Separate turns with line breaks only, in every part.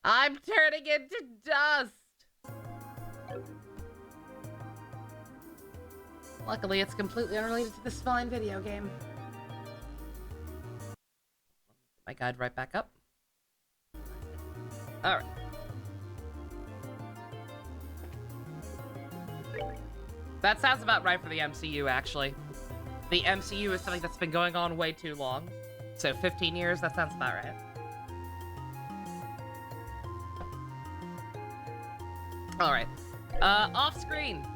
I'm turning into dust! Luckily, it's completely unrelated to this fine video game. My guide right back up. Alright. That sounds about right for the MCU, actually. The MCU is something that's been going on way too long. So 15 years, that sounds about right. Alright. Off screen.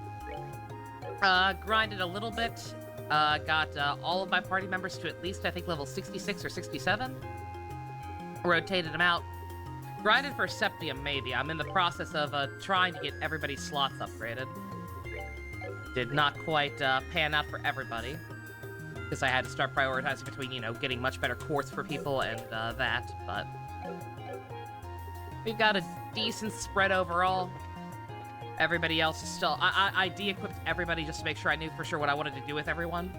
Grinded a little bit. Got all of my party members to at least, I think, level 66 or 67. Rotated them out. Grinded for Septium, maybe. I'm in the process of trying to get everybody's slots upgraded. Did not quite pan out for everybody. Because I had to start prioritizing between, you know, getting much better quartz for people and that, but... We've got a decent spread overall. Everybody else is still... I de-equipped everybody just to make sure I knew for sure what I wanted to do with everyone.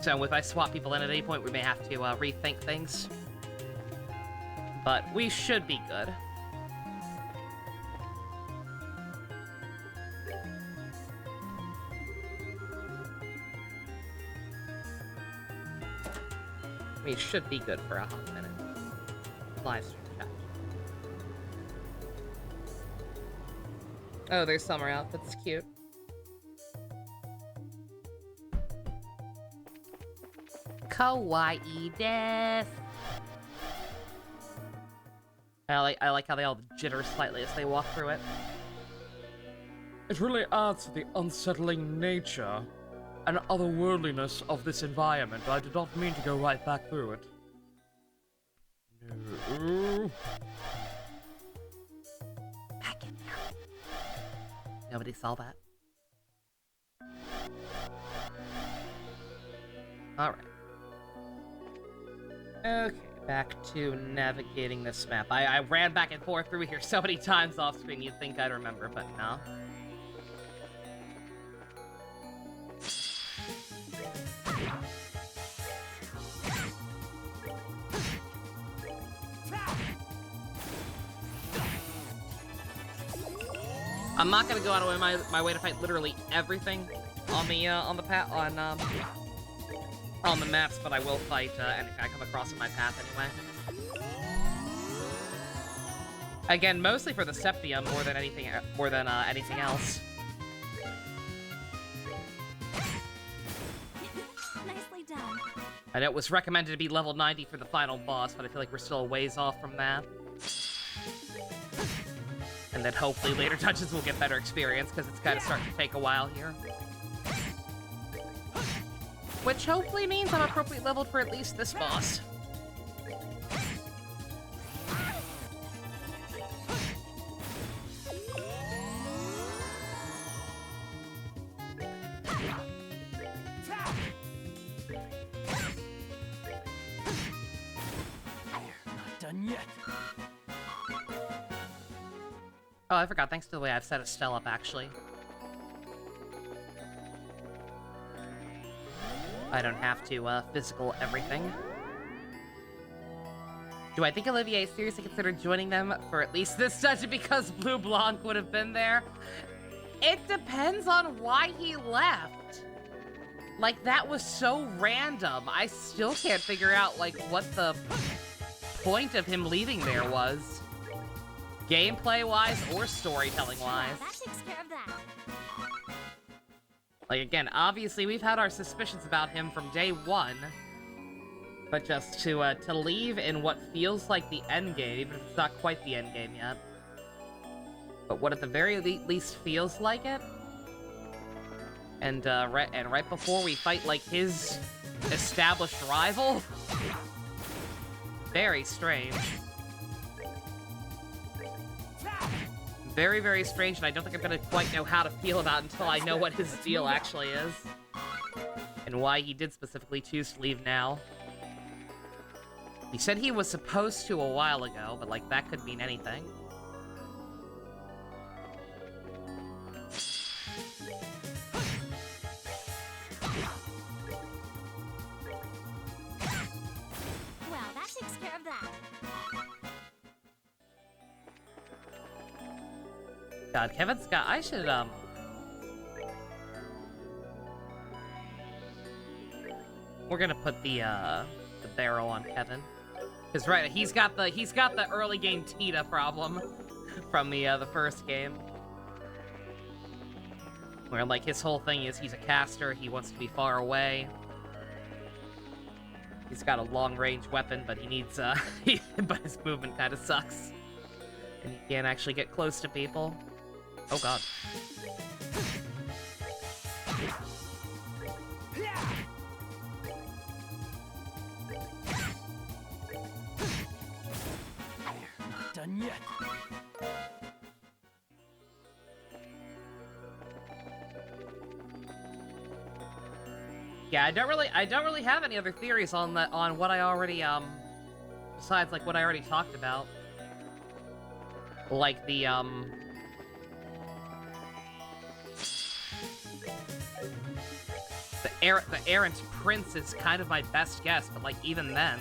So if I swap people in at any point, we may have to rethink things. But we should be good. We should be good for a hot minute. Live stream chat. Oh, there's summer outfits. Cute. Kawaii desu. I like how they all jitter slightly as they walk through it.
It really adds to the unsettling nature and otherworldliness of this environment. I did not mean to go right back through it. No.
Back in there. Nobody saw that. Alright. Okay, back to navigating this map. I ran back and forth through here so many times off screen you'd think I'd remember, but no. I'm not gonna go out of my way to fight literally everything on the on the maps, but I will fight anything I come across in my path anyway. Again, mostly for the Septium more than anything else.
Nicely done.
And it was recommended to be level 90 for the final boss, but I feel like we're still a ways off from that. And then hopefully later dungeons will get better experience, because it's kind of starting to take a while here. Which hopefully means I'm appropriately leveled for at least this boss.
Not done yet.
Oh, I forgot. Thanks to the way I've set Estelle up, actually. I don't have to, physical everything. Do I think Olivier seriously considered joining them for at least this dungeon because Blue Blanc would have been there? It depends on why he left. Like, that was so random. I still can't figure out, like, what the point of him leaving there was. Gameplay-wise or storytelling-wise.
Yeah, that takes care of that.
Like, again, obviously we've had our suspicions about him from day one. But just to leave in what feels like the endgame, even if it's not quite the endgame yet. But what at the very least feels like it. And right before we fight, like, his established rival. Very strange. Very, very strange, and I don't think I'm gonna quite know how to feel about it until I know what his deal actually is. And why he did specifically choose to leave now. He said he was supposed to a while ago, but, like, that could mean anything.
Well, that takes care of that.
God, Kevin's got... I should, we're gonna put the barrel on Kevin. Because, right, he's got the early game Tita problem from the first game. Where, like, his whole thing is he's a caster, he wants to be far away. He's got a long-range weapon, but he needs, but his movement kind of sucks. And he can't actually get close to people. Oh, God.
Not done yet.
Yeah, I don't really have any other theories on what I already, besides, like, what I already talked about. Like, the errant prince is kind of my best guess, but, like, even then...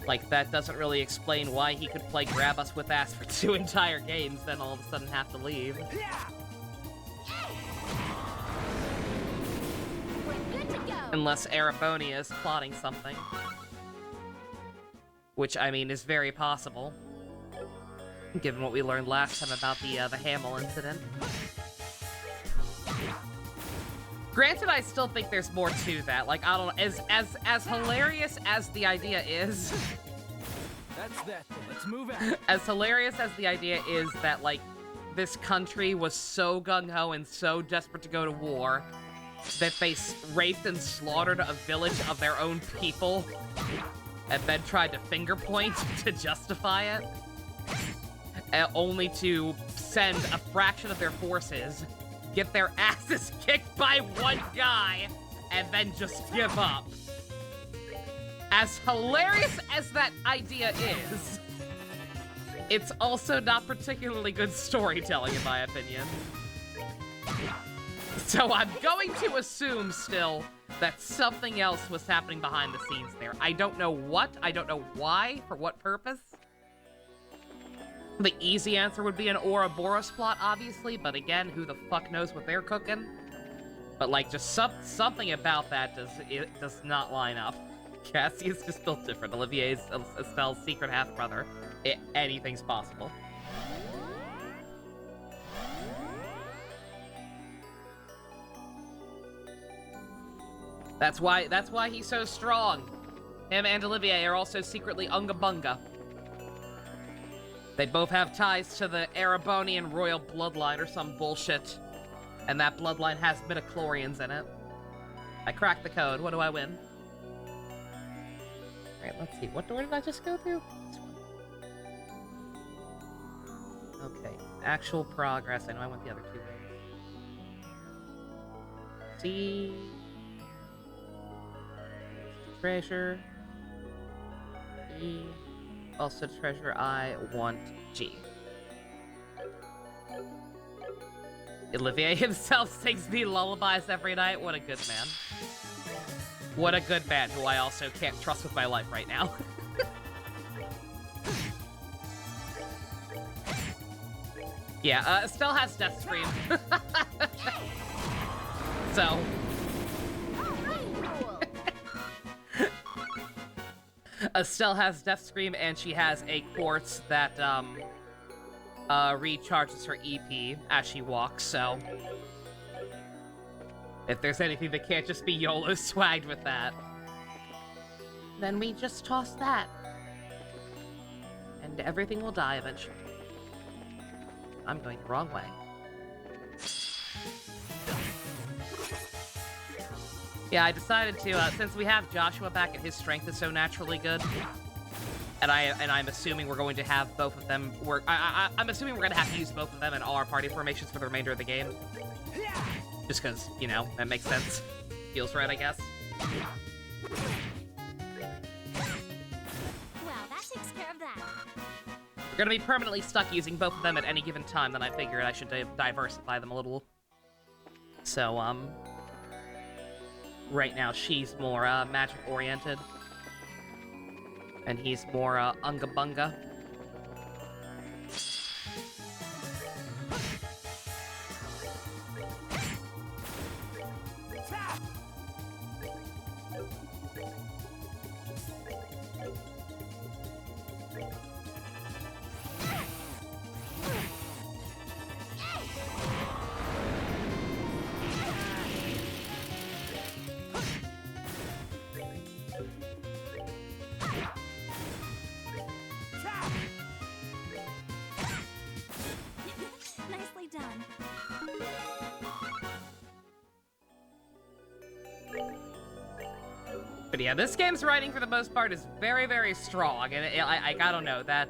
Like, that doesn't really explain why he could play Grab Us With Ass for 2 entire games, then all of a sudden have to leave.
We're good to go.
Unless Arabonia is plotting something. Which, I mean, is very possible. Given what we learned last time about the Hamel incident. Granted, I still think there's more to that. Like, I don't know, as hilarious as the idea is...
That's that. Let's move out.
As hilarious as the idea is that, like, this country was so gung-ho and so desperate to go to war that they raped and slaughtered a village of their own people and then tried to finger point to justify it, only to send a fraction of their forces, get their asses kicked by one guy, and then just give up. As hilarious as that idea is, it's also not particularly good storytelling, in my opinion. So I'm going to assume still that something else was happening behind the scenes there. I don't know what, I don't know why, for what purpose. The easy answer would be an Ouroboros plot, obviously, but again, who the fuck knows what they're cooking? But, like, just something about that does not line up. Cassie is just built different. Olivier's Estelle's secret half-brother. Anything's possible. That's why he's so strong. Him and Olivier are also secretly Unga-Bunga. They both have ties to the Erebonian royal bloodline or some bullshit. And that bloodline has midichlorians in it. I cracked the code. What do I win? Alright, let's see. What door did I just go through? This one. Okay. Actual progress. I know I went the other 2 ways. C. Treasure. E. Also treasure I want G. Olivier himself sings me lullabies every night. What a good man. What a good man who I also can't trust with my life right now. Yeah, Estelle has Death Scream. So... Estelle has Death Scream, and she has a quartz that, recharges her EP as she walks, so... If there's anything that can't just be YOLO swagged with that, then we just toss that. And everything will die eventually. I'm going the wrong way. Yeah, I decided to, since we have Joshua back and his strength is so naturally good, and I'm assuming we're going to have both of them work. I'm assuming we're going to have to use both of them in all our party formations for the remainder of the game. Just because, you know, that makes sense. Feels right, I guess.
Well, that takes care of that.
We're going to be permanently stuck using both of them at any given time, then I figured I should diversify them a little. So, right now she's more, magic-oriented. And he's more, Unga-Bunga. But yeah, this game's writing for the most part is very, very strong, and I don't know, that,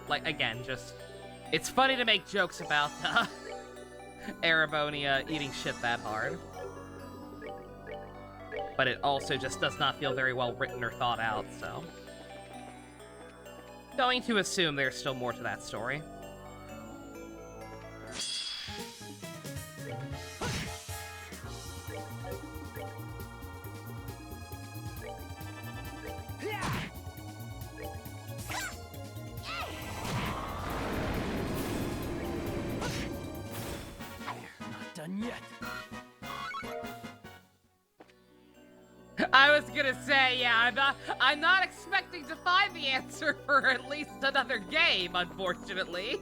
like, again, just, it's funny to make jokes about Erebonia eating shit that hard. But it also just does not feel very well written or thought out, so. Going to assume there's still more to that story.
Done yet.
I was gonna say, yeah, I'm not expecting to find the answer for at least another game, unfortunately.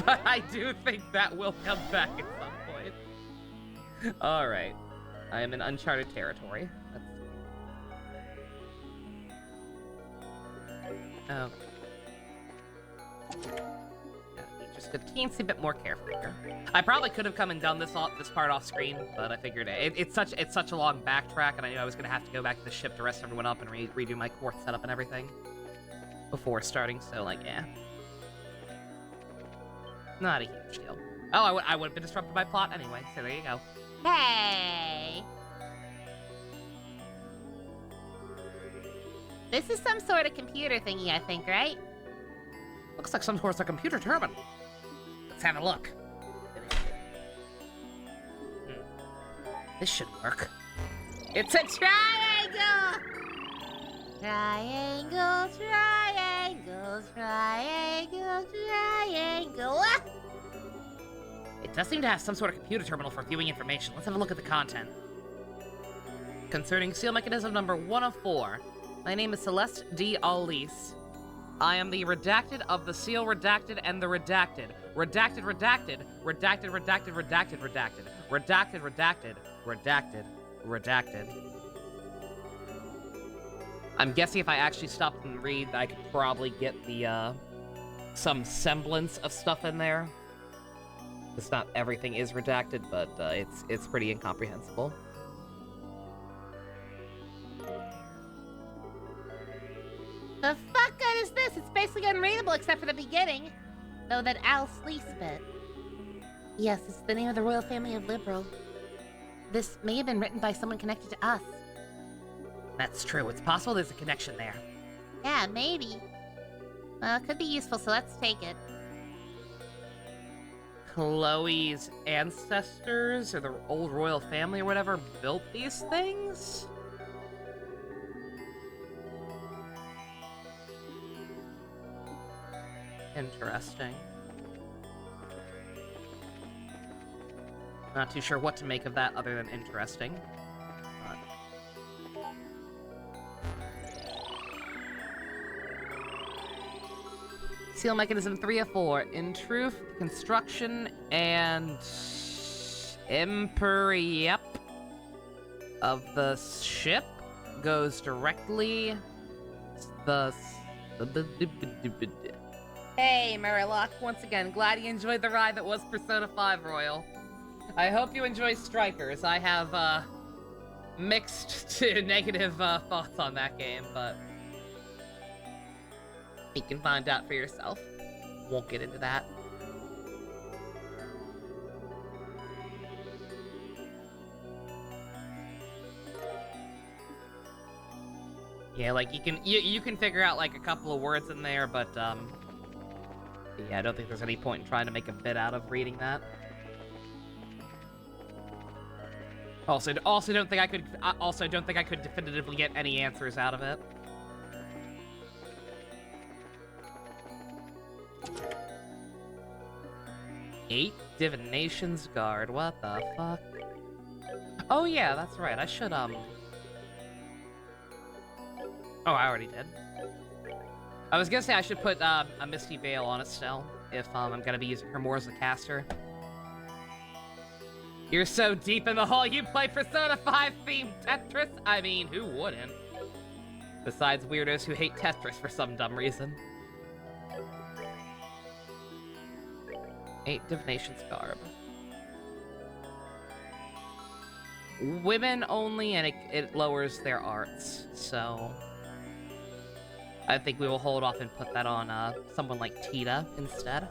But I do think that will come back at some point. Alright. I am in uncharted territory. Oh. Just a teensy bit more careful here. I probably could have come and done this part off screen, but I figured it's such a long backtrack, and I knew I was gonna have to go back to the ship to rest everyone up and redo my court setup and everything before starting. So like, yeah, not a huge deal. Oh, I would have been disrupted by plot anyway. So there you go.
Hey! This is some sort of computer thingy, I think, right?
Looks like some sort of computer terminal. Let's have a look. This should work. It's a triangle!
Triangle, triangle, triangle, triangle. Ah!
It does seem to have some sort of computer terminal for viewing information. Let's have a look at the content. Concerning seal mechanism number 1 of 4. My name is Celeste D. Alise. I am the redacted of the seal redacted and the redacted. Redacted, redacted, redacted, redacted, redacted, redacted, redacted, redacted, redacted, redacted. I'm guessing if I actually stopped and read, I could probably get the, some semblance of stuff in there. Because not everything is redacted, but it's pretty incomprehensible.
The fuck good is this? It's basically unreadable except for the beginning. Though that Al Sleece bit. Yes, it's the name of the royal family of Liberal. This may have been written by someone connected to us.
That's true. It's possible there's a connection there.
Yeah, maybe. Well, it could be useful, so let's take it.
Chloe's ancestors, or the old royal family or whatever, built these things? Interesting. Not too sure what to make of that other than interesting. But... Seal mechanism 3 of 4. In truth, construction and imperiep of the ship goes directly the Hey, Marilock, once again, glad you enjoyed the ride that was Persona 5 Royal. I hope you enjoy Strikers. I have, mixed to negative, thoughts on that game, but... you can find out for yourself. Won't get into that. Yeah, like, you can figure out, like, a couple of words in there, but, yeah, I don't think there's any point in trying to make a bit out of reading that. Also don't think I could definitively get any answers out of it. Eight Divination's Guard. What the fuck? Oh yeah, that's right. I should Oh, I already did. I was gonna say I should put a Misty Veil on Estelle if I'm gonna be using her more as a caster. You're so deep in the hole, you play Persona 5 themed Tetris? I mean, who wouldn't? Besides weirdos who hate Tetris for some dumb reason. 8 Divination's Garb. women only, and it lowers their arts, so I think we will hold off and put that on someone like Tita instead.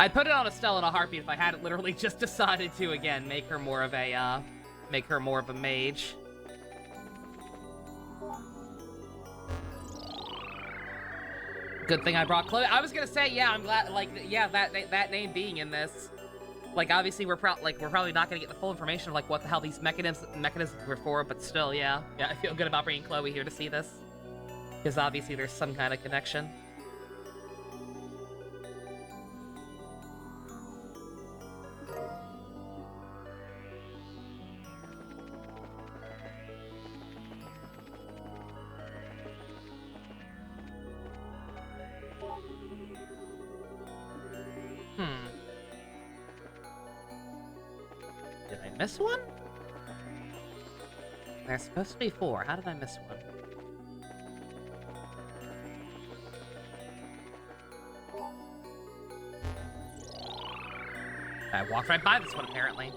I'd put it on Estelle in a heartbeat if I hadn't literally just decided to, again, make her more of a mage. Good thing I brought Chloe. I was gonna say, yeah, I'm glad, like, yeah, that name being in this. Like, obviously, we're probably not gonna get the full information of, like, what the hell these mechanisms were for, but still, yeah. Yeah, I feel good about bringing Chloe here to see this. Because obviously there's some kind of connection. Did I miss one? There's supposed to be 4. How did I miss one? I walked right by this one, apparently.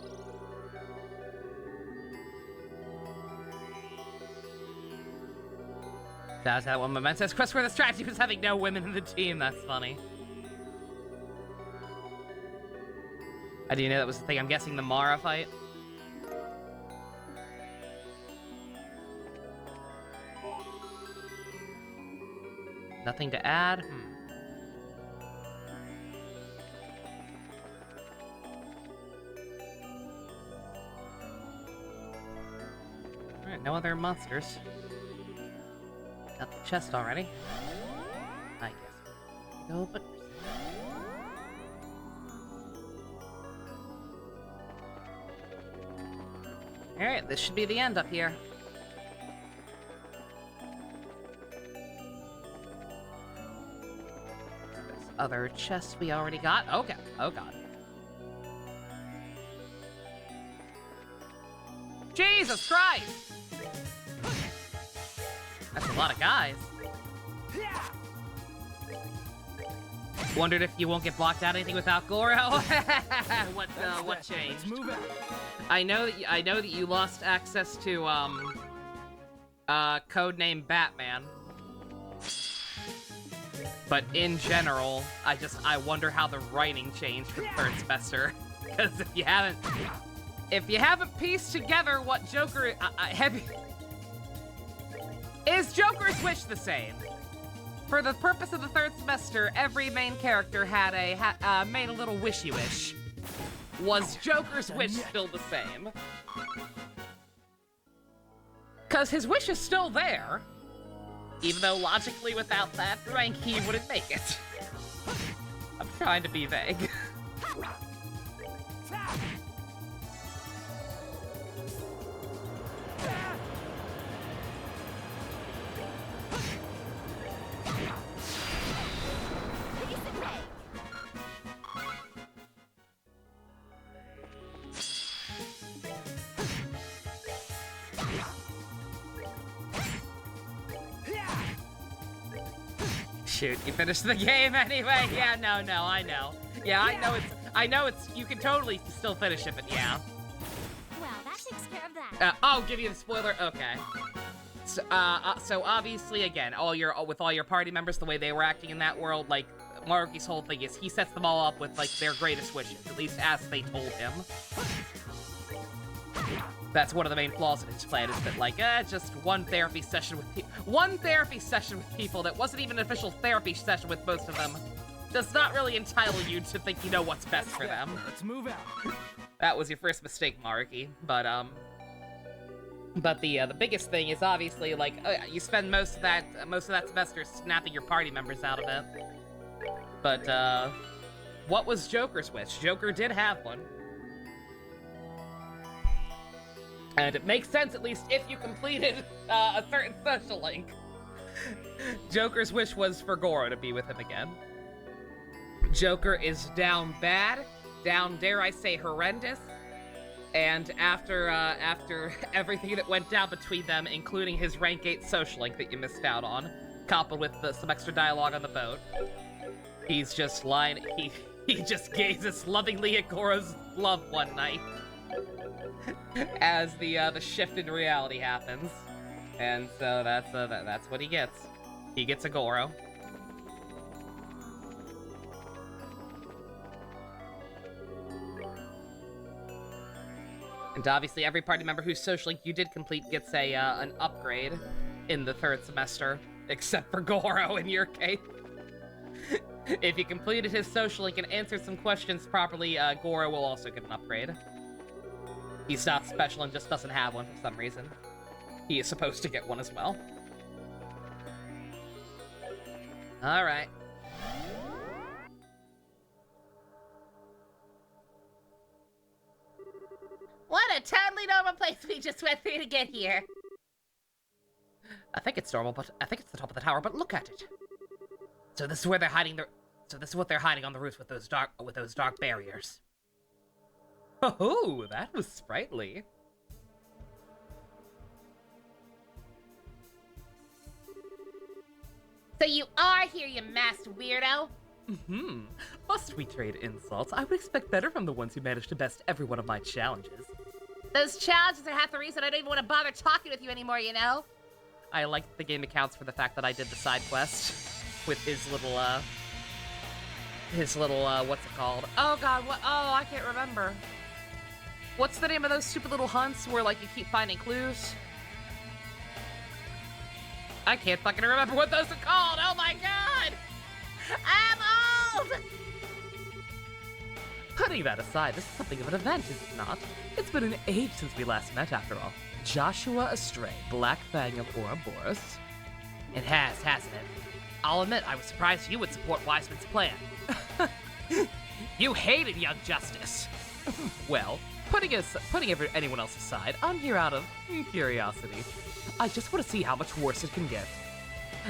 That's that one. Moment says, quest where the strategy was having no women in the team. That's funny. I didn't know that was the thing. I'm guessing the Mara fight. Nothing to add? Alright, no other monsters. Got the chest already. I guess we go, but... Alright, this should be the end up here. This other chest we already got. Okay. Oh god. Jesus Christ! That's a lot of guys. Wondered if you won't get blocked out anything without Goro. What changed?
Let's move out.
I know that you lost access to codename Batman. But in general, I wonder how the writing changed for the 3rd semester. Because if you haven't pieced together what Joker is Joker's wish the same? For the purpose of the 3rd semester, every main character had made a little wishy wish. Was Joker's wish still the same? Because his wish is still there. Even though logically without that rank he wouldn't make it. I'm trying to be vague. Shoot, you finished the game anyway? Yeah, no, I know. Yeah, I know it's, you can totally still finish it, but yeah.
Well, that takes care of that.
I'll give you the spoiler, okay. So obviously, again, with all your party members, the way they were acting in that world, like, Maruki's whole thing is he sets them all up with, like, their greatest wishes, at least as they told him. That's one of the main flaws in his plan, is that, like, just one therapy session with people that wasn't even an official therapy session with most of them does not really entitle you to think you know what's best for them.
Let's move out.
That was your first mistake, Maruki. But the biggest thing is obviously, like, you spend most of that semester snapping your party members out of it. But, what was Joker's wish? Joker did have one. And it makes sense, at least, if you completed a certain social link. Joker's wish was for Goro to be with him again. Joker is down bad, down, dare I say, horrendous. And after everything that went down between them, including his rank 8 social link that you missed out on, coupled with some extra dialogue on the boat, he's just lying. He just gazes lovingly at Goro's glove one night as the shift in reality happens, and so that's what he gets. He gets a Goro. And obviously, every party member whose social link you did complete gets a an upgrade in the third semester, except for Goro in your case. If you completed his social link and answered some questions properly, Goro will also get an upgrade. He's not special and just doesn't have one for some reason. He is supposed to get one as well. Alright.
What a totally normal place we just went through to get here.
I think it's normal, but I think it's the top of the tower, but look at it. So this is where they're hiding their... So this is what they're hiding on the roof with those dark barriers. Oh, that was sprightly.
So you are here, you masked weirdo.
Mm-hmm. Must we trade insults? I would expect better from the ones who managed to best every one of my challenges.
Those challenges are half the reason I don't even want to bother talking with you anymore, you know?
I like the game accounts for the fact that I did the side quest with his little, what's it called? Oh god, what? Oh, I can't remember. What's the name of those stupid little hunts where, like, you keep finding clues? I can't fucking remember what those are called! Oh my god! I'm old!
Putting that aside, this is something of an event, is it not? It's been an age since we last met, after all. Joshua Astray, Black Fang of Ouroboros.
It has, hasn't it? I'll admit, I was surprised you would support Wiseman's plan. You hated Young Justice.
Well, putting anyone else aside, I'm here out of curiosity. I just want to see how much worse it can get.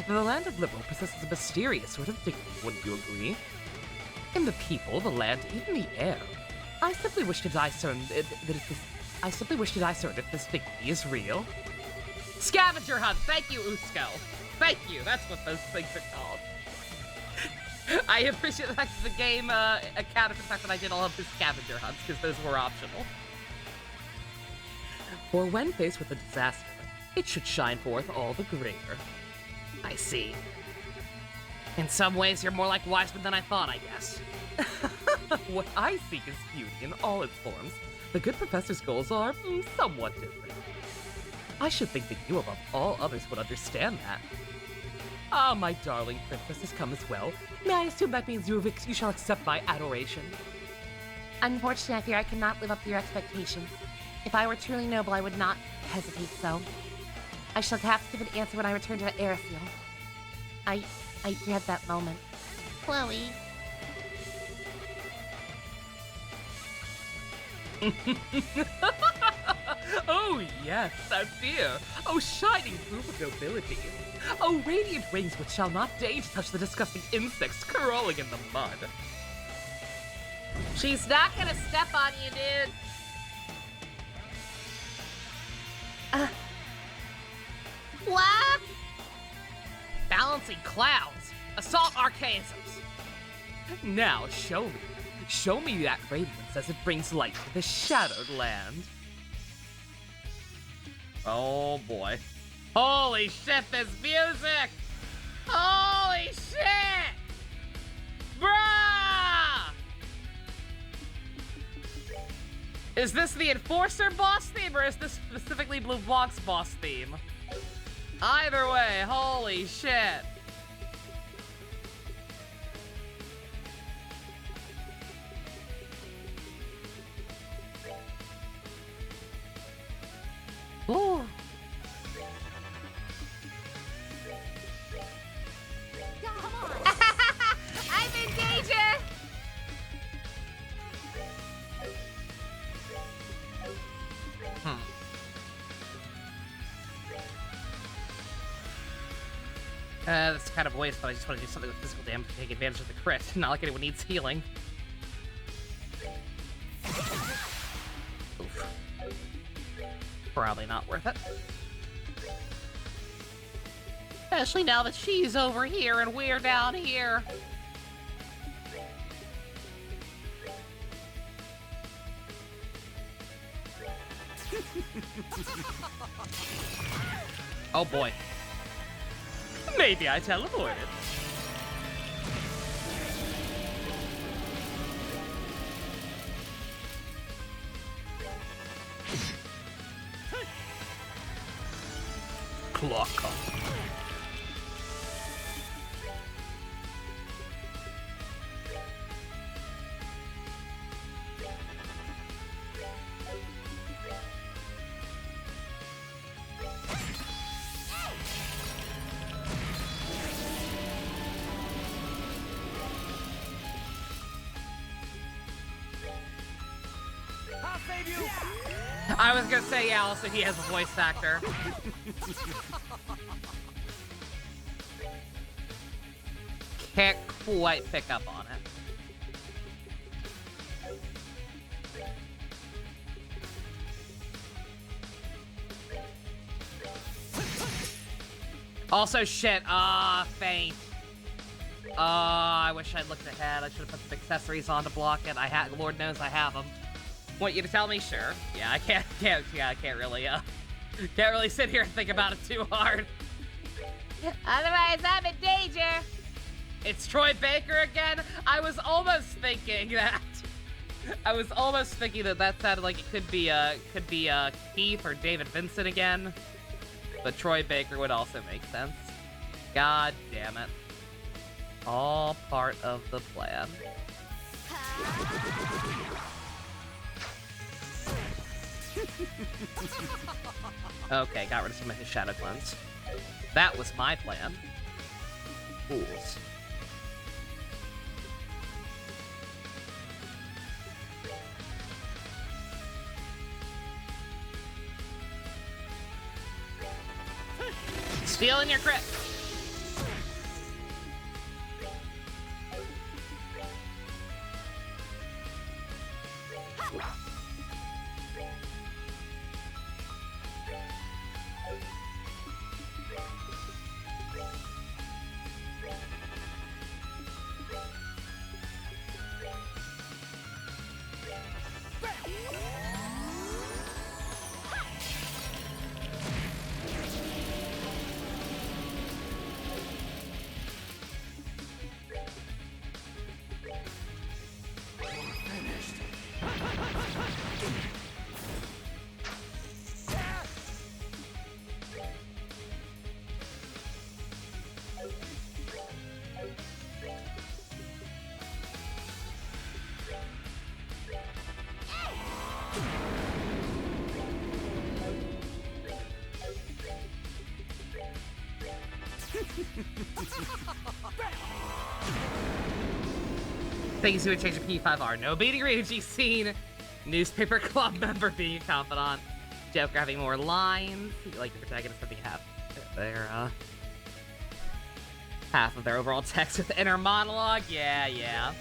The land of Liberal possesses a mysterious sort of dignity, wouldn't you agree? In the people, the land, even the air. I simply wish to discern if this dignity is real.
Scavenger hunt! Thank you, Usko! Thank you! That's what those things are called. I appreciate the fact that the game accounted for the fact that I did all of his scavenger hunts, because those were optional.
For when faced with a disaster, it should shine forth all the greater.
I see. In some ways, you're more like Wiseman than I thought, I guess.
What I seek is beauty in all its forms. The good professor's goals are somewhat different. I should think that you, above all others, would understand that. Ah, my darling princess has come as well. May I assume that means you shall accept my adoration?
Unfortunately, I fear I cannot live up to your expectations. If I were truly noble, I would not hesitate so. I shall have to give an answer when I return to the airfield. I dread that moment. Chloe.
Oh, yes, that dear. Oh, shining proof of nobility. Oh, radiant wings which shall not deign to touch the disgusting insects crawling in the mud.
She's not gonna step on you, dude. What?
Balancing clouds! Assault archaisms!
Now, show me. Show me that radiance as it brings light to the shadowed land.
Oh boy. Holy shit, this music! Holy shit! Bruh! Is this the Enforcer boss theme, or is this specifically Blue Block's boss theme? Either way, holy shit. Ooh.
I'm in danger!
That's kind of a waste, but I just want to do something with physical damage to take advantage of the crit. Not like anyone needs healing. Oof. Probably not worth it. Especially now that she's over here and we're down here. Oh boy. Maybe I teleported. Clock up.
I'll save you.
I was gonna say, yeah, also he has a voice actor. Can't quite pick up on it. Also, shit, faint. I wish I'd looked ahead. I should have put some accessories on to block it. Lord knows I have them. Want you to tell me? Sure. Yeah, I can't really sit here and think about it too hard.
Otherwise, I'm in danger.
It's Troy Baker again? I was almost thinking that. That sounded like it could be Keith or David Vincent again. But Troy Baker would also make sense. God damn it. All part of the plan. Okay, got rid of some of his Shadow Cleanse. That was my plan. Fools. Stealing your crit. Things you would change to P5R. No beating Ryuji scene. Newspaper club member being a confidant. Joker having more lines. Like the protagonist having half of their overall text with inner monologue. Yeah.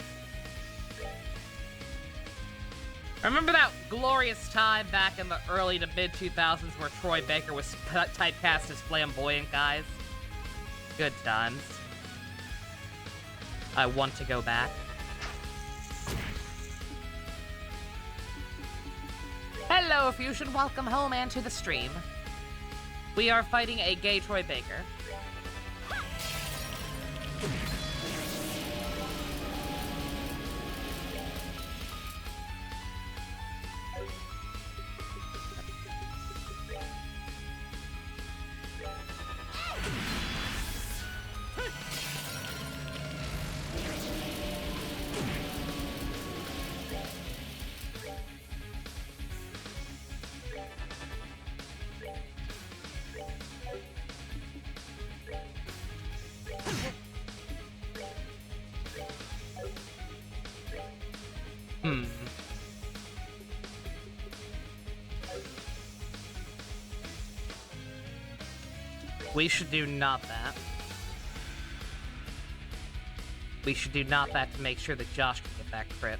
Remember that glorious time back in the early to mid 2000s where Troy Baker was typecast as flamboyant, guys? Good times. I want to go back. Hello, Fusion. Welcome home and to the stream. We are fighting a gay Troy Baker. We should do not that. We should do not that to make sure that Josh can get that crit.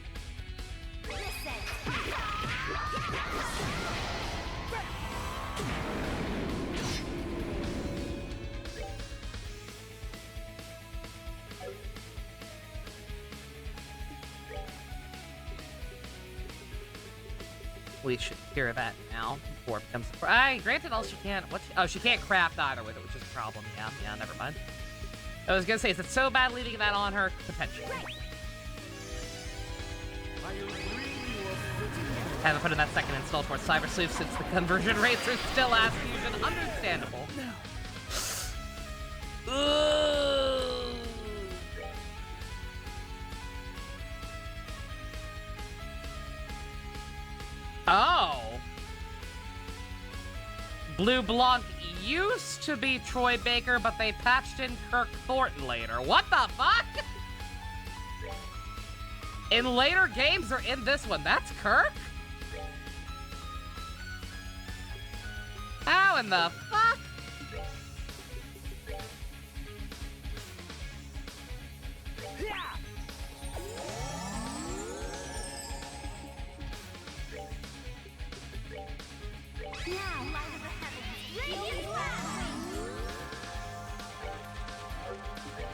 We should cure that now before it becomes a granted, all she can't. She can't craft either with it, which is a problem. Yeah, never mind. I was gonna say, is it so bad leaving that on her? Potentially. Haven't put in that second install towards Cyber Sleuth since the conversion rates are still ass fusion. Understandable. Oh. Blue Blanc used to be Troy Baker, but they patched in Kirk Thornton later. What the fuck? In later games or in this one, that's Kirk? How in the fuck?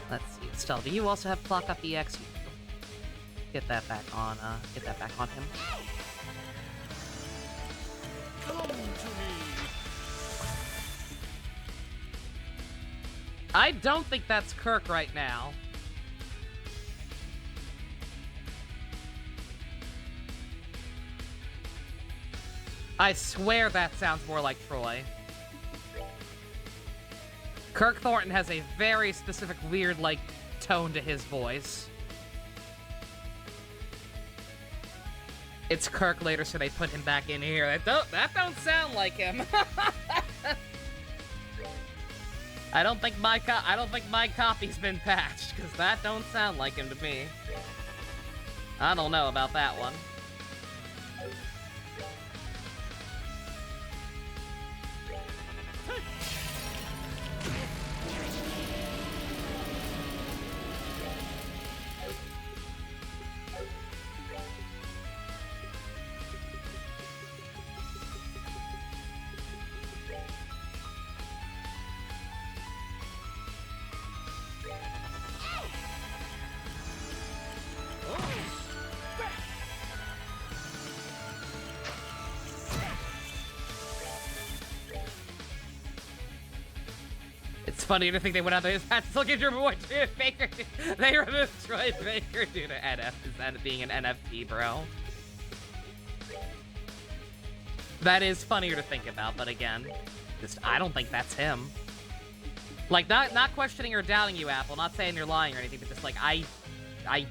Let's see. Stella, do you also have Clock Up EX? Get that back on him.
Come to me.
I don't think that's Kirk right now. I swear that sounds more like Troy. Kirk Thornton has a very specific, weird, like, tone to his voice. It's Kirk later, so they put him back in here. That don't sound like him. I don't think my copy's been patched, because that don't sound like him to me. I don't know about that one. It's funny to think they went out there. His patches will get your boy Troy Baker. They removed Troy Baker due to NF. Is that being an NFT, bro? That is funnier to think about, but again, just I don't think that's him. Like, not questioning or doubting you, Apple. Not saying you're lying or anything, but just like I'm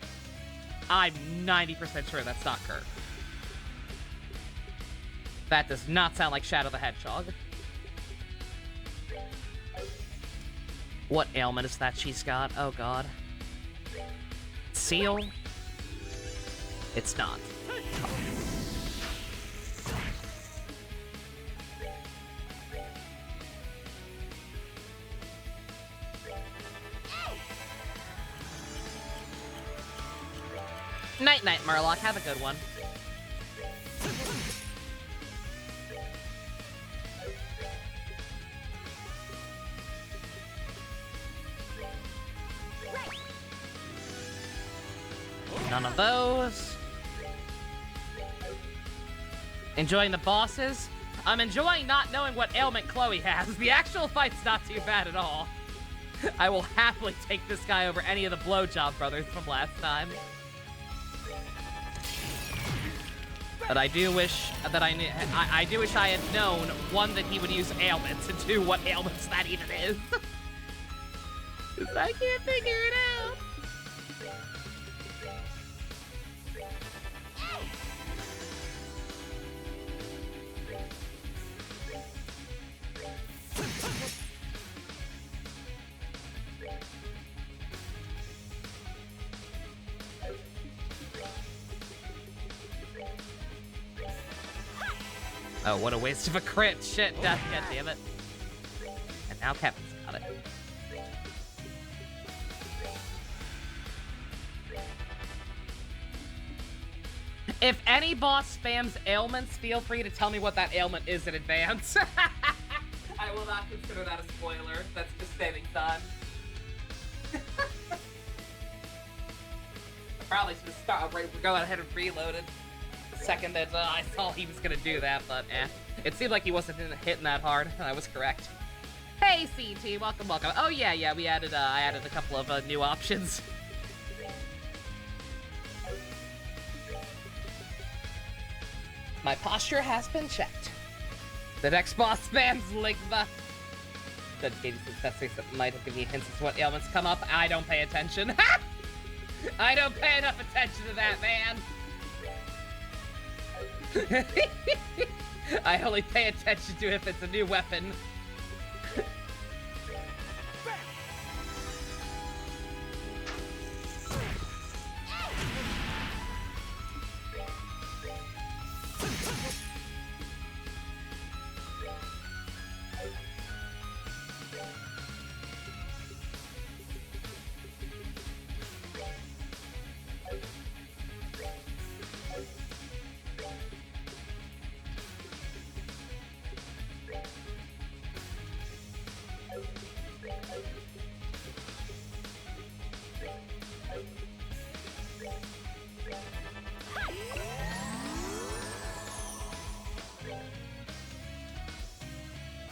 90% sure that's not Kirk. That does not sound like Shadow the Hedgehog. What ailment is that she's got? Oh god. Seal? It's not. Night-night, Murloc. Have a good one. None of those. Enjoying the bosses? I'm enjoying not knowing what ailment Chloe has. The actual fight's not too bad at all. I will happily take this guy over any of the Blowjob brothers from last time. But I do wish that I do wish I had known, one, that he would use ailments, and two, what ailments that even is. 'Cause I can't figure it out. Oh, what a waste of a crit. Shit, God damn it. And now Kevin's got it. If any boss spams ailments, feel free to tell me what that ailment is in advance. I will not consider that a spoiler. That's just saving time. Probably should have started. We're going ahead and reloaded. second that I saw he was gonna do that, but it seemed like he wasn't hitting that hard. I was correct. Hey, CT, welcome, welcome. Oh yeah, we added, I added a couple of new options. My posture has been checked. The next boss spans Ligma. Dedicated successors that might have given you hints as to what ailments come up. I don't pay attention. I don't pay enough attention to that, man. I only pay attention to if it's a new weapon.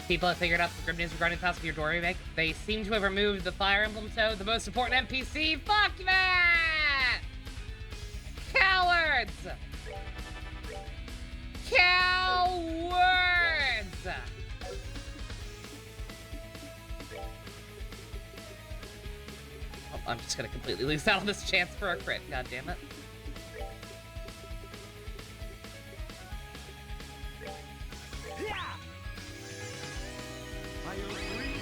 People have figured out the grim news regarding the of your door remake. They seem to have removed the Fire Emblem Toad, the most important NPC. Fuck that! Cowards! Cowards! Oh, I'm just gonna completely lose out on this chance for a crit. God damn it.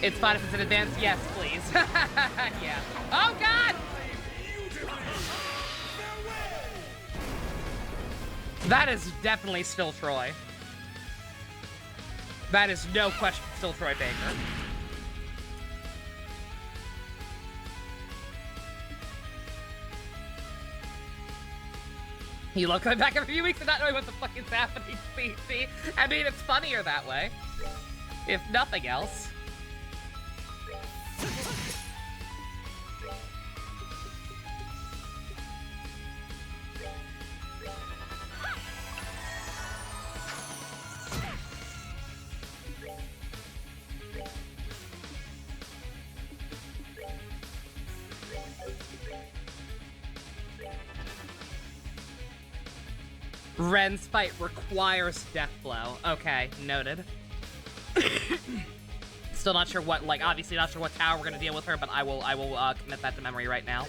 It's fine if it's in advance. Yes, please. Yeah. Oh, God! That is definitely still Troy. That is no question still Troy Baker. You love coming back every few weeks and not knowing what the fuck is happening, CC. I mean, it's funnier that way. If nothing else. Ren's fight requires death blow. Okay, noted. Still not sure what, like, obviously not sure what tower we're gonna deal with her, but I will commit that to memory right now.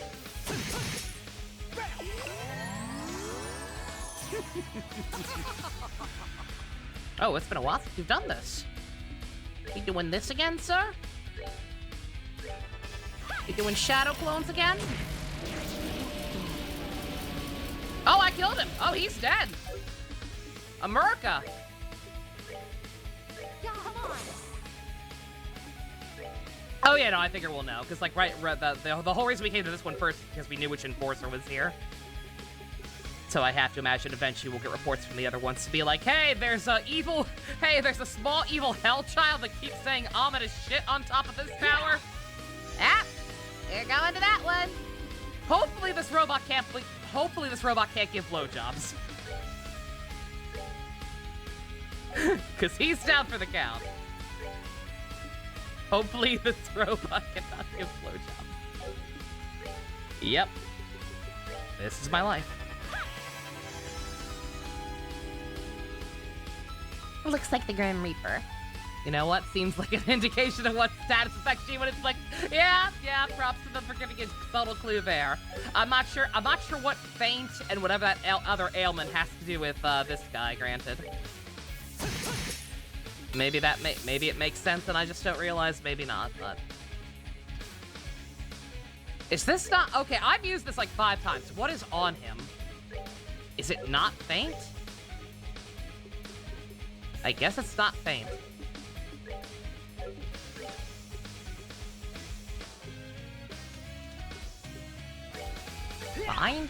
Oh, it's been a while since you've done this. You doing this again, sir? You doing shadow clones again? Oh, I killed him. Oh, he's dead. America.
Yeah, come on.
Oh yeah, no, I figure we'll know, because like the whole reason we came to this one first is because we knew which enforcer was here. So I have to imagine eventually we'll get reports from the other ones to be like, hey, there's a small evil hell child that keeps saying ominous shit on top of this tower.
Ah, we're going to that one.
Hopefully this robot can't give blowjobs. Because he's down for the count. Hopefully this robot cannot give blowjobs. Yep. This is my life.
Looks like the Grim Reaper.
You know what? Seems like an indication of what status effects she would inflict. Yeah, props to them for giving a subtle clue there. I'm not sure what faint and whatever that other ailment has to do with this guy, granted. Maybe it makes sense and I just don't realize, maybe not, but... Is this not... Okay, I've used this like 5 times. What is on him? Is it not faint? I guess it's not faint. Bind?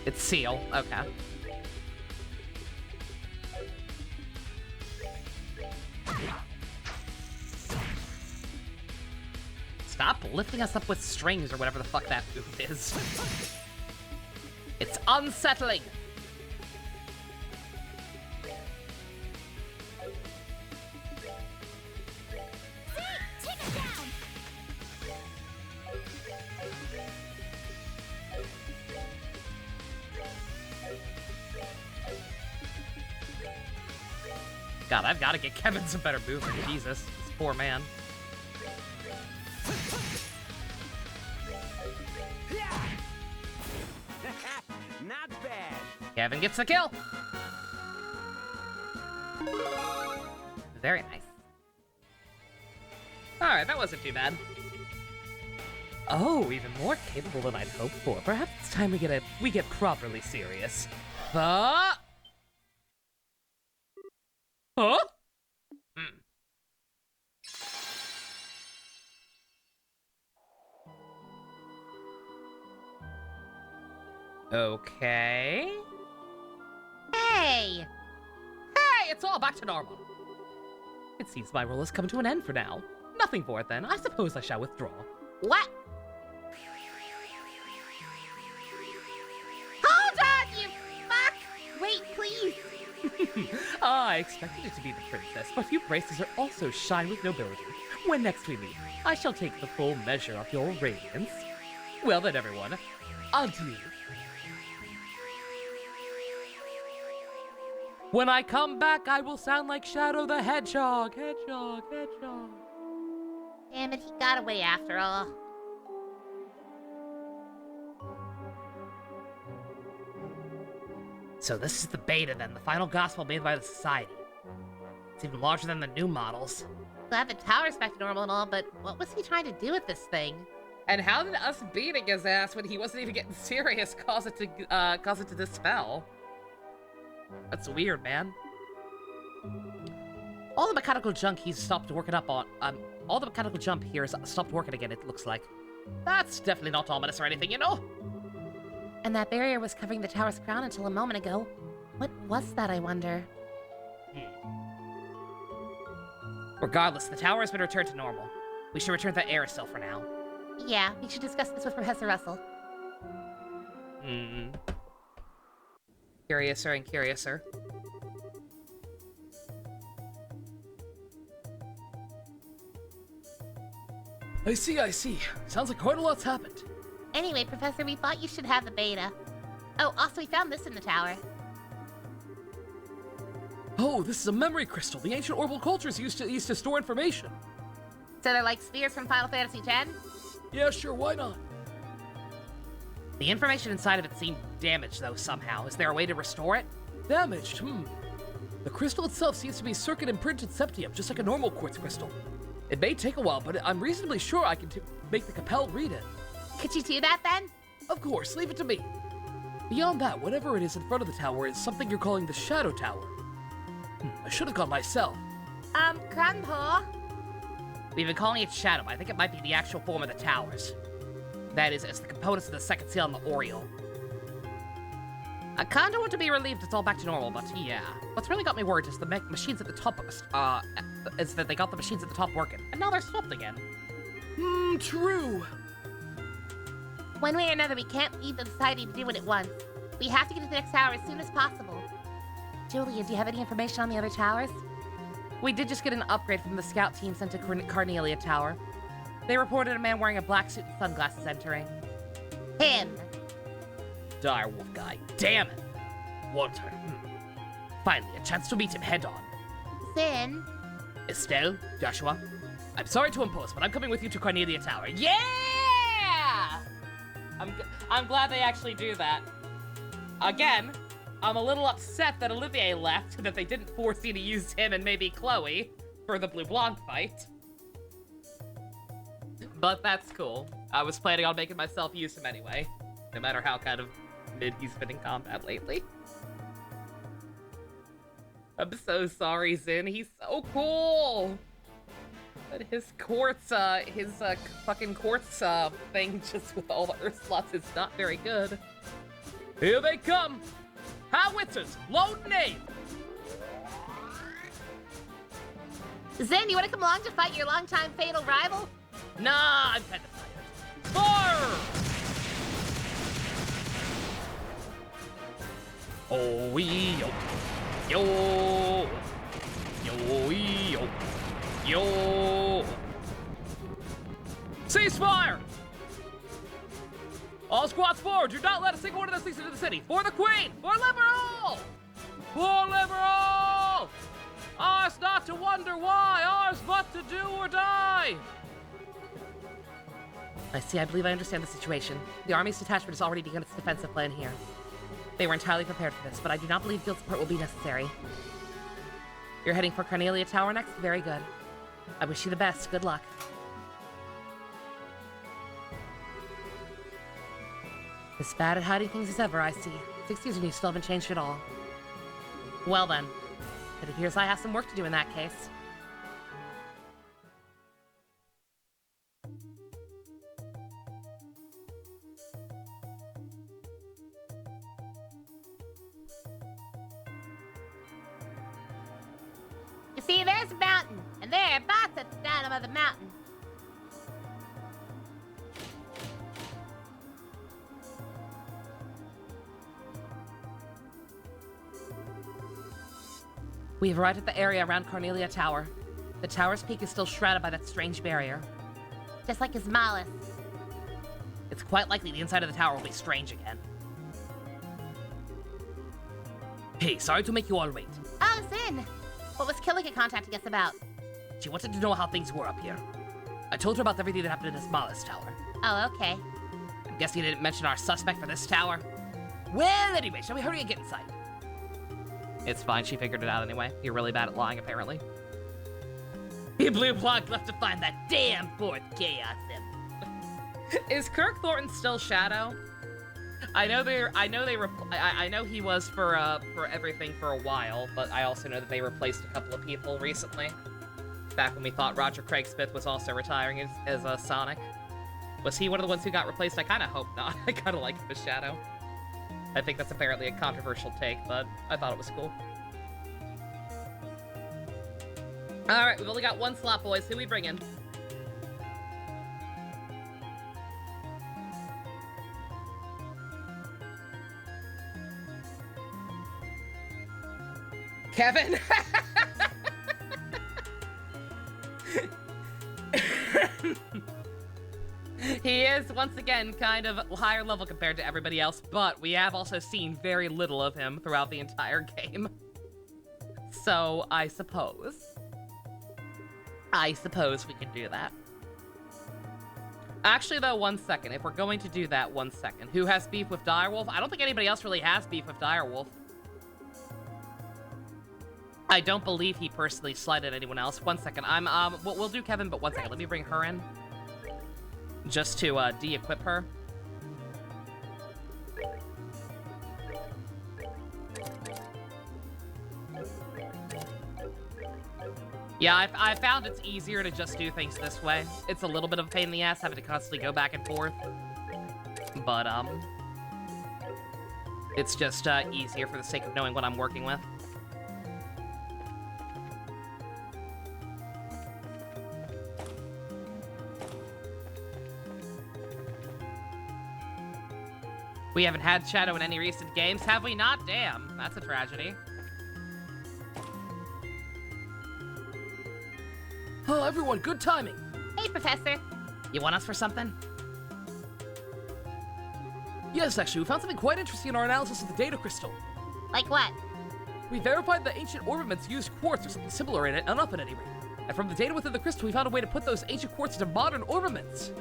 It's seal. Okay. Stop lifting us up with strings or whatever the fuck that move is. It's unsettling. God, I've got to get Kevin some better movement. Jesus, this poor man.
Not bad.
Kevin gets the kill. Very nice. Alright, that wasn't too bad.
Oh, even more capable than I'd hoped for. Perhaps it's time we get properly serious.
Huh?
Huh?
Okay.
Hey!
Hey, it's all back to normal.
It seems my role has come to an end for now. Nothing for it then. I suppose I shall withdraw.
What? Hold on, you fuck! Wait, please.
I expected it to be the princess, but you braces are also shine with nobility. When next we meet, I shall take the full measure of your radiance. Well then, everyone, adieu. When I come back, I will sound like Shadow the Hedgehog. Hedgehog, hedgehog.
Damn it, he got away after all.
So this is the beta then, the final gospel made by the society. It's even larger than the new models.
Glad the tower's back to normal and all, but what was he trying to do with this thing?
And how did us beating his ass when he wasn't even getting serious cause it to dispel? That's weird, man. All the mechanical junk he's stopped working up on, all the mechanical jump here has stopped working again, it looks like. That's definitely not ominous or anything, you know?
And that barrier was covering the tower's crown until a moment ago. What was that, I wonder?
Regardless, the tower has been returned to normal. We should return to the Aerosol for now.
Yeah, we should discuss this with Professor Russell.
Curiouser and curiouser.
I see. Sounds like quite a lot's happened.
Anyway, Professor, we thought you should have the beta. Oh, also, we found this in the tower.
Oh, this is a memory crystal. The ancient orbital cultures used to store information.
So they're like spheres from Final Fantasy X?
Yeah, sure, why not?
The information inside of it seemed damaged, though, somehow. Is there a way to restore it?
Damaged, The crystal itself seems to be circuit imprinted septium, just like a normal quartz crystal. It may take a while, but I'm reasonably sure I can make the Capel read it.
Could you do that then?
Of course, leave it to me. Beyond that, whatever it is in front of the tower is something you're calling the Shadow Tower. I should have gone myself.
Grandpa?
We've been calling it Shadow, but I think it might be the actual form of the towers. That is, as the components of the second seal on the Oriole. I kinda want to be relieved it's all back to normal, but yeah. What's really got me worried is the machines at the top, is that they got the machines at the top working, and now they're stopped again.
True.
One way or another, we can't leave the society to do what it wants. We have to get to the next tower as soon as possible. Julia, do you have any information on the other towers?
We did just get an upgrade from the scout team sent to Carnelia Tower. They reported a man wearing a black suit and sunglasses entering.
Him.
Direwolf guy. Damn it. Walter. Finally, a chance to meet him head on.
Sin.
Estelle, Joshua, I'm sorry to impose, but I'm coming with you to Carnelia Tower. Yeah! I'm glad they actually do that. Again, I'm a little upset that Olivier left and that they didn't force you to use him and maybe Chloe for the Blue Blanc fight. But that's cool. I was planning on making myself use him anyway, no matter how kind of mid he's been in combat lately. I'm so sorry, Zin. He's so cool. But his quartz, fucking quartz, thing just with all the earth slots is not very good. Here they come! Howitzers, load name!
Zin, you want to come along to fight your longtime fatal rival?
Nah, I'm kind of tired. Fire! Oh, yo. Yo! Yo! Yo! Ceasefire! All squads forward! Do not let a single one of those things into the city! For the Queen! For Liberal! For Liberal!
Ours not to wonder why, ours but to do or die!
I see, I believe I understand the situation. The Army's detachment has already begun its defensive plan here. They were entirely prepared for this, but I do not believe field support will be necessary. You're heading for Carnelia Tower next? Very good. I wish you the best. Good luck. As bad at hiding things as ever, I see. 6 years and you still haven't changed at all. Well then, it appears I have some work to do in that case.
You see, there's a mountain, and there are bots at the bottom of the mountain.
We have arrived at the area around Cornelia Tower. The tower's peak is still shrouded by that strange barrier.
Just like his malice.
It's quite likely the inside of the tower will be strange again. Hey, sorry to make you all wait.
Oh, Zin! What was Killigan contacting us about?
She wanted to know how things were up here. I told her about everything that happened in this Malice Tower.
Oh, okay.
I guess you didn't mention our suspect for this tower. Well, anyway, shall we hurry and get inside? It's fine, she figured it out anyway. You're really bad at lying, apparently. He blew plug left to find that damn fourth chaos imp. Is Kirk Thornton still Shadow? I know he was for everything for a while, but I also know that they replaced a couple of people recently. Back when we thought Roger Craig Smith was also retiring as Sonic. Was he one of the ones who got replaced? I kind of hope not. I kind of like him as Shadow. I think that's apparently a controversial take, but I thought it was cool. Alright, we've only got one slot, boys. Who we bringing? Kevin? He is, once again, kind of higher level compared to everybody else, but we have also seen very little of him throughout the entire game. So, I suppose we can do that. Actually, though, one second. If we're going to do that, one second. Who has beef with Direwolf? I don't think anybody else really has beef with Direwolf. I don't believe he personally slighted anyone else. One second. We'll do Kevin, but one second. Let me bring her in. Just to, de-equip her. Yeah, I found it's easier to just do things this way. It's a little bit of a pain in the ass having to constantly go back and forth. But, it's just, easier for the sake of knowing what I'm working with. We haven't had Shadow in any recent games, have we not? Damn, that's a tragedy. Oh, everyone, good timing.
Hey, Professor.
You want us for something?
Yes, actually, we found something quite interesting in our analysis of the data crystal.
Like what?
We verified the ancient orbaments used quartz or something similar in it, enough at any rate. And from the data within the crystal, we found a way to put those ancient quartz into modern orbaments.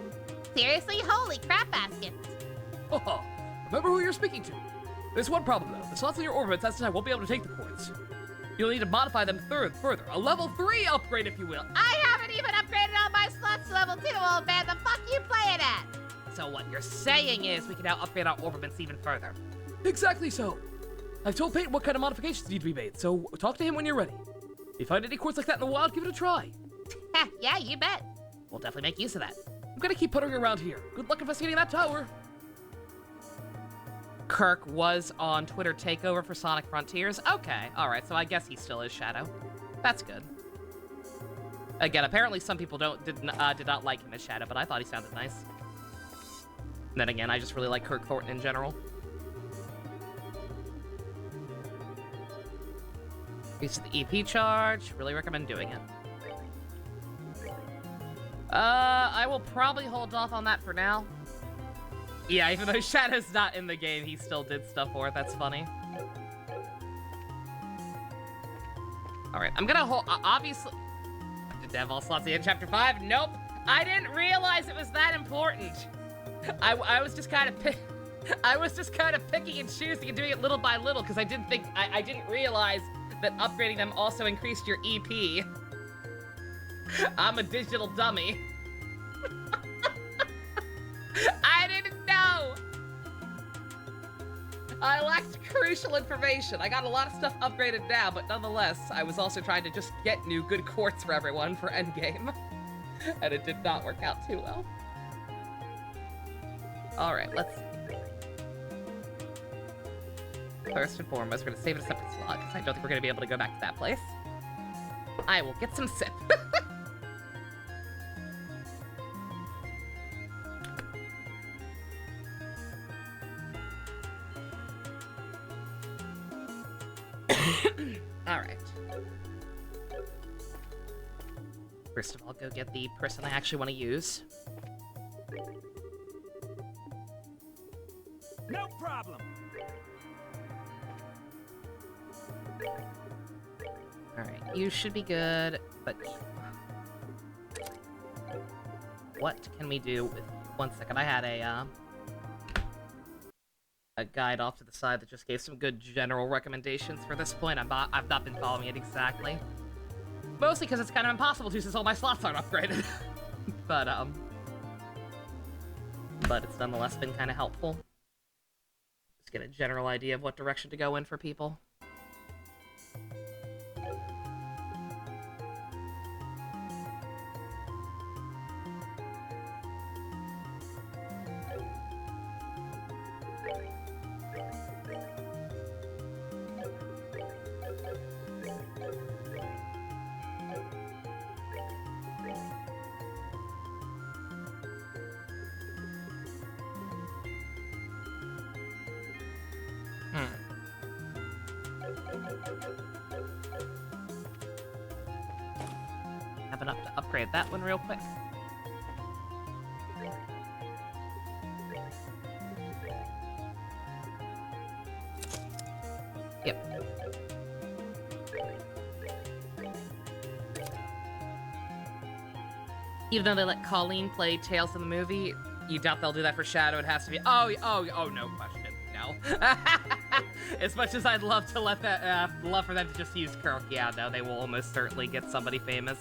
Seriously? Holy crap baskets.
Oh, remember who you're speaking to. There's one problem, though. The slots in your orbaments at this time won't be able to take the quartz. You'll need to modify them further. A level 3 upgrade, if you will.
I haven't even upgraded all my slots to level 2, old man. The fuck you playing at?
So what you're saying is we can now upgrade our orbaments even further.
Exactly so. I've told Peyton what kind of modifications need to be made, so talk to him when you're ready. If you find any quartz like that in the wild, give it a try.
Yeah, you bet.
We'll definitely make use of that.
I'm gonna keep puttering around here. Good luck investigating that tower.
Kirk was on Twitter Takeover for Sonic Frontiers. Okay, alright, so I guess he still is Shadow. That's good. Again, apparently some people did not like him as Shadow, but I thought he sounded nice. And then again, I just really like Kirk Thornton in general. Use the EP charge. Really recommend doing it. I will probably hold off on that for now. Yeah, even though Shadow's not in the game, he still did stuff for it. That's funny. Alright, I'm gonna hold... obviously... Did they have all slots in Chapter 5? Nope. I didn't realize it was that important. I was just kind of picking and choosing and doing it little by little because I didn't think... I didn't realize that upgrading them also increased your EP. I'm a digital dummy. I didn't know! I lacked crucial information. I got a lot of stuff upgraded now, but nonetheless, I was also trying to just get new good quartz for everyone for endgame. And it did not work out too well. Alright, let's see. First and foremost, we're gonna save it a separate slot, because I don't think we're gonna be able to go back to that place. I will get some sip. Alright. First of all, go get the person I actually want to use.
No problem.
Alright, you should be good, but... What can we do with... 1 second, I had a guide off to the side that just gave some good general recommendations for this point. I've not been following it exactly. Mostly because it's kind of impossible to since all my slots aren't upgraded. But it's nonetheless been kind of helpful. Just get a general idea of what direction to go in for people. Have enough to upgrade that one real quick. Yep. Even though they let Colleen play Tails in the movie, you doubt they'll do that for Shadow. It has to be... Oh, no question. No. As much as I'd love to let that, love for them to just use Kirk, yeah, no, they will almost certainly get somebody famous.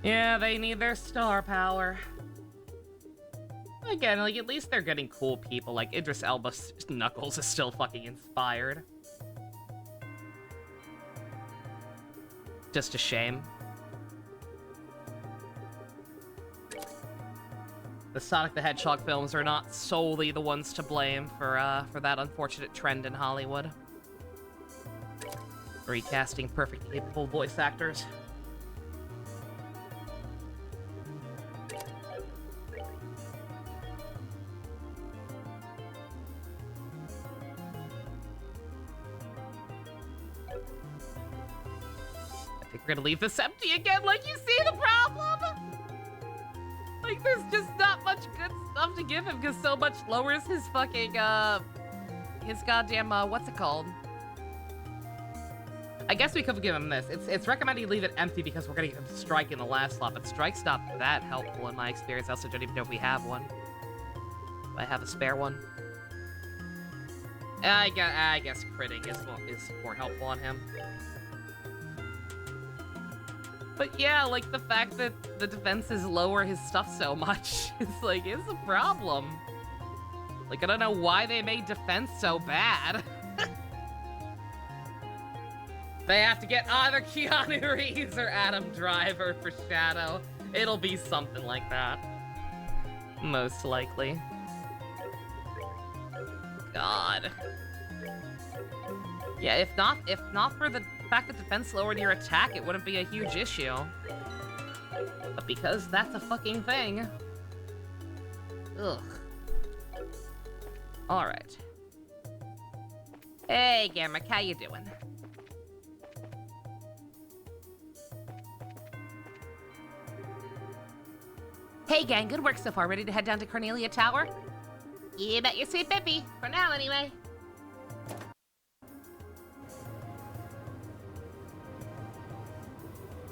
Yeah, they need their star power. Again, like, at least they're getting cool people, like Idris Elba's Knuckles is still fucking inspired. Just a shame. The Sonic the Hedgehog films are not solely the ones to blame for that unfortunate trend in Hollywood. Recasting perfectly capable voice actors. I think we're gonna leave this empty again, like, you see the problem? Like, there's just not much good stuff to give him, because so much lowers his fucking, his goddamn, what's it called? I guess we could give him this. It's recommended you leave it empty because we're gonna get Strike in the last slot, but Strike's not that helpful in my experience. I also don't even know if we have one. Do I have a spare one? I guess critting is more helpful on him. But yeah, like, the fact that the defenses lower his stuff so much, it's like, it's a problem. Like, I don't know why they made defense so bad. They have to get either Keanu Reeves or Adam Driver for Shadow. It'll be something like that. Most likely. God. Yeah, if not for the fact that defense lowered your attack, it wouldn't be a huge issue. But because that's a fucking thing. Ugh. Alright. Hey, Gamrick, how you doing? Hey, gang, good work so far. Ready to head down to Cornelia Tower? You bet your sweet Bippy. For now, anyway.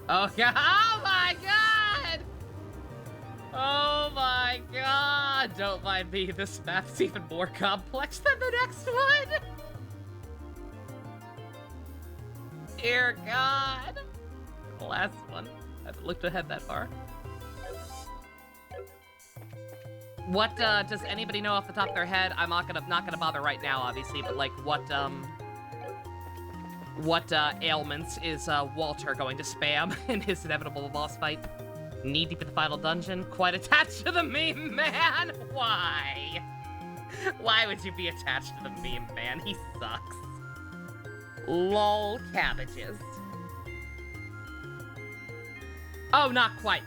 Oh, God. Oh, my God! Oh, my God! Don't mind me. This map's even more complex than the next one. Dear God. The last one. I haven't looked ahead that far. What, does anybody know off the top of their head? I'm not gonna bother right now, obviously, but, like, what ailments is, Walter going to spam in his inevitable boss fight? Knee deep in the final dungeon? Quite attached to the meme man? Why? Why would you be attached to the meme man? He sucks. Lol cabbages. Oh, not quite.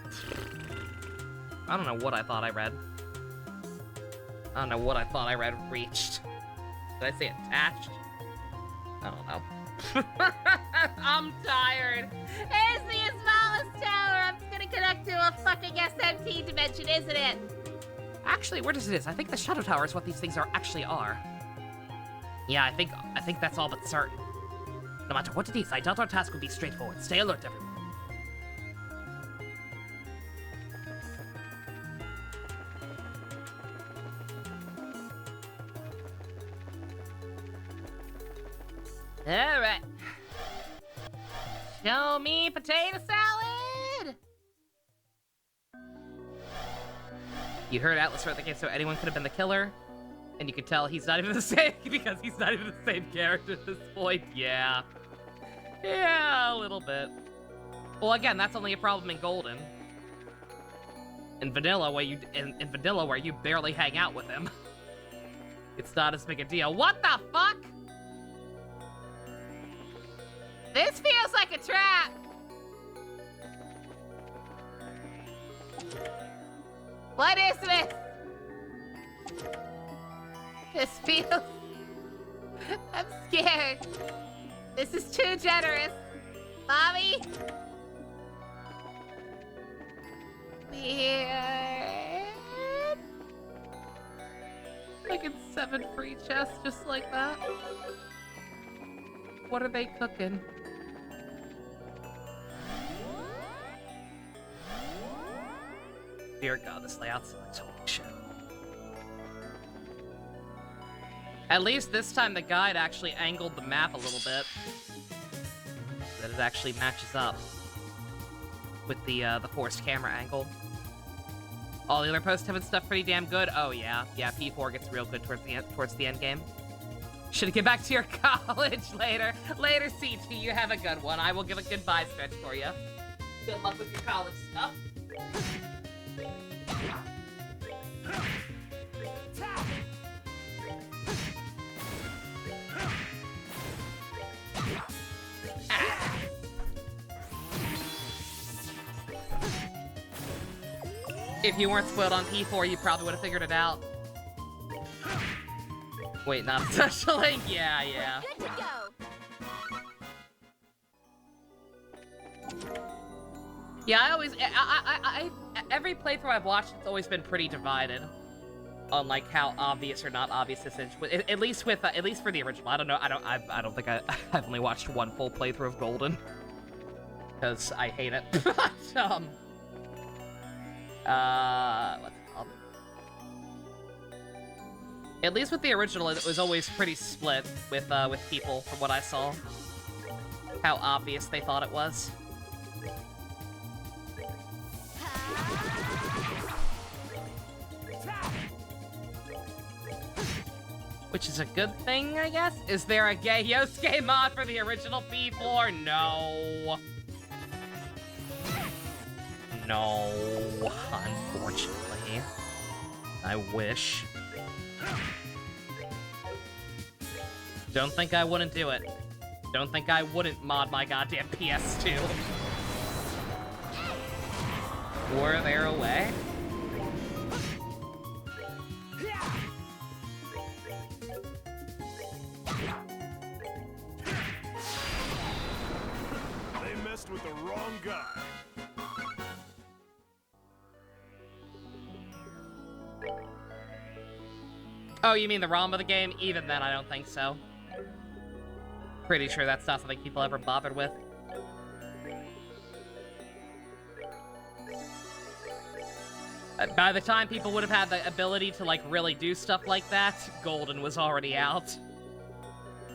I don't know what I thought I read. I don't know what I thought I read reached. Did I say attached? I don't know. I'm tired.
It's the smallest tower. It's gonna connect to a fucking SMT dimension, isn't it?
Actually, where does it is? I think the Shadow Tower is what these things are. Yeah, I think that's all but certain. No matter what it is, I doubt our task will be straightforward. Stay alert, everyone. All right. Show me potato salad. You heard Atlas wrote the game, so anyone could have been the killer, and you could tell he's not even the same because he's not even the same character at this point. Yeah, a little bit. Well, again, that's only a problem in Golden. In Vanilla, where you barely hang out with him, it's not as big a deal. What the fuck?
This feels like a trap. What is this? This feels... I'm scared. This is too generous. Mommy? Weird.
Like in 7 free chests, just like that. What are they cooking? Dear God, this layout sucks. Holy shit. At least this time the guide actually angled the map a little bit. So that it actually matches up with the forced camera angle. All the other post-heaven stuff pretty damn good. Oh yeah, P4 gets real good towards the end game. Should get back to your college later. Later, CT, you have a good one. I will give a goodbye stretch for you. Good luck with your college stuff. If you weren't spoiled on P4, you probably would have figured it out. Wait, not specialing? Yeah.
Good to go.
Yeah, I every playthrough I've watched, it's always been pretty divided on like how obvious or not obvious this is. At least for the original. I don't know. I don't think I've only watched one full playthrough of Golden because I hate it. But what's it called? At least with the original, it was always pretty split with people from what I saw. How obvious they thought it was. Which is a good thing, I guess? Is there a gay Yosuke mod for the original P4? No. No, unfortunately. I wish. Don't think I wouldn't do it. Don't think I wouldn't mod my goddamn PS2. Were there a way?
They messed with the wrong guy.
Oh, you mean the ROM of the game? Even then, I don't think so. Pretty sure that's not something people ever bothered with. By the time people would have had the ability to, like, really do stuff like that, Golden was already out.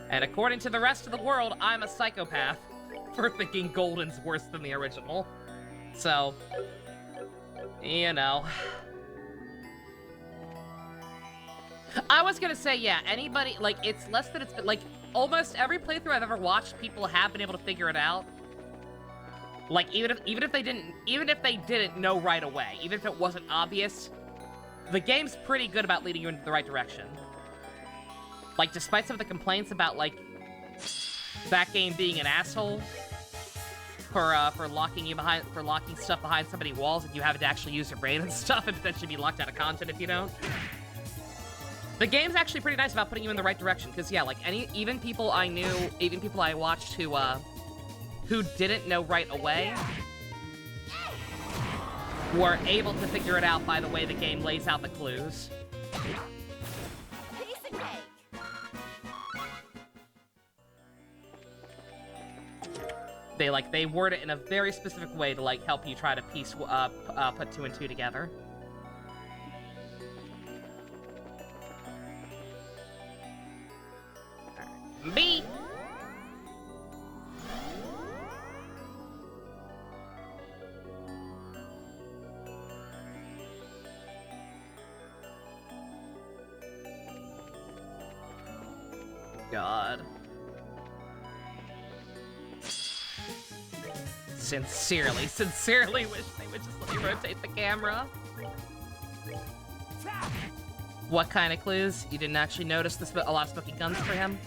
And according to the rest of the world, I'm a psychopath for thinking Golden's worse than the original. So, you know. I was gonna say, yeah, anybody, like, it's less that it's, like, almost every playthrough I've ever watched, people have been able to figure it out. Like, even if they didn't know right away, even if it wasn't obvious, the game's pretty good about leading you into the right direction. Like, despite some of the complaints about, like, that game being an asshole for locking stuff behind somebody's walls and you having to actually use your brain and stuff and potentially be locked out of content if you don't. The game's actually pretty nice about putting you in the right direction, because, yeah, like, even people I watched who didn't know right away were able to figure it out by the way the game lays out the clues.
Piece of cake.
They word it in a very specific way to, like, help you try to put 2 and 2 together. B. God. Sincerely wish they would just let me rotate the camera. What kind of clues? You didn't actually notice a lot of smoking guns for him?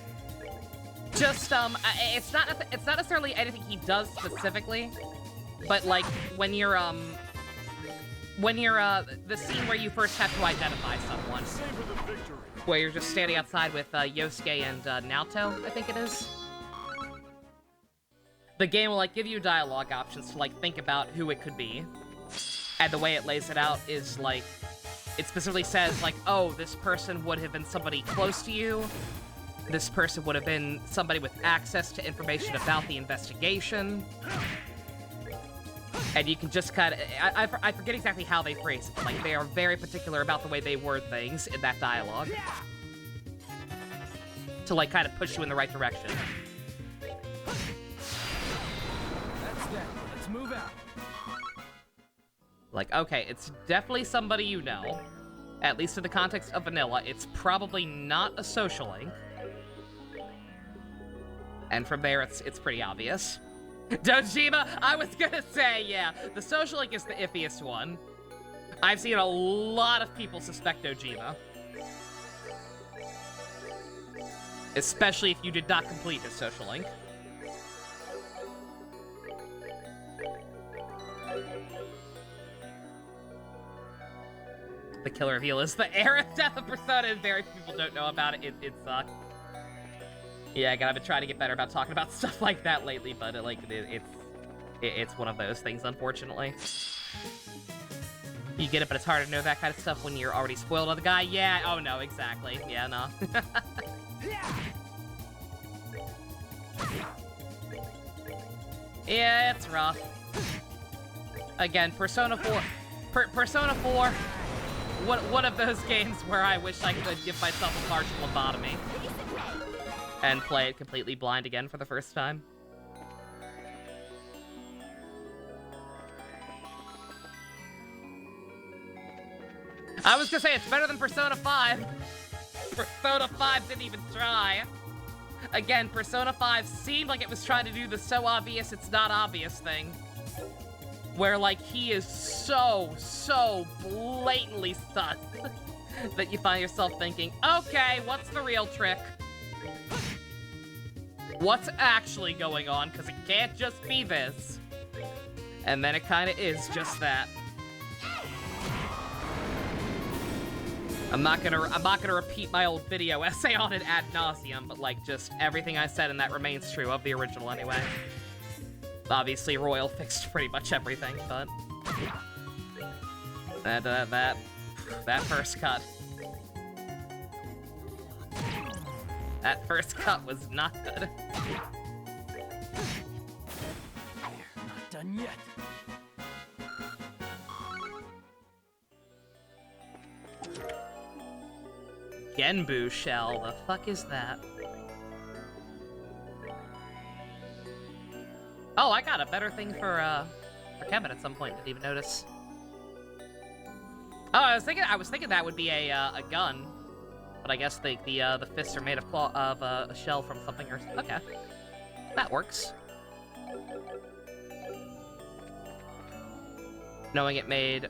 Just, it's not necessarily anything he does specifically, but, like, when you're, the scene where you first have to identify someone, where you're just standing outside with, Yosuke and, Naoto, I think it is. The game will, like, give you dialogue options to, like, think about who it could be. And the way it lays it out is, like, it specifically says, like, oh, this person would have been somebody close to you. This person would have been somebody with access to information about the investigation. And you can just kind of... I forget exactly how they phrase it, but, like, they are very particular about the way they word things in that dialogue. To, like, kind of push you in the right direction.
That's that. Let's move out.
Like, okay, it's definitely somebody you know. At least in the context of vanilla, it's probably not a social link. And from there, it's pretty obvious. Dojima, I was gonna say, yeah, the social link is the iffiest one. I've seen a lot of people suspect Dojima. Especially if you did not complete his social link. The killer reveal is the Aerith death of Persona, and very few people don't know about it. It sucks. Yeah, I've been trying to get better about talking about stuff like that lately, but it's one of those things, unfortunately. You get it, but it's hard to know that kind of stuff when you're already spoiled on the guy. Yeah, oh no, exactly. Yeah, no. Yeah, it's rough. Again, Persona 4... Persona 4... One of those games where I wish I could give myself a partial lobotomy. And play it completely blind again for the first time. I was gonna say, it's better than Persona 5. Persona 5 didn't even try. Again, Persona 5 seemed like it was trying to do the so obvious it's not obvious thing. Where, like, he is so blatantly sus that you find yourself thinking, okay, what's the real trick? What's actually going on? Because it can't just be this. And then it kind of is just that. I'm not gonna repeat my old video essay on it ad nauseum, but, like, just everything I said in that remains true of the original anyway. Obviously, Royal fixed pretty much everything, but that first cut. That first cut was not good.
Not done yet.
Genbu shell, the fuck is that? Oh, I got a better thing for Kevin at some point, didn't even notice. Oh, I was thinking that would be a gun. But I guess the fists are made of a shell from something or something. Okay. That works. Knowing it made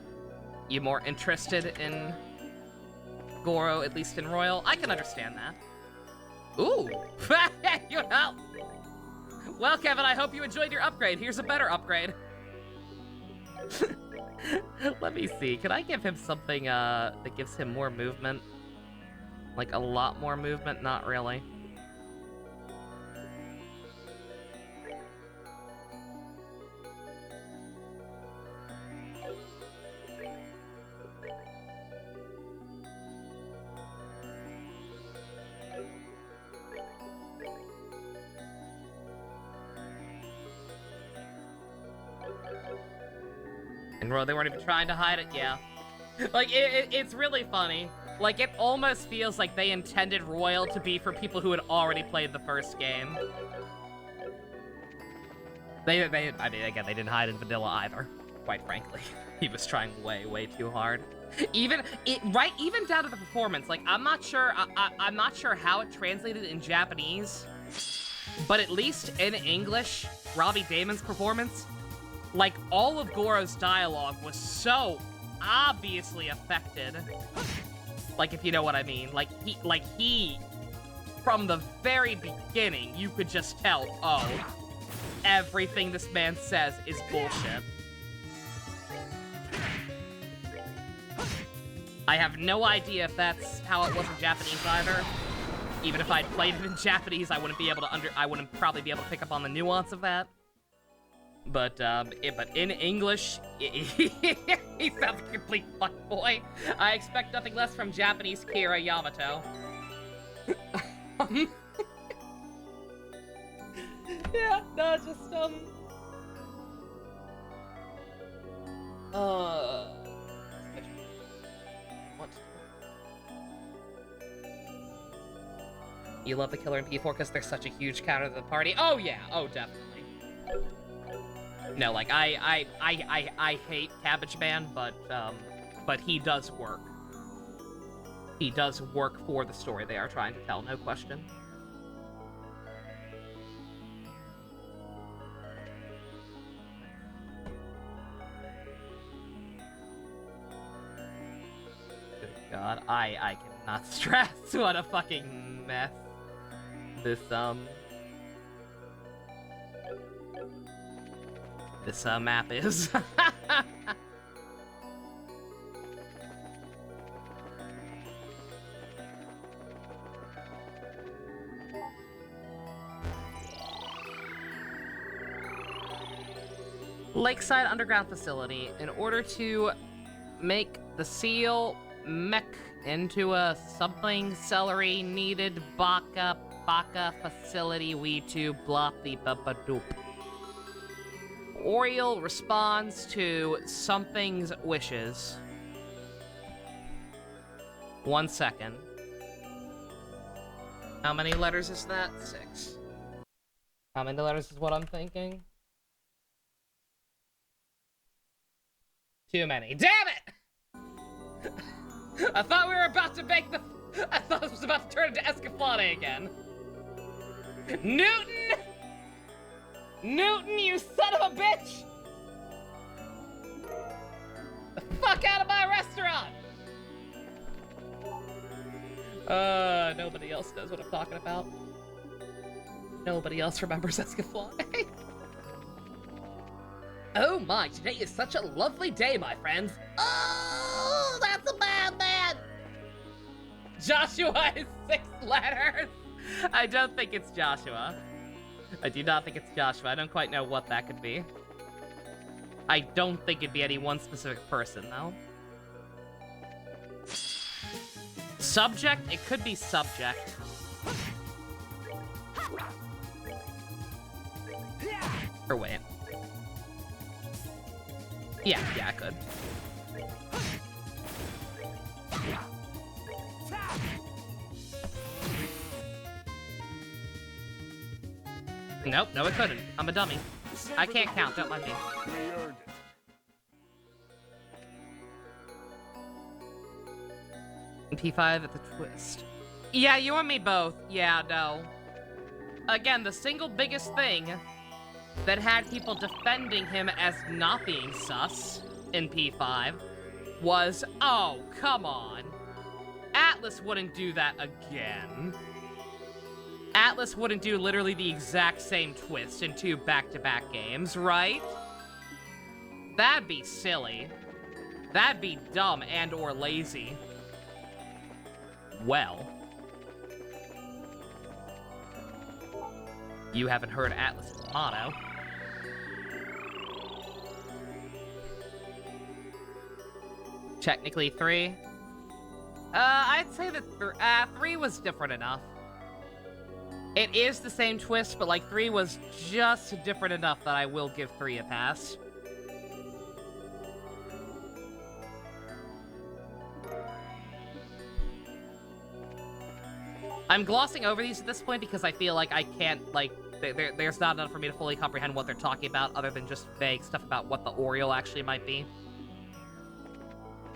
you more interested in Goro, at least in Royal, I can understand that. Ooh! You know! Well, Kevin, I hope you enjoyed your upgrade. Here's a better upgrade. Let me see. Can I give him something that gives him more movement? Like a lot more movement? Not really. And bro, they weren't even trying to hide it, yeah. Like, it's really funny. Like, it almost feels like they intended Royal to be for people who had already played the first game. I mean, again, they didn't hide in vanilla either, quite frankly. He was trying way, way too hard. Even down to the performance. Like, I'm not sure how it translated in Japanese, but at least in English, Robbie Damon's performance, like, all of Goro's dialogue was so obviously affected. Like, if you know what I mean. Like, he, from the very beginning, you could just tell, oh, everything this man says is bullshit. I have no idea if that's how it was in Japanese either. Even if I'd played it in Japanese, I wouldn't probably be able to pick up on the nuance of that. But in English, he sounds like a complete fuckboy. I expect nothing less from Japanese Kira Yamato. Yeah, no, just, what? You love the killer in P4 because they're such a huge counter to the party? Oh, yeah. Oh, definitely. No, like, I hate Cabbage Man, but he does work. He does work for the story they are trying to tell, no question. Good God, I cannot stress what a fucking mess this map is. Lakeside Underground Facility. In order to make the seal mech into a something celery needed baka facility, we to blop the doop. Oriel responds to something's wishes. 1 second. How many letters is that? 6. How many letters is what I'm thinking? Too many. Damn it! I thought we were about to make the... I thought this was about to turn into Escaflowne again. Newton! Newton, you son of a bitch! The fuck out of my restaurant! Nobody else knows what I'm talking about. Nobody else remembers Escaflowne. Oh my, today is such a lovely day, my friends. Oh, that's a bad man! Joshua is 6 letters! I don't think it's Joshua. I do not think it's Joshua. I don't quite know what that could be. I don't think it'd be any one specific person, though. Subject? It could be subject. Or wait. Yeah, I could. Nope, no it couldn't. I'm a dummy. I can't count, don't mind me.
We earned it.
P5 at the twist. Yeah, you and me both. Yeah, no. Again, the single biggest thing that had people defending him as not being sus in P5 was, oh, come on. Atlas wouldn't do that again. Atlas wouldn't do literally the exact same twist in 2 back-to-back games, right? That'd be silly. That'd be dumb and or lazy. Well. You haven't heard Atlas's motto. Technically 3. I'd say that 3 was different enough. It is the same twist, but like 3 was just different enough that I will give 3 a pass. I'm glossing over these at this point because I feel like I can't, like, there's not enough for me to fully comprehend what they're talking about other than just vague stuff about what the Oriole actually might be.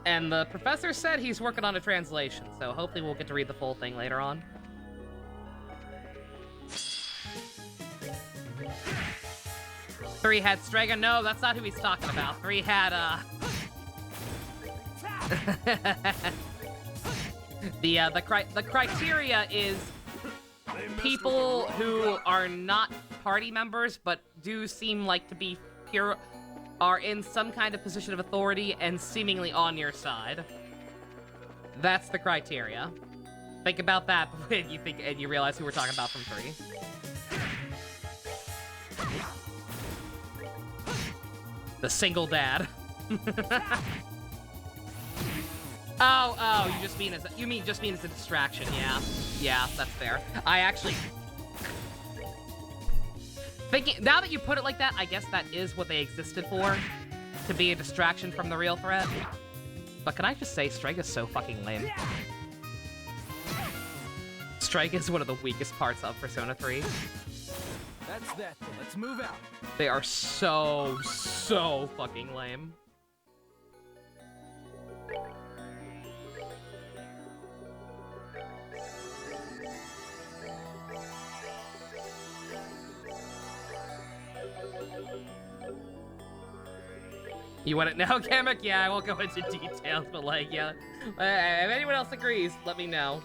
And the professor said he's working on a translation, so hopefully we'll get to read the full thing later on. Three had Strega. No, that's not who he's talking about. 3 had, the criteria is people who are not party members but do seem like to be pure, are in some kind of position of authority and seemingly on your side. That's the criteria. Think about that when you think and you realize who we're talking about from 3. The single dad. Oh, you mean just mean as a distraction, yeah. Yeah, that's fair. I actually... now that you put it like that, I guess that is what they existed for. To be a distraction from the real threat. But can I just say, Strega's so fucking lame. Strega is one of the weakest parts of Persona 3.
That's that. Let's move out.
They are so fucking lame. You want it now, Kamek? Yeah, I won't go into details, but like, yeah. If anyone else agrees, let me know.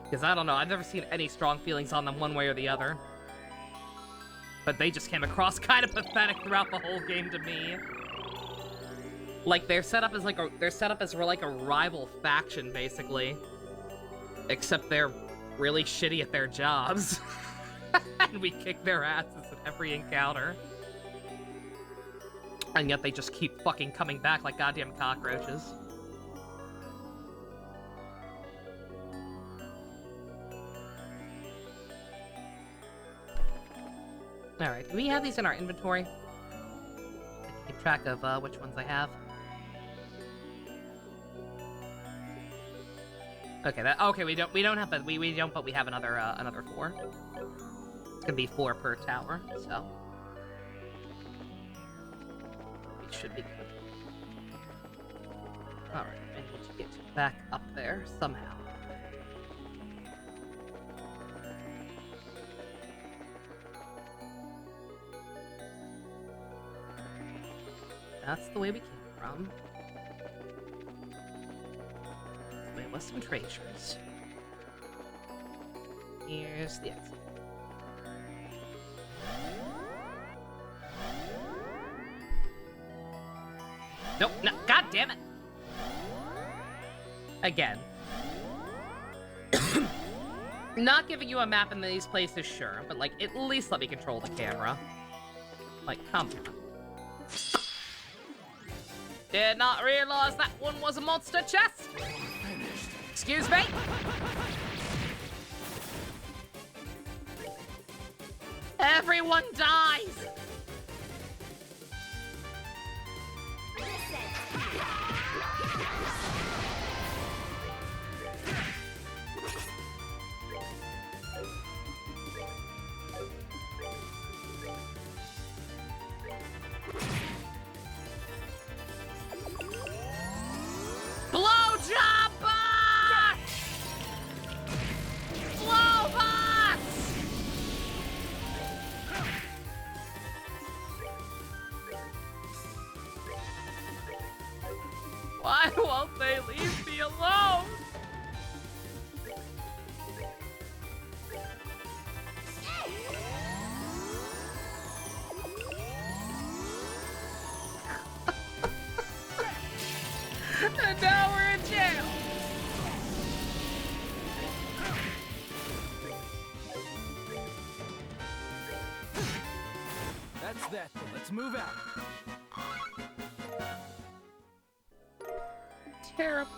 Because I don't know, I've never seen any strong feelings on them one way or the other. But they just came across kind of pathetic throughout the whole game to me. Like, they're set up as like a rival faction, basically. Except they're really shitty at their jobs. And we kick their asses at every encounter. And yet they just keep fucking coming back like goddamn cockroaches. Alright, do we have these in our inventory? I can keep track of which ones I have. Okay, we don't have, but we don't, but we have another 4. It's gonna be 4 per tower, so we should be good. All right, I need to get back up there somehow. That's the way we came from. Wait, what's some treasures? Here's the exit. Nope, no, god damn it! Again. Not giving you a map in these places, sure, but like, at least let me control the camera. Like, come on. Did not realize that one was a monster chest! Excuse me? Everyone dies!
Won't they leave me alone? And now we're in jail.
That's that. Let's move out.
Terrible.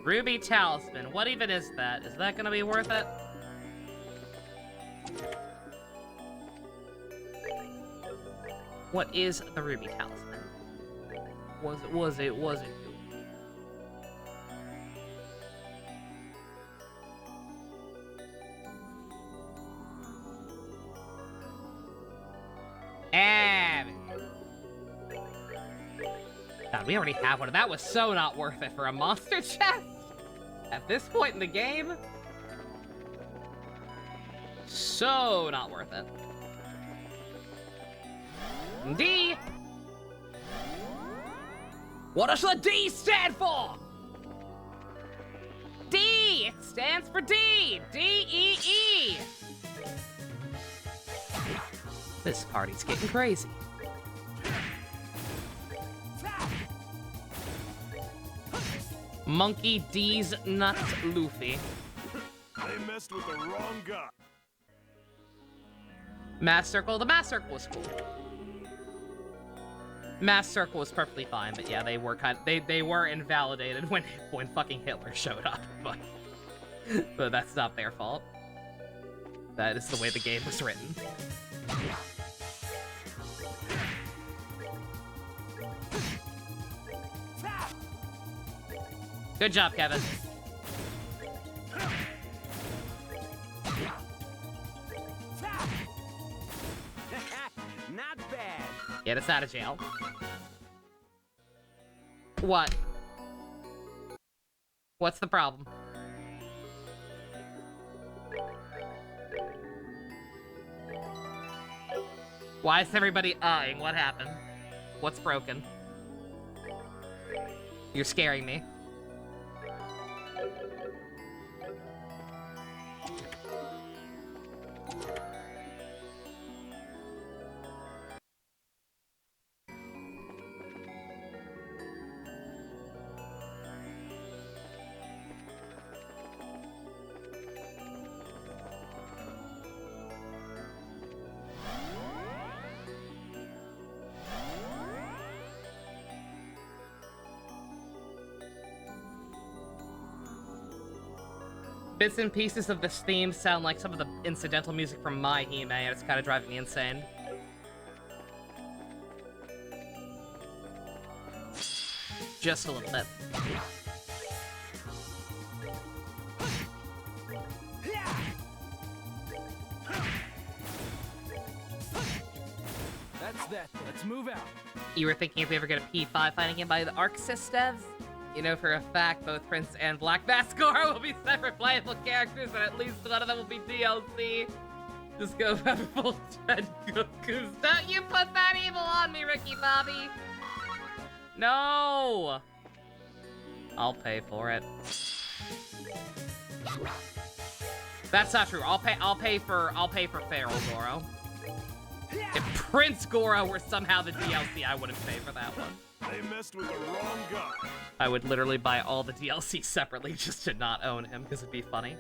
Ruby Talisman. What even is that? Is that gonna be worth it? What is the Ruby Talisman? Was it? God, we already have one. That was so not worth it for a monster chest. At this point in the game, so not worth it. D. What does the D stand for? D. It stands for D. D-E-E. This party's getting crazy. Monkey D's Nut Luffy.
They messed with the wrong guy.
Mass Circle. The Mass Circle was cool. Mass Circle was perfectly fine, but yeah, they were they were invalidated when fucking Hitler showed up, but that's not their fault. That is the way the game was written. Good job, Kevin.
Not bad.
Get us out of jail. What? What's the problem? Why is everybody eyeing? What happened? What's broken? You're scaring me. Bits and pieces of this theme sound like some of the incidental music from My He-Man, and it's kind of driving me insane. Just a little bit.
That's that. Let's move out.
You were thinking if we ever get a P5 fighting game by the Arxis devs? You know for a fact both Prince and Black Mascara will be separate playable characters, and at least one of them will be DLC. Just go have a full 10 Gokus. Don't you put that evil on me, Ricky Bobby! No! I'll pay for it. That's not true. I'll pay for Feral Goro. If Prince Goro were somehow the DLC, I wouldn't pay for that one.
They messed with the wrong guy.
I would literally buy all the DLC separately just to not own him, because it'd be funny.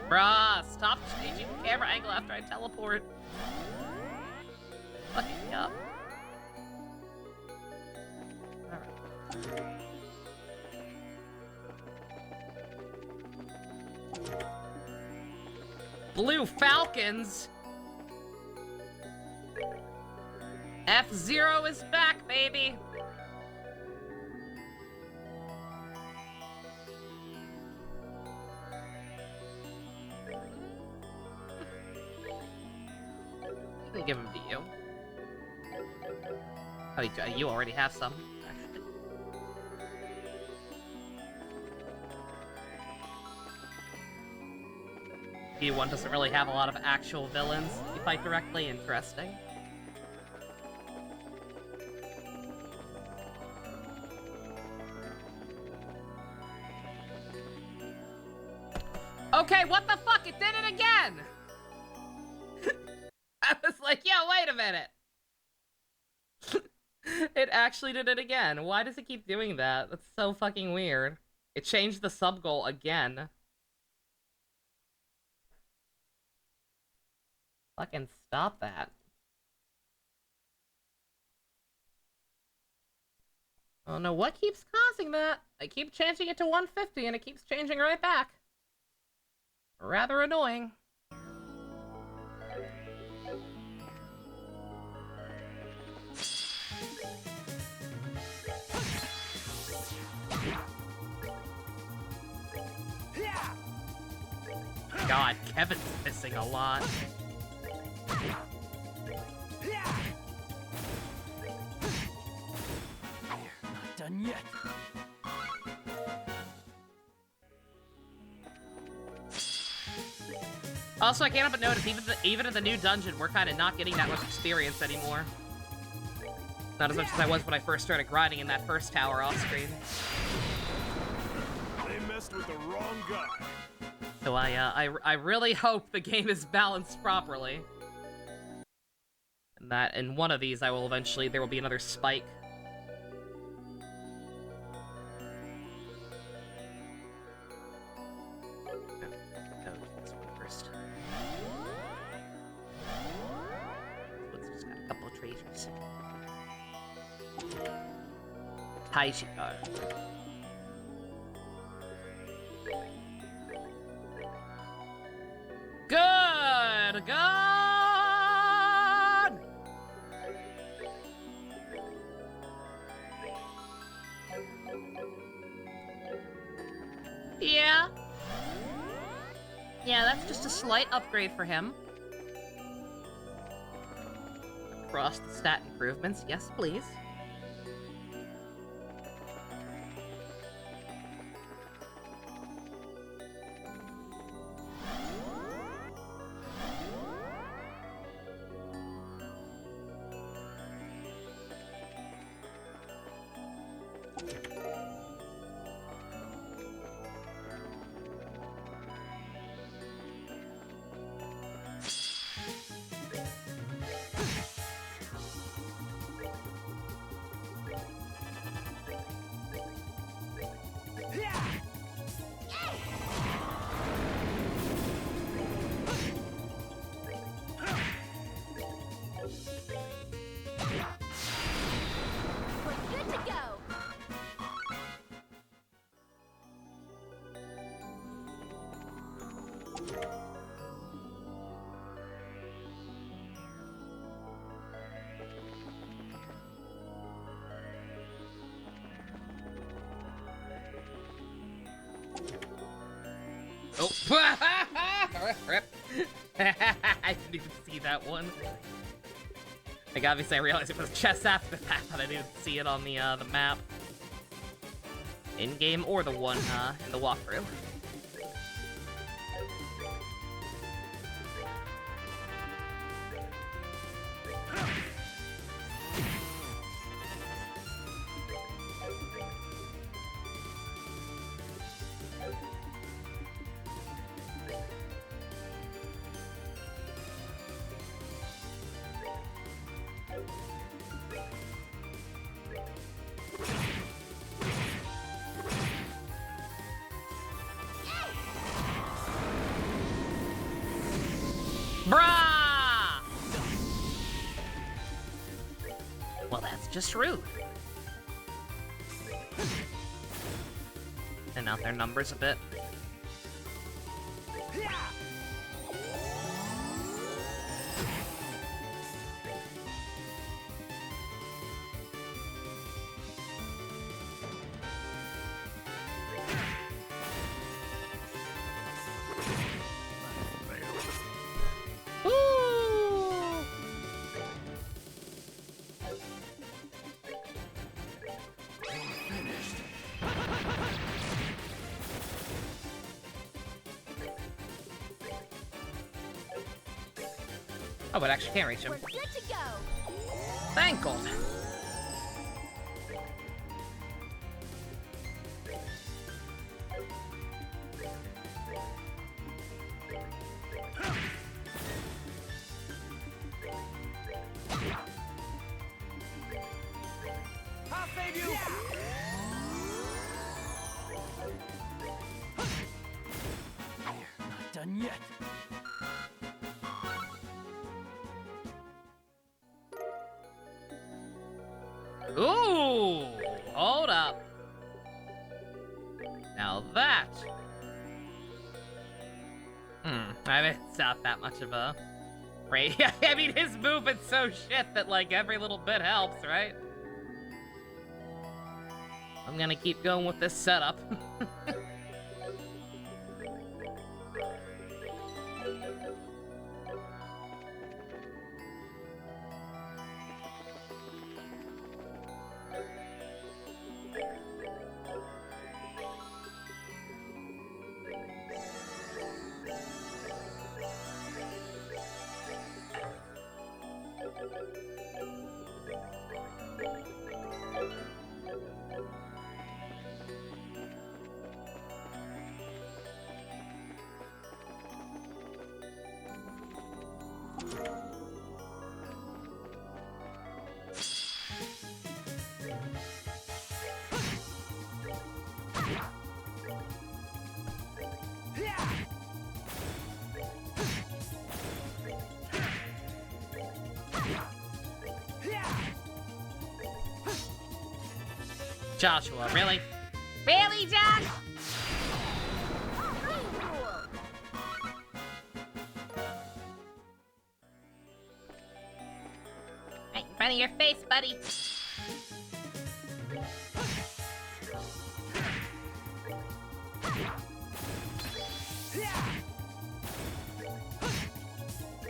Bruh, stop changing the camera angle after I teleport. Fucking me up. Alright. Blue Falcons? F-Zero is back, baby! You can give them to you. Oh, you already have some, actually. P1 doesn't really have a lot of actual villains you fight directly. Interesting. Okay, what the fuck? It did it again! I was like, yo, wait a minute. It actually did it again. Why does it keep doing that? That's so fucking weird. It changed the sub-goal again. Fucking stop that. Oh no, what keeps causing that? I keep changing it to 150 and it keeps changing right back. Rather annoying. God, Kevin's missing a lot.
Not done yet.
Also, I can't help but notice, even in the new dungeon, we're kind of not getting that much experience anymore. Not as much as I was when I first started grinding in that first tower off-screen.
They messed with the wrong guy.
So I really hope the game is balanced properly. And that in one of these there will be another spike. First. Let's just got a couple of treasures. Taishikar. Good! Good! Yeah. Yeah, that's just a slight upgrade for him. Across the stat improvements, yes please.
We're good to go.
Oh. Rip. I didn't even see that one. Like, obviously I realized it was chess after that, but I didn't see it on the map. In-game or the one in the walkthrough. Brah! Well, that's just rude. And out their numbers a bit. Oh, but actually can't reach him.
We're good to go.
Thankled.
I'll save you! We're not done yet.
Ooh, hold up. Now that. I mean, it's not that much of a rate. I mean, his movement's so shit that, like, every little bit helps, right? I'm gonna keep going with this setup. Joshua, really?
Really, Josh? Right in front of your face, buddy.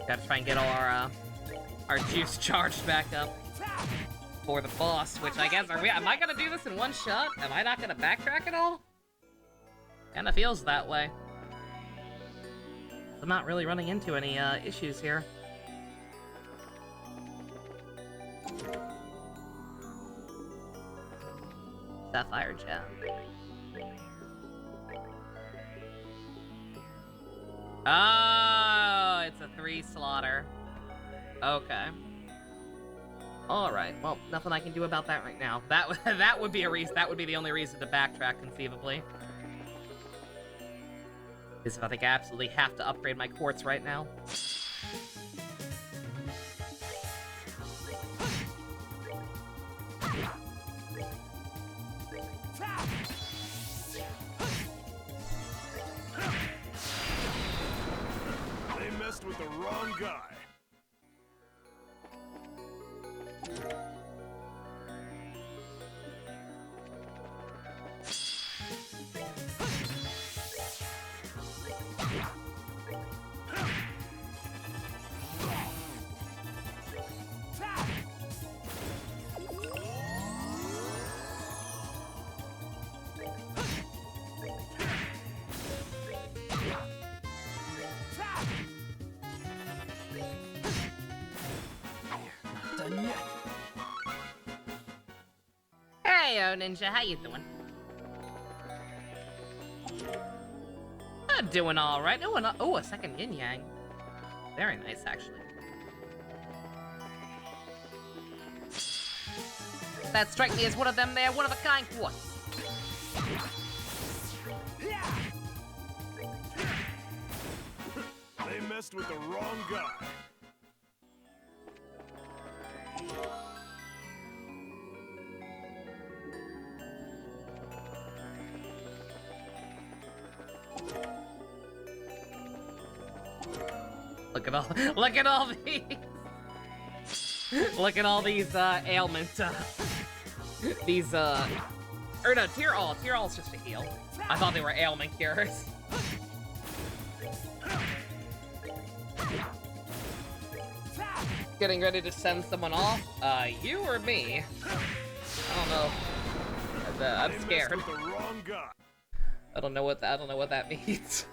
Gotta try and get all our juice charged back up for the boss, which I guess, am I gonna do this in one shot? Am I not gonna backtrack at all? Kinda feels that way. I'm not really running into any issues here. Sapphire Gem. Oh, it's a 3 slaughter. Okay. Alright, well, nothing I can do about that right now. That would be a reason. That would be the only reason to backtrack, conceivably. Is if I think I absolutely have to upgrade my quartz right now.
They messed with the wrong guy.
Done yet.
Hey, Ninja, how you doing? I'm doing all right. Oh, a second yin yang. Very nice, actually. That strike me as one of them there, one of a kind quartz.
They messed with the wrong guy.
Look at all these. Look at all these ailments. These or no, Tier All's just a heal. I thought they were ailment cures. Getting ready to send someone off? You or me? I don't know. I'm scared.
They messed with the wrong guy.
I don't know what that means.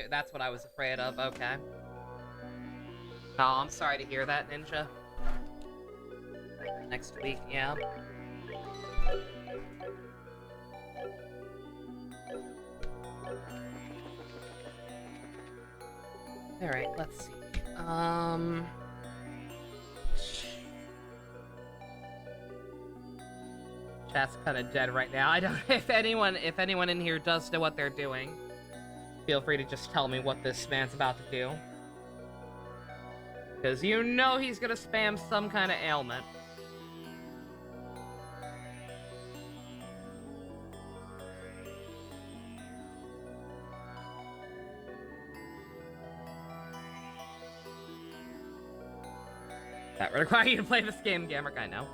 That's what I was afraid of. Okay. Oh, I'm sorry to hear that, Ninja. Next week, yeah. Alright, let's see. Chat's kind of dead right now. I don't. If anyone in here does know what they're doing, feel free to just tell me what this man's about to do. Because you know he's gonna spam some kind of ailment. That would require you to play this game, Gamrick, I know.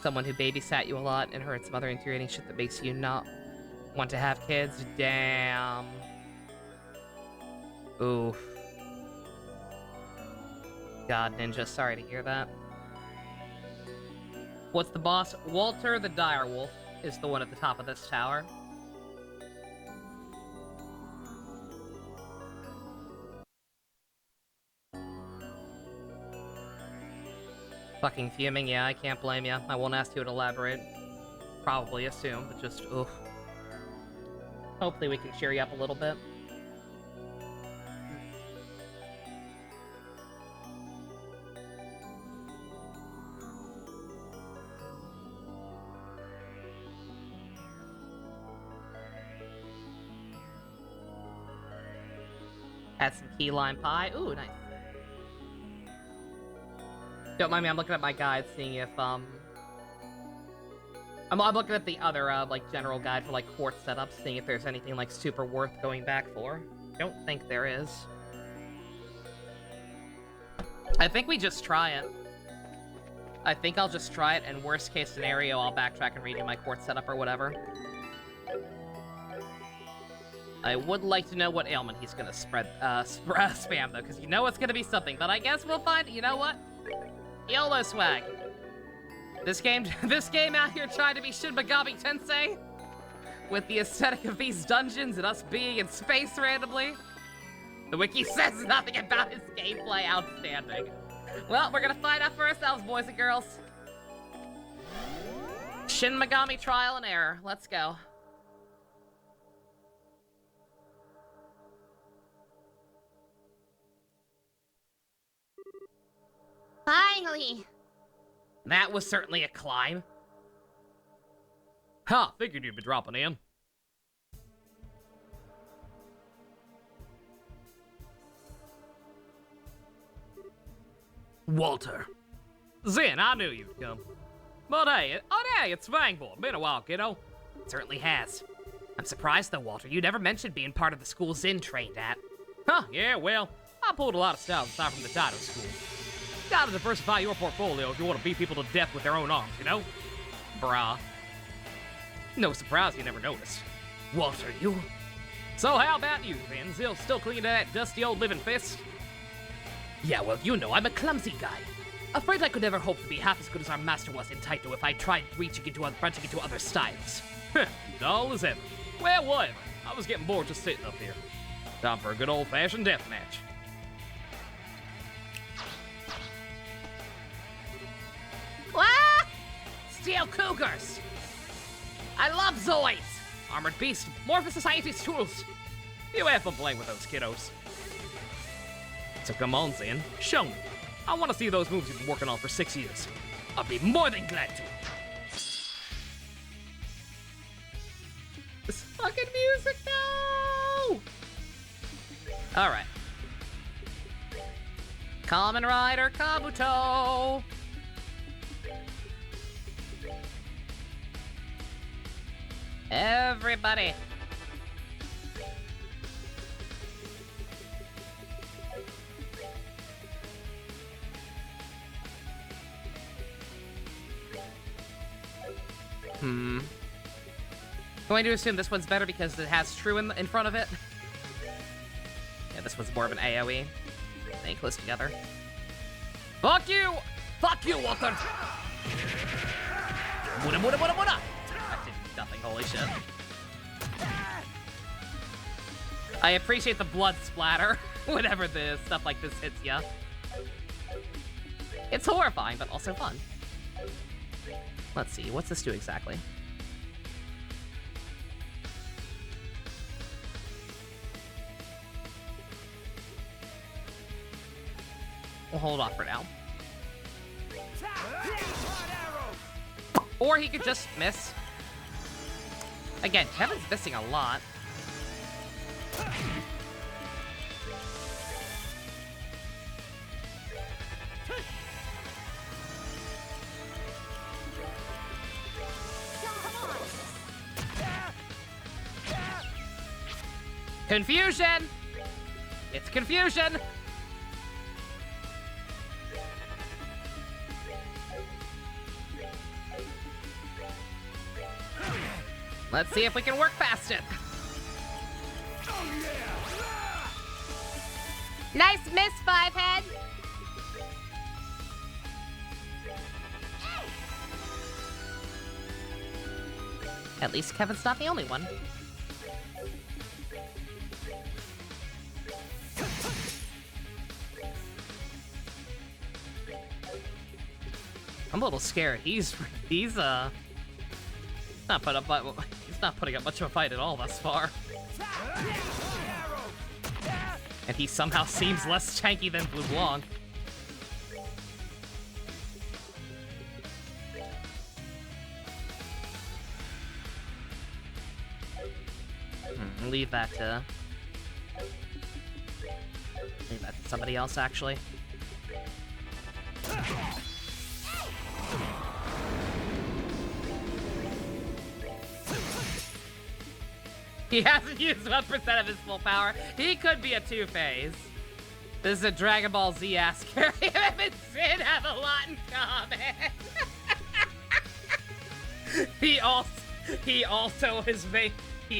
Someone who babysat you a lot and heard some other infuriating shit that makes you not want to have kids? Damn. Oof. God, Ninja, sorry to hear that. What's the boss? Walter the Direwolf is the one at the top of this tower. Fucking fuming, yeah, I can't blame you. I won't ask you to elaborate. Probably assume, but just, oof. Hopefully we can cheer you up a little bit. Had some key lime pie. Ooh, nice. Don't mind me, I'm looking at my guide, seeing if, I'm looking at the other, like, general guide for, like, quartz setups, seeing if there's anything, like, super worth going back for. Don't think there is. I think we just try it. I think I'll just try it, and worst case scenario, I'll backtrack and redo my quartz setup or whatever. I would like to know what ailment he's gonna spam, though, because you know it's gonna be something, but I guess we'll find, you know what? YOLO swag. This game out here trying to be Shin Megami Tensei with the aesthetic of these dungeons and us being in space randomly. The wiki says nothing about his gameplay. Outstanding. Well, we're gonna find out for ourselves, boys and girls. Shin Megami trial and error. Let's go.
Finally!
That was certainly a climb. Huh, figured you'd be dropping in. Walter. Zin, I knew you'd come. But hey, it's Vangborn. Been a while, kiddo. It certainly has. I'm surprised though, Walter. You never mentioned being part of the school Zin trained at. Huh, yeah, well, I pulled a lot of styles aside from the title school. Gotta diversify your portfolio if you want to beat people to death with their own arms, you know? Brah. No surprise you never noticed. Walter, you? So how about you, then? Still clinging to that dusty old living fist? Yeah, well, you know, I'm a clumsy guy. Afraid I could never hope to be half as good as our master was in Taito if I tried branching into other styles. Dull as ever. Well, whatever. I was getting bored just sitting up here. Time for a good old-fashioned deathmatch.
What?
Steel Cougars! I love Zoids! Armored Beast, more for society's tools. You have fun playing with those kiddos. So come on, Zin, show me. I want to see those moves you've been working on for 6 years. I'll be more than glad to. This fucking music, no! Alright. Kamen Rider Kabuto! Everybody. Going to assume this one's better because it has true in front of it. Yeah, this one's more of an AoE. Stay close together. Fuck you! Fuck you, Walter! Muda, muda, muda, muda! That did nothing, holy shit. I appreciate the blood splatter whenever the stuff like this hits ya. It's horrifying, but also fun. Let's see, what's this do exactly? We'll hold off for now. Or he could just miss. Again, Kevin's missing a lot. Confusion! It's confusion! Let's see if we can work past it.
Nice miss, Fivehead.
At least Kevin's not the only one. I'm a little scared. He's not putting up much of a fight at all thus far. And he somehow seems less tanky than Blue Blanc. Leave that to somebody else, actually. He hasn't used 1% of his full power. He could be a two-phase. This is a Dragon Ball Z-ass character. Him and Sid have a lot in common. He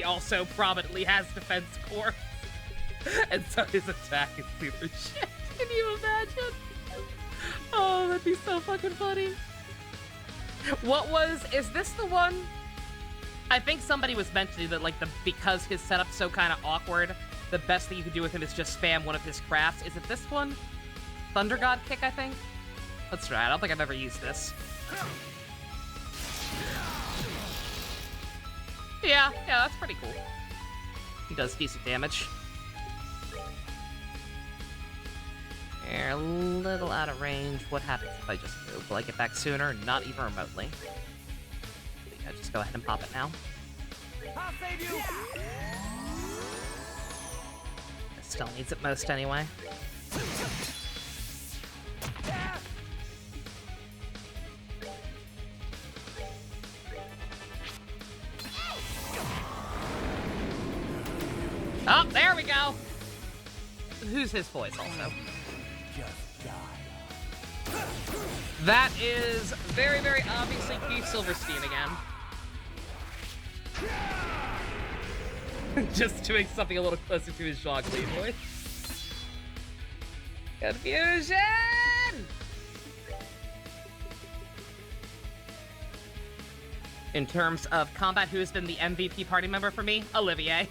also prominently has defense core. And so his attack is super shit. Can you imagine? Oh, that'd be so fucking funny. Is this the one? I think somebody was mentioning that, like, because his setup's so kind of awkward, the best thing you could do with him is just spam one of his crafts. Is it this one? Thunder God Kick, I think? Let's try. I don't think I've ever used this. Yeah, that's pretty cool. He does decent damage. They're a little out of range. What happens if I just move? Will I get back sooner? Not even remotely. Yeah, just go ahead and pop it now.
I'll save you.
It still needs it most anyway. Oh, there we go! Who's his voice also?
Just die.
That is very, very obviously Keith Silverstein again. Just doing something a little closer to his Zhongli voice. Confusion! In terms of combat, who has been the MVP party member for me? Olivier.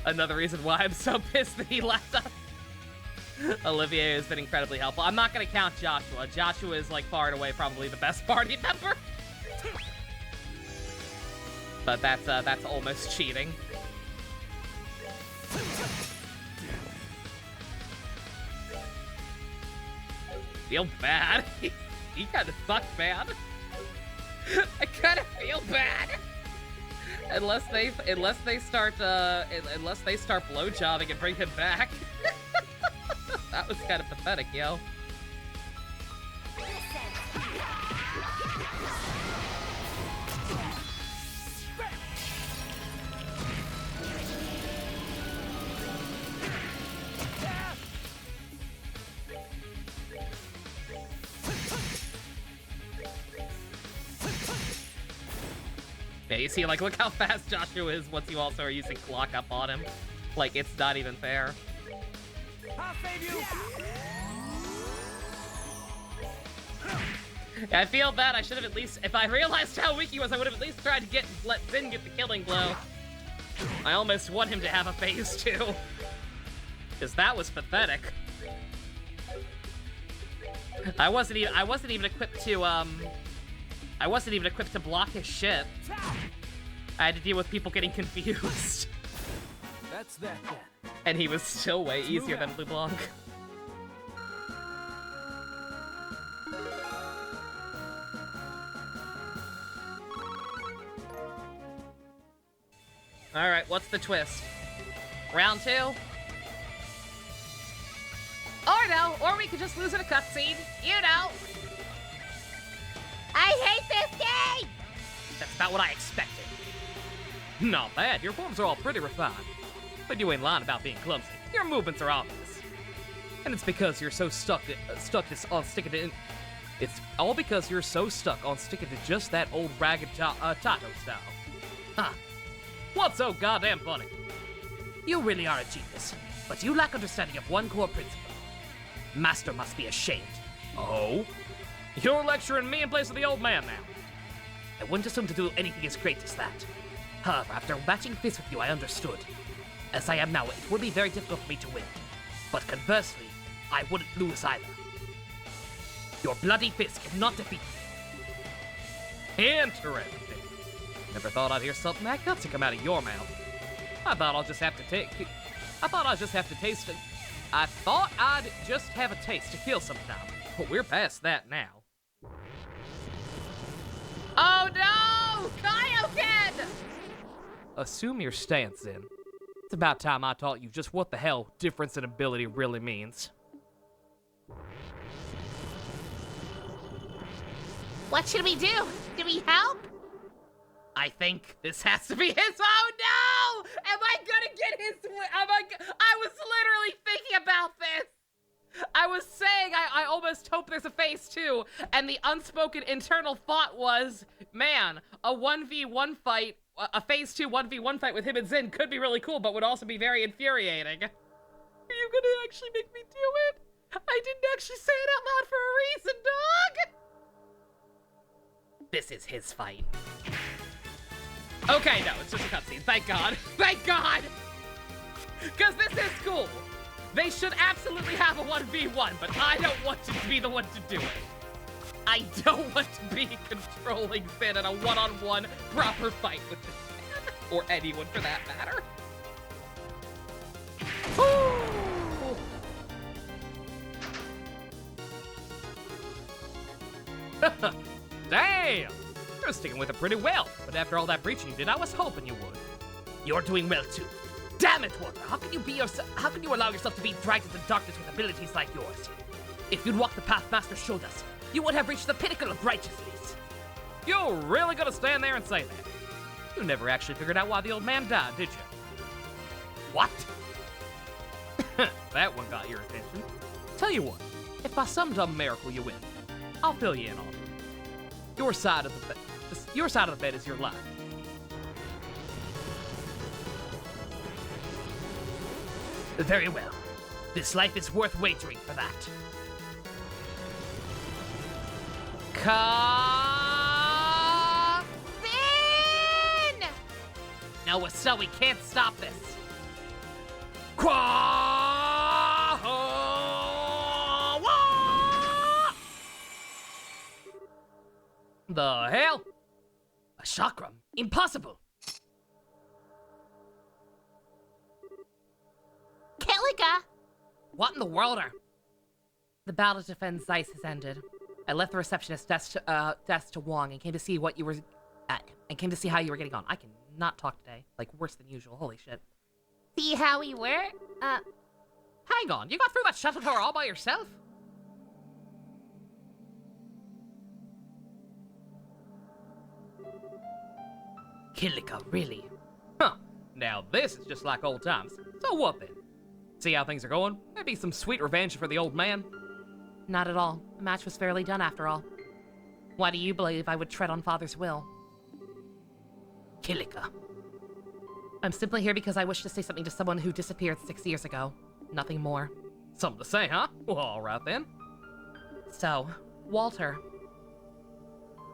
Another reason why I'm so pissed that he left us. Olivier has been incredibly helpful. I'm not going to count Joshua. Joshua is, like, far and away probably the best party member. But that's almost cheating. Feel bad. He kind of sucks, man. I kind of feel bad. Unless they start blowjobbing and bring him back. That was kind of pathetic, yo. Yeah, you see, like, look how fast Joshua is once you also are using clock up on him. Like, it's not even fair.
I'll save you.
I feel bad. I should have at least, if I realized how weak he was, I would have at least tried to let Zin get the killing blow. I almost want him to have a phase 2. Because that was pathetic. I wasn't even equipped to, I wasn't even equipped to block his shit. I had to deal with people getting confused.
That's that then.
And he was still way easier than LeBlanc. Alright, what's the twist? Round 2? Or no, or we could just lose in a cutscene. You know.
I hate this game!
That's about what I expected.
Not bad. Your forms are all pretty refined. But you ain't lying about being clumsy. Your movements are obvious. And it's because you're so stuck on sticking to... It's all because you're so stuck on sticking to just that old ragged Tato style.
Huh.
What's so goddamn funny? You really are a genius, but you lack understanding of one core principle. Master must be ashamed. Oh? You're lecturing me in place of the old man now. I wouldn't assume to do anything as great as that. However, after matching fists with you, I understood. As I am now, it would be very difficult for me to win. But conversely, I wouldn't lose either. Your bloody fist cannot defeat me. Interesting. Never thought I'd hear something that gutsy come out of your mouth. I thought I'd just have to taste it. I thought I'd just have a taste to kill sometime. But we're past that now.
Oh no! Kaioken!
Assume your stance in. It's about time I taught you just what the hell difference in ability really means.
What should we do? Do we help?
I think this has to be his. Oh no! Am I gonna get his? I was literally thinking about this. I was saying I almost hope there's a phase 2, and the unspoken internal thought was, man, a 1v1 fight, a phase 2 1v1 fight with him and Zin could be really cool, but would also be very infuriating. Are you gonna actually make me do it? I didn't actually say it out loud for a reason, dog. This is his fight. Okay, no, it's just a cutscene. Thank God. Thank God! Because this is cool. They should absolutely have a 1v1, but I don't want to be the one to do it. I don't want to be controlling Finn in a one-on-one proper fight with this man. Or anyone for that matter.
Damn! You're sticking with it pretty well, but after all that preaching you did, I was hoping you would.
You're doing well too.
Damn it, Walker! How can you allow yourself to be dragged into darkness with abilities like yours? If you'd walked the path Master showed us, you would have reached the pinnacle of righteousness. You're really gonna stand there and say that? You never actually figured out why the old man died, did you? What? That one got your attention. Tell you what, if by some dumb miracle you win, I'll fill you in on it. Your side of the bed is your life.
Very well. This life is worth wagering for that.
Finn!
No, so we can't stop this.
The hell? A chakram? Impossible!
Killiga!
What in the world are... The battle to defend Zeiss has ended. I left the receptionist desk to Wong and came to see what you were... and came to see how you were getting on. I cannot talk today. Like, worse than usual. Holy shit.
See how we were?
Hang on. You got through that shuttle tower all by yourself?
Killica, really? Huh. Now this is just like old times. So what then? See how things are going? Maybe some sweet revenge for the old man?
Not at all. The match was fairly done after all. Why do you believe I would tread on Father's will?
Killica.
I'm simply here because I wish to say something to someone who disappeared 6 years ago. Nothing more.
Something to say, huh? Well, alright then.
So, Walter.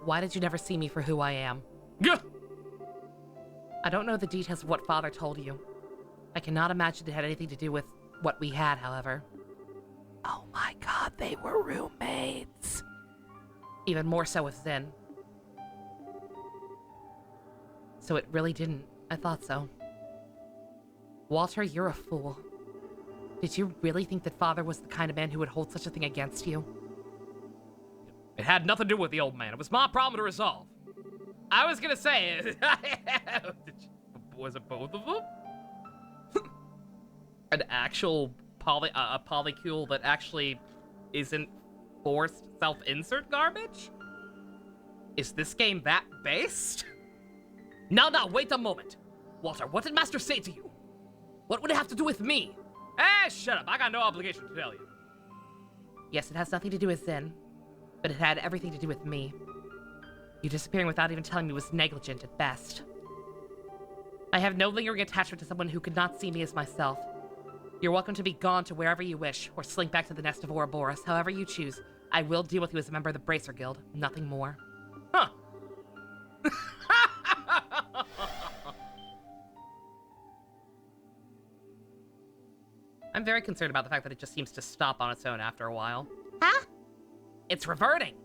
Why did you never see me for who I am?
Gah!
I don't know the details of what Father told you. I cannot imagine it had anything to do with what we had, however.
Oh my god, they were roommates.
Even more so with Zen. So it really didn't. I thought so. Walter, you're a fool. Did you really think that Father was the kind of man who would hold such a thing against you?
It had nothing to do with the old man. It was my problem to resolve. I was gonna say, was it both of them? An actual a polycule that actually isn't forced self-insert garbage? Is this game that based? Now, wait a moment. Walter, what did Master say to you? What would it have to do with me? Eh, shut up. I got no obligation to tell you.
Yes, it has nothing to do with Zen, but it had everything to do with me. You disappearing without even telling me was negligent at best. I have no lingering attachment to someone who could not see me as myself. You're welcome to be gone to wherever you wish, or slink back to the nest of Ouroboros, however you choose. I will deal with you as a member of the Bracer Guild, nothing more.
Huh.
I'm very concerned about the fact that it just seems to stop on its own after a while.
Huh?
It's reverting!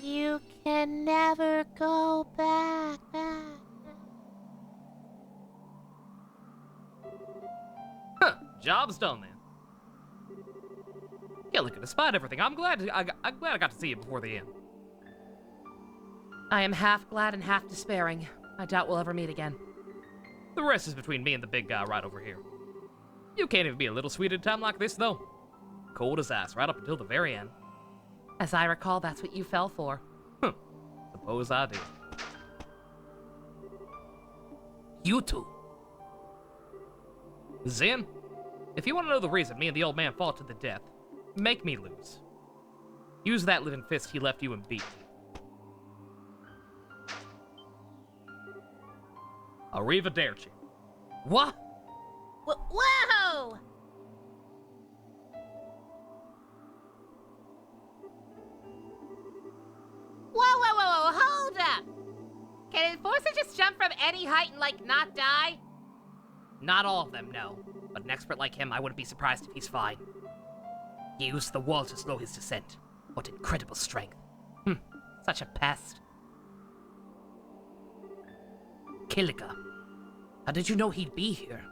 You can never go back.
Huh. Job's done then. Yeah, look, despite everything, I'm glad I got to see you before the end.
I am half glad and half despairing. I doubt we'll ever meet again.
The rest is between me and the big guy right over here. You can't even be a little sweet at a time like this, though. Cold as ice, right up until the very end.
As I recall, that's what you fell for.
Suppose I did. You two. Zen, if you want to know the reason me and the old man fought to the death, make me lose. Use that living fist he left you and beat me. Arrivederci.
What?
Whoa! Whoa, hold up! Can Enforcer just jump from any height and, like, not die?
Not all of them, no. But an expert like him, I wouldn't be surprised if he's fine. He used the wall to slow his descent. What incredible strength. Such a pest. Kilika. How did you know he'd be here?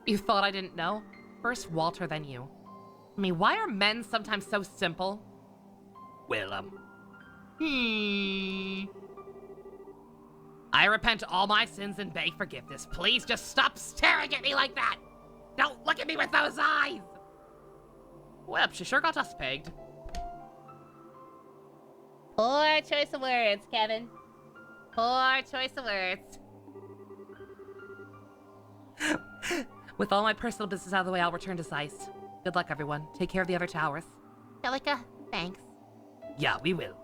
You thought I didn't know? First Walter, then you. I mean, why are men sometimes so simple? Well, I repent all my sins and beg forgiveness. Please just stop staring at me like that! Don't look at me with those eyes! Well, she sure got us pegged.
Poor choice of words, Kevin. Poor choice of words.
With all my personal business out of the way, I'll return to Zeiss. Good luck, everyone. Take care of the other towers.
Kilika, thanks.
Yeah, we will.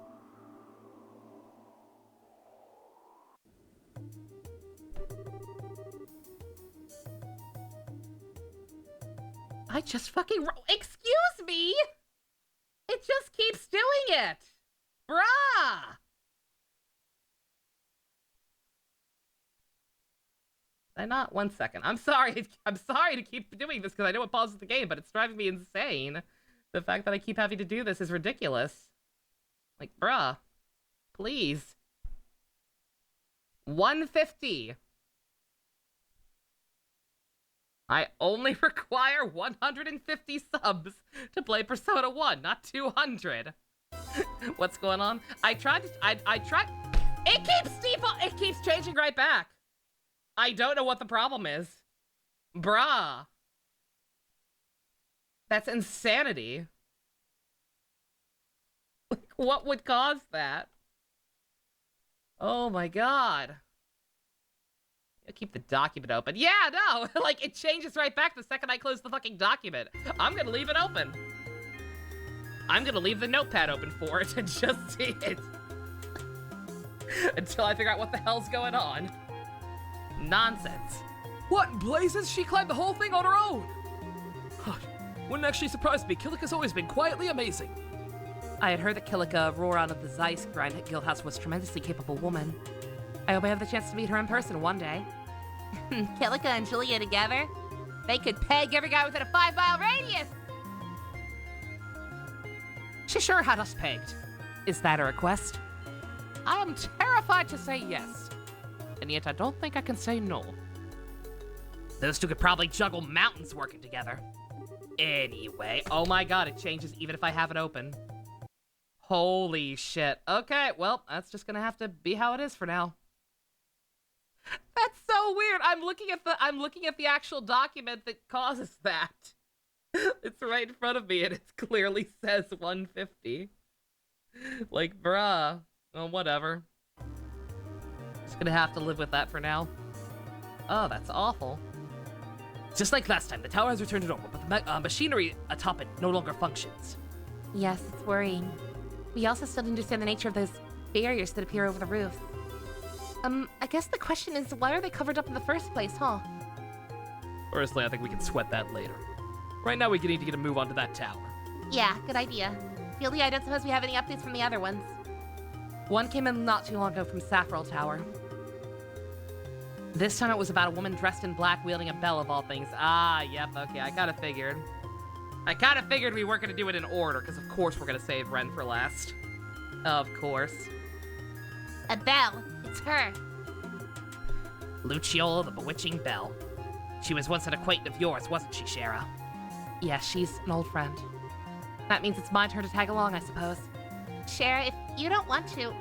I just fucking excuse me! It just keeps doing it! Bruh! Not 1 second. I'm sorry. I'm sorry to keep doing this because I know it pauses the game, but it's driving me insane. The fact that I keep having to do this is ridiculous. Like, bruh. Please. 150. I only require 150 subs to play Persona 1, not 200. What's going on? I tried. It keeps changing right back. I don't know what the problem is. Bruh. That's insanity. Like, what would cause that? Oh my god. I'll keep the document open. Yeah, no! Like, it changes right back the second I close the fucking document. I'm gonna leave it open. I'm gonna leave the notepad open for it and just see it. Until I figure out what the hell's going on. Nonsense.
What in blazes? She climbed the whole thing on her own! Wouldn't actually surprise me. Kilika's always been quietly amazing.
I had heard that Kilika, Roran of the Zeiss Guildhouse, was a tremendously capable woman.
I hope I have the chance to meet her in person one day.
Kilika and Julia together? They could peg every guy within a 5-mile radius!
She sure had us pegged. Is that a request? I am terrified to say yes. And yet I don't think I can say no.
Those two could probably juggle mountains working together. Anyway, oh my god, it changes even if I have it open. Holy shit. Okay, well, that's just gonna have to be how it is for now.
That's so weird. I'm looking at the actual document that causes that.
It's right in front of me and it clearly says 150. Like, bruh. Oh, whatever. Just gonna have to live with that for now. Oh, that's awful. Just like last time, the tower has returned to normal, but the machinery atop it no longer functions.
Yes, it's worrying. We also still don't understand the nature of those barriers that appear over the roof. I guess the question is, why are they covered up in the first place, huh?
Honestly, I think we can sweat that later. Right now, we need to get a move onto that tower.
Yeah, good idea. Fieldy, I don't suppose we have any updates from the other ones.
One came in not too long ago from Saffrel Tower.
This time it was about a woman dressed in black wielding a bell of all things. Ah, yep, okay, I kinda figured. We weren't gonna do it in order, because of course we're gonna save Ren for last. Of course.
A bell. It's her.
Luciola the Bewitching Bell. She was once an acquaintance of yours, wasn't she, Shara?
Yeah, she's an old friend. That means it's my turn to tag along, I suppose.
Shara, if you don't want to...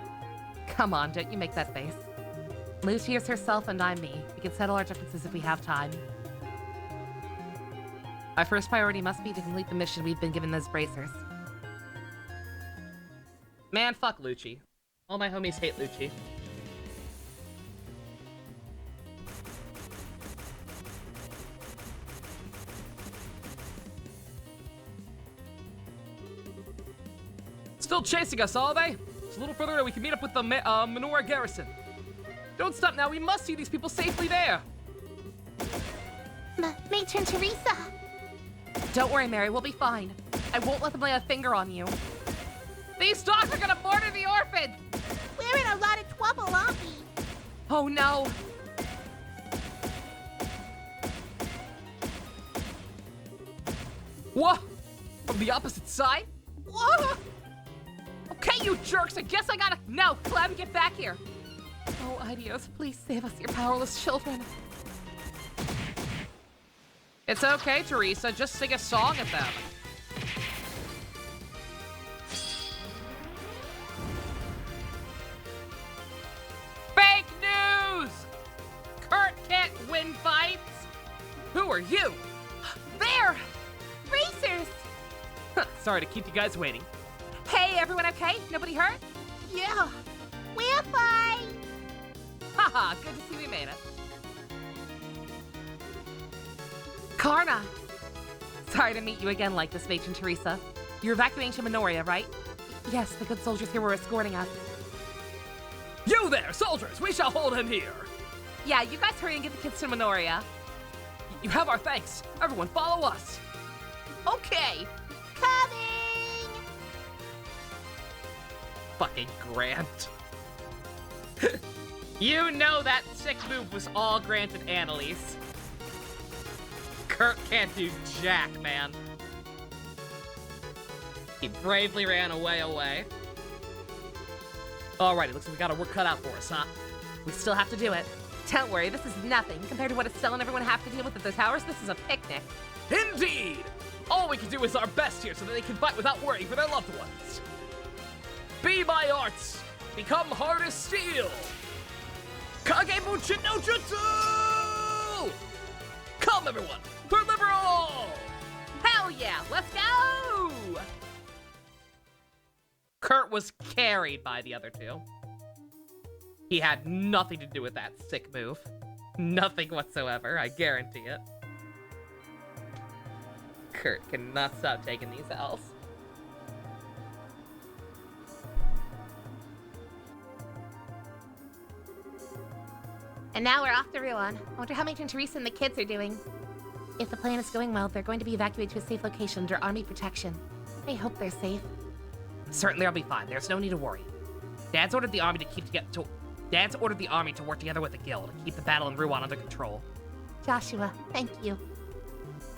Come on, don't you make that face. Lucy is herself and I'm me. We can settle our differences if we have time. Our first priority must be to complete the mission we've been given as bracers.
Man, fuck Lucci. All my homies hate Lucci. Still chasing us, are they? Just a little further and we can meet up with the Menorah garrison. Don't stop now, we must see these people safely there.
Matron Teresa!
Don't worry, Mary, we'll be fine. I won't let them lay a finger on you.
These dogs are gonna murder the orphan!
We're in a lot of trouble, aren't we?
Oh no!
What? From the opposite side?
Whoa!
Okay, you jerks, I guess I gotta...
No, Clem, get back here! Oh, Idios, please save us, your powerless children.
It's okay, Teresa, just sing a song at them. Fake news! Kurt can't win fights! Who are you?
There!
Racers!
Sorry to keep you guys waiting.
Hey, everyone okay? Nobody hurt?
Yeah, we're fine!
Haha, good to see we made it. Karna! Sorry to meet you again like this, Matron Teresa. You're evacuating to Menorah, right? Yes, the good soldiers here were escorting us.
You there, soldiers! We shall hold him here!
Yeah, you guys hurry and get the kids to Menorah.
You have our thanks. Everyone follow us.
Okay.
Coming!
Fucking Grant. You know that sick move was all granted Annalise. Kurt can't do jack, man. He bravely ran away. Alrighty, looks like we got our work cut out for us, huh?
We still have to do it. Don't worry, this is nothing compared to what Estelle and everyone have to deal with at the towers. This is a picnic.
Indeed! All we can do is our best here so that they can fight without worrying for their loved ones. Be my arts! Become hard as steel! Kagebuchi no Jutsu! Come, everyone! For liberal!
Hell yeah, let's go!
Kurt was carried by the other two. He had nothing to do with that sick move. Nothing whatsoever, I guarantee it. Kurt cannot stop taking these L's.
And now we're off to Ruan. I wonder how Matron Teresa and the kids are doing. If the plan is going well, they're going to be evacuated to a safe location under army protection. I hope they're safe.
Certainly I'll be fine. There's no need to worry. Dad's ordered the army to keep together.
Dad's ordered the army to work together with the guild and keep the battle in Ruan under control.
Joshua, thank you.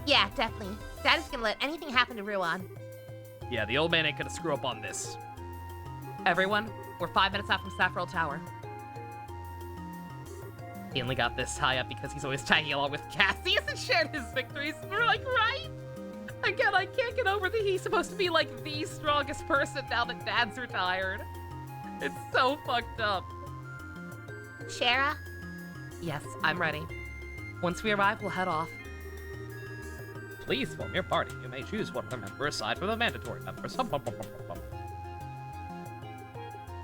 Yeah, definitely. Dad is gonna let anything happen to Ruan.
Yeah, the old man ain't gonna screw up on this. Everyone, we're 5 minutes out from Saffron Tower. He only got this high up because he's always tagging along with Cass. He hasn't shared his victories. We're like, right? Again, I can't get over that he's supposed to be like the strongest person now that Dad's retired. It's so fucked up.
Shara?
Yes, I'm ready. Once we arrive, we'll head off. Please form your party. You may choose one other member aside from the mandatory members.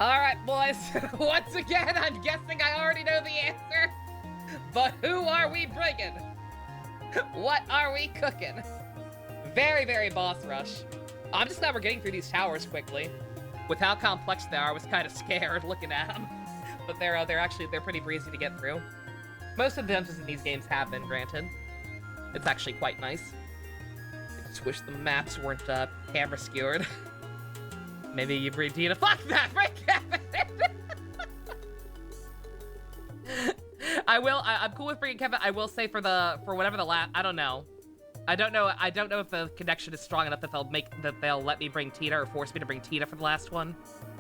Alright, boys. Once again, I'm guessing I already know the answer. But who are we bringing? What are we cooking? Very, very boss rush. I'm just glad we're getting through these towers quickly. With how complex they are, I was kind of scared looking at them. But they're pretty breezy to get through. Most of the dungeons in these games have been, granted. It's actually quite nice. I just wish the maps weren't camera skewered. Maybe you bring Tina. Fuck that! Bring Kevin! I'm cool with bringing Kevin. I will say for whatever the last, I don't know if the connection is strong enough that they'll let me bring Tina or force me to bring Tina for the last one.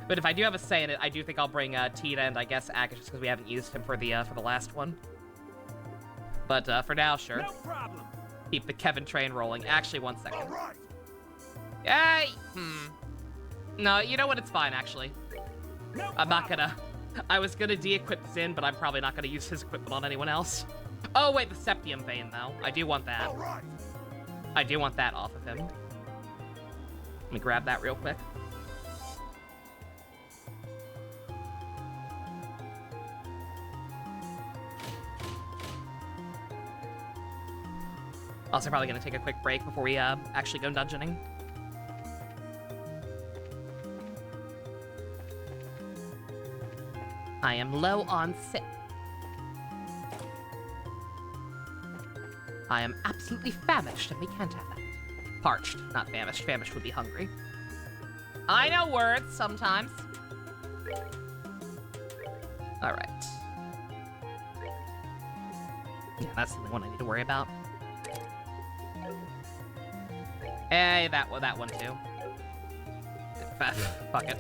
But if I do have a say in it, I do think I'll bring Tina and I guess Akash just because we haven't used him for the last one. But for now, sure.
No problem.
Keep the Kevin train rolling. Actually, 1 second.
All right.
Hey! No, you know what? It's fine, actually.
No
I'm not
problem.
gonna... I was gonna de-equip Zin, but I'm probably not gonna use his equipment on anyone else. Oh, wait, the Septium Vein, though. I do want that.
All right.
I do want that off of him. Let me grab that real quick. Also, probably gonna take a quick break before we actually go dungeoning. I am low on sip. I am absolutely famished, and we can't have that. Parched, not famished. Famished would be hungry. I know words sometimes. All right. Yeah, that's the only one I need to worry about. Hey, that one too. Fuck it.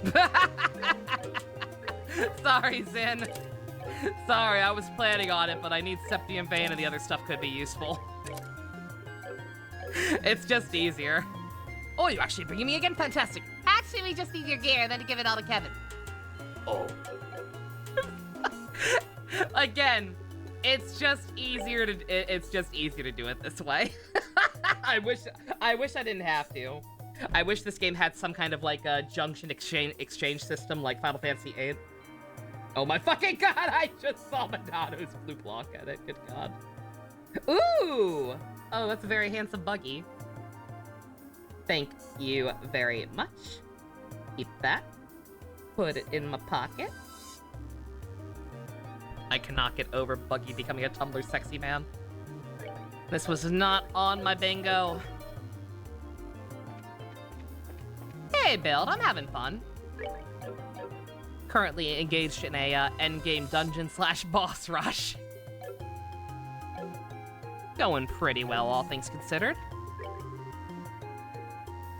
Sorry, Zin. Sorry, I was planning on it, but I need Septium Vein and the other stuff could be useful. It's just easier. Oh, you're actually bringing me again? Fantastic.
Actually, we just need your gear, then to give it all to Kevin.
Oh. Again, it's just easier to do it this way. I wish I didn't have to. I wish this game had some kind of like a junction exchange system like Final Fantasy VIII. Oh my fucking god, I just saw Monato's blue block at it. Good god. Ooh! Oh, that's a very handsome buggy. Thank you very much. Keep that. Put it in my pocket. I cannot get over Buggy becoming a Tumblr sexy man. This was not on my bingo. Hey, Build, I'm having fun. Currently engaged in a endgame dungeon / boss rush. Going pretty well, all things considered.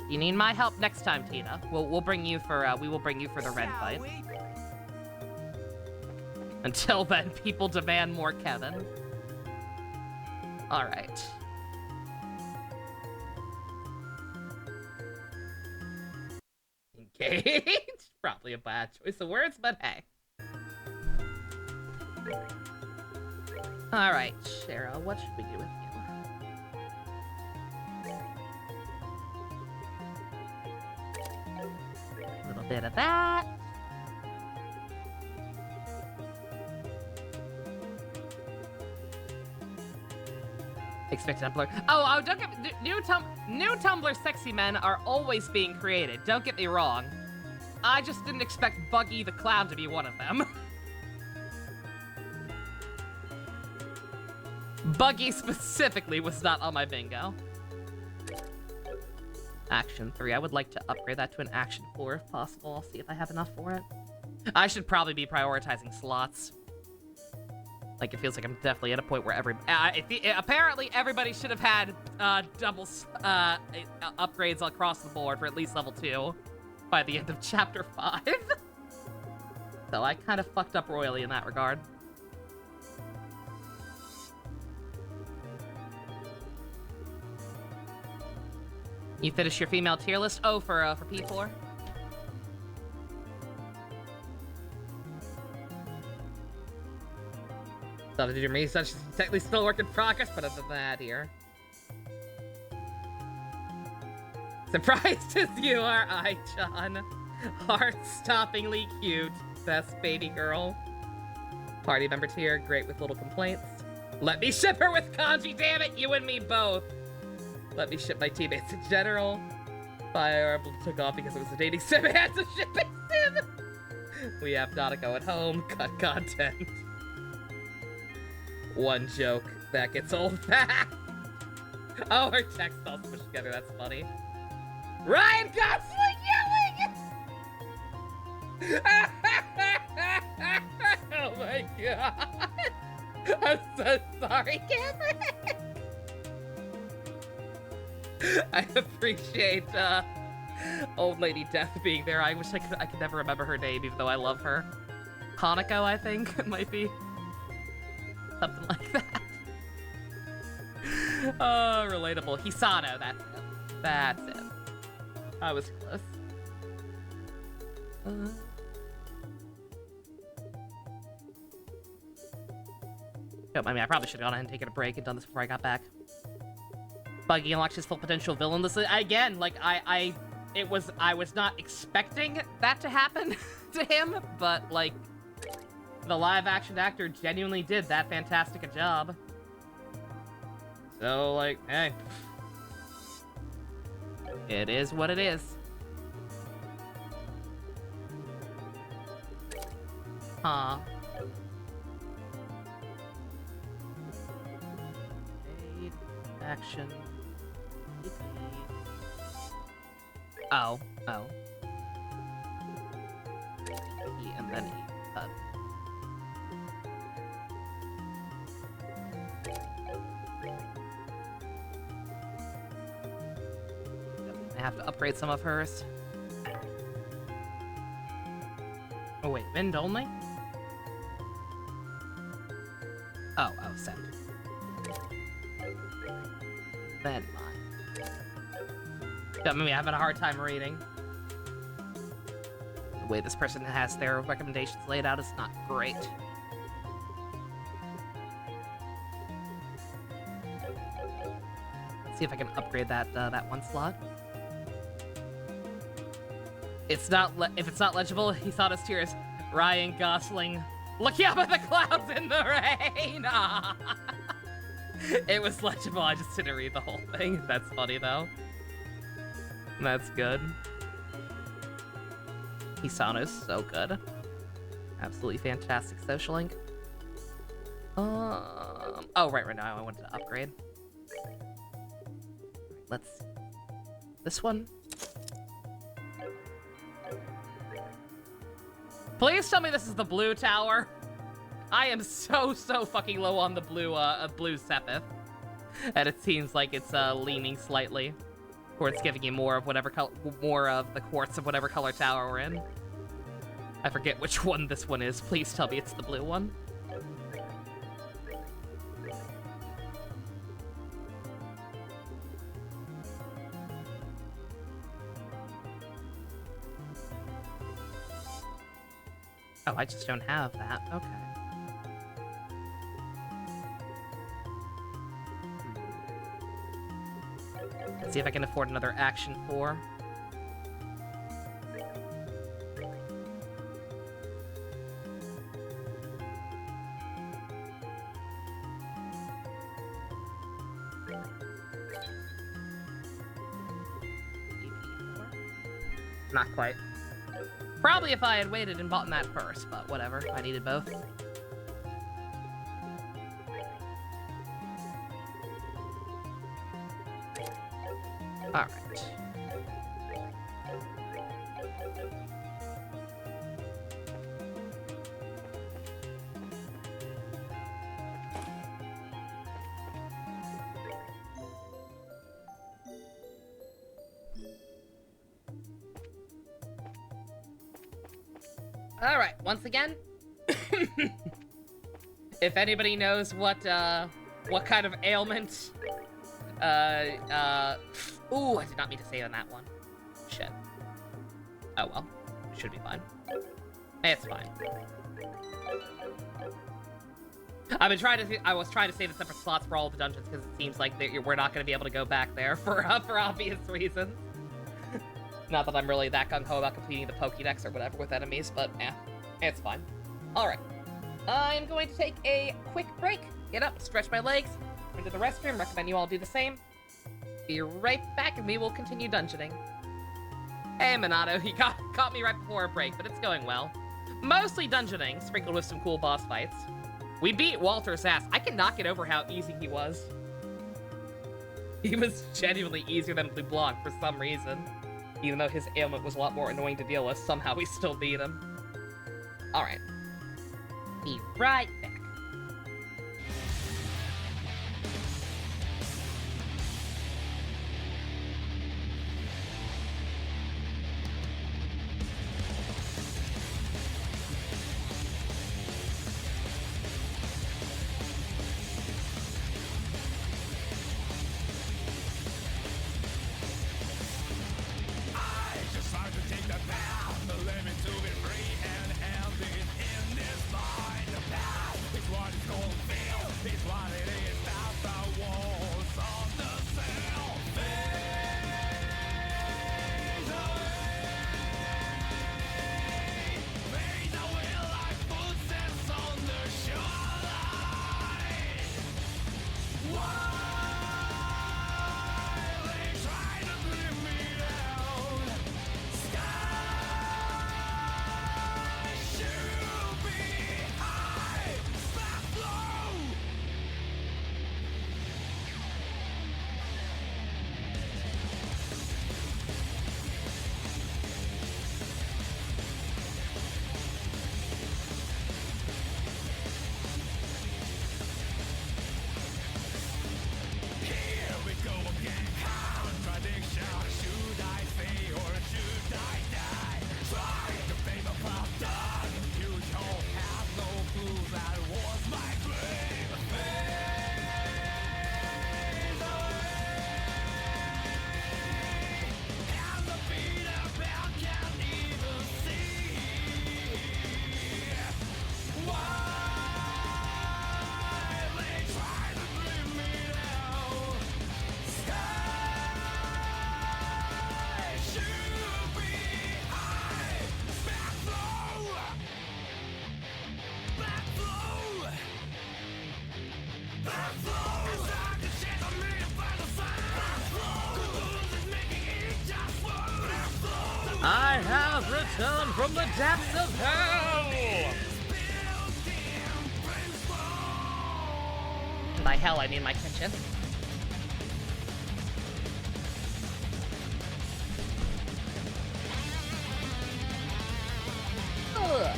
You need my help next time, Tina. We'll bring you for we will bring you for the red fight. Until then, people demand more Kevin. All right. Engaged? Probably a bad choice of words, but hey. All right, Cheryl, what should we do with you? A little bit of that. Expected Tumblr. Oh, don't get new Tumblr sexy men are always being created. Don't get me wrong. I just didn't expect Buggy the Clown to be one of them. Buggy specifically was not on my bingo. Action 3. I would like to upgrade that to an Action 4 if possible. I'll see if I have enough for it.
I should probably be prioritizing slots. Like, it feels like I'm definitely at a point where apparently everybody should have had double upgrades across the board for at least level 2 by the end of chapter 5. So I kind of fucked up royally in that regard. You finished your female tier list? Oh, for P4? So to do your research, it's technically still a work in progress, but other than that here. Surprised as you are, Ai-chan. Heart-stoppingly cute. Best baby girl. Party member tier, great with little complaints. Let me ship her with Kanji, damn it, you and me both. Let me ship my teammates in general. Fire Emblem took off because it was a dating sim and a shipping sim. We have Nanako at home, cut content. One joke that gets old fast. Oh, her text all smushed together, that's funny. Ryan Gosling yelling! Oh my god. I'm so sorry, Cameron. I appreciate old lady Death being there. I wish I could never remember her name, even though I love her. Hanako, I think it might be. Something like that. Oh, relatable. Hisano, that's it. That's it. I was close. Don't mind me, I probably should have gone ahead and taken a break and done this before I got back. Buggy unlocks his full potential villain. This again, like I was not expecting that to happen to him, but like the live action actor genuinely did that fantastic a job. So like, hey. It is what it is. Huh. Action. Oh. E and then E. I have to upgrade some of hers. Oh wait, wind only? Oh, send. Then mine. I mean, I'm having a hard time reading. The way this person has their recommendations laid out is not great. Let's see if I can upgrade that that one slot. It's not if it's not legible, he thought his tears. Ryan Gosling looking up at the clouds in the rain. It was legible, I just didn't read the whole thing. That's funny, though. That's good. Hisano's so good. Absolutely fantastic social link. Oh, right now I wanted to upgrade. Let's see. This one? Please tell me this is the blue tower. I am so fucking low on the blue Sepith. And it seems like it's leaning slightly towards giving you more of whatever more of the quartz of whatever color tower we're in. I forget which one this one is. Please tell me it's the blue one. Oh, I just don't have that. Okay. Let's see if I can afford another action 4. Not quite. Probably if I had waited and bought that first, but whatever. I needed both. Alright. Alright, once again, if anybody knows what kind of ailment, ooh, I did not mean to save on that one. Shit. Oh well, should be fine. It's fine. I was trying to save the separate slots for all of the dungeons because it seems like we're not going to be able to go back there for obvious reasons. Not that I'm really that gung-ho about completing the Pokédex or whatever with enemies, but it's fine. Alright. I'm going to take a quick break, get up, stretch my legs, into the restroom, recommend you all do the same. Be right back and we will continue dungeoning. Hey, Minato, he caught me right before a break, but it's going well. Mostly dungeoning, sprinkled with some cool boss fights. We beat Walter's ass. I cannot get over how easy he was. He was genuinely easier than LeBlanc for some reason. Even though his ailment was a lot more annoying to deal with, somehow we still beat him. Alright. Be right back. I have returned from the depths of hell! By hell, I mean my kitchen. Ugh.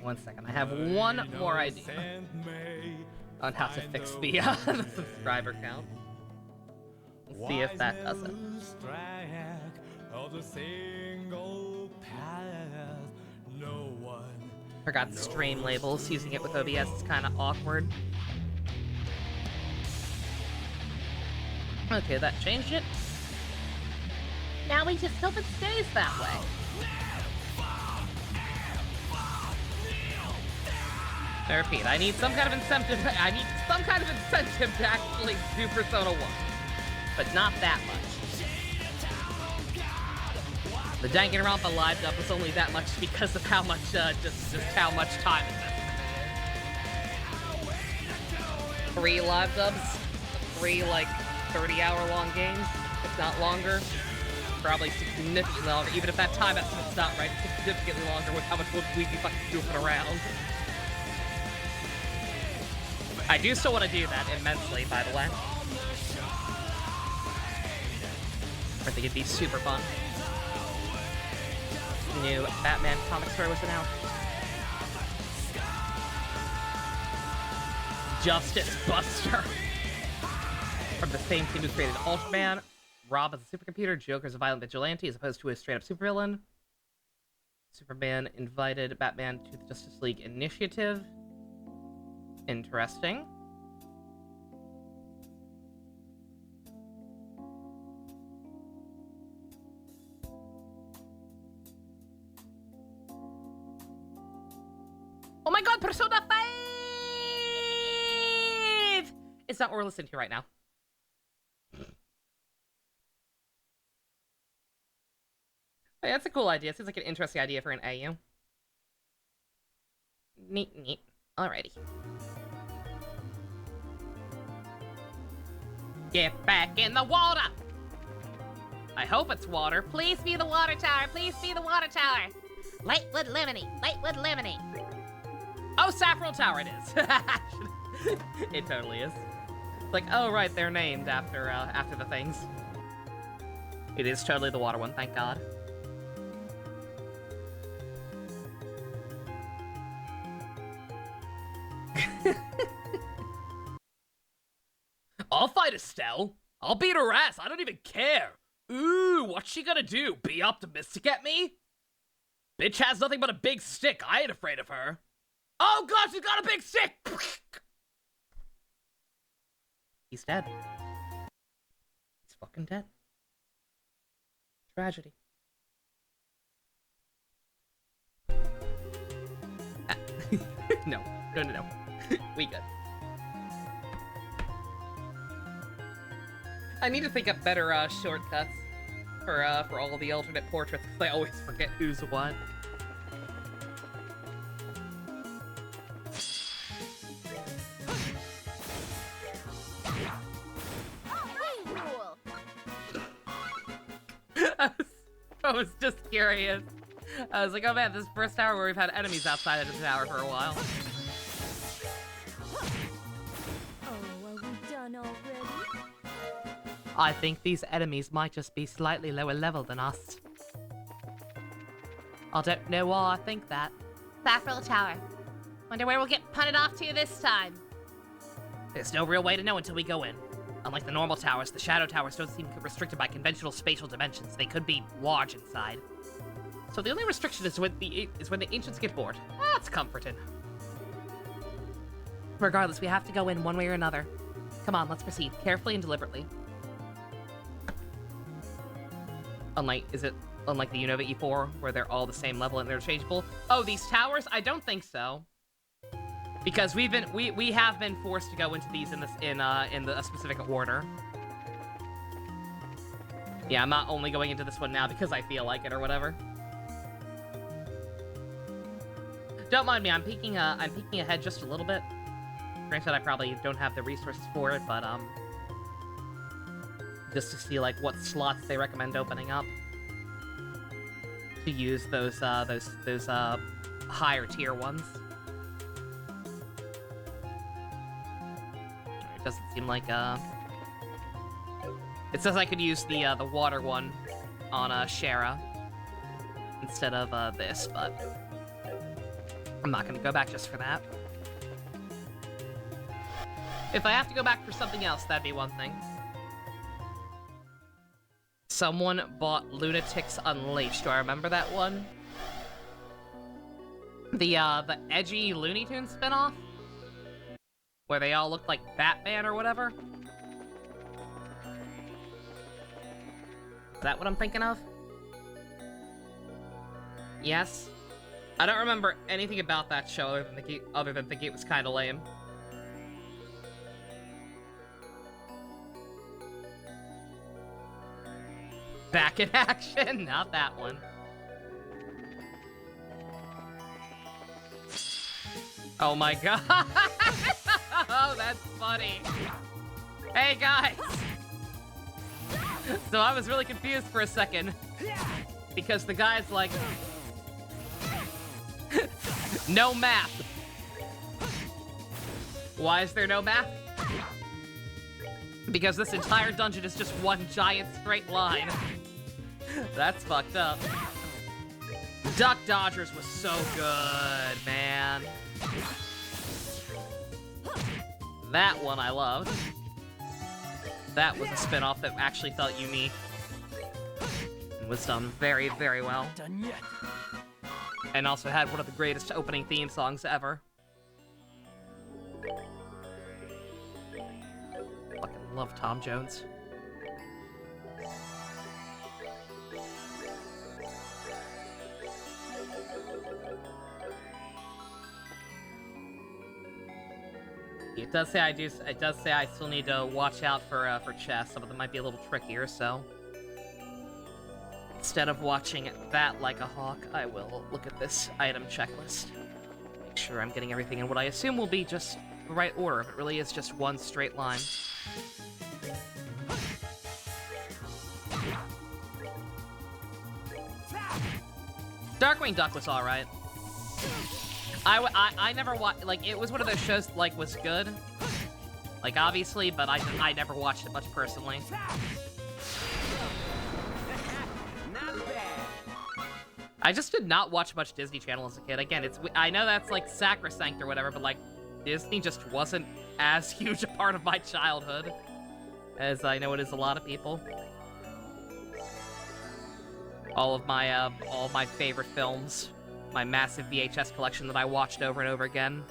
One second, I have one more idea on how to fix the subscriber count. Let's see if that does it. Forgot the stream labels. Using it with OBS is kind of awkward. Okay, that changed it. Now we just hope it stays that way. I repeat, I need some kind of incentive. I need some kind of incentive to actually do Persona 1, but not that much. The Danganronpa live dub was only that much because of how much, just how much time invested. 3 live dubs, 3 like 30-hour-long games, if not longer. Probably significantly longer, even if that time estimate's not right. Significantly longer with how much would we be fucking goofing around. I do still want to do that immensely, by the way. I think it'd be super fun. New Batman comic story was announced. Justice Buster. From the same team who created Ultraman. Rob is a supercomputer. Joker's a violent vigilante as opposed to a straight-up supervillain. Superman invited Batman to the Justice League Initiative. Interesting. Oh my god, Persona 5! It's not what we're listening to right now. Hey, that's a cool idea. It seems like an interesting idea for an AU. Neat, neat. Alrighty. Get back in the water! I hope it's water. Please be the water tower. Please be the water tower.
Lightwood Lemony. Lightwood Lemony.
Oh, Saffron Tower it is. It totally is. It's like, oh right, they're named after after the things. It is totally the water one, thank God. I'll fight Estelle. I'll beat her ass. I don't even care. Ooh, what's she gonna do? Be optimistic at me? Bitch has nothing but a big stick. I ain't afraid of her. Oh god, she's got a big stick! He's dead. He's fucking dead. Tragedy. No. We good. I need to think up better shortcuts for all of the alternate portraits, because I always forget who's what. I was just curious. I was like, oh man, this is the first tower where we've had enemies outside of the tower for a while.
Oh, are we done already?
I think these enemies might just be slightly lower level than us. I don't know why I think that.
Saffron Tower. Wonder where we'll get punted off to this time.
There's no real way to know until we go in. Unlike the normal towers, the shadow towers don't seem restricted by conventional spatial dimensions. They could be large inside. So the only restriction is when the ancients get bored. That's comforting. Regardless, we have to go in one way or another. Come on, let's proceed carefully and deliberately. Unlike the Unova E4, where they're all the same level and they're interchangeable. Oh, these towers? I don't think so. Because we have been forced to go into these in a specific order. Yeah, I'm not only going into this one now because I feel like it or whatever. Don't mind me, I'm peeking ahead just a little bit. Granted, I probably don't have the resources for it, but just to see like what slots they recommend opening up to use those higher tier ones. It doesn't seem like it says I could use the water one on Shara instead of this, but I'm not gonna go back just for that. If I have to go back for something else, that'd be one thing. Someone bought Lunatics Unleashed. Do I remember that one? The edgy Looney Tunes spinoff? Where they all look like Batman or whatever? Is that what I'm thinking of? Yes? I don't remember anything about that show other than thinking it was kind of lame. Back in action? Not that one. Oh my god. Oh, that's funny. Hey, guys. So I was really confused for a second. Because the guy's like... no math. Why is there no math? Because this entire dungeon is just one giant straight line. That's fucked up. Duck Dodgers was so good, man. That one I loved. That was a spin-off that actually felt unique. And was done very, very well.
Done yet.
And also had one of the greatest opening theme songs ever. Fucking love Tom Jones. It does say I still need to watch out for chests. Some of them might be a little trickier, so instead of watching that like a hawk, I will look at this item checklist. Make sure I'm getting everything in what I assume will be just the right order, if it really is just one straight line. Darkwing Duck was alright. I never watched, like, it was one of those shows, like, was good. Like, obviously, but I never watched it much personally.
Not bad.
I just did not watch much Disney Channel as a kid. Again, I know that's, like, sacrosanct or whatever, but, like, Disney just wasn't as huge a part of my childhood as I know it is a lot of people. All of my favorite films. My massive VHS collection that I watched over and over again.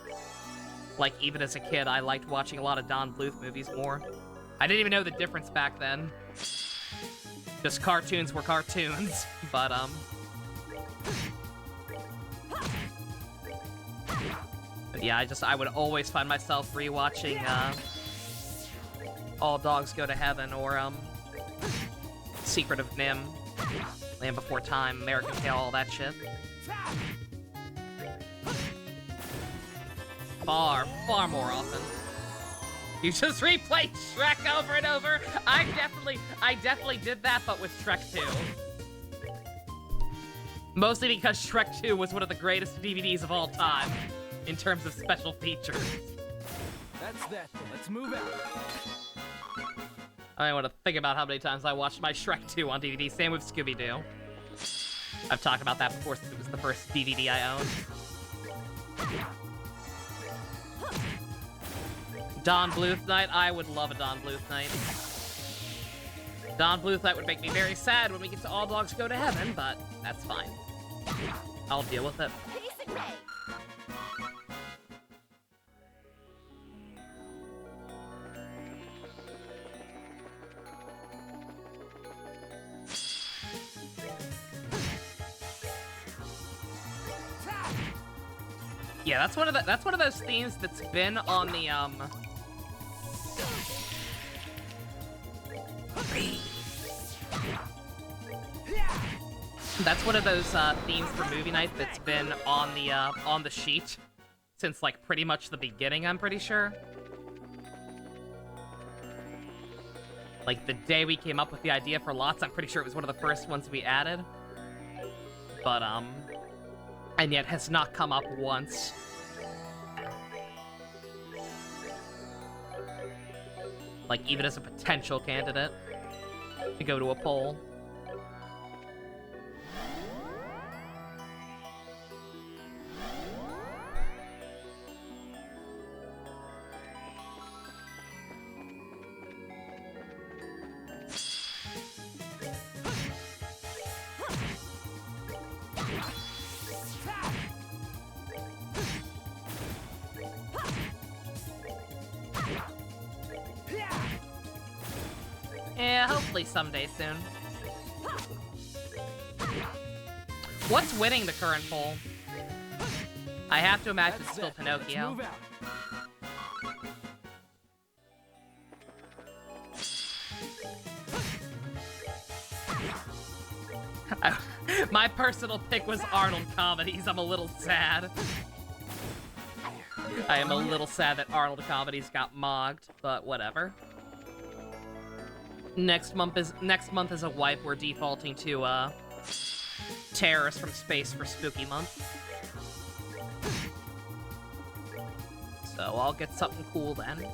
Like, even as a kid, I liked watching a lot of Don Bluth movies more. I didn't even know the difference back then. Just cartoons were cartoons, but, But yeah, I would always find myself rewatching, All Dogs Go to Heaven, or, Secret of Nim, Land Before Time, American Tail, all that shit. Far, far more often. You just replay Shrek over and over. I definitely did that, but with Shrek 2. Mostly because Shrek 2 was one of the greatest DVDs of all time, in terms of special features.
That's that. Let's move out.
I don't want to think about how many times I watched my Shrek 2 on DVD. Same with Scooby-Doo. I've talked about that before since it was the first DVD I owned. Don Bluth Night? I would love a Don Bluth Night. Don Bluth Night would make me very sad when we get to All Dogs Go to Heaven, but that's fine. I'll deal with it. Yeah, that's one of those themes that's been on the That's one of those themes for movie night that's been on the sheet since like pretty much the beginning, I'm pretty sure. Like the day we came up with the idea for lots, I'm pretty sure it was one of the first ones we added. But and yet has not come up once. Like, even as a potential candidate to go to a poll. Yeah, hopefully someday soon. What's winning the current poll? I have to imagine it's still Pinocchio. My personal pick was Arnold Comedies. I'm a little sad. I am a little sad that Arnold Comedies got mogged, but whatever. Next month is a wipe. We're defaulting to Terrors from Space for Spooky Month. So I'll get something cool then.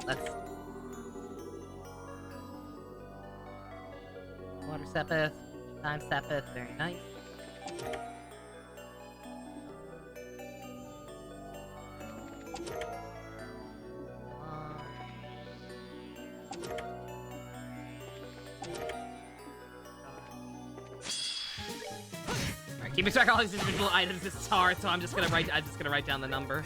Let's... Water Sepith, Time Sepith, very nice. Alright, keeping track of all these individual items is hard, so I'm just gonna write down the number.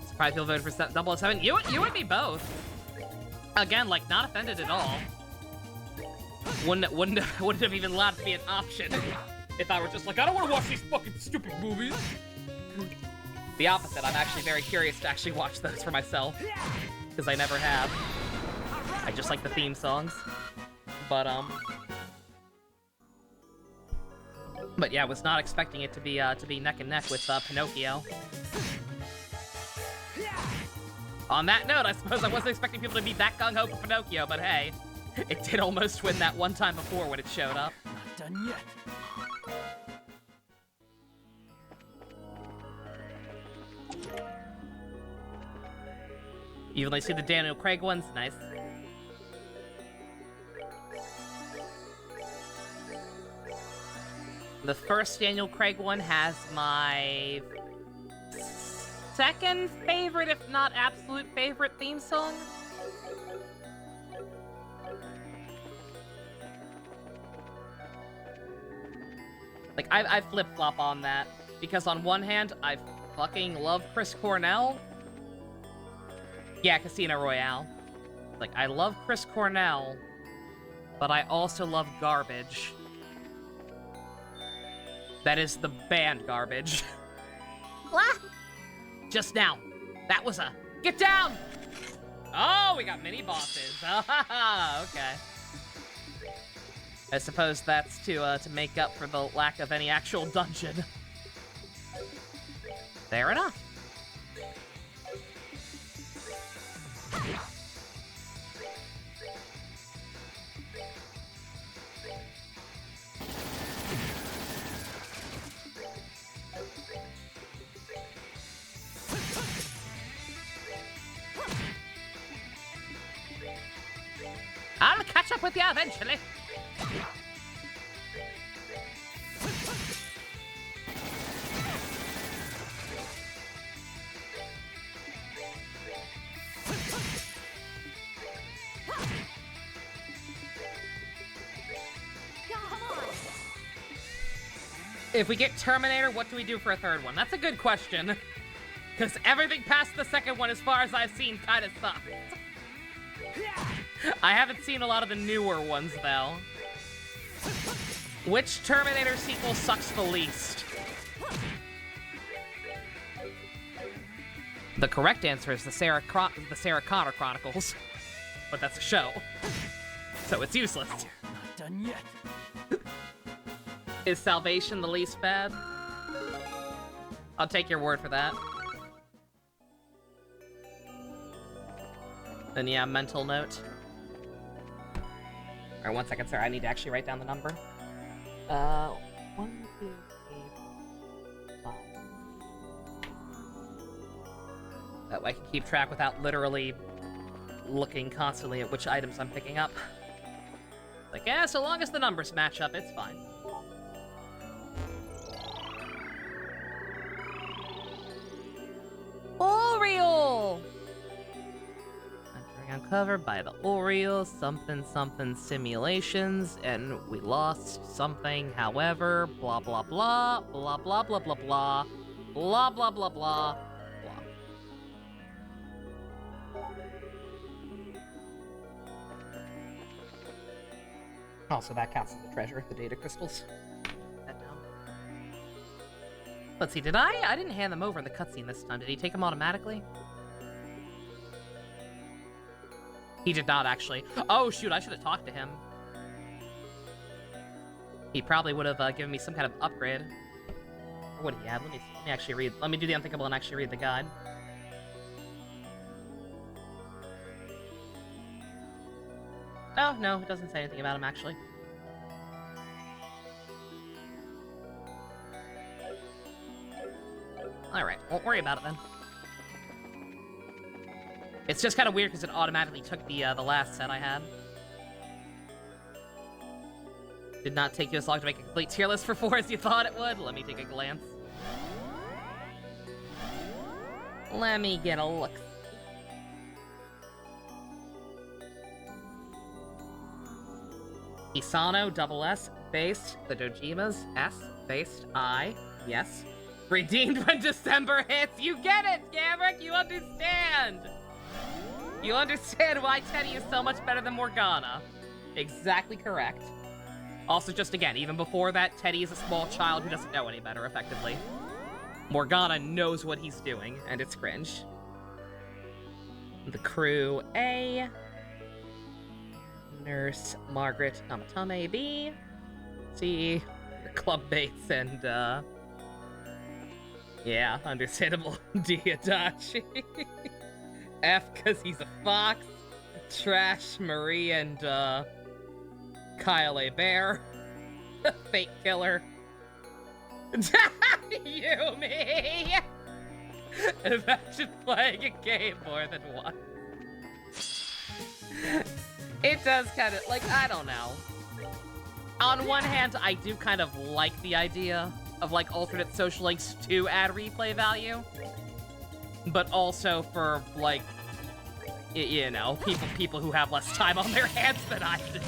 Surprised people voted for 007. You and me both. Again, like, not offended at all. Wouldn't have even allowed to be an option if I were just like, I don't want to watch these fucking stupid movies. The opposite. I'm actually very curious to actually watch those for myself, because I never have. I just like the theme songs. But yeah, I was not expecting it to be neck and neck with Pinocchio. On that note, I suppose I wasn't expecting people to be that gung-ho for Pinocchio, but hey, it did almost win that one time before when it showed up.
Not done yet.
You only see the Daniel Craig ones? Nice. The first Daniel Craig one has my second favorite, if not absolute favorite, theme song. Like, I flip-flop on that, because on one hand, I fucking love Chris Cornell. Yeah, Casino Royale. Like, I love Chris Cornell, but I also love Garbage. That is the band Garbage.
What?
Just now. That was a... Get down! Oh, we got mini-bosses. Okay. I suppose that's to make up for the lack of any actual dungeon. Fair enough. I'll catch up with you eventually. If we get Terminator, what do we do for a third one? That's a good question. Because everything past the second one, as far as I've seen, kind of sucks. I haven't seen a lot of the newer ones, though. Which Terminator sequel sucks the least? The correct answer is the Sarah Connor Chronicles. But that's a show. So it's useless.
Not done yet.
Is Salvation the least bad? I'll take your word for that. Then yeah, mental note. Alright, 1 second, sir. I need to actually write down the number. 1, 2, 3, 4, 5. That way I can keep track without literally looking constantly at which items I'm picking up. Like, yeah, so long as the numbers match up, it's fine. Oriole! Entering uncovered by the Oriole, something simulations, and we lost something, however, blah blah blah, blah blah blah blah blah, blah blah blah blah, blah. Also, that counts as the treasure, the data crystals. That down. Let's see, did I didn't hand them over in the cutscene this time. Did he take them automatically? He did not, actually. Oh, shoot, I should have talked to him. He probably would have given me some kind of upgrade. Or what did he have? Let me actually read. Let me do the unthinkable and actually read the guide. Oh, no, it doesn't say anything about him, actually. Alright, won't worry about it then. It's just kind of weird because it automatically took the last set I had. Did not take you as long to make a complete tier list for 4 as you thought it would. Let me take a glance. Let me get a look. Isano, double S, based. The Dojimas, S, based. I, yes. Redeemed when December hits. You get it, Gamrick. You understand. You understand why Teddy is so much better than Morgana. Exactly correct. Also, just again, even before that, Teddy is a small child who doesn't know any better, effectively. Morgana knows what he's doing, and it's cringe. The crew, A. Nurse, Margaret, Namatame, B. C. Your club mates, and, yeah, understandable, D. Adachi. F, because he's a fox. Trash, Marie, and, Kyle A. Bear. Fake killer. Yumi! Imagine playing a game more than one. It does kind of, like, I don't know. On one hand, I do kind of like the idea of, like, alternate social links to add replay value. But also for, like, you know, people who have less time on their hands than I do.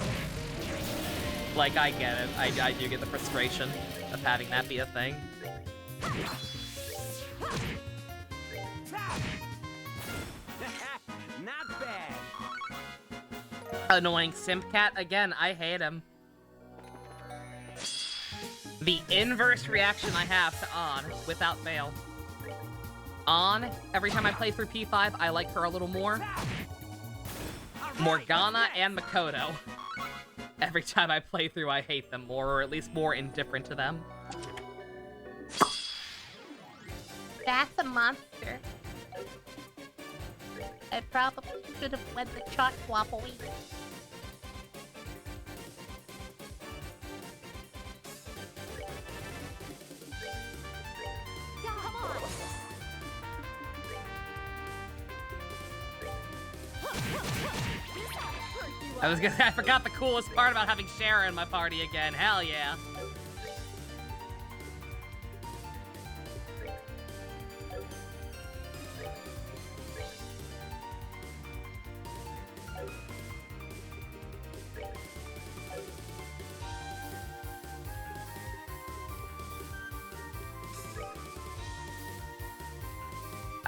Like, I get it. I do get the frustration of having that be a thing.
Not bad.
Annoying simp cat. Again, I hate him. The inverse reaction I have to On, without fail. On, every time I play through P5, I like her a little more. Morgana and Makoto. Every time I play through, I hate them more, or at least more indifferent to them.
That's a monster. I probably should have went the chart wobbly.
Come on.
I forgot the coolest part about having Shara in my party again. Hell yeah.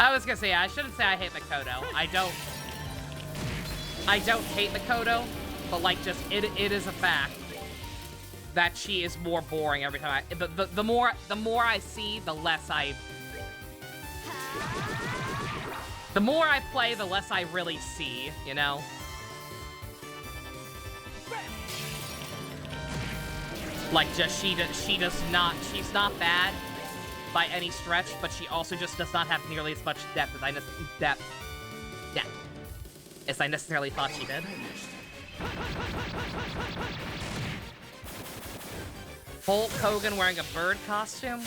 I was gonna say, I shouldn't say I hate Makoto. I don't hate Makoto, but like, just it is a fact that she is more boring every time. The more I see, the less I. The more I play, the less I really see. You know. Like, just she's not bad by any stretch, but she also just does not have nearly as much depth as I necessarily thought she did. Hulk Hogan wearing a bird costume?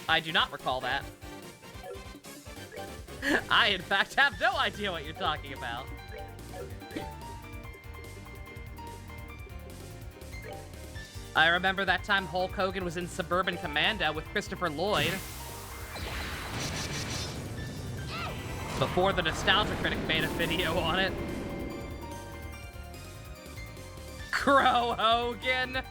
I do not recall that. I, in fact, have no idea what you're talking about. I remember that time Hulk Hogan was in Suburban Commando with Christopher Lloyd. Before the Nostalgia Critic made a video on it. Crow Hogan.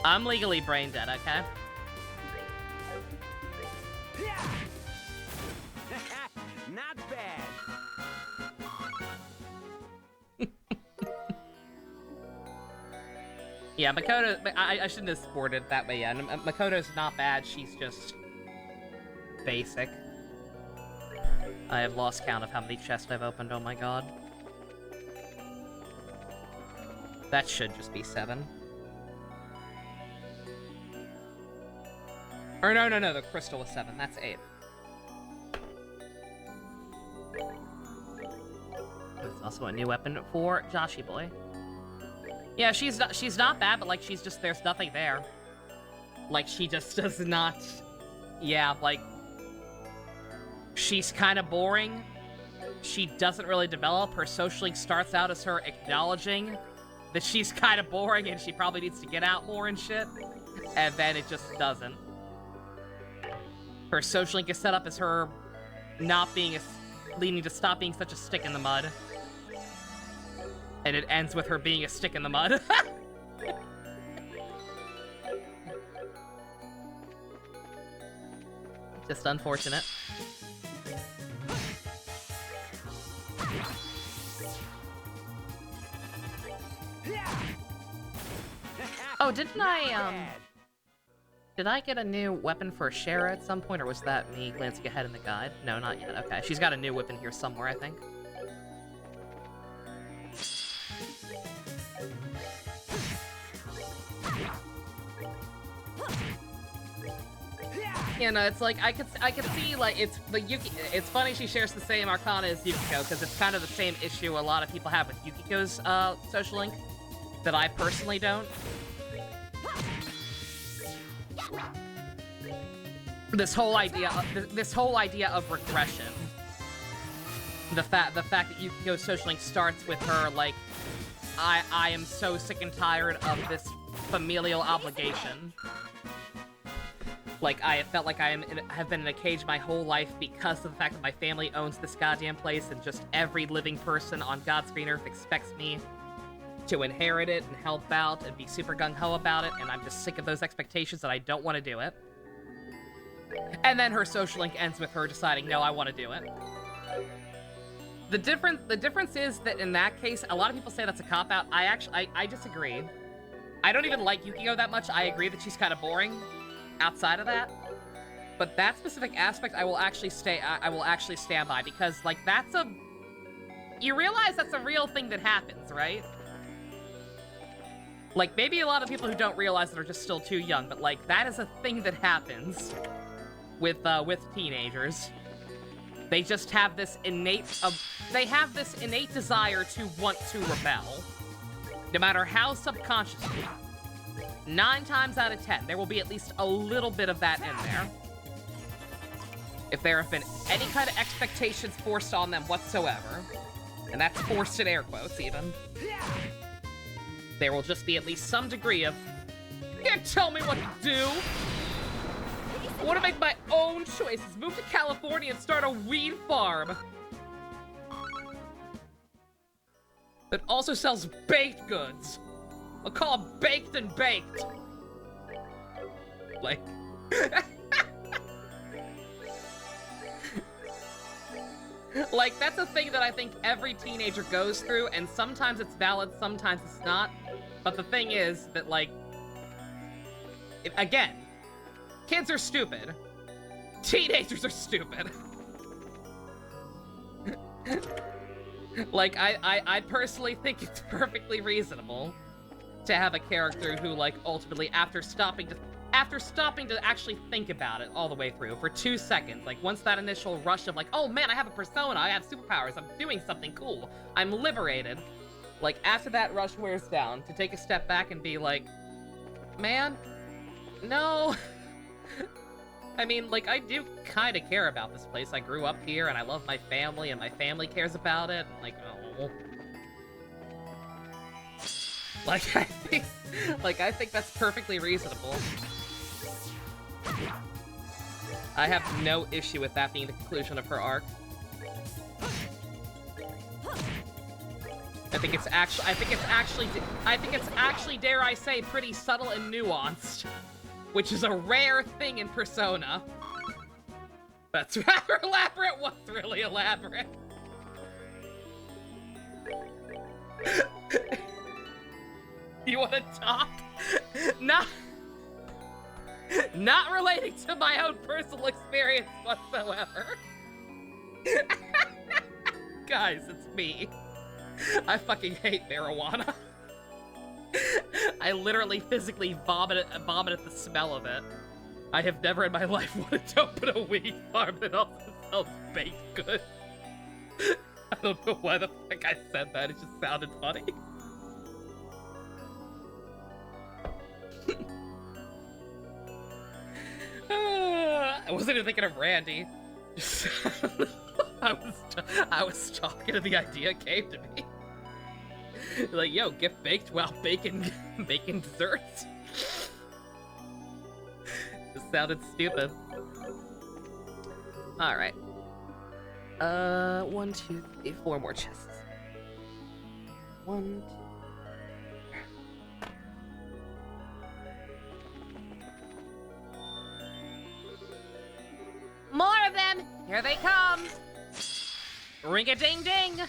I'm legally brain dead, okay?
Not bad.
Yeah, Makoto, I shouldn't have sported it that way, yeah. Makoto's not bad, she's just basic. I have lost count of how many chests I've opened, oh my god. That should just be 7. Or no, the crystal was 7, that's 8. There's also a new weapon for Joshi Boy. Yeah, she's not bad, but like, she's just, there's nothing there. Like, she just does not... Yeah, like... She's kind of boring. She doesn't really develop. Her social link starts out as her acknowledging that she's kind of boring and she probably needs to get out more and shit. And then it just doesn't. Her social link is set up as her not being needing to stop being such a stick in the mud. And it ends with her being a stick in the mud. Just unfortunate. Oh, didn't I, did I get a new weapon for Shara at some point, or was that me glancing ahead in the guide? No, not yet. Okay, she's got a new weapon here somewhere, I think. You know, it's like, I could see, like, it's funny she shares the same Arcana as Yukiko, because it's kind of the same issue a lot of people have with Yukiko's, social link, that I personally don't. This whole idea of regression. The fact that Yukiko's social link starts with her, like, I am so sick and tired of this familial obligation. Like, I have felt like have been in a cage my whole life because of the fact that my family owns this goddamn place, and just every living person on God's green earth expects me to inherit it and help out and be super gung-ho about it, and I'm just sick of those expectations that I don't want to do it. And then her social link ends with her deciding, no, I want to do it. The difference is that in that case, a lot of people say that's a cop-out. I disagree. I don't even like Yukiko that much. I agree that she's kind of boring outside of that. But that specific aspect, I will actually stand by, because, like, you realize that's a real thing that happens, right? Like, maybe a lot of people who don't realize it are just still too young, but, like, that is a thing that happens with teenagers. They just have this innate desire to want to rebel. No matter how subconsciously. 9 times out of 10, there will be at least a little bit of that in there. If there have been any kind of expectations forced on them whatsoever, and that's forced in air quotes even, there will just be at least some degree of, you can't tell me what to do. I want to make my own choices, move to California and start a weed farm that also sells baked goods. I'll call them baked and baked. Like, like, that's a thing that I think every teenager goes through, and sometimes it's valid, sometimes it's not. But the thing is that, like, again, kids are stupid. Teenagers are stupid. Like, I personally think it's perfectly reasonable to have a character who, like, ultimately, after stopping to actually think about it all the way through for 2 seconds, like, once that initial rush of, like, oh man, I have a persona, I have superpowers, I'm doing something cool, I'm liberated, like, after that rush wears down, to take a step back and be like, man, no. I mean, like, I do kind of care about this place. I grew up here, and I love my family, and my family cares about it, and, like, oh. Like, I think that's perfectly reasonable. I have no issue with that being the conclusion of her arc. I think it's actually, dare I say, pretty subtle and nuanced, which is a rare thing in Persona. That's rather elaborate. What's really elaborate? You want to talk? Not relating to my own personal experience whatsoever. Guys, it's me. I fucking hate marijuana. I literally physically vomit at the smell of it. I have never in my life wanted to open a weed farm that also sells baked goods. I don't know why the fuck I said that, it just sounded funny. wasn't even thinking of Randy. Just I was talking to the idea came to me. Like, yo, get baked while baking desserts. This sounded stupid. All right. 1, 2, 3, 4 more chests. 1, 2.
More of them! Here they come!
Ring-a-ding-ding!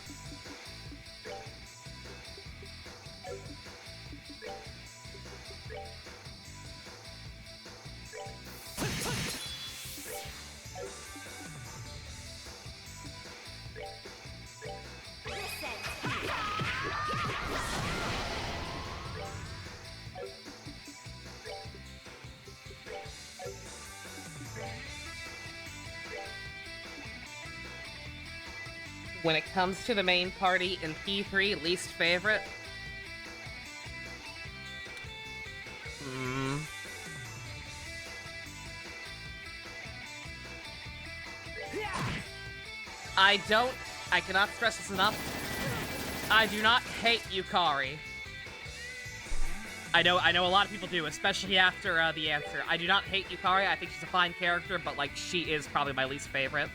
When it comes to the main party in P3, least favorite? I cannot stress this enough. I do not hate Yukari. I know a lot of people do, especially after the answer. I do not hate Yukari. I think she's a fine character, but like she is probably my least favorite.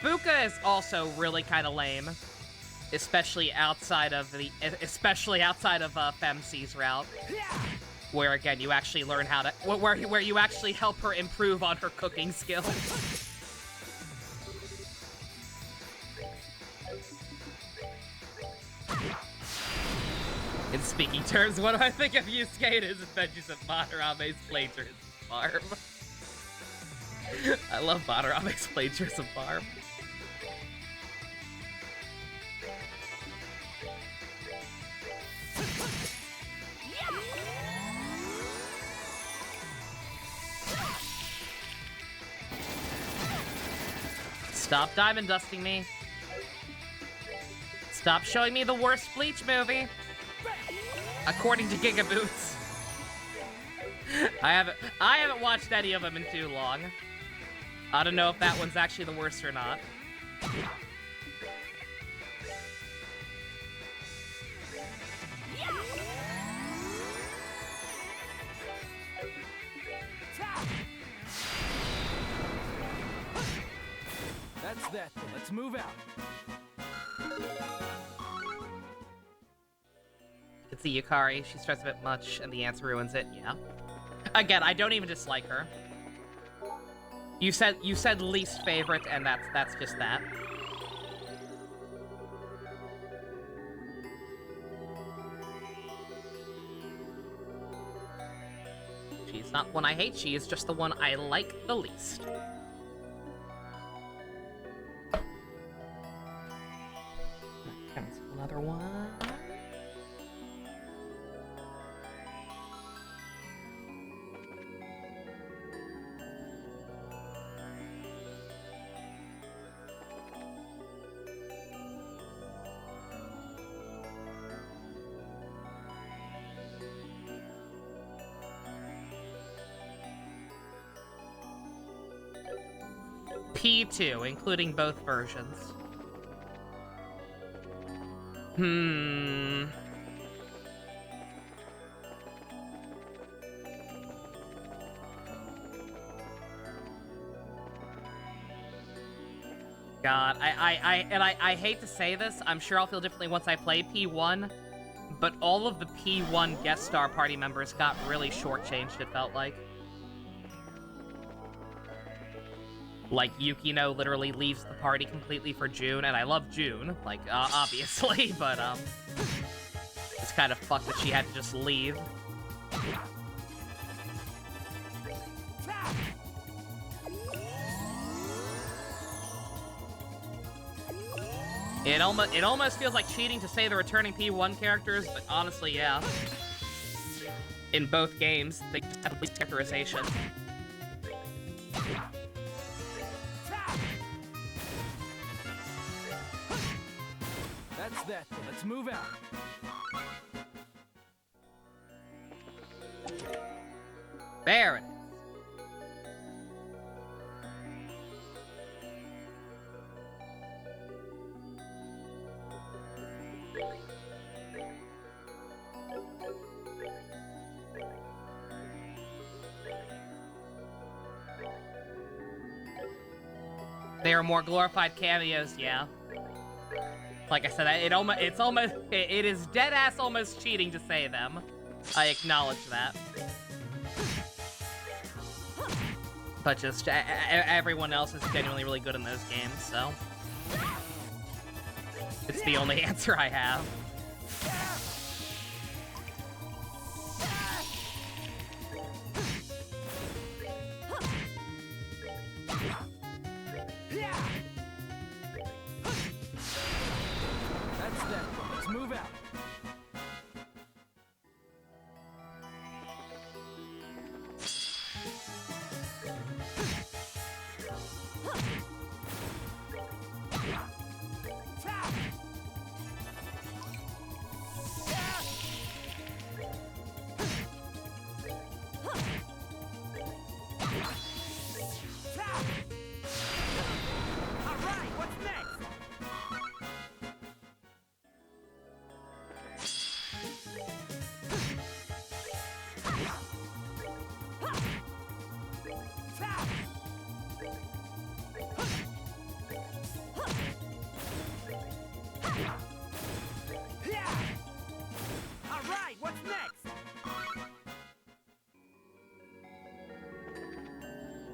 Fuka is also really kind of lame, especially outside of Femc's route, where again you actually learn how to where you actually help her improve on her cooking skills. In speaking terms, what do I think of Yusuke and his adventures at Matarame's plagiarism farm? I love Matarame's plagiarism farm. Stop diamond dusting me. Stop showing me the worst Bleach movie. According to Gigaboots. I haven't watched any of them in too long. I don't know if that one's actually the worst or not.
That's that. Let's move out.
It's the Yukari. She starts a bit much, and the answer ruins it. Yeah. Again, I don't even dislike her. You said least favorite, and that's just that. She's not one I hate. She is just the one I like the least. Cancel another one. P2, including both versions. God, I hate to say this, I'm sure I'll feel differently once I play P1, but all of the P1 guest star party members got really shortchanged, it felt like. Like, Yukino literally leaves the party completely for June, and I love June, like, obviously, but, it's kind of fucked that she had to just leave. It almost feels like cheating to say the returning P1 characters, but honestly, yeah. In both games, they have at least characterization.
that. Let's move out.
There it is. They are more glorified cameos, yeah. Like I said, it is dead ass almost cheating to say them. I acknowledge that. But just everyone else is genuinely really good in those games, so it's the only answer I have.
That's that. Let's move out.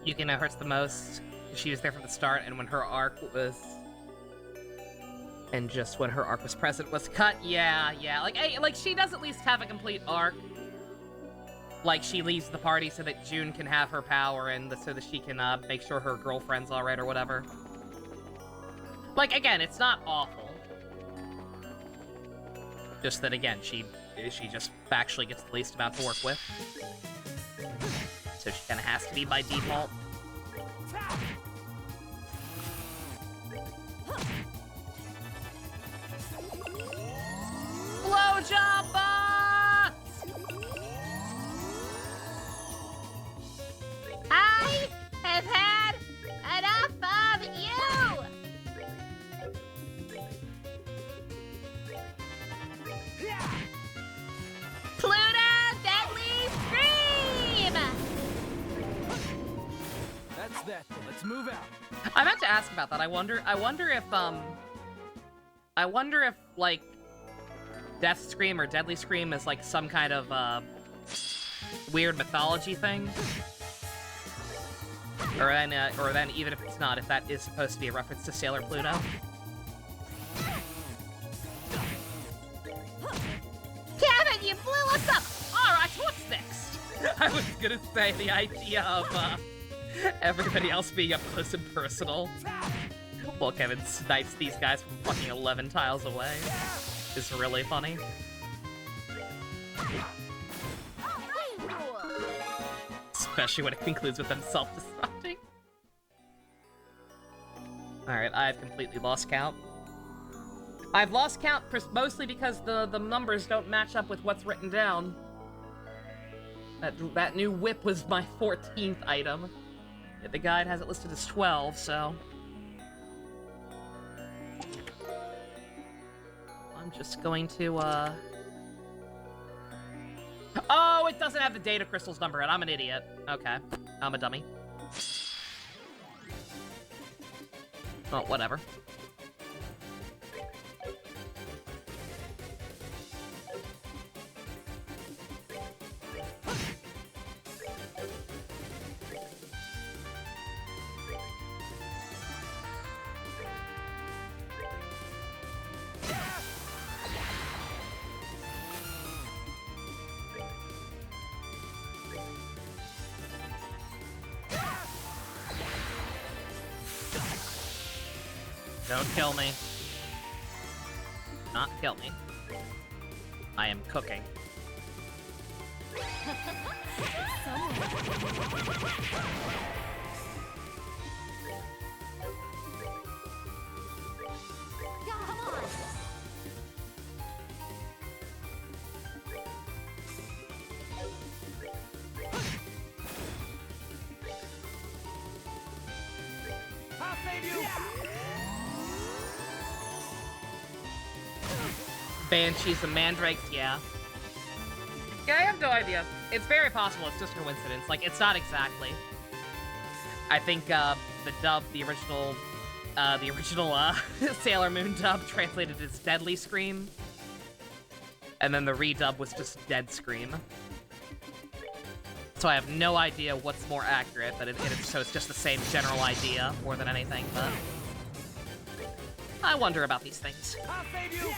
Yukino hurts the most. She was there from the start, and when her arc was... And just when her arc was present was cut, yeah. Like, she does at least have a complete arc. Like, she leaves the party so that June can have her power, and so that she can, make sure her girlfriend's alright or whatever. Like, again, it's not awful. Just that, again, she just factually gets the least amount to work with. So she kind of has to be by default. Blowjob bots!
I have had enough of you! Pluto Deadly Scream!
That's that. Let's move out.
I meant to ask about that. I wonder if, like, Death Scream or Deadly Scream is, like, some kind of, weird mythology thing. Or then, even if it's not, if that is supposed to be a reference to Sailor Pluto.
Kevin, you blew us up!
Alright, what's next? I was gonna say the idea of, everybody else being up close and personal. While Kevin snipes these guys from fucking 11 tiles away. Is really funny. Especially when it concludes with them self-destructing. Alright, I've completely lost count. I've lost count mostly because the numbers don't match up with what's written down. That new whip was my 14th item. The guide has it listed as 12, so... I'm just going to, Oh, it doesn't have the data crystals number in. I'm an idiot. Okay. I'm a dummy. Oh, whatever. Don't kill me. Not kill me. I am cooking. Banshees and Mandrakes, yeah. Yeah, I have no idea. It's very possible it's just a coincidence. Like, it's not exactly. I think, the dub, the original Sailor Moon dub translated as Deadly Scream. And then the redub was just Dead Scream. So I have no idea what's more accurate, but so it's just the same general idea more than anything, but... I wonder about these things.
I'll save you!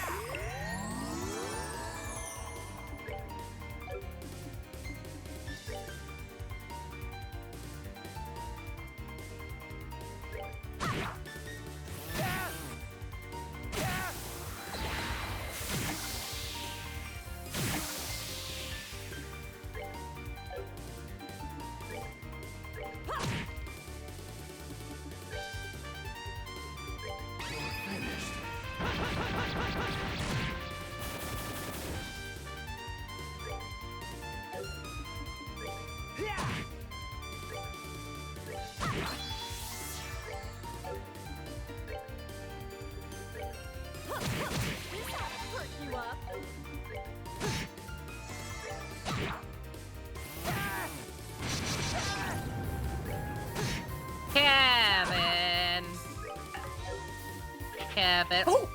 Kevin. Oh!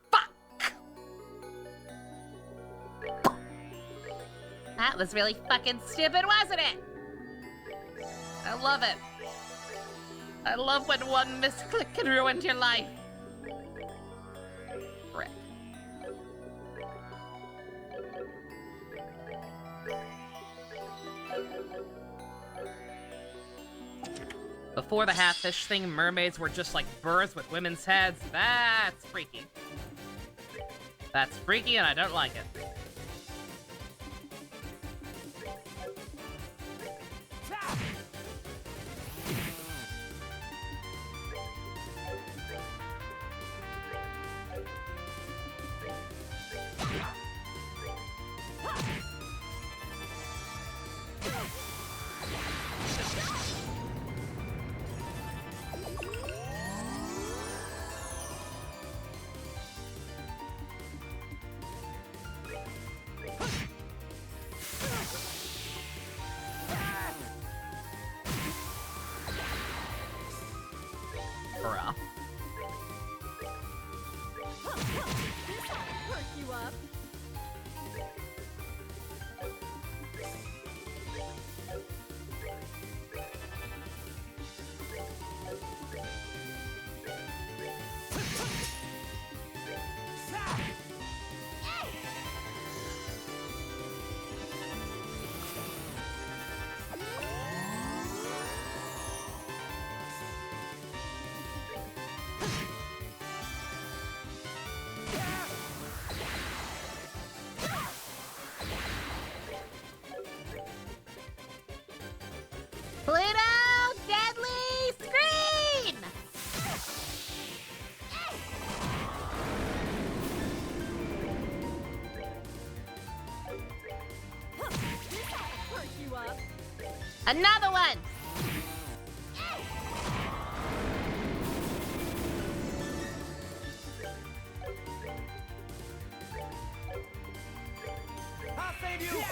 Fuck!
That was really fucking stupid, wasn't it?
I love it. I love when one misclick can ruin your life. Frick. Before the Hatfish thing, mermaids were just like birds with women's heads. That's freaky. That's freaky and I don't like it. Bruh.
Perk you up.
Pluto, deadly scream!
Perk you up.
Another one!
I'll save you!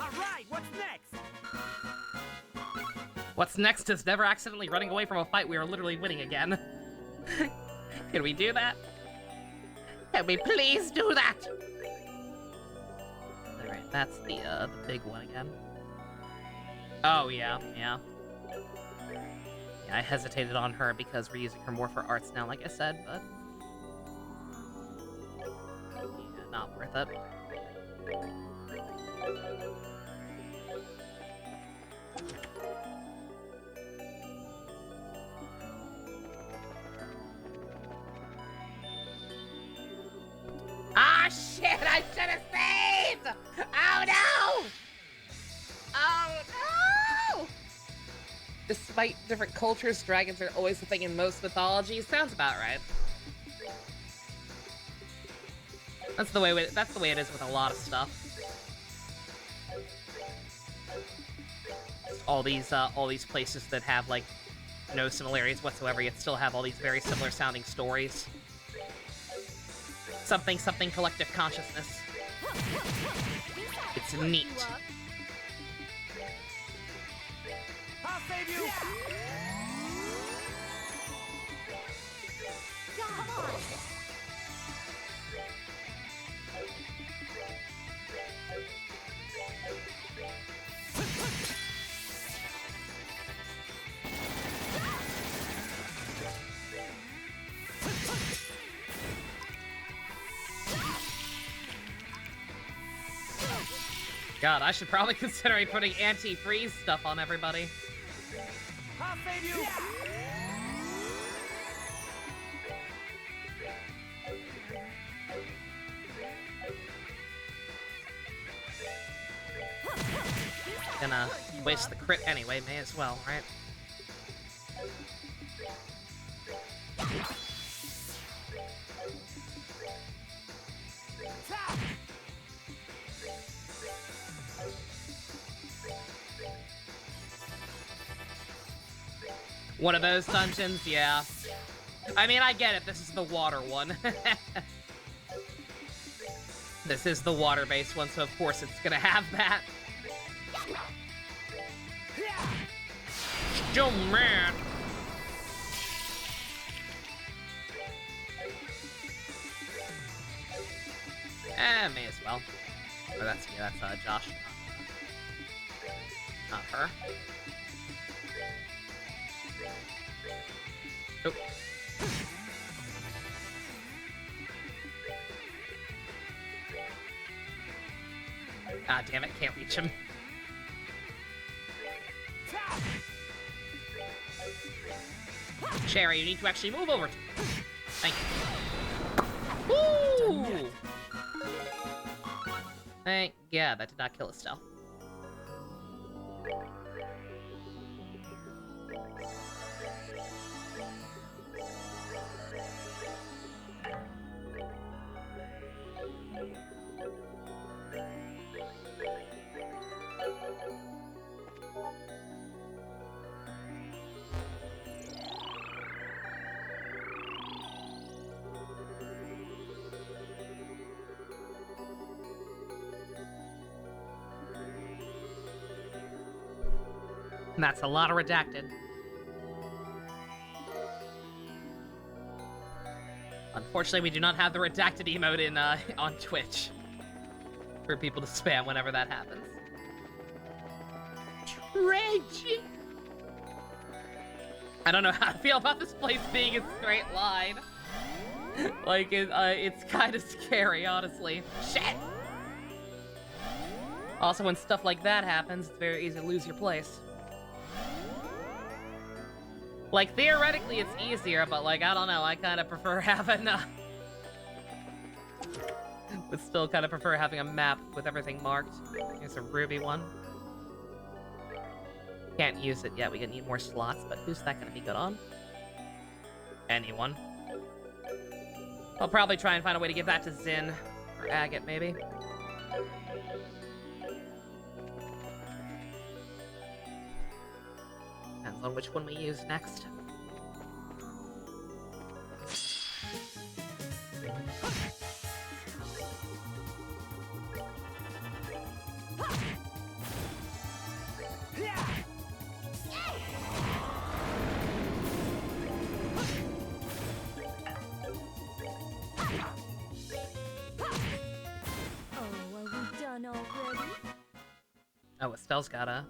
Alright, what's next?
What's next is never accidentally running away from a fight we are literally winning again. Can we do that? Can we please do that? Alright, that's the big one again. Oh, yeah. Yeah, I hesitated on her because we're using her more for arts now, like I said, but... yeah, not worth it. it! Oh no! Oh no! Despite different cultures, dragons are always the thing in most mythologies. Sounds about right. That's the way it is with a lot of stuff. All these places that have like no similarities whatsoever, yet still have all these very similar sounding stories. Something collective consciousness. It's neat.
I'll save you.
Come on.
God, I should probably consider putting anti-freeze stuff on everybody.
I'll save you.
Gonna waste the crit anyway, may as well, right? One of those dungeons, yeah. I mean, I get it, this is the water one. This is the water-based one, so of course it's gonna have that. Oh, man! May as well. Oh, that's Josh. Not her. Oh. Ah, damn it, can't reach him. Cherry, you need to actually move over. Thank you. Woo! Thank God, that did not kill Estelle. And that's a lot of redacted. Unfortunately, we do not have the redacted emote in on Twitch for people to spam whenever that happens. Tragic. I don't know how to feel about this place being a straight line. Like, it's kind of scary, honestly. Shit! Also, when stuff like that happens, it's very easy to lose your place. Like, theoretically, it's easier, but, like, I don't know, I kind of prefer having, would still kind of prefer having a map with everything marked. Here's a ruby one. Can't use it yet, we need more slots, but who's that gonna be good on? Anyone. I'll probably try and find a way to give that to Zin, or Agate, maybe. Depends on which one we use next. Oh, Estelle's gotta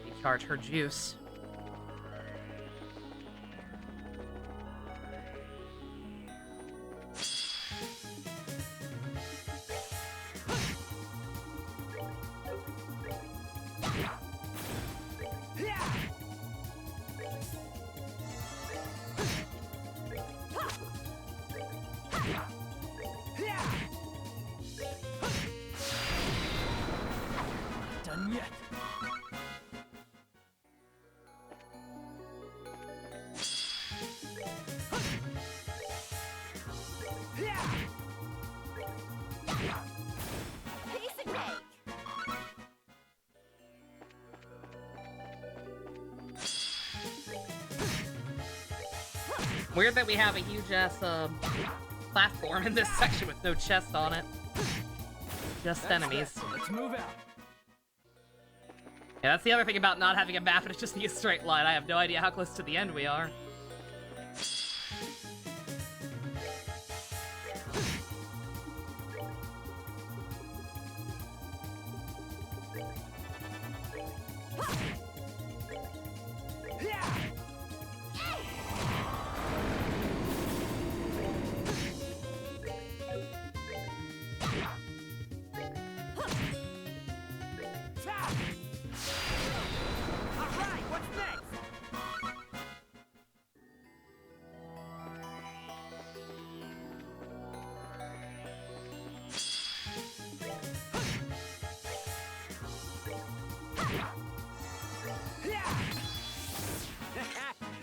recharge her juice. Weird that we have a huge-ass, platform in this section with no chest on it. Just enemies.
Let's move out.
Yeah, that's the other thing about not having a map, and it's just a straight line. I have no idea how close to the end we are.
Alright, what's next?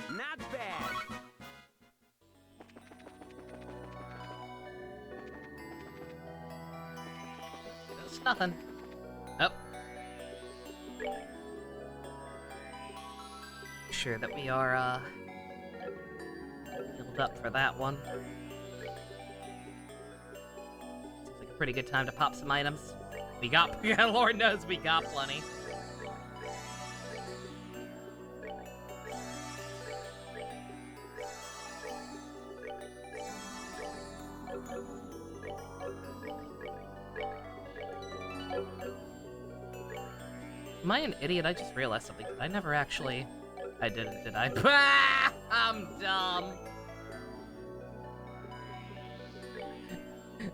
Not bad.
It's nothing. Oh. Sure that we are, healed up for that one. Seems like a pretty good time to pop some items. We got, yeah, Lord knows we got plenty. Am I an idiot? I just realized something. I never actually... I didn't, did I? I'm dumb.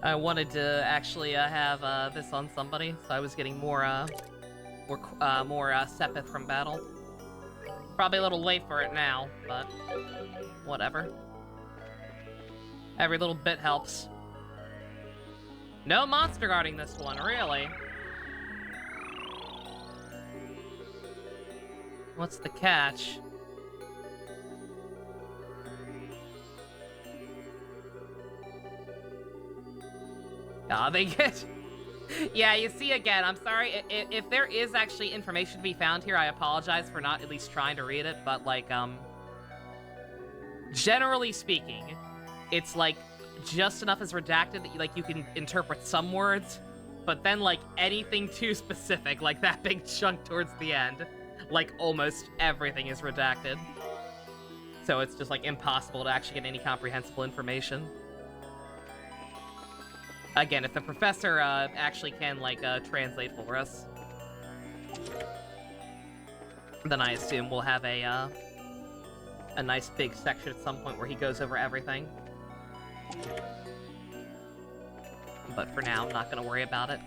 I wanted to actually have this on somebody, so I was getting more Sepith from battle. Probably a little late for it now, but whatever. Every little bit helps. No monster guarding this one, really. What's the catch? Ah, they get... Yeah, you see again, I'm sorry. If there is actually information to be found here, I apologize for not at least trying to read it, but, like, generally speaking, it's, like, just enough is redacted that, like, you can interpret some words, but then, like, anything too specific, like that big chunk towards the end, like, almost everything is redacted. So it's just, like, impossible to actually get any comprehensible information. Again, if the professor actually can, like, translate for us, then I assume we'll have a nice big section at some point where he goes over everything. But for now, I'm not gonna worry about it.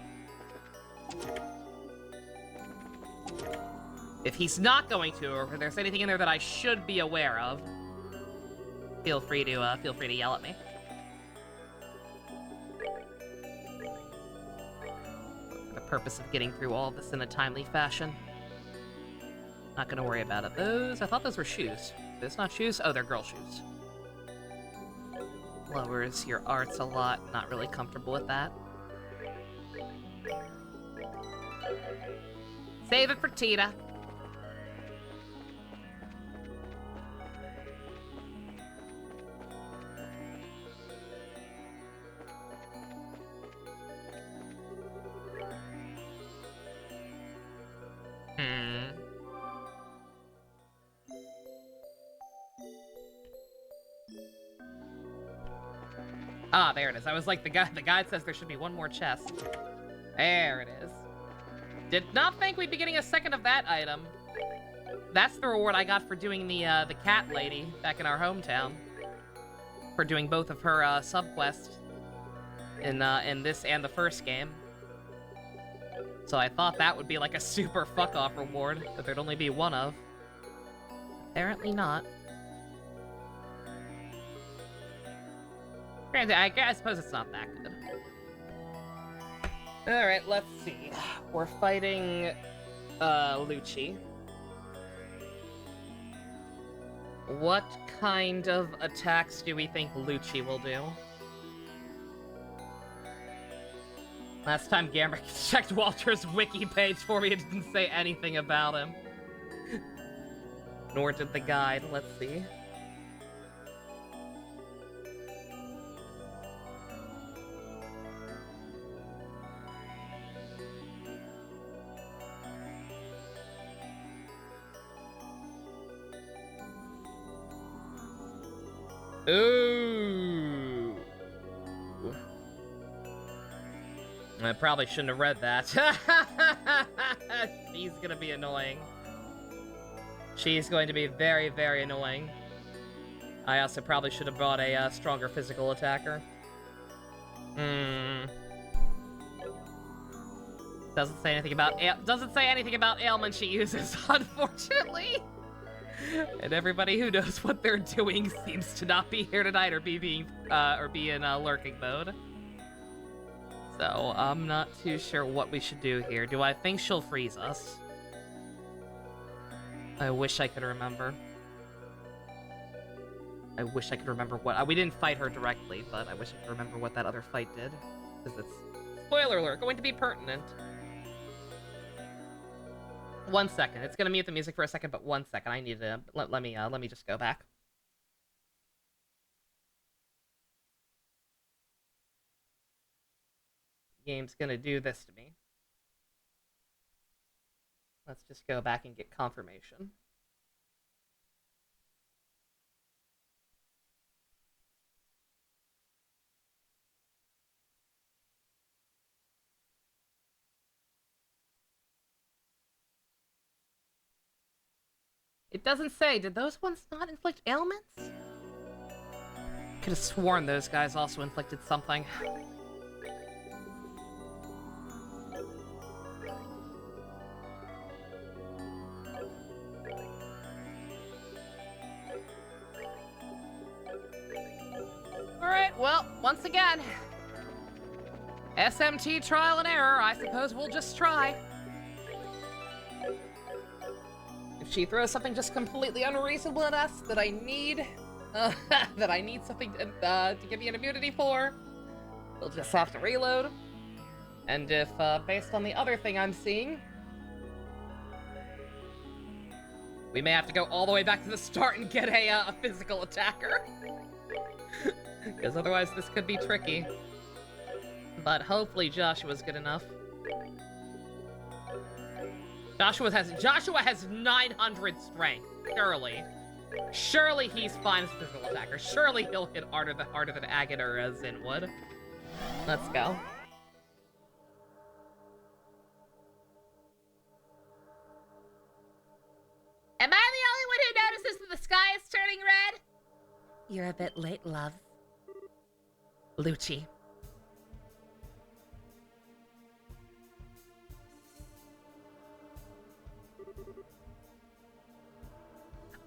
If he's not going to, or if there's anything in there that I should be aware of, feel free to yell at me. For the purpose of getting through all of this in a timely fashion. Not gonna worry about it. Those, I thought those were shoes. Those not shoes? Oh, they're girl shoes. Lowers your arts a lot. Not really comfortable with that. Save it for Tita. Ah, there it is. I was like, the guide says there should be one more chest. There it is. Did not think we'd be getting a second of that item. That's the reward I got for doing the cat lady back in our hometown. For doing both of her subquests in this and the first game. So I thought that would be like a super fuck-off reward that there'd only be one of. Apparently not. Granted, I suppose it's not that good. Alright, let's see. We're fighting, Lucci. What kind of attacks do we think Lucci will do? Last time Gamera checked Walter's wiki page for me, it didn't say anything about him. Nor did the guide. Let's see. Ooh. I probably shouldn't have read that. She's gonna be annoying. She's going to be very, very annoying. I also probably should have brought a stronger physical attacker. Doesn't say anything about ailment she uses, unfortunately. And everybody who knows what they're doing seems to not be here tonight or be in lurking mode. So I'm not too sure what we should do here. Do I think she'll freeze us? I wish I could remember. I wish I could remember what... we didn't fight her directly, but I wish I could remember what that other fight did. Because it's, spoiler alert, going to be pertinent. 1 second. It's gonna mute the music for a second, but 1 second. I need to... Let me just go back. Game's gonna do this to me. Let's just go back and get confirmation. It doesn't say. Did those ones not inflict ailments? Could have sworn those guys also inflicted something. Alright, well, once again, SMT trial and error. I suppose we'll just try. If she throws something just completely unreasonable at us that I need, that I need something to give me an immunity for, we'll just have to reload. And if, based on the other thing I'm seeing, we may have to go all the way back to the start and get a physical attacker. Because otherwise this could be tricky. But hopefully Joshua's good enough. Joshua has 900 strength. Surely he's fine as a physical attacker. Surely he'll hit harder than Agate or Zin would. Let's go.
Am I the only one who notices that the sky is turning red? You're a bit late, love.
Lucci.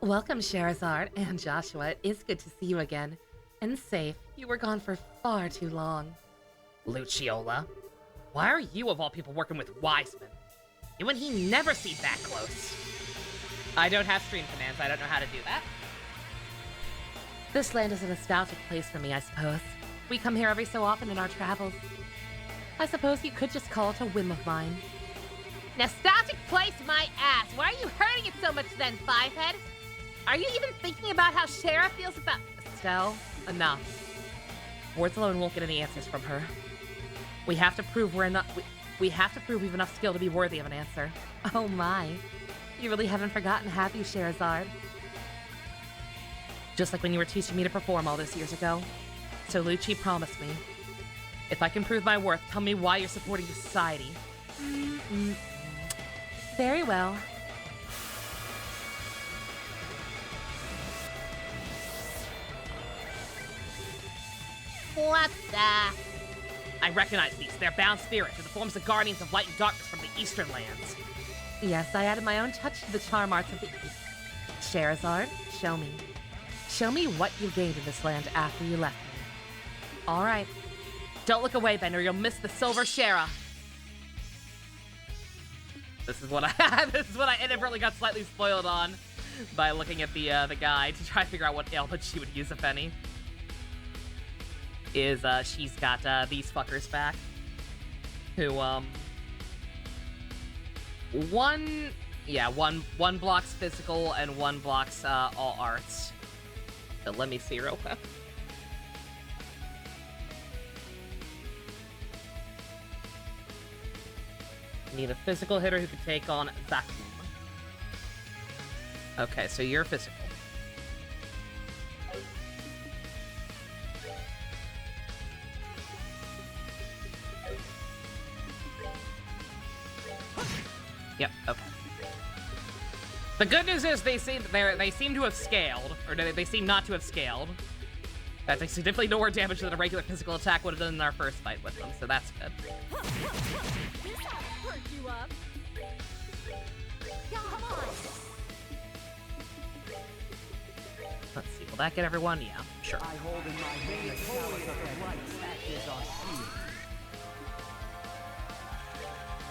Welcome, Sherazard and Joshua. It is good to see you again. And safe. You were gone for far too long.
Luciola, why are you of all people working with Wiseman? You and he never seem that close. I don't have stream commands. I don't know how to do that.
This land is a nostalgic place for me, I suppose. We come here every so often in our travels. I suppose you could just call it a whim of mine. Nostalgic place, my ass! Why are you hurting it so much then, Fivehead? Are you even thinking about how Shara feels about...
Estelle, enough. Words alone won't get any answers from her. We have to prove we're enough... We have to prove we've enough skill to be worthy of an answer.
Oh my. You really haven't forgotten, have you, Sherazard?
Just like when you were teaching me to perform all those years ago. So Lucci promised me, if I can prove my worth, tell me why you're supporting the society.
Very well. What the?
I recognize these. They're bound spirits in the forms of guardians of light and darkness from the eastern lands.
Yes, I added my own touch to the charm arts of the East. Sherazard, show me. Show me what you gained in this land after you left me.
All right. Don't look away, Ben, or you'll miss the silver Shara. This is what I inadvertently got slightly spoiled on by looking at the guide to try to figure out what ailment she would use, if any. Is she's got these fuckers back, who one blocks physical and one blocks all arts. So let me see real quick. Need a physical hitter who can take on Vacuum. Okay, so you're physical. Yep, okay. The good news is they seem to have scaled, or they seem not to have scaled. That takes significantly more damage than a regular physical attack would have done in our first fight with them, so that's good.
This ought to perk you up. Come on.
Let's see, will that get everyone? Yeah, sure.
I hold in my hand the chalice of the lights act as our shield.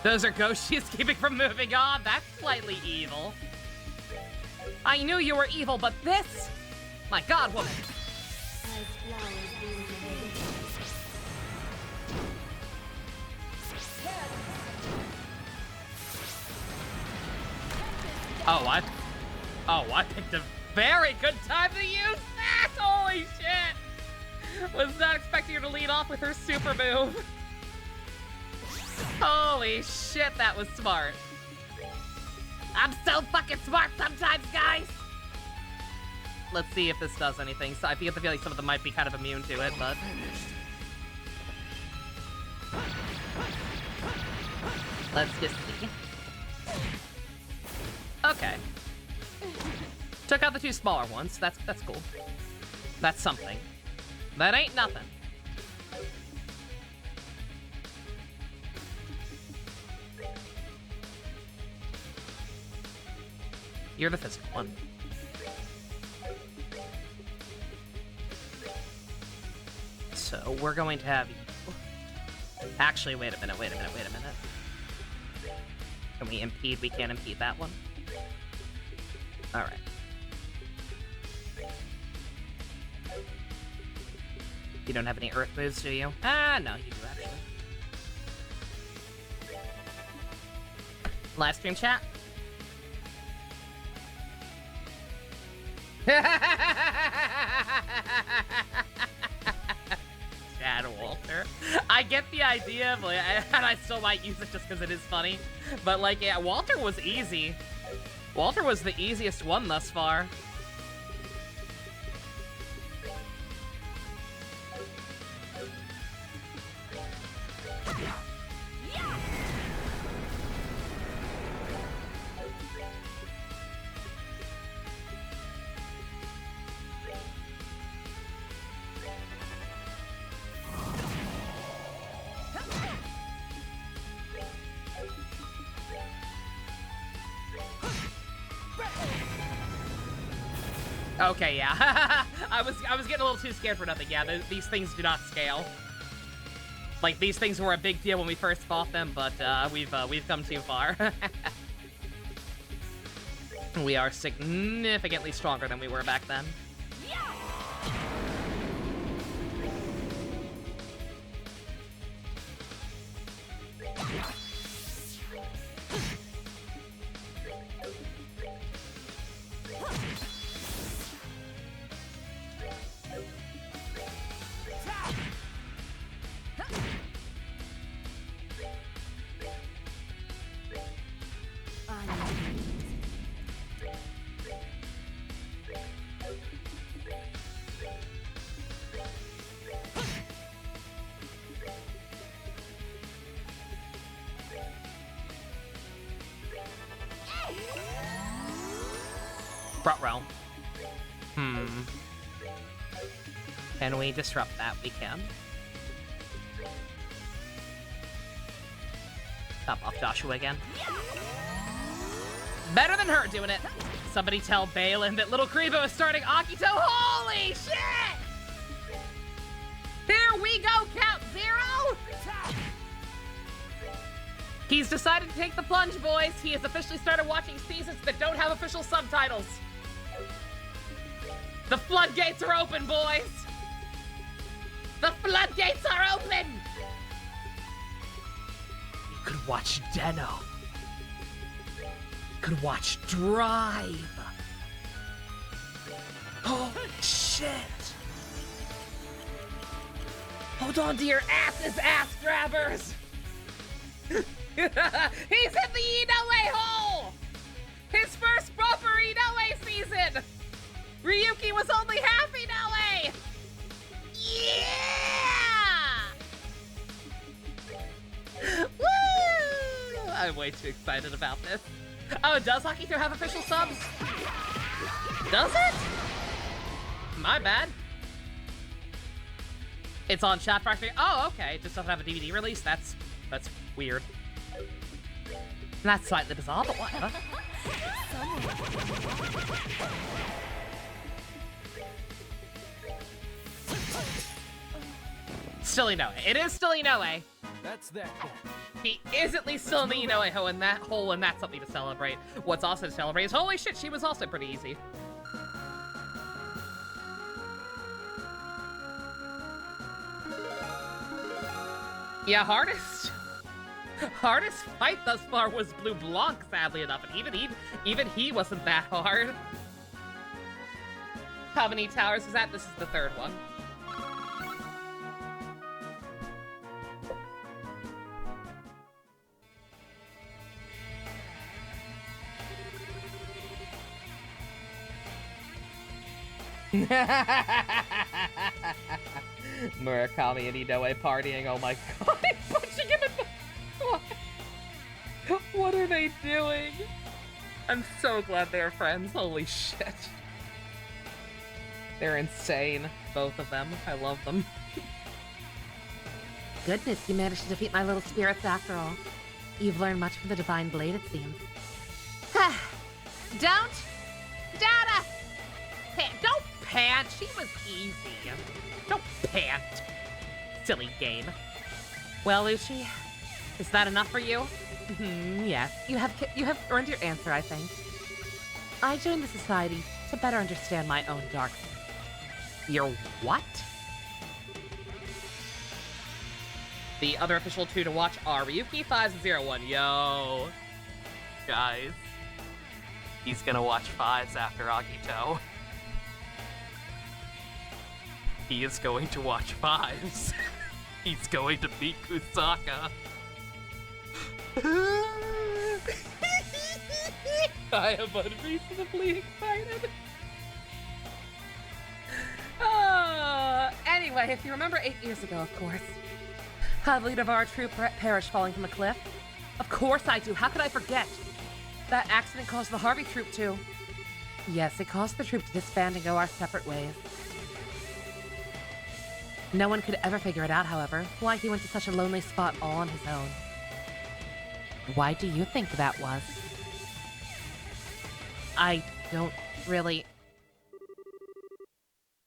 Those are ghosts she's keeping from moving on. That's slightly evil. I knew you were evil, but this? My god, woman. I picked a very good time to use that! Holy shit! Was not expecting her to lead off with her super move. Holy shit, that was smart. I'm so fucking smart sometimes, guys! Let's see if this does anything. So I get the feeling some of them might be kind of immune to it, but... Let's just see. Okay. Took out the two smaller ones. That's cool. That's something. That ain't nothing. You're the physical one. So we're going to have you. Actually, wait a minute. Can we impede? We can't impede that one. Alright. You don't have any earth moves, do you? Ah, no, you do actually. Live stream chat? Chad Walter. I get the idea, but and I still might use it just because it is funny. But like, yeah, Walter was easy. Walter was the easiest one thus far. Okay, yeah. I was getting a little too scared for nothing. Yeah, these things do not scale. Like, these things were a big deal when we first fought them, but we've come too far. We are significantly stronger than we were back then. Front row. Can we disrupt that? We can. Top off Joshua again. Better than her doing it. Somebody tell Balin that little Kribo is starting Akito. Holy shit! Here we go, Count Zero! He's decided to take the plunge, boys. He has officially started watching seasons that don't have official subtitles. The floodgates are open, boys! The floodgates are open! You could watch Deno. You could watch Drive. Oh, shit! Hold on to your asses, ass grabbers! He's in the Inoue hole! His first proper Inoue season! Ryuki was only half Inoue! Yeah! Woo! I'm way too excited about this. Oh, does Hockey Throw have official subs? Does it? My bad. It's on Chat Factory. Oh, okay. It just doesn't have a DVD release. That's weird. That's slightly bizarre, but whatever. Still Inoue. It is still Inoue.
That's that then.
He is at least still in the Inoue hole, and that's something to celebrate. What's also to celebrate is, holy shit, she was also pretty easy. Yeah, hardest fight thus far was Blue Blanc, sadly enough, and even he wasn't that hard. How many towers is that? This is the third one. Murakami and Inoue partying, oh my god, punching him in the... What are they doing? I'm so glad they're friends, holy shit. They're insane, both of them. I love them.
Goodness, you managed to defeat my little spirits after all. You've learned much from the Divine Blade, it seems. Don't doubt us!
Don't pant, she was easy. Don't pant. Silly game. Well, Lucci, is that enough for you?
Yes, you have earned your answer, I think. I joined the society to better understand my own dark side.
Your what? The other official two to watch are Ryuki5001. Yo. Guys. He's gonna watch fives after Agito. He is going to watch fives. He's going to beat Kusaka. I am unreasonably excited. Anyway, if you remember 8 years ago, of course, how the leader of our troop perished falling from a cliff. Of course I do. How could I forget? That accident caused the Harvey troop to... Yes, it caused the troop to disband and go our separate ways. No one could ever figure it out, however, why he went to such a lonely spot all on his own. Why do you think that was? I don't really...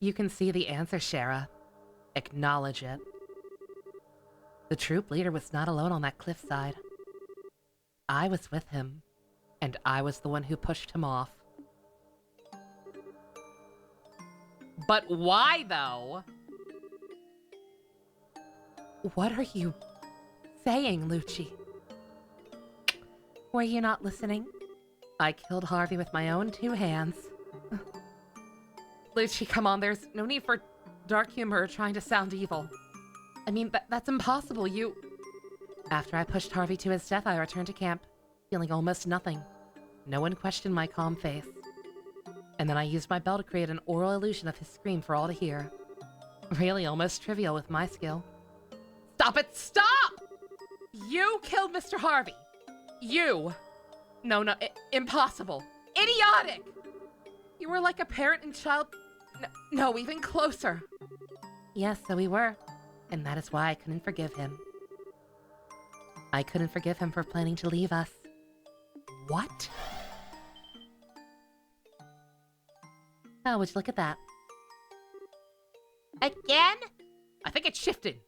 You can see the answer, Shara. Acknowledge it. The troop leader was not alone on that cliffside. I was with him, and I was the one who pushed him off. But why, though? What are you saying, Lucci? Were you not listening? I killed Harvey with my own 2 hands. Lucci, come on, there's no need for dark humor or trying to sound evil. I mean, that's impossible, you... After I pushed Harvey to his death, I returned to camp, feeling almost nothing. No one questioned my calm face. And then I used my bell to create an oral illusion of his scream for all to hear. Really almost trivial with my skill. Stop it! Stop! You killed Mr. Harvey. You. No, impossible. Idiotic! You were like a parent and child... No, even closer. Yes, so we were. And that is why I couldn't forgive him. I couldn't forgive him for planning to leave us. What? Oh, would you look at that? Again? I think it shifted.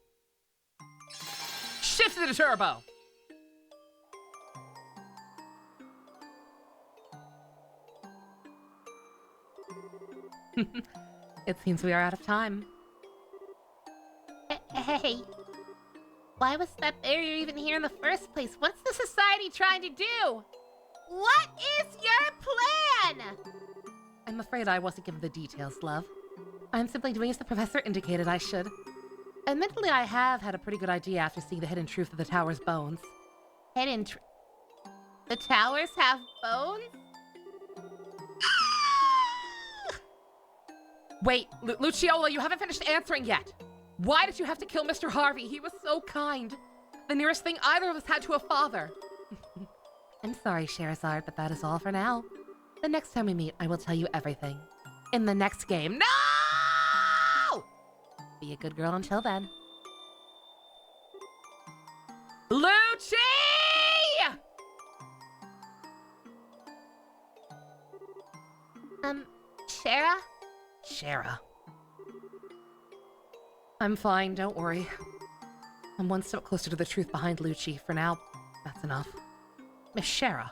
Shifted the turbo! It seems we are out of time. Hey, why was that barrier even here in the first place? What's the society trying to do? What is your plan? I'm afraid I wasn't given the details, love. I'm simply doing as the professor indicated I should. Admittedly, I have had a pretty good idea after seeing the hidden truth of the tower's bones. The towers have bones? Wait, Luciola, you haven't finished answering yet. Why did you have to kill Mr. Harvey? He was so kind. The nearest thing either of us had to a father.
I'm sorry, Sherazard, but that is all for now. The next time we meet, I will tell you everything. In the next game. No! Be a good girl until then.
Lucci!
Shara?
Shara.
I'm fine, don't worry. I'm one step closer to the truth behind Lucci. For now, that's enough.
Miss Shara.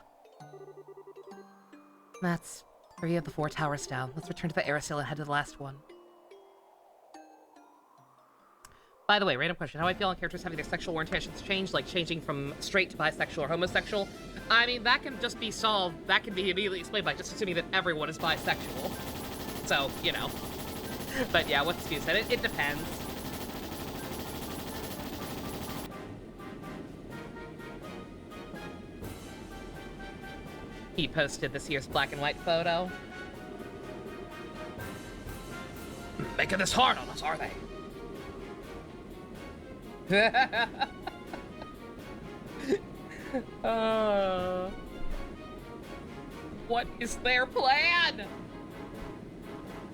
That's 3 of the 4 towers down. Let's return to the aerosail and head to the last one.
By the way, random question. How I feel on characters having their sexual orientations changed, like changing from straight to bisexual or homosexual? I mean, that can just be solved. That can be immediately explained by just assuming that everyone is bisexual. So, you know. But yeah, what Stu said, it depends. He posted this year's black and white photo. Making this hard on us, are they? What is their plan?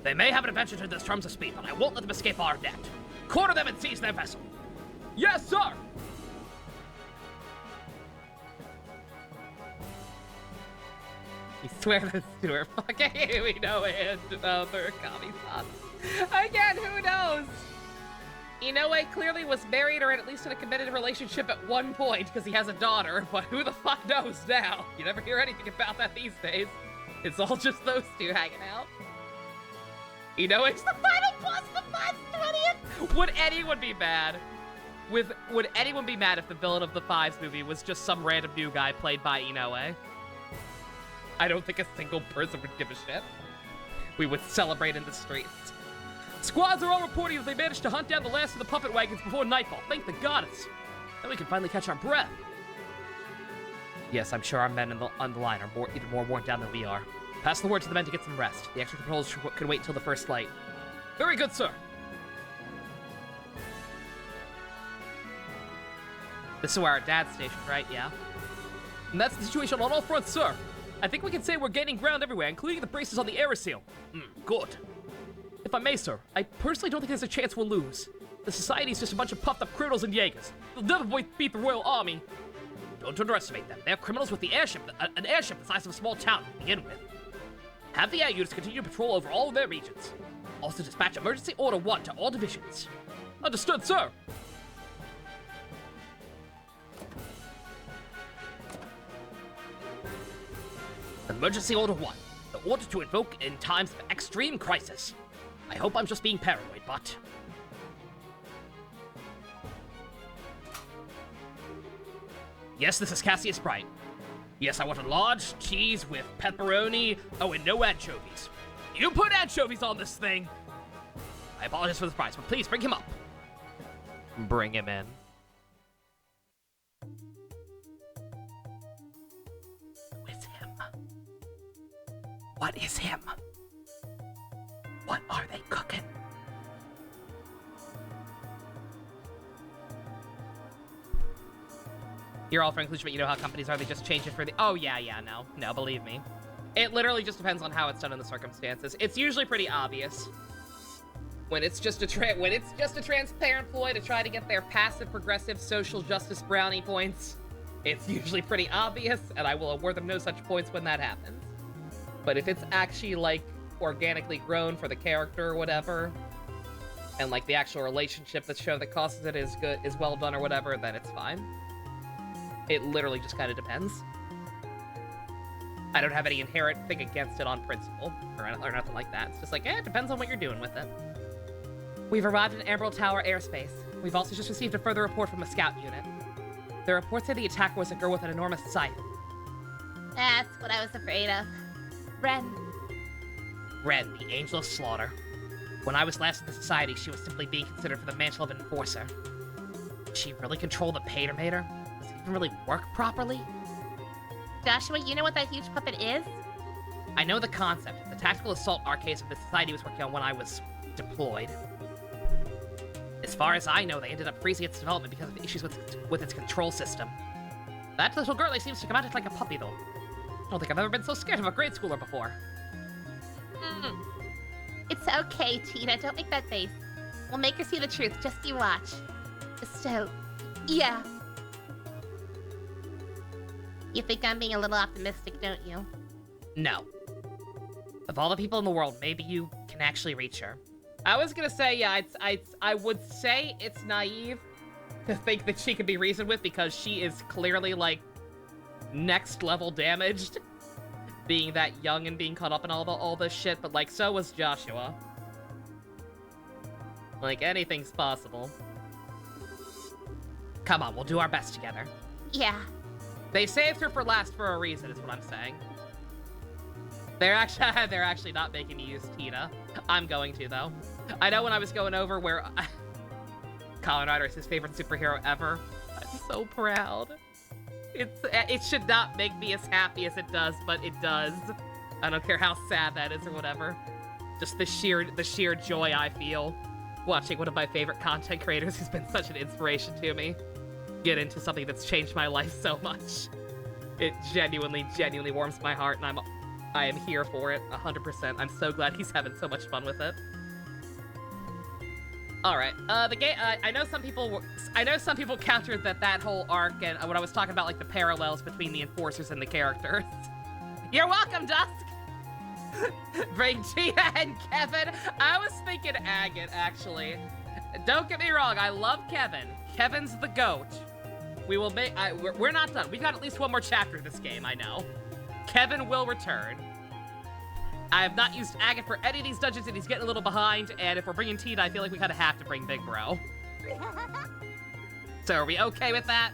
They may have an adventure to the terms of speed, but I won't let them escape our net. Corner them and seize their vessel. Yes, sir! You swear that Stuart fucking we know it for Kami-san. Again, who knows? Inoue clearly was married or at least in a committed relationship at one point because he has a daughter, but who the fuck knows now? You never hear anything about that these days. It's all just those two hanging out. Inoue's the final boss of March 20th! Would anyone be mad? Would anyone be mad if the villain of the Fives movie was just some random new guy played by Inoue? I don't think a single person would give a shit. We would celebrate in the streets. Squads are all reporting that they managed to hunt down the last of the puppet wagons before nightfall. Thank the goddess. Then we can finally catch our breath. Yes, I'm sure our men on the line are even more worn down than we are. Pass the word to the men to get some rest. The extra patrols can wait until the first light. Very good, sir. This is where our dad's stationed, right? Yeah. And that's the situation on all fronts, sir. I think we can say we're gaining ground everywhere, including the braces on the aerosail. Good. If I may, sir, I personally don't think there's a chance we'll lose. The Society's just a bunch of puffed-up criminals and Jaegers. They'll never beat the Royal Army. Don't underestimate them. They're criminals with the airship, an airship the size of a small town to begin with. Have the air units continue patrol over all of their regions. Also dispatch Emergency Order 1 to all divisions. Understood, sir. Emergency Order 1. The order to invoke in times of extreme crisis. I hope I'm just being paranoid, but... Yes, this is Cassius Bright. Yes, I want a large cheese with pepperoni. Oh, and no anchovies. You put anchovies on this thing! I apologize for the surprise, but please bring him up. Bring him in. Who is him? What is him? What are they cooking? You're all for inclusion, but you know how companies are. They just change it for the... Oh, yeah, no, believe me. It literally just depends on how it's done in the circumstances. It's usually pretty obvious. When it's just a transparent ploy to try to get their passive progressive social justice brownie points, it's usually pretty obvious, and I will award them no such points when that happens. But if it's actually, like, organically grown for the character or whatever, and, like, the actual relationship that's shown that causes it is well done or whatever, then it's fine. It literally just kind of depends. I don't have any inherent thing against it on principle, or nothing like that. It's just like, it depends on what you're doing with it. We've arrived in Emerald Tower airspace. We've also just received a further report from a scout unit. The report said the attacker was a girl with an enormous scythe.
That's what I was afraid of. Ren.
Ren, the Angel of Slaughter. When I was last in the Society, she was simply being considered for the mantle of an enforcer. Did she really control the Patermater? Does it even really work properly?
Joshua, you know what that huge puppet is?
I know the concept. The tactical assault arcades of the Society was working on when I was deployed. As far as I know, they ended up freezing its development because of issues with its control system. That little girlie seems to come at it like a puppy, though. I don't think I've ever been so scared of a grade schooler before.
It's okay, Tina. Don't make that face. We'll make her see the truth. Just you watch. So, yeah. You think I'm being a little optimistic, don't you?
No. Of all the people in the world, maybe you can actually reach her. I was gonna say, yeah, I would say it's naive to think that she can be reasoned with because she is clearly, like, next level damaged. Being that young and being caught up in all this shit, but, like, so was Joshua. Like, anything's possible. Come on, we'll do our best together.
Yeah.
They saved her for last for a reason, is what I'm saying. They're actually not making me use Tina. I'm going to, though. I know when I was going over where Kamen Rider is his favorite superhero ever. I'm so proud. It should not make me as happy as it does, but it does. I don't care how sad that is or whatever. Just the sheer joy I feel watching one of my favorite content creators who's been such an inspiration to me get into something that's changed my life so much. It genuinely warms my heart, and I am here for it 100%. I'm so glad he's having so much fun with it. All right, the game. I know some people countered that whole arc and when I was talking about like the parallels between the enforcers and the characters. You're welcome, Dusk. Bring Tina and Kevin. I was thinking Agate, actually. Don't get me wrong, I love Kevin. Kevin's the GOAT. We will make. We're not done. We got at least one more chapter of this game. I know. Kevin will return. I have not used Agate for any of these dungeons, and he's getting a little behind. And if we're bringing Tina, I feel like we kind of have to bring Big Bro. So are we okay with that?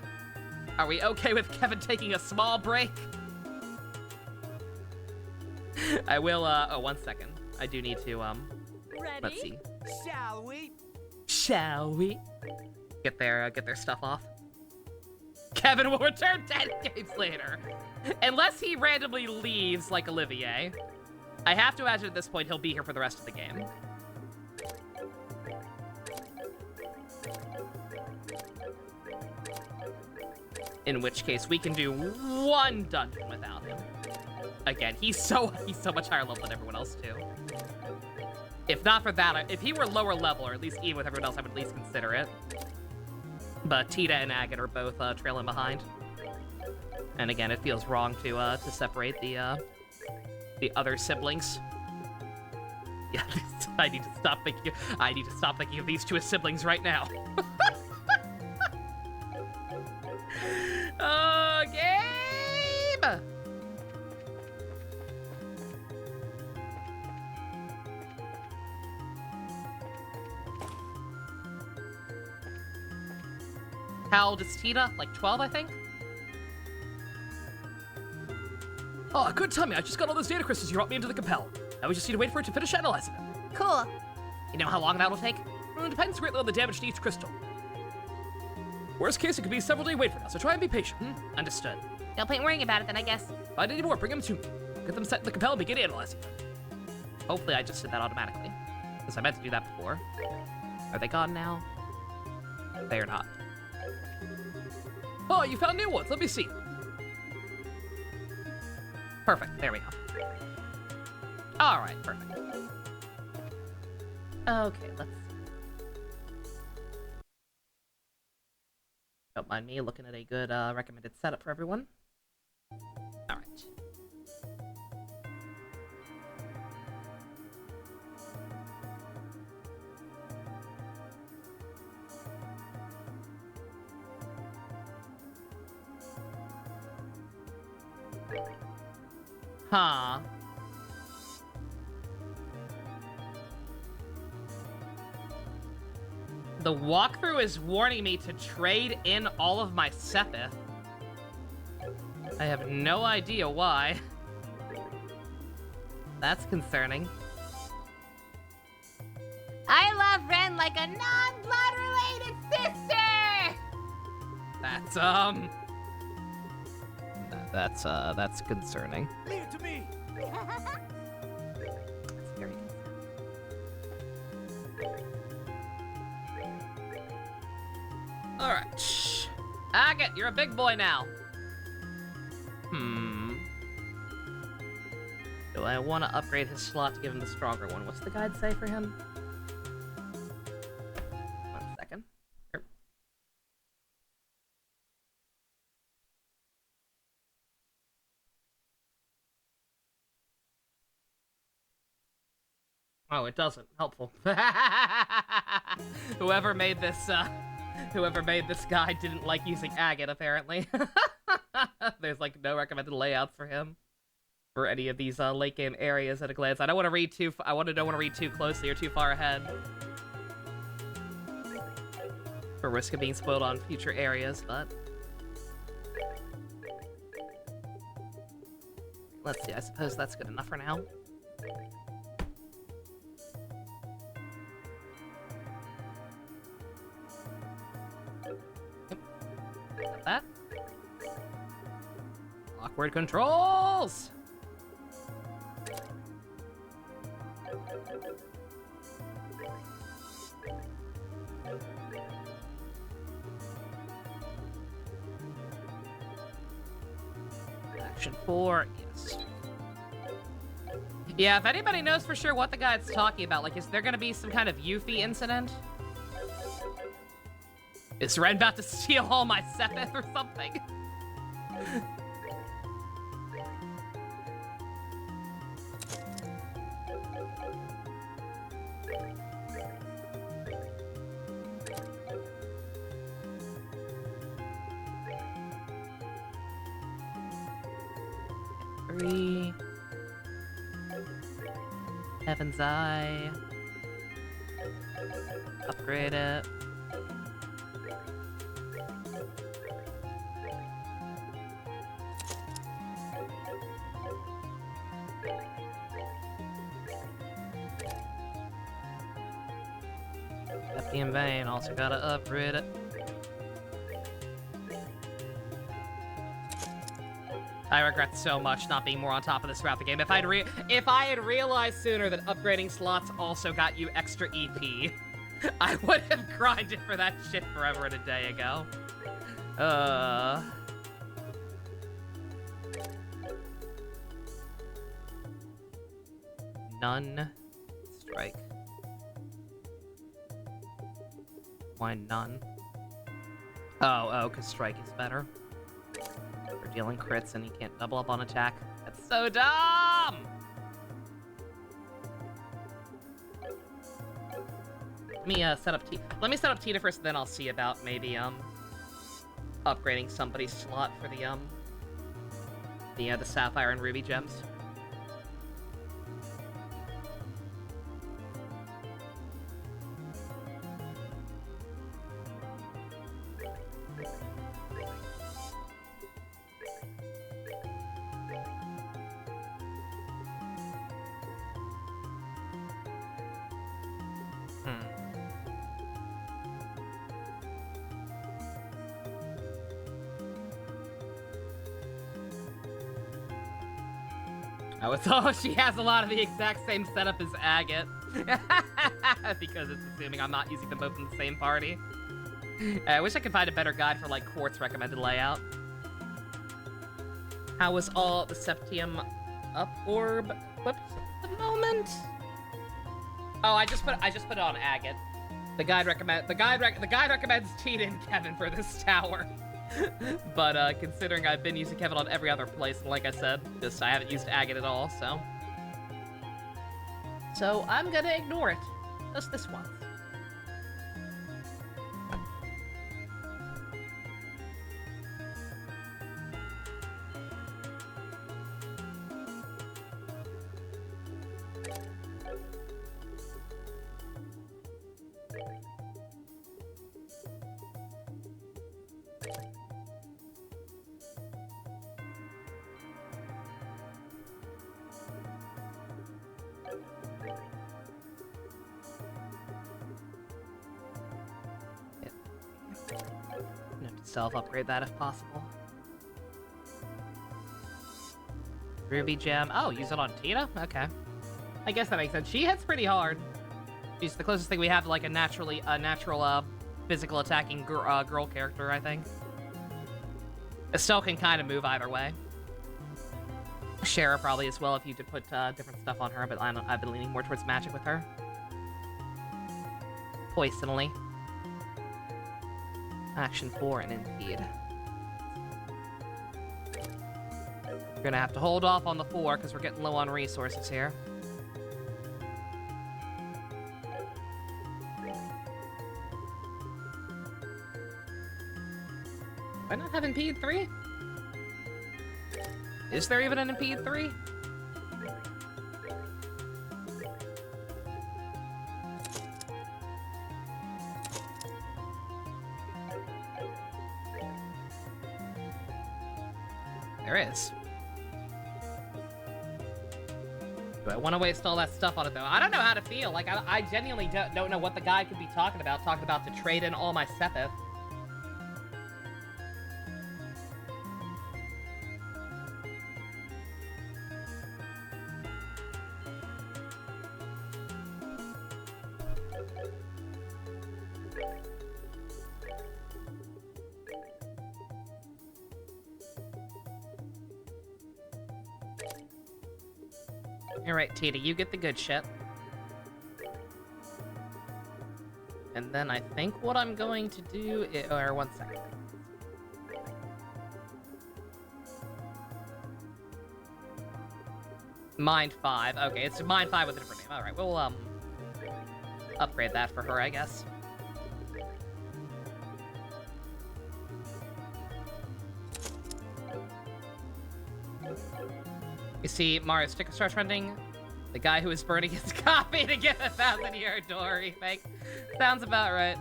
Are we okay with Kevin taking a small break? I will. Oh, 1 second. I do need to.
Ready?
Let's see.
Shall we?
Get their stuff off. Kevin will return 10 games later, unless he randomly leaves like Olivier. I have to imagine at this point he'll be here for the rest of the game. In which case, we can do one dungeon without him. Again, he's so much higher level than everyone else too. If not for that, if he were lower level, or at least even with everyone else, I would at least consider it. But Tita and Agate are both trailing behind. And again, it feels wrong to separate the other siblings. Yeah, I need to stop thinking of these two as siblings right now. Game! How old is Tina? Like 12, I think?
Oh, good timing. I just got all those data crystals you brought me into the Compel. Now we just need to wait for it to finish analyzing them.
Cool.
You know how long that'll take?
It depends greatly on the damage to each crystal. Worst case, it could be a several-day wait for now, so try and be patient.
Understood.
No point worrying about it then, I guess.
Find any more, bring them to me. Get them set in the Compel and begin analyzing them.
Hopefully I just did that automatically. Because I meant to do that before. Are they gone now? They are not.
Oh, you found new ones. Let me see.
Perfect. There we go. All right. Perfect. Okay, let's see. Don't mind me looking at a good recommended setup for everyone. All right. Huh. The walkthrough is warning me to trade in all of my Sepith. I have no idea why. That's concerning.
I love Ren like a non-blood related sister!
That's concerning.
Leave it to me.
That's very concerning. Alright. Shh. Agate, you're a big boy now. Do I want to upgrade his slot to give him the stronger one? What's the guide say for him? 1 second. Here. Oh, it doesn't. Helpful. Whoever made this guide didn't like using agate, apparently. There's like no recommended layouts for him for any of these late game areas at a glance. I don't want to read too. I don't want to read too closely or too far ahead, for risk of being spoiled on future areas. But let's see. I suppose that's good enough for now. Got that. Awkward controls! Action 4, yes. Yeah, if anybody knows for sure what the guide's talking about, like, is there gonna be some kind of Yuffie incident? Is Ren about to steal all my Sepith or something? Three. Heaven's Eye. Upgrade it. In vain, also gotta upgrade it. I regret so much not being more on top of this throughout the game. If I had realized sooner that upgrading slots also got you extra EP, I would have grinded for that shit forever and a day ago. None. Strike. Why none? Oh, because strike is better. For dealing crits and he can't double up on attack. That's so dumb! Let me set up Tita first, and then I'll see about maybe upgrading somebody's slot for the Sapphire and Ruby gems. Oh, she has a lot of the exact same setup as Agate. Because it's assuming I'm not using them both in the same party. I wish I could find a better guide for, like, Quartz recommended layout. How was all the Septium up orb equipped at the moment? Oh, I just put it on Agate. The guide recommends Tina and Kevin for this tower. But considering I've been using Kevin on every other place, and like I said, I haven't used Agate at all, so I'm gonna ignore it. Just this once. Self-upgrade that if possible. Ruby gem. Oh, use it on Tina? Okay. I guess that makes sense. She hits pretty hard. She's the closest thing we have to like a natural physical attacking girl character, I think. Estelle can kind of move either way. Shara probably as well if you did put different stuff on her, but I've been leaning more towards magic with her. Poisonally. Action 4 and impede. We're gonna have to hold off on the 4 because we're getting low on resources here. Do I not have impede 3? Is there even an impede 3? There is. Do I want to waste all that stuff on it, though? I don't know how to feel. Like, I genuinely don't know what the guy could be talking about to trade in all my Sepith. Alright, Tita, you get the good shit. And then I think what I'm going to do is... Or, 1 second. Mind 5. Okay, it's Mind 5 with a different name. Alright, we'll, upgrade that for her, I guess. You see, Mario sticker starts trending. The guy who is burning his copy to get a 1,000-year door remake. Sounds about right.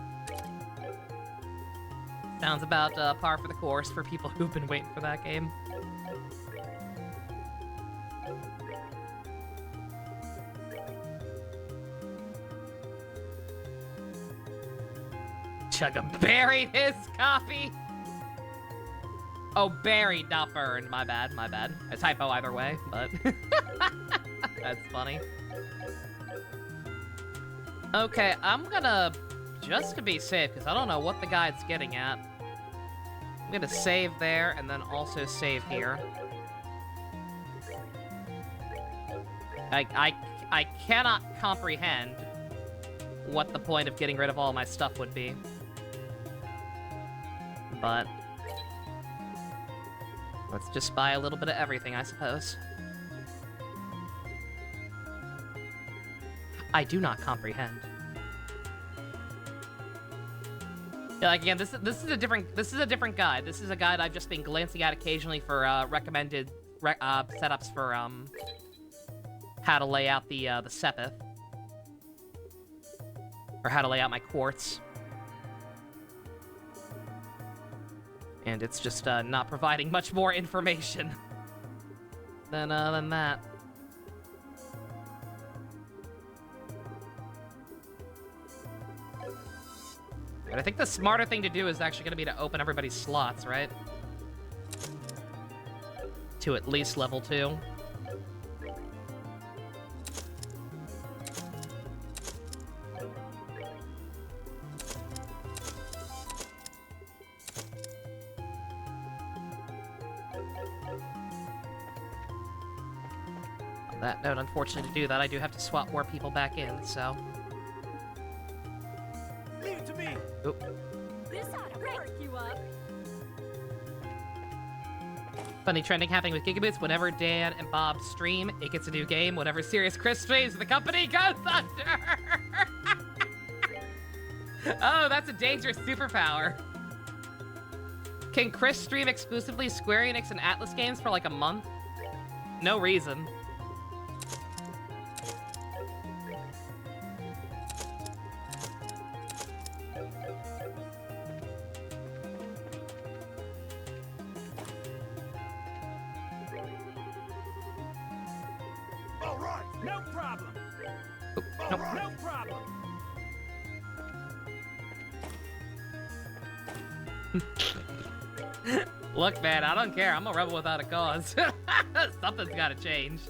Sounds about par for the course for people who've been waiting for that game. Chugga buried his copy. Oh, buried, not burned. My bad, my bad. A typo either way, but... That's funny. Okay, I'm gonna... Just to be safe, because I don't know what the guide's getting at. I'm gonna save there, and then also save here. I cannot comprehend what the point of getting rid of all my stuff would be. But... let's just buy a little bit of everything, I suppose. I do not comprehend. Yeah, like again, this is a different guide. This is a guide I've just been glancing at occasionally for recommended setups for how to lay out the Sepith, or how to lay out my quartz. And it's just not providing much more information than that. But I think the smarter thing to do is actually going to be to open everybody's slots, right? To at least level 2. On that note, unfortunately to do that, I do have to swap more people back in, so...
Leave it to me.
Oop.
This ought to perk you up.
Funny trending happening with Gigaboots. Whenever Dan and Bob stream, it gets a new game. Whenever Serious Chris streams, the company goes under. Oh, that's a dangerous superpower. Can Chris stream exclusively Square Enix and Atlas games for like a month? No reason.
All right, no problem.
Oop,
All
nope.
right, no problem.
Look, man, I don't care. I'm a rebel without a cause. Something's gotta change.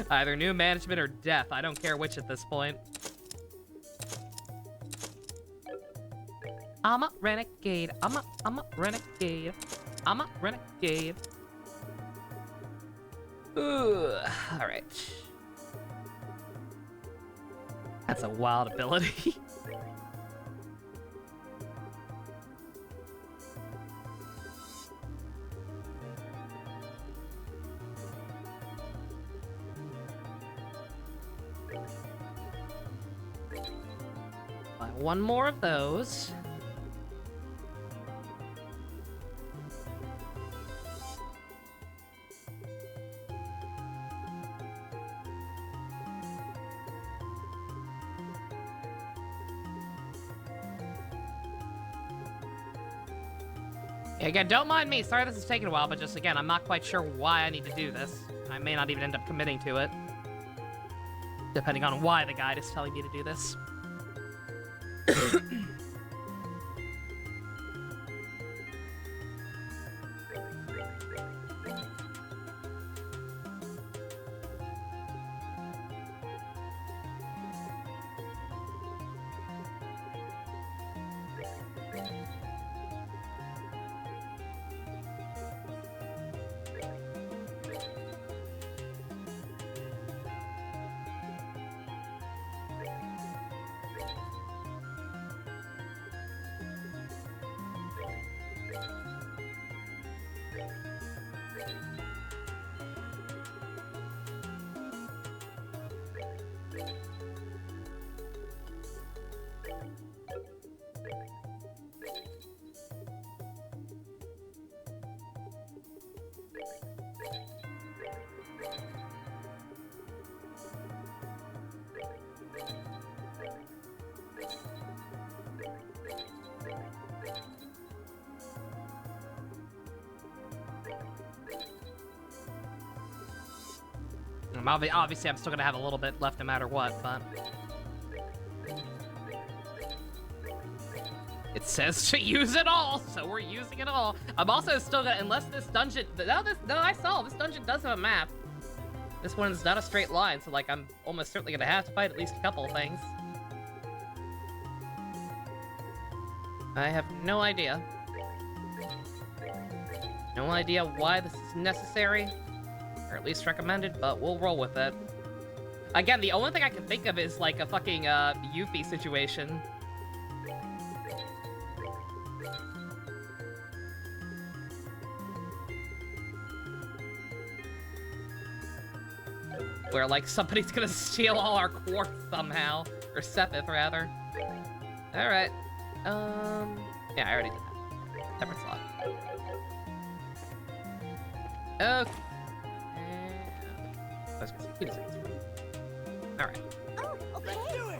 Either new management or death. I don't care which at this point. I'm a renegade. I'm a renegade. I'm a renegade. Alright. That's a wild ability. Buy one more of those. Again, don't mind me. Sorry this is taking a while, but just again, I'm not quite sure why I need to do this. I may not even end up committing to it. Depending on why the guide is telling me to do this. Obviously, I'm still gonna have a little bit left no matter what, but... It says to use it all, so we're using it all. I'm also still gonna, unless this dungeon... No, I saw, this dungeon does have a map. This one's not a straight line, so, like, I'm almost certainly gonna have to fight at least a couple of things. I have no idea. No idea why this is necessary. Or at least recommended, but we'll roll with it. Again, the only thing I can think of is like a fucking Yuffie situation. Where like somebody's gonna steal all our quartz somehow. Or Sepith rather. Alright. Yeah, I already did that. Separate slot. Okay. I was gonna say, he doesn't. Alright.
Oh, okay.
Let's do it!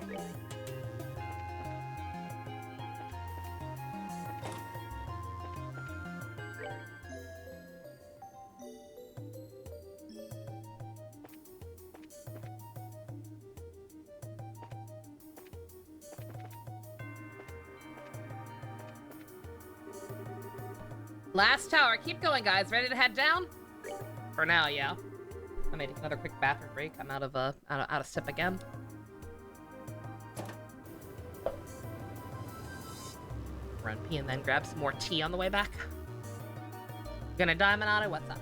Last tower. Keep going, guys. Ready to head down? For now, yeah. I may take another quick bathroom break. I'm out of sip again. Run pee and then grab some more tea on the way back. Gonna Diamond what's up?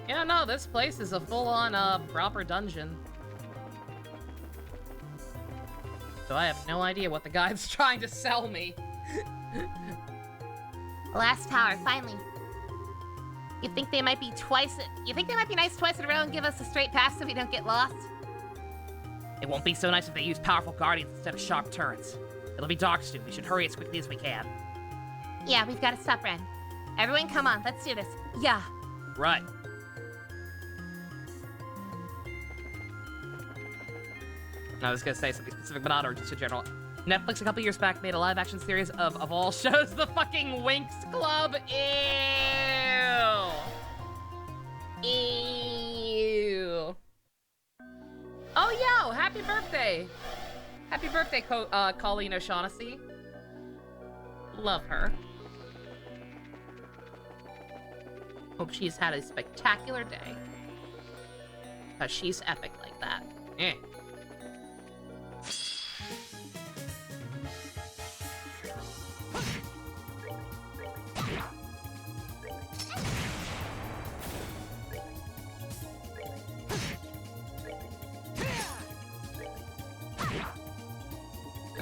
Yeah, no, this place is a full-on, proper dungeon. So I have no idea what the guide's trying to sell me.
Last tower, finally. You think they might be nice twice in a row and give us a straight pass so we don't get lost?
It won't be so nice if they use powerful guardians instead of sharp turrets. It'll be dark soon. We should hurry as quickly as we can.
Yeah, we've got to stop Ren. Everyone come on, let's do this. Yeah.
Right. I was gonna say something specific, but not, or just a general. Netflix a couple years back made a live-action series of all shows, the fucking Winx Club. Ew. Ew. Oh, yo, happy birthday. Happy birthday, Colleen O'Shaughnessy. Love her. Hope she's had a spectacular day. Because she's epic like that. Eh.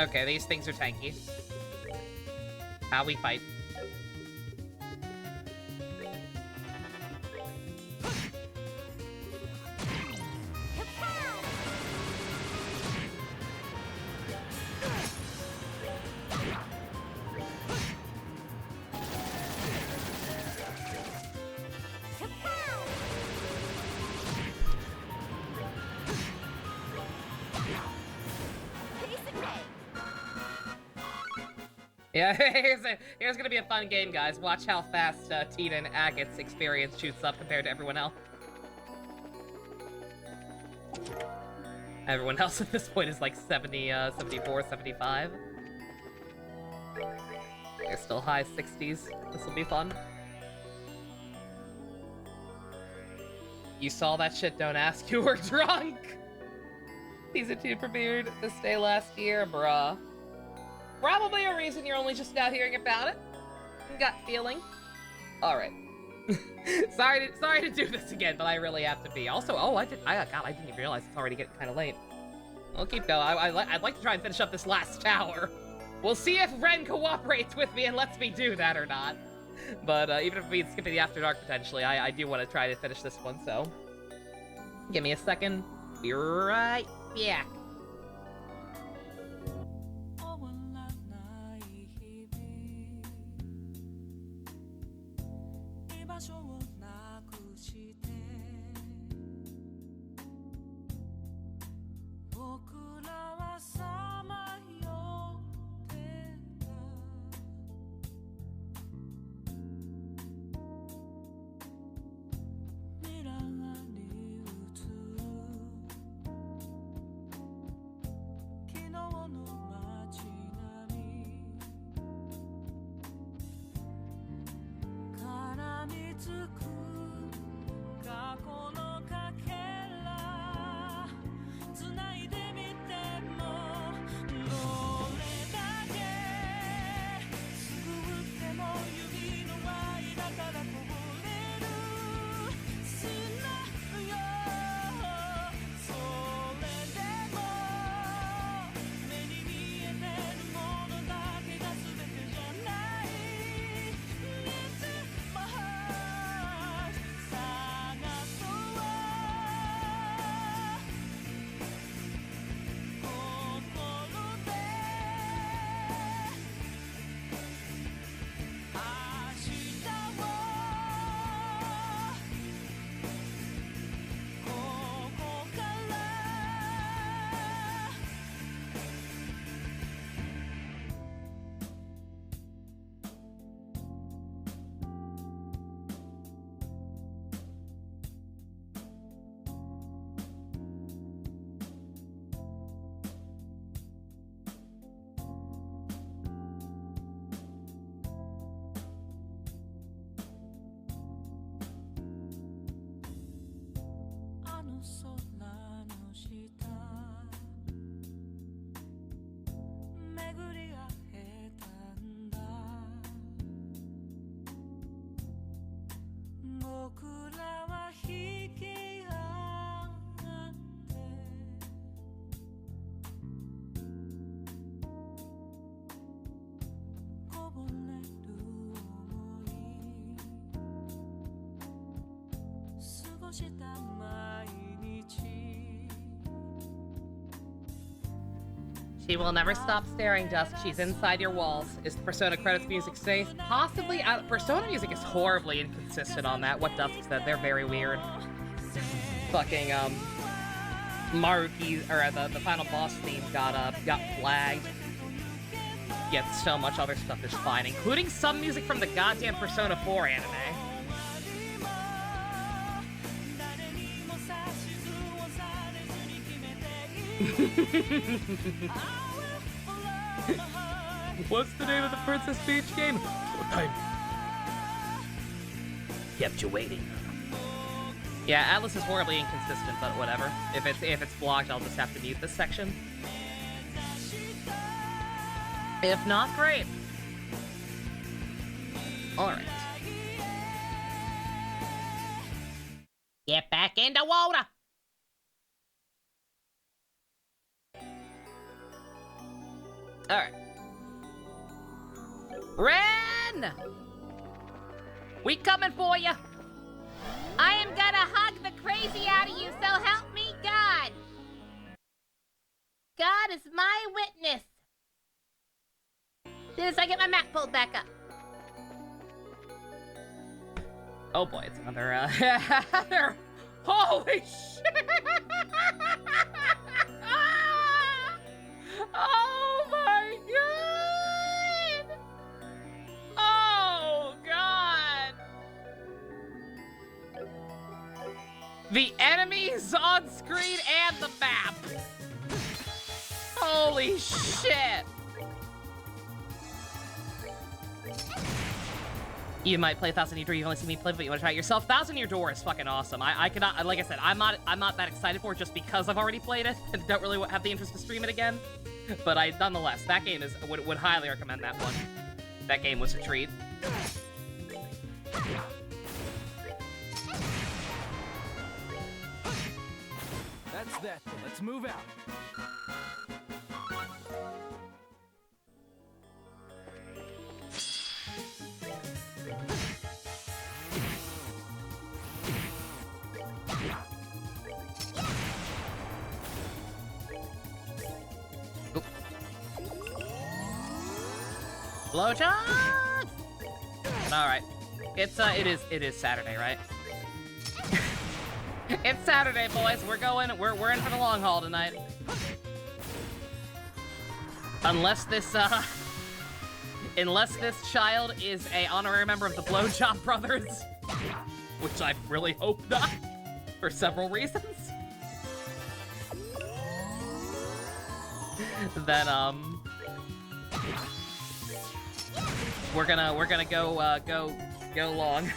Okay, these things are tanky. How we fight. Yeah, here's gonna be a fun game, guys. Watch how fast Tina and Agate's experience shoots up compared to everyone else. Everyone else at this point is like 70, 74, 75. They're still high 60s. This will be fun. You saw that shit, don't ask. You were drunk! Season 2 premiered this day last year, bruh. Probably a reason you're only just now hearing about it. Gut feeling. Alright. sorry to do this again, but I really have to be. Also, I didn't even realize it's already getting kind of late. I'll keep going. I'd like to try and finish up this last tower. We'll see if Ren cooperates with me and lets me do that or not. But even if we skip the After Dark potentially, I do want to try to finish this one, so... Give me a second. Be right back. She will never stop staring, Dusk. She's inside your walls. Is the Persona credits music safe? Possibly. Persona music is horribly inconsistent on that. What Dusk said, they're very weird. Fucking, Maruki, or the final boss theme got flagged. Yet so much other stuff is fine, including some music from the goddamn Persona 4 anime. What's the name of the Princess Peach game? Time. Kept you waiting. Yeah, Atlas is horribly inconsistent, but whatever. If it's blocked, I'll just have to mute this section. If not, great. Alright. Get back in the water! Alright. Ren! We coming for you!
I am gonna hug the crazy out of you, so help me God! God is my witness! As soon as I get my map pulled back up.
Oh boy, it's another, holy shit! Oh my god! Oh god! The enemies on screen and the map! Holy shit! You might play Thousand Year Door. You've only seen me play, but you want to try it yourself. Thousand Year Door is fucking awesome. I cannot, like I said, I'm not that excited for it just because I've already played it and don't really have the interest to stream it again. But nonetheless, that game is would highly recommend that one. That game was a treat.
That's that. Let's move out.
Blowjob! Alright. It is Saturday, right? It's Saturday, boys. We're in for the long haul tonight. Unless this child is a honorary member of the Blowjob Brothers, which I really hope not, for several reasons. Then we're gonna go long,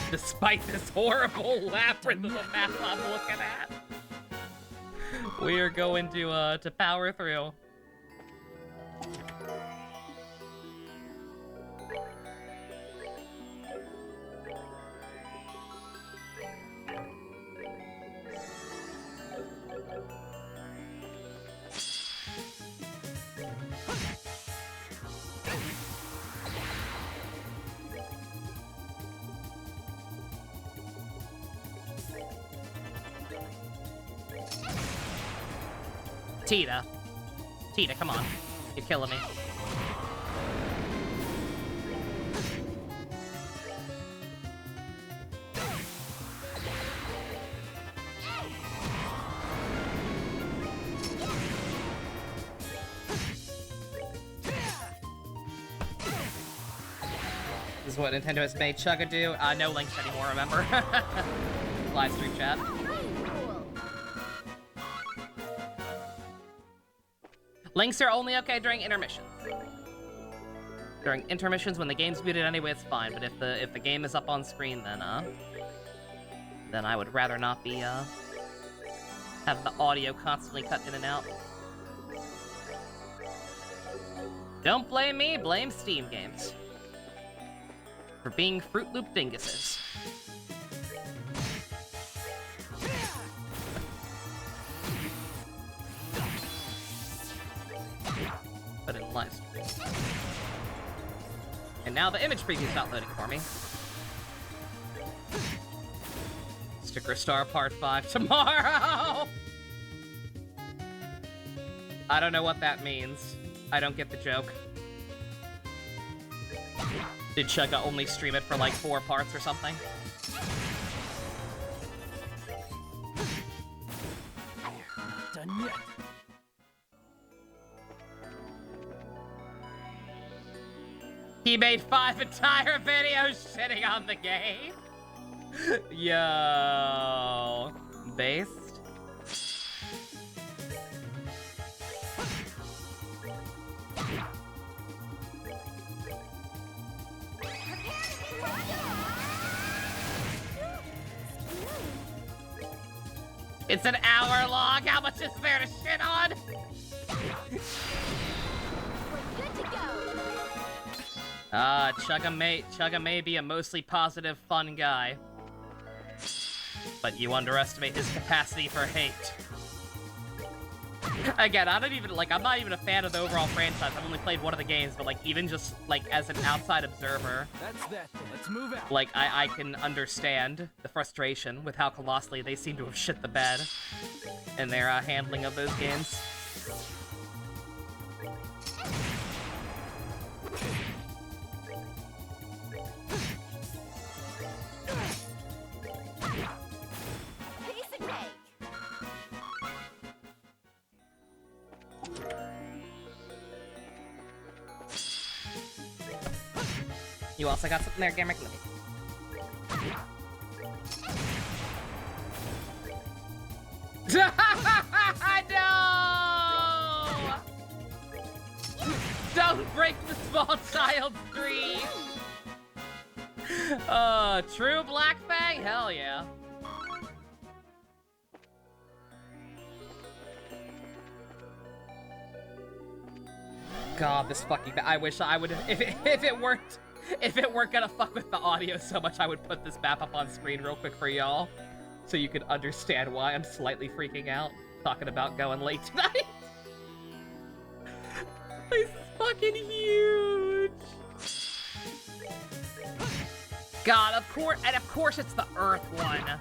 despite this horrible labyrinth of a map I'm looking at. We are going to power through. Tita, come on. You're killing me. This is what Nintendo has made Chugga do. No links anymore, remember? Live stream chat. Links are only okay during intermissions. During intermissions, when the game's muted anyway, it's fine. But if the game is up on screen, then I would rather not be have the audio constantly cut in and out. Don't blame me, blame Steam games for being Fruit Loop dinguses. But in live stream. And now the image preview's not loading for me. Sticker Star Part 5 tomorrow! I don't know what that means. I don't get the joke. Did Chugga only stream it for like 4 parts or something?
Done yet.
He made 5 entire videos shitting on the game. Yo. Based. It's an hour long. How much is there to shit on? Chugga may be a mostly positive, fun guy. But you underestimate his capacity for hate. Again, I don't even, like, I'm not even a fan of the overall franchise. I've only played one of the games, but, like, even just, like, as an outside observer,
That's that. Let's move out.
like, I can understand the frustration with how colossally they seem to have shit the bed in their handling of those games.
Piece of cake.
You also got something there, Gamer? Let me. No! Don't break the small child's dream! True Black Fang? Hell yeah. God, this fucking... I wish I would... If it weren't gonna fuck with the audio so much, I would put this map up on screen real quick for y'all, so you could understand why I'm slightly freaking out talking about going late tonight. This is fucking huge. God, of course it's the Earth one.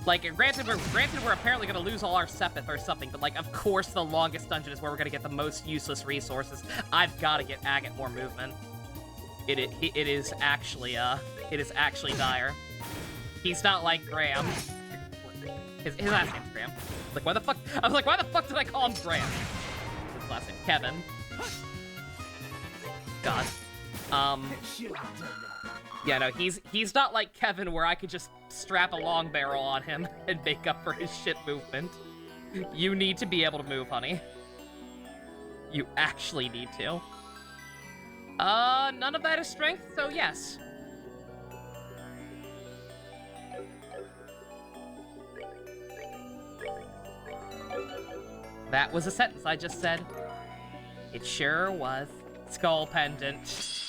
Like, granted we're apparently gonna lose all our Sepith or something, but like, of course the longest dungeon is where we're gonna get the most useless resources. I've gotta get Agate more movement. It is actually dire. He's not like Graham. His last name's Graham. Like, why the fuck? I was like, why the fuck did I call him Graham? His last name, Kevin. God. Yeah, no, he's not like Kevin where I could just strap a long barrel on him and make up for his shit movement. You need to be able to move, honey. You actually need to. None of that is strength, so yes. That was a sentence I just said. It sure was. Skull pendant.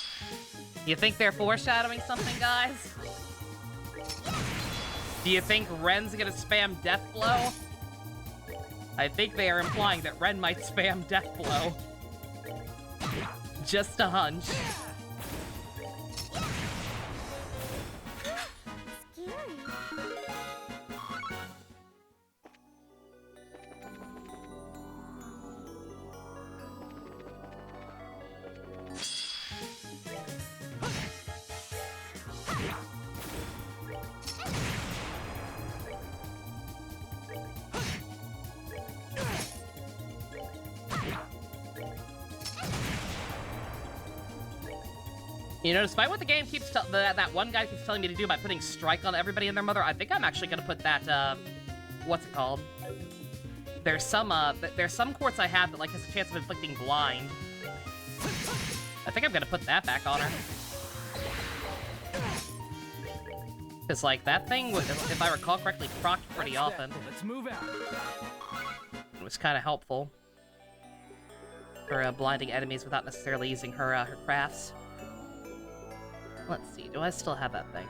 You think they're foreshadowing something, guys? Do you think Ren's gonna spam Death Blow? I think they are implying that Ren might spam Death Blow. Just a hunch. You know, despite what the game keeps that one guy keeps telling me to do by putting strike on everybody and their mother, I think I'm actually gonna put that, what's it called? There's some quartz I have that, like, has a chance of inflicting blind. I think I'm gonna put that back on her. Cause, like, that thing, if I recall correctly, procced pretty often.
Let's move out.
It was kind of helpful for blinding enemies without necessarily using her crafts. Let's see, do I still have that thing?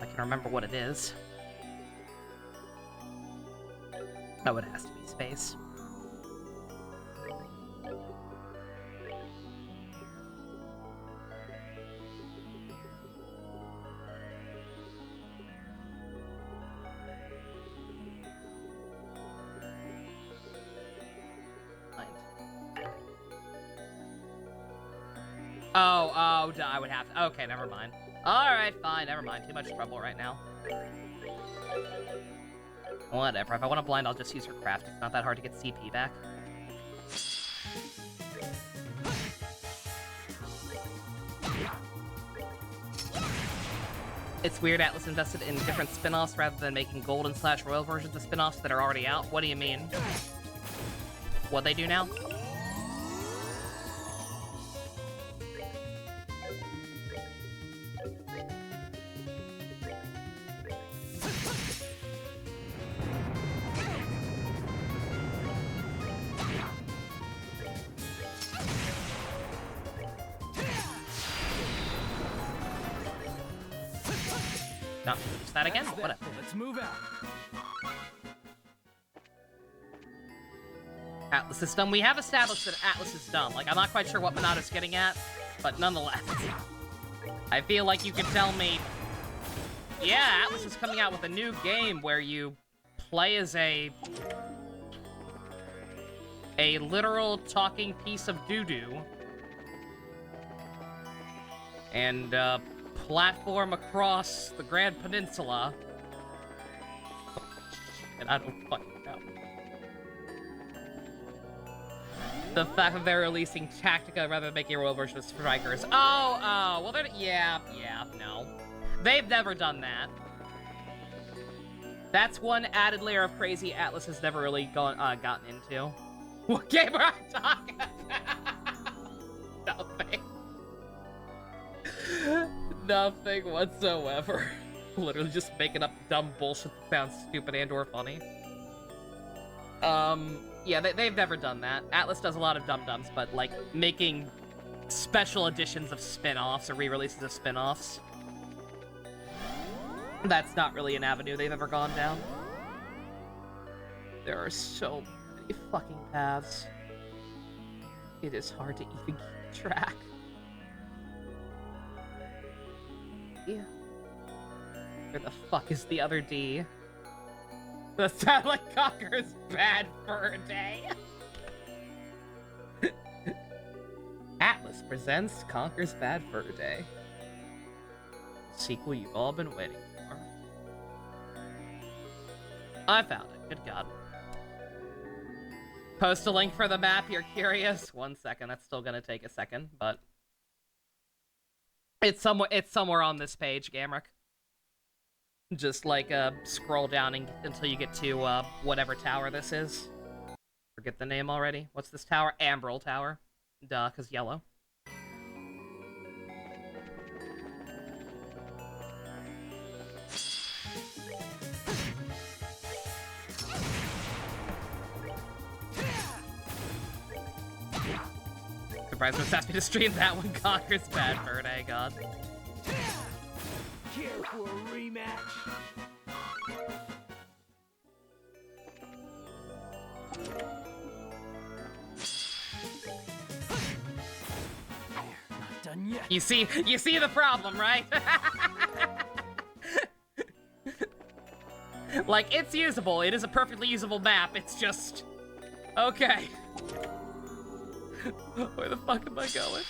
I can remember what it is. Oh, it has to be space. Oh, I would have to. Okay, never mind. Alright, fine, never mind. Too much trouble right now. Whatever. If I want to blind, I'll just use her craft. It's not that hard to get CP back. It's weird Atlas invested in different spin-offs rather than making golden / royal versions of spin-offs that are already out. What do you mean? What they do now? Not use that again? Whatever.
Let's move out.
Atlas is dumb. We have established that Atlas is dumb. Like, I'm not quite sure what Monato's getting at, but nonetheless. I feel like you could tell me, yeah, Atlas is coming out with a new game where you play as a literal talking piece of doo-doo and platform across the Grand Peninsula. And I don't fucking know. The fact that they're releasing Tactica rather than making a real version of Strikers. Oh, well, yeah, no. They've never done that. That's one added layer of crazy Atlas has never really gotten into. What game are I talking about? Nothing whatsoever. Literally just making up dumb bullshit that sounds stupid and or funny. Yeah, they've never done that. Atlas does a lot of dum-dums, but, like, making special editions of spin-offs or re-releases of spin-offs, that's not really an avenue they've ever gone down. There are so many fucking paths. It is hard to even keep track. Yeah. Where the fuck is the other D? The satellite conqueror's bad for a day. Atlas presents Conquer's Bad Fur Day. The sequel you've all been waiting for. I found it. Good God. Post a link for the map. You're curious. 1 second. That's still gonna take a second, but it's somewhere on this page, Gamrick. Just, like, scroll down until you get to, whatever tower this is. Forget the name already. What's this tower? Ambrel Tower. Duh, 'cause yellow. Surprised I was happy to stream that one. Conquer's Bad Fur Day, God.
Care for a rematch? Not done yet.
You see the problem, right? Like, it's usable. It is a perfectly usable map. It's just... okay. Where the fuck am I going?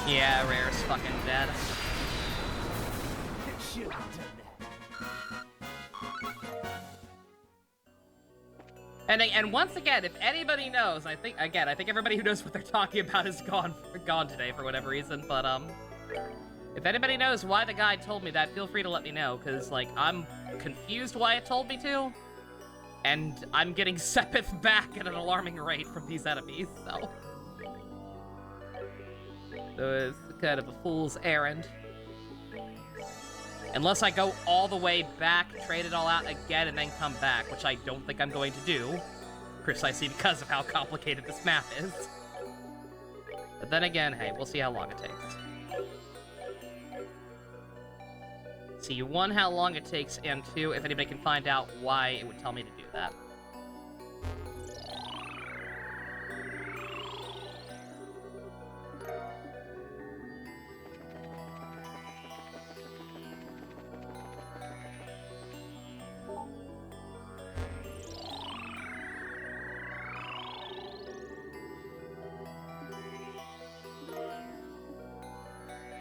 Yeah, Rare's fucking dead.
Should have done that.
And once again, if anybody knows, I think everybody who knows what they're talking about is gone today for whatever reason, but, if anybody knows why the guy told me that, feel free to let me know, because, like, I'm confused why it told me to, and I'm getting Sepith back at an alarming rate from these enemies, so it's kind of a fool's errand. Unless I go all the way back, trade it all out again, and then come back, which I don't think I'm going to do, precisely because of how complicated this map is. But then again, hey, we'll see how long it takes. See, 1, how long it takes, and 2, if anybody can find out why it would tell me to do that.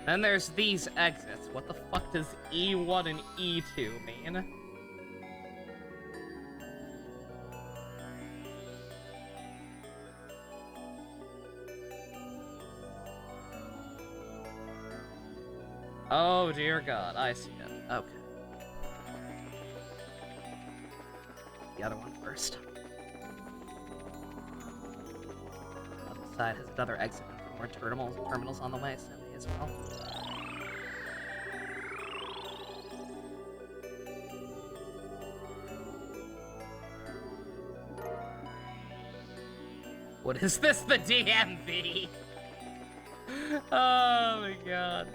Then there's these exits. What the fuck does E1 and E2 mean? Oh dear God, I see it. Okay. The other one first. Other side has another exit with more terminals on the way, so may as well. What is this? The DMV? Oh my god.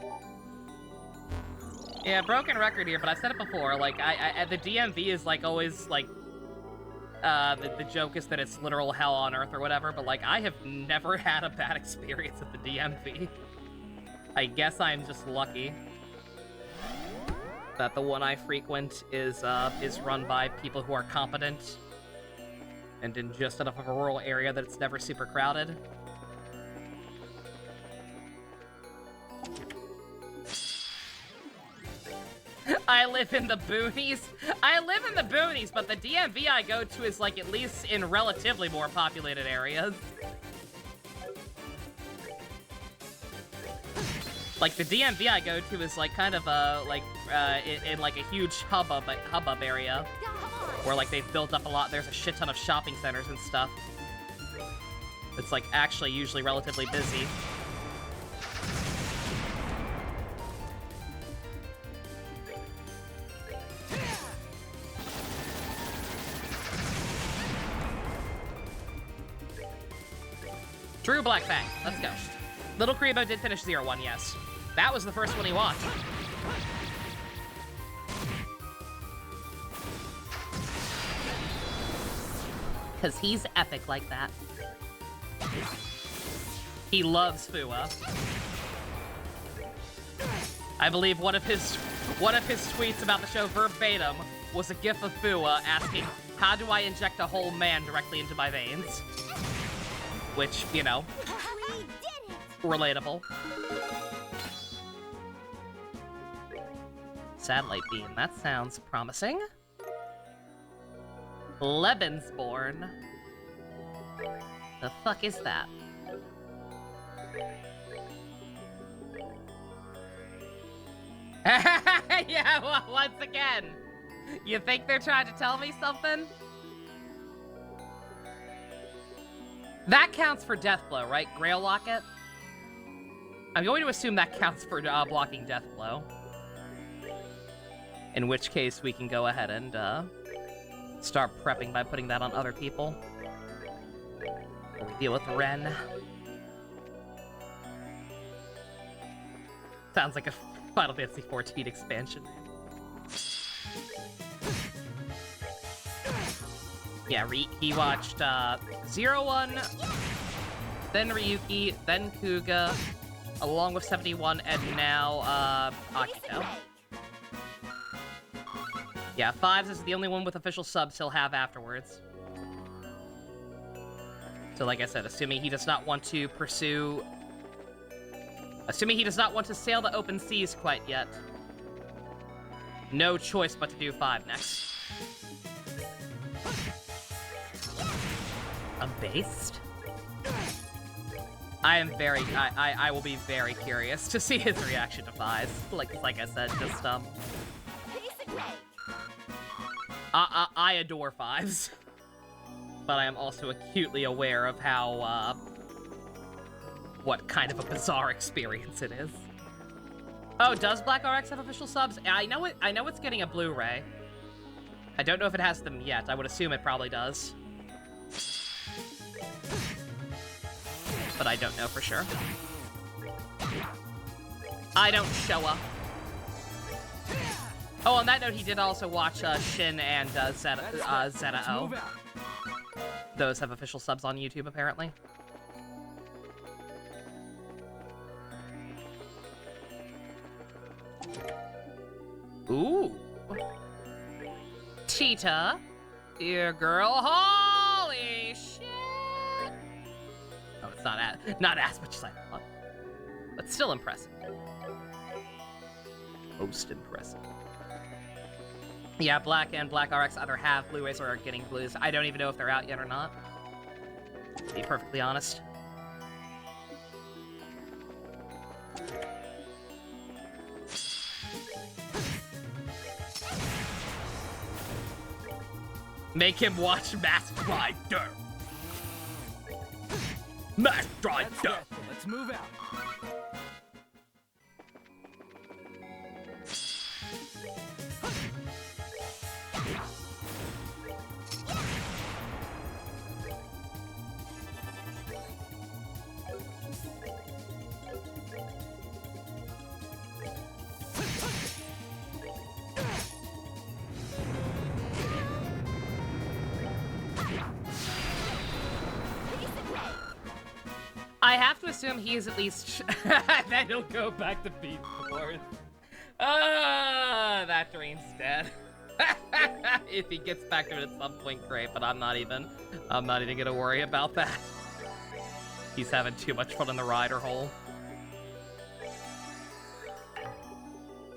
Yeah, broken record here, but I've said it before. Like, the DMV is like always like, the joke is that it's literal hell on earth or whatever. But like, I have never had a bad experience at the DMV. I guess I'm just lucky that the one I frequent is run by people who are competent and in just enough of a rural area that it's never super crowded. I live in the boonies. I live in the boonies, but the DMV I go to is like at least in relatively more populated areas. Like the DMV I go to is like kind of in like a huge hubbub area where like they've built up a lot. There's a shit ton of shopping centers and stuff. It's like actually usually relatively busy. True Black Fang. Let's go. Little Kribo did finish 0-1, yes. That was the first one he watched. Because he's epic like that. He loves Fua. I believe one of his tweets about the show verbatim was a gif of Fua asking, "How do I inject a whole man directly into my veins?" Which, you know, relatable. Satellite beam, that sounds promising. Lebensborn. The fuck is that? Yeah, well, once again. You think they're trying to tell me something? That counts for Deathblow, right? Grail Locket? I'm going to assume that counts for blocking Deathblow. In which case, we can go ahead and start prepping by putting that on other people. Or we deal with Ren. Sounds like a Final Fantasy XIV expansion. Yeah, he watched 0-1, then Ryuki, then Kuga, along with 71, and now Akito. Yeah, 5s is the only one with official subs he'll have afterwards. So like I said, assuming he does not want to pursue... Assuming he does not want to sail the open seas quite yet. No choice but to do 5 next. A based? I will be very curious to see his reaction to 5s. Like I said, just I adore 5s. But I am also acutely aware of how what kind of a bizarre experience it is. Oh, does Black RX have official subs? I know it's getting a Blu-ray. I don't know if it has them yet. I would assume it probably does. But I don't know for sure. I don't show up. Oh, on that note, he did also watch Shin and Zeta-O. Those have official subs on YouTube, apparently. Ooh. Tita. Dear girl. Holy shit. Oh, it's not as much as I thought. But still impressive. Most impressive. Yeah, Black and Black RX either have Blu-rays or are getting Blues. I don't even know if they're out yet or not, to be perfectly honest. Make him watch Masked Rider. Masked Rider.
Let's move out.
I have to assume he is at least... Then he'll go back to being born. That drain's dead. If he gets back to it at some point, great, but I'm not even gonna worry about that. He's having too much fun in the rider hole.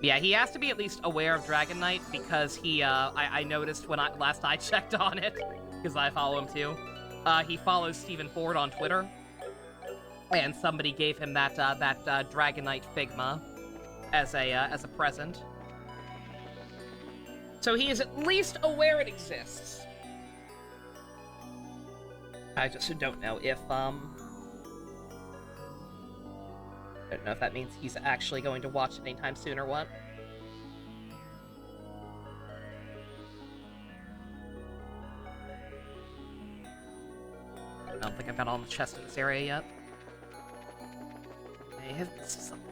Yeah, he has to be at least aware of Dragon Knight because he, I noticed when last I checked on it, because I follow him too. He follows Stephen Ford on Twitter, and somebody gave him that Dragon Knight Figma as a present. So he is at least aware it exists. I just don't know if I don't know if that means he's actually going to watch it anytime soon or what. I don't think I've got all the chests in this area yet. I have something.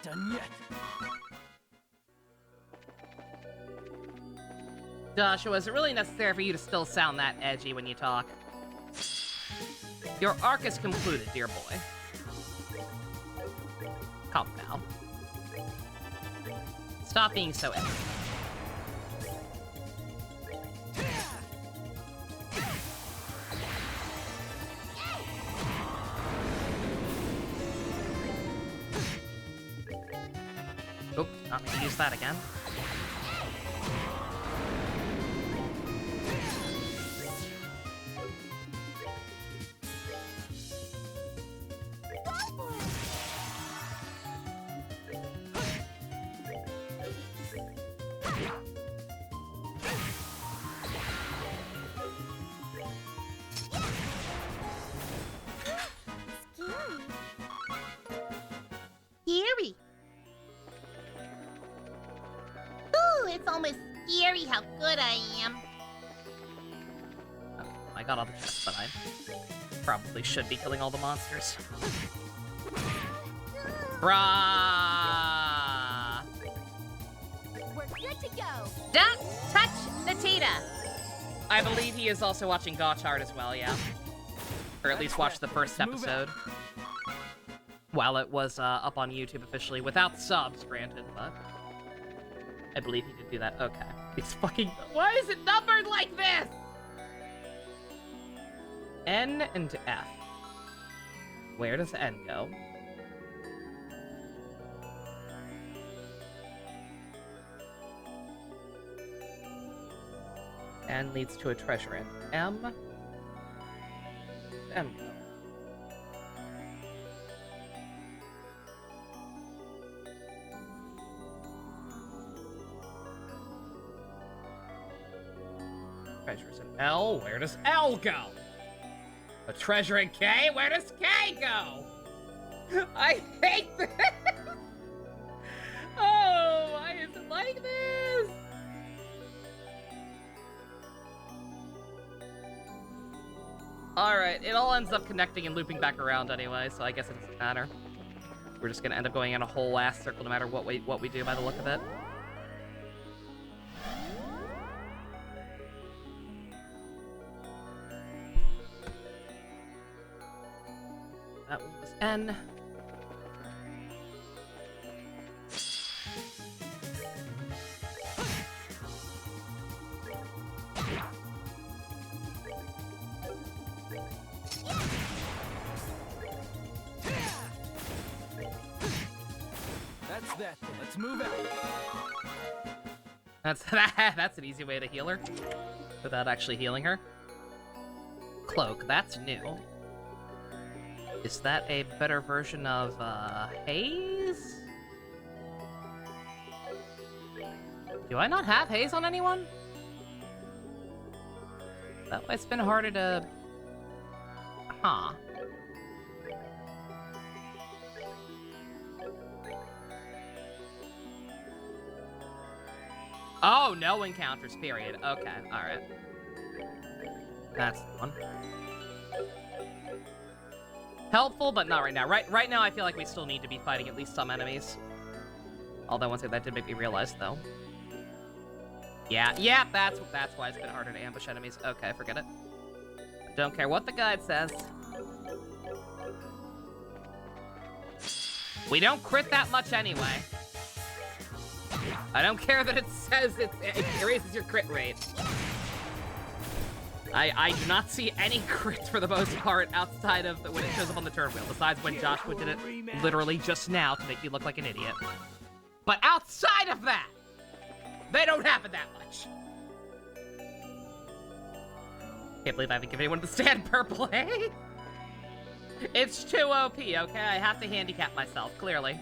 Done yet.
Joshua, is it really necessary for you to still sound that edgy when you talk? Your arc is concluded, dear boy. Calm down. Stop being so edgy. Oop, not gonna use that again.
Scary. Ooh, it's almost scary how good I am.
Oh, I got all the chests, but I probably should be killing all the monsters. Rah!
We're good to go.
Don't touch the Tita.
I believe he is also watching Gotchard as well, yeah. Or at least watched the first episode. While it was up on YouTube officially, without subs, granted, but... I believe he did do that. Okay. It's fucking... Why is it numbered like this? N and F. Where does N go? N leads to a treasure in M. M go. Treasures in L. Where does L go? A treasure in K. Where does K go? I hate this. Oh, why is it like this? Alright, it all ends up connecting and looping back around anyway, so I guess it doesn't matter. We're just gonna end up going in a whole ass circle no matter what we do by the look of it. That one was N.
That's that. Let's move out.
That's an easy way to heal her. Without actually healing her. Cloak, that's new. Is that a better version of, Haze? Do I not have Haze on anyone? That way it's been harder to... Huh. Oh, no encounters, period. Okay, alright. That's the one. Helpful, but not right now. Right now, I feel like we still need to be fighting at least some enemies. Although, once again, that did make me realize, though. Yeah, that's why it's been harder to ambush enemies. Okay, forget it. Don't care what the guide says. We don't crit that much anyway. I don't care that it says it raises your crit rate. I do not see any crits for the most part outside of when it shows up on the turn wheel, besides when Joshua did it literally just now to make you look like an idiot. But outside of that, they don't happen that much. Can't believe I haven't given anyone the stand purple, eh? It's too OP, okay? I have to handicap myself, clearly.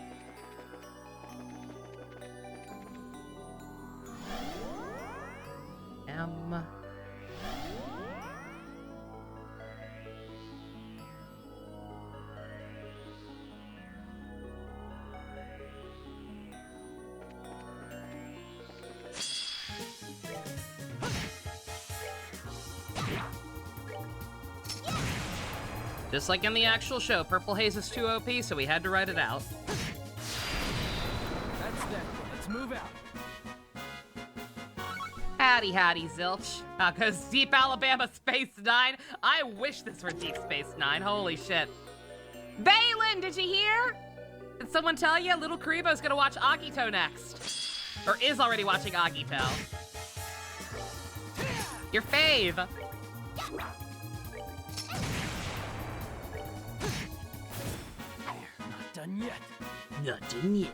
Just like in the actual show, Purple Haze is too OP, so we had to write it out.
That's that. Let's move out.
Howdy, Zilch. Goes Deep Alabama Space 9. I wish this were Deep Space 9. Holy shit. Balin, did you hear? Did someone tell you? Little Karibo's gonna watch Agito next. Or is already watching Agito. Your fave.
Not done yet.
Not done yet.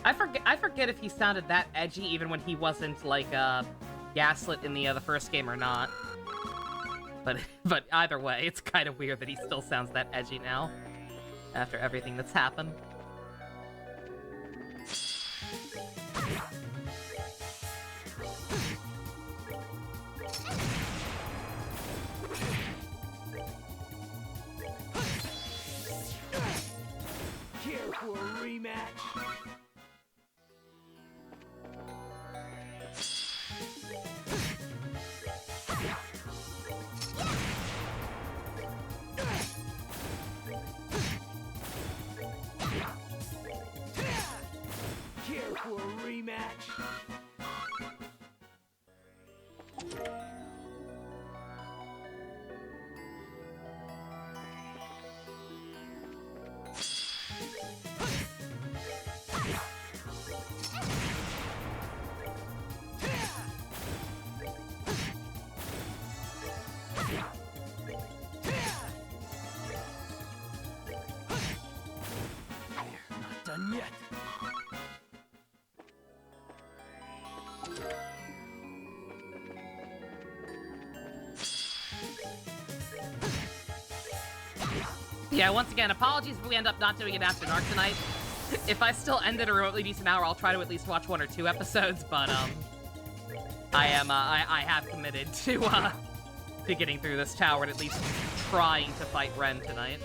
I forget if he sounded that edgy even when he wasn't like gaslit in the first game or not. But either way, it's kind of weird that he still sounds that edgy now after everything that's happened.
Care for a rematch? Care for a rematch? Not done yet.
Yeah, once again, apologies if we end up not doing it after dark tonight. If I still end at a remotely decent hour, I'll try to at least watch 1 or 2 episodes, but I have committed to getting through this tower and at least trying to fight Ren tonight.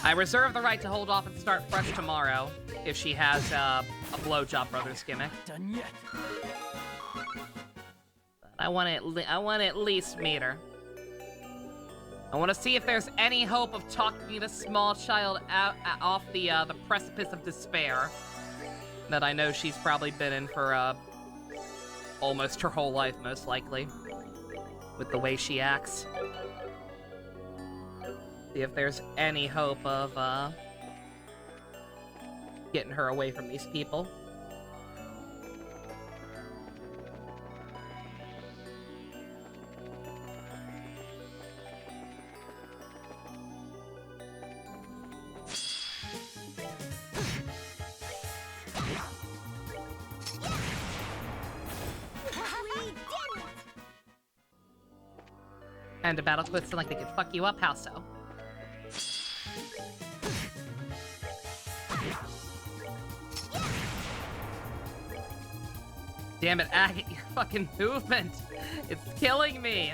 I reserve the right to hold off and start fresh tomorrow if she has a blowjob brothers gimmick.
Done yet.
I want to at least meet her. I want to see if there's any hope of talking this small child off the precipice of despair that I know she's probably been in for almost her whole life, most likely, with the way she acts. See if there's any hope of getting her away from these people. And a battle quits like they could fuck you up, how so? Damn it, Agate, your fucking movement! It's killing me!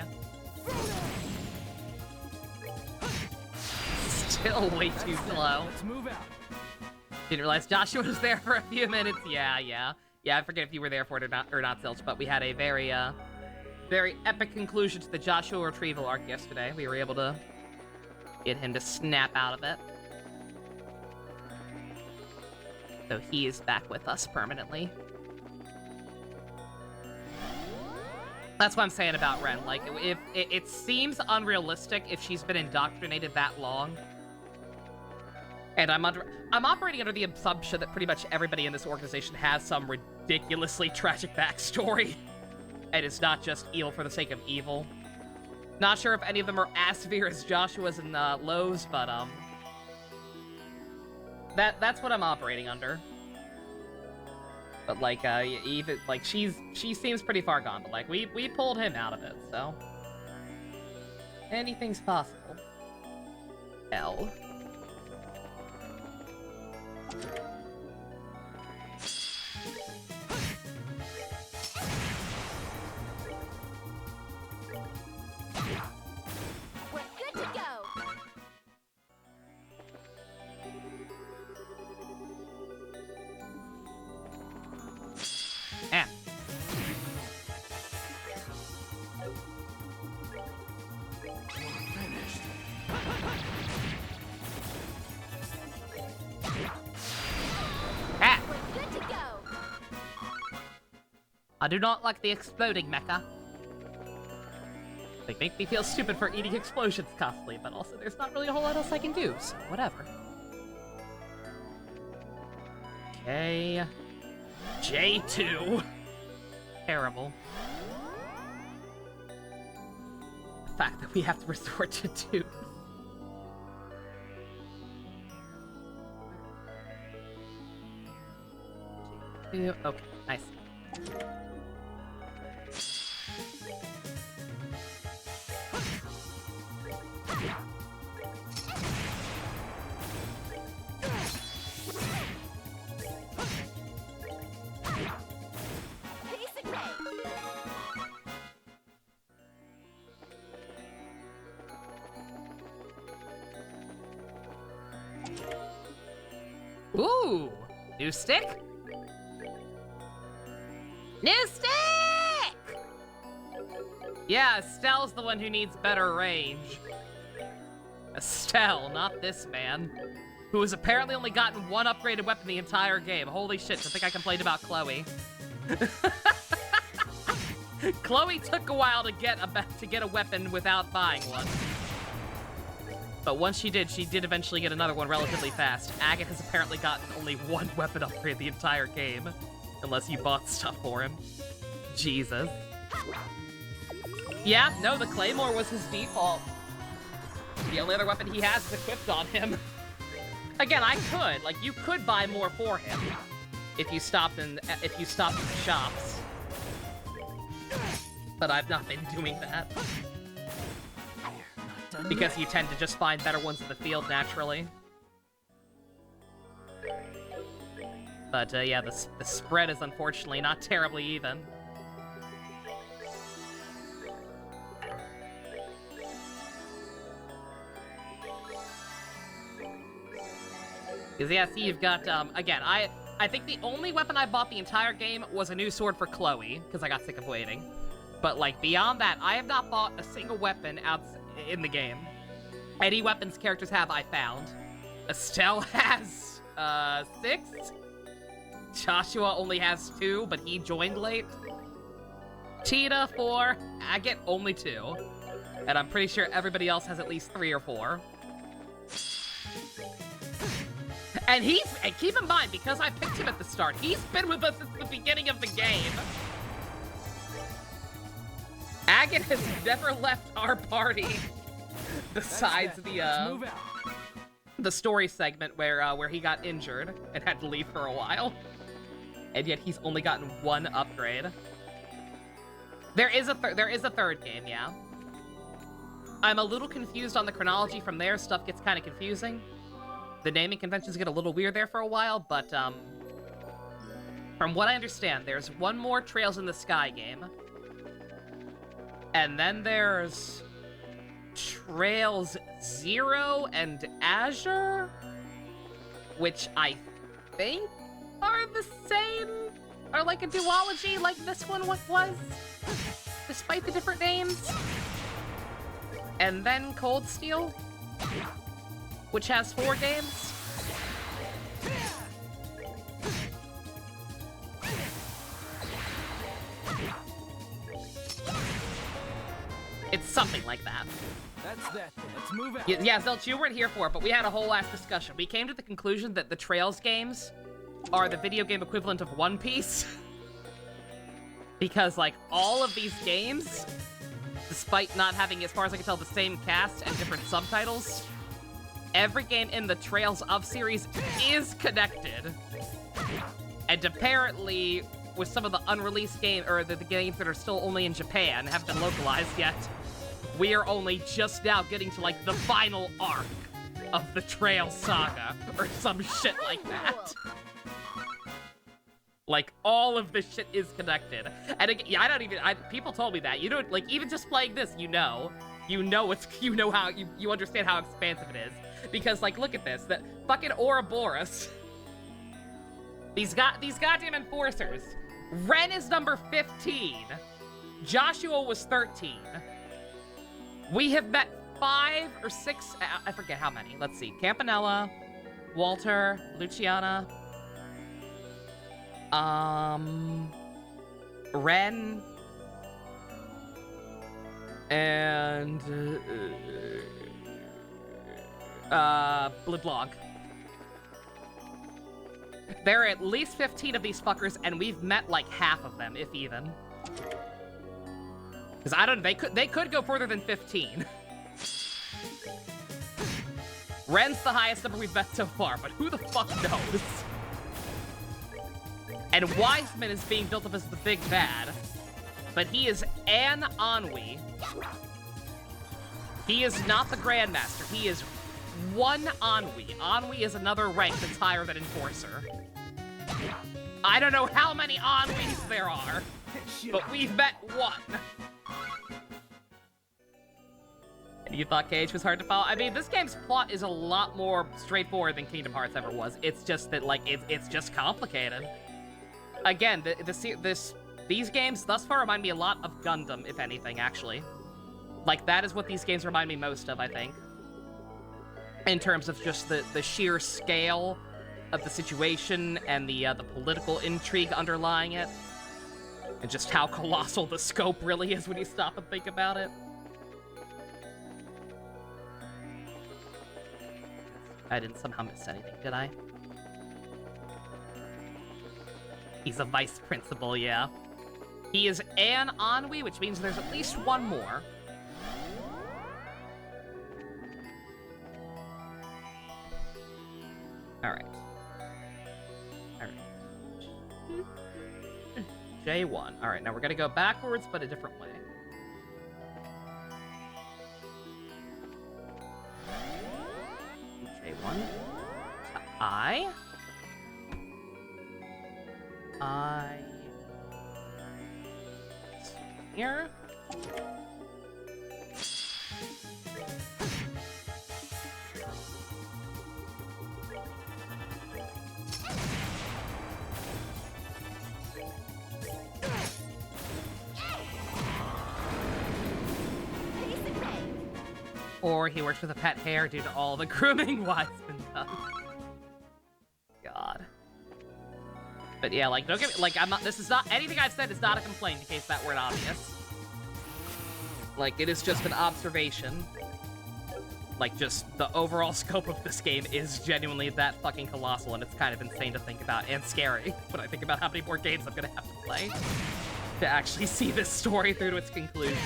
Still way too slow.
Let's move out.
Didn't realize Joshua was there for a few minutes. Yeah, I forget if you were there for it or not, Zilch, but we had a very, very epic conclusion to the Joshua retrieval arc yesterday. We were able to get him to snap out of it. So he is back with us permanently. That's what I'm saying about Ren. Like, if it seems unrealistic if she's been indoctrinated that long. And I'm operating under the assumption that pretty much everybody in this organization has some ridiculously tragic backstory. And it's not just evil for the sake of evil. Not sure if any of them are as severe as Joshua's and Lowe's, but that's what I'm operating under. But like even like she seems pretty far gone, but like we pulled him out of it, so anything's possible. Hell.
We're good to go.
Eh. Ah.
We're good to go.
I do not like the exploding mecha. They make me feel stupid for eating explosions constantly, but also there's not really a whole lot else I can do, so whatever. Okay. J2. Terrible. The fact that we have to resort to 2. Okay, nice.
Basic ray.
Ooh! New stick? New stick! Yeah, Estelle's the one who needs better range. Estelle, not this man. Who has apparently only gotten one upgraded weapon the entire game. Holy shit, to think I complained about Chloe. Chloe took a while to get a weapon without buying one. But once she did eventually get another one relatively fast. Agate has apparently gotten only one weapon upgrade the entire game. Unless you bought stuff for him. Jesus. Yeah, no, the Claymore was his default. The only other weapon he has is equipped on him. Again, I could. Like, you could buy more for him. If you stopped in the shops. But I've not been doing that. Because you tend to just find better ones in the field naturally. But yeah, the spread is unfortunately not terribly even. Because yeah, see, you've got, again, I think the only weapon I bought the entire game was a new sword for Chloe, because I got sick of waiting. But, like, beyond that, I have not bought a single weapon out in the game. Any weapons characters have, I found. Estelle has, 6. Joshua only has 2, but he joined late. Tina, 4. Agate, only 2. And I'm pretty sure everybody else has at least 3 or 4. And keep in mind, because I picked him at the start, he's been with us since the beginning of the game. Agate has never left our party. Besides the story segment where he got injured and had to leave for a while. And yet he's only gotten one upgrade. There is a third game, yeah. I'm a little confused on the chronology from there. Stuff gets kind of confusing. The naming conventions get a little weird there for a while, but from what I understand, there's one more Trails in the Sky game. And then there's Trails 0 and Azure, which I think are the same, are like a duology like this one was. despite the different names. And then Cold Steel, which has 4 games. It's something like that.
That's that. Let's move out.
Yeah, Zelch, you weren't here for it, but we had a whole ass discussion. We came to the conclusion that the Trails games are the video game equivalent of One Piece. Because, like, all of these games, despite not having, as far as I can tell, the same cast and different subtitles, every game in the Trails of series is connected. And apparently, with some of the unreleased games, or the games that are still only in Japan, haven't been localized yet, we are only just now getting to, like, the final arc of the Trail Saga, or some shit like that. Like, all of this shit is connected. And again, yeah, people told me that. You don't, like, even just playing this, you know how, you understand how expansive it is. Because, like, look at this, that fucking Ouroboros. These goddamn enforcers. Ren is number 15. Joshua was 13. We have met 5 or 6, I forget how many. Let's see. Campanella, Walter, Luciana, Ren, and LeBlanc. There are at least 15 of these fuckers, and we've met like half of them, if even. Because I don't know, they could go further than 15. Ren's the highest number we've met so far, but who the fuck knows? And Wiseman is being built up as the big bad, but he is an Ennui. He is not the Grandmaster. He is one Ennui. Ennui is another rank that's higher than Enforcer. I don't know how many Ennuis there are, but we've met one. And you thought Cage was hard to follow? I mean, this game's plot is a lot more straightforward than Kingdom Hearts ever was. It's just that, like, it's just complicated. Again, these games thus far remind me a lot of Gundam, if anything, actually. Like, that is what these games remind me most of, I think. In terms of just the sheer scale of the situation and the political intrigue underlying it. And just how colossal the scope really is when you stop and think about it. I didn't somehow miss anything, did I? He's a vice principal, yeah. He is an Ennui, which means there's at least one more. Alright. J1. Alright, now we're gonna go backwards, but a different way. J1 to I. Here. Or he works with a pet hare due to all the grooming Wiseman does. God. But yeah, like, don't get me, like, this is not, anything I've said is not a complaint, in case that weren't obvious. Like, it is just an observation. Like, just the overall scope of this game is genuinely that fucking colossal, and it's kind of insane to think about, and scary, when I think about how many more games I'm gonna have to play to actually see this story through to its conclusion.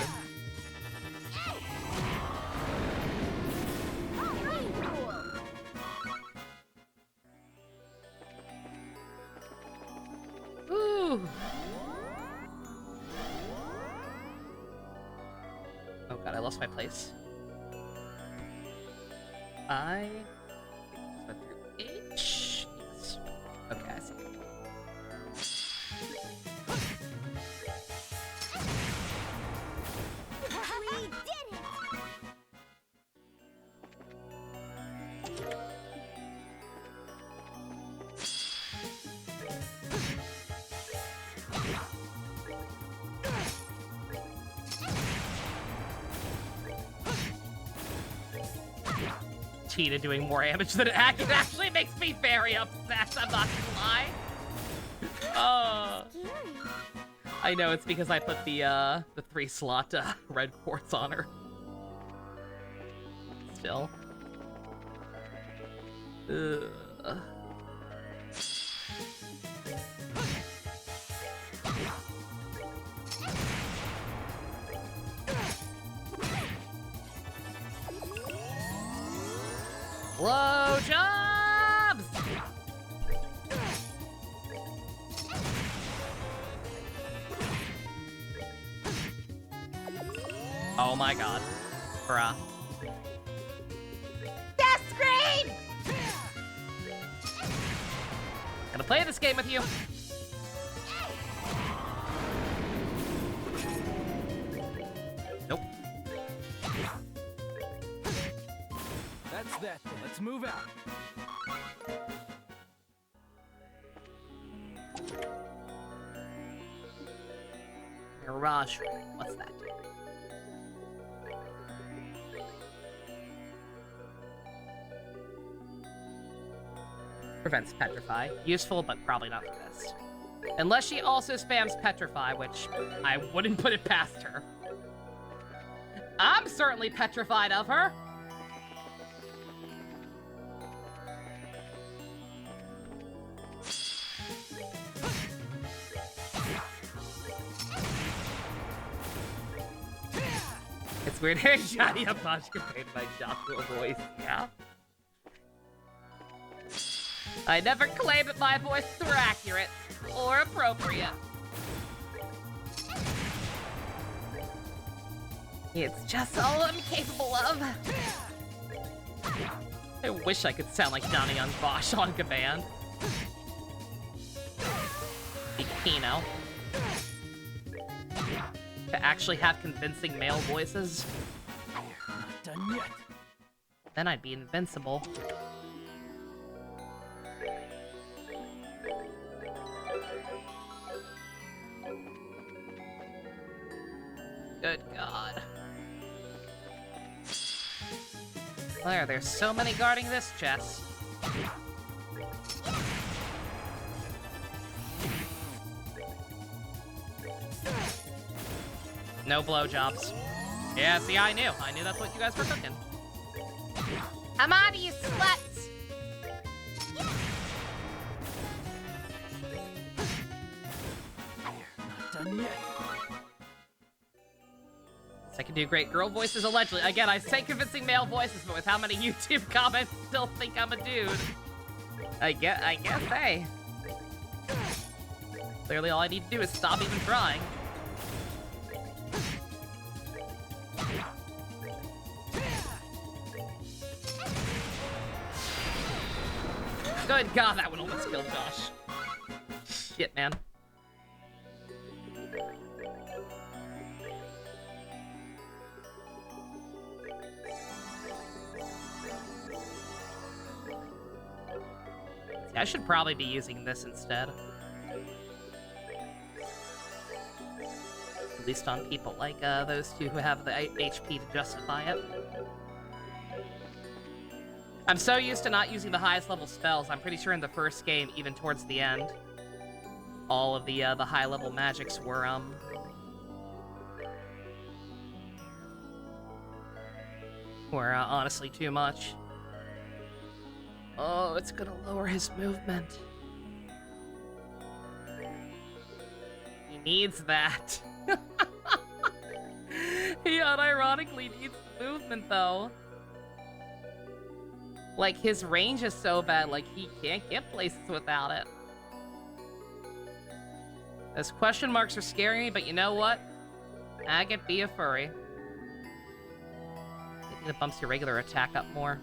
Ooh. Oh god, I lost my place. I just went through H. Yes. Okay, I see.
We did it!
Tina doing more damage than it actually makes me very upset, I'm not gonna lie. Oh. I know, it's because I put the 3-slot red quartz on her. Still. Ugh. Blow jobs! Oh my god. Bruh.
Death screen!
Gonna play this game with you. Nope.
That's that. Let's move out.
Mirage. What's that? Prevents Petrify. Useful, but probably not the best. Unless she also spams Petrify, which I wouldn't put it past her. I'm certainly petrified of her. It's weird hearing Johnny Apache compared to my Joshua voice, yeah. I never claim that my voices were accurate or appropriate. It's just all I'm capable of. I wish I could sound like Johnny on Bosch on command. Kino. To actually have convincing male voices.
Not done yet.
Then I'd be invincible. Good God. Claire, there's so many guarding this chest. No blowjobs. Yeah, see, I knew. I knew that's what you guys were cooking.
I'm on to you, sluts!
Not done yet.
I can do great girl voices, allegedly. Again, I say convincing male voices, but with how many YouTube comments still think I'm a dude? I guess, hey. Clearly all I need to do is stop even trying. Good God, that one almost killed Josh. Shit, man. I should probably be using this instead. At least on people like those two who have the HP to justify it. I'm so used to not using the highest level spells. I'm pretty sure in the first game, even towards the end, all of the high level magics were honestly too much. Oh, it's gonna lower his movement. He needs that. He unironically needs movement, though. Like, his range is so bad, like, he can't get places without it. Those question marks are scaring me, but you know what? I can be a furry. Maybe that bumps your regular attack up more.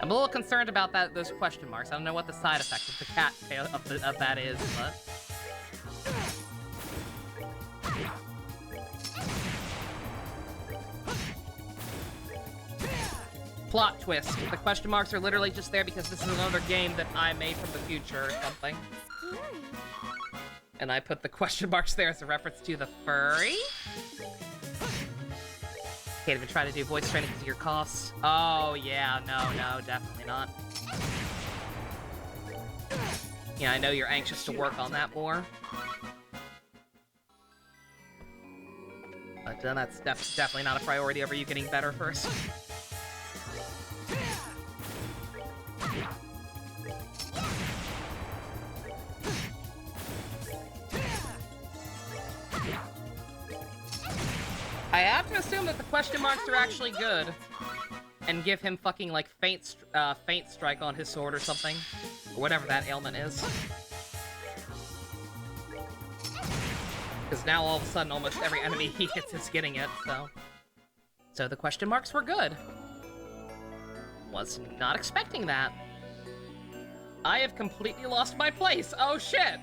I'm a little concerned about those question marks. I don't know what the side effect of the cat tail of that is, but... Plot twist. The question marks are literally just there because this is another game that I made from the future or something. And I put the question marks there as a reference to the furry. Can't even try to do voice training because of your coughs. Oh, yeah, no, definitely not. Yeah, I know you're anxious to work on that more. But that's definitely not a priority over you getting better first. I have to assume that the question marks are actually good. And give him fucking, like, faint strike on his sword or something. Or whatever that ailment is. Because now all of a sudden almost every enemy he hits is getting it, so... So the question marks were good. Was not expecting that. I have completely lost my place. Oh shit!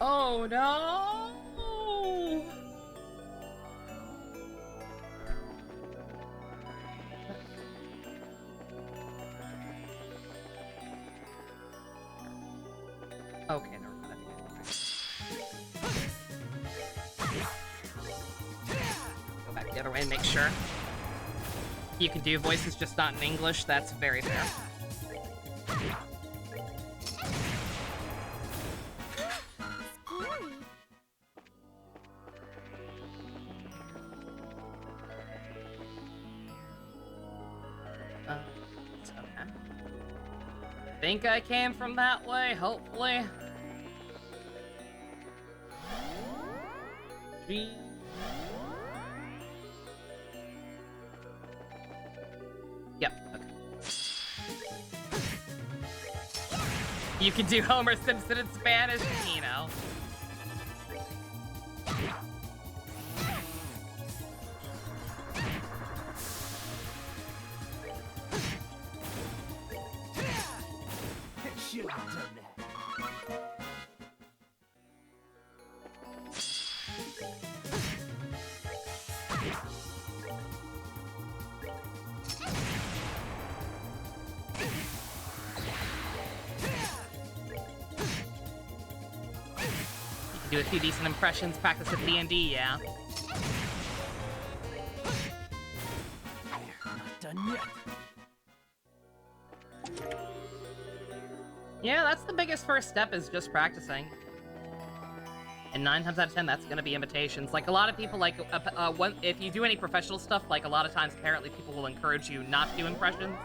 Oh no! Okay, never mind. Go back the other way and make sure. You can do voices, just not in English. That's very fair. It's okay. Think I came from that way, hopefully. Yep, okay. You can do Homer Simpson in Spanish, you know.
Should have done that.
Do a few decent impressions, practice at D&D, yeah.
Not done yet.
Yeah, that's the biggest first step, is just practicing. And 9 times out of 10, that's gonna be imitations. Like, a lot of people, like, if you do any professional stuff, like, a lot of times, apparently, people will encourage you not to do impressions.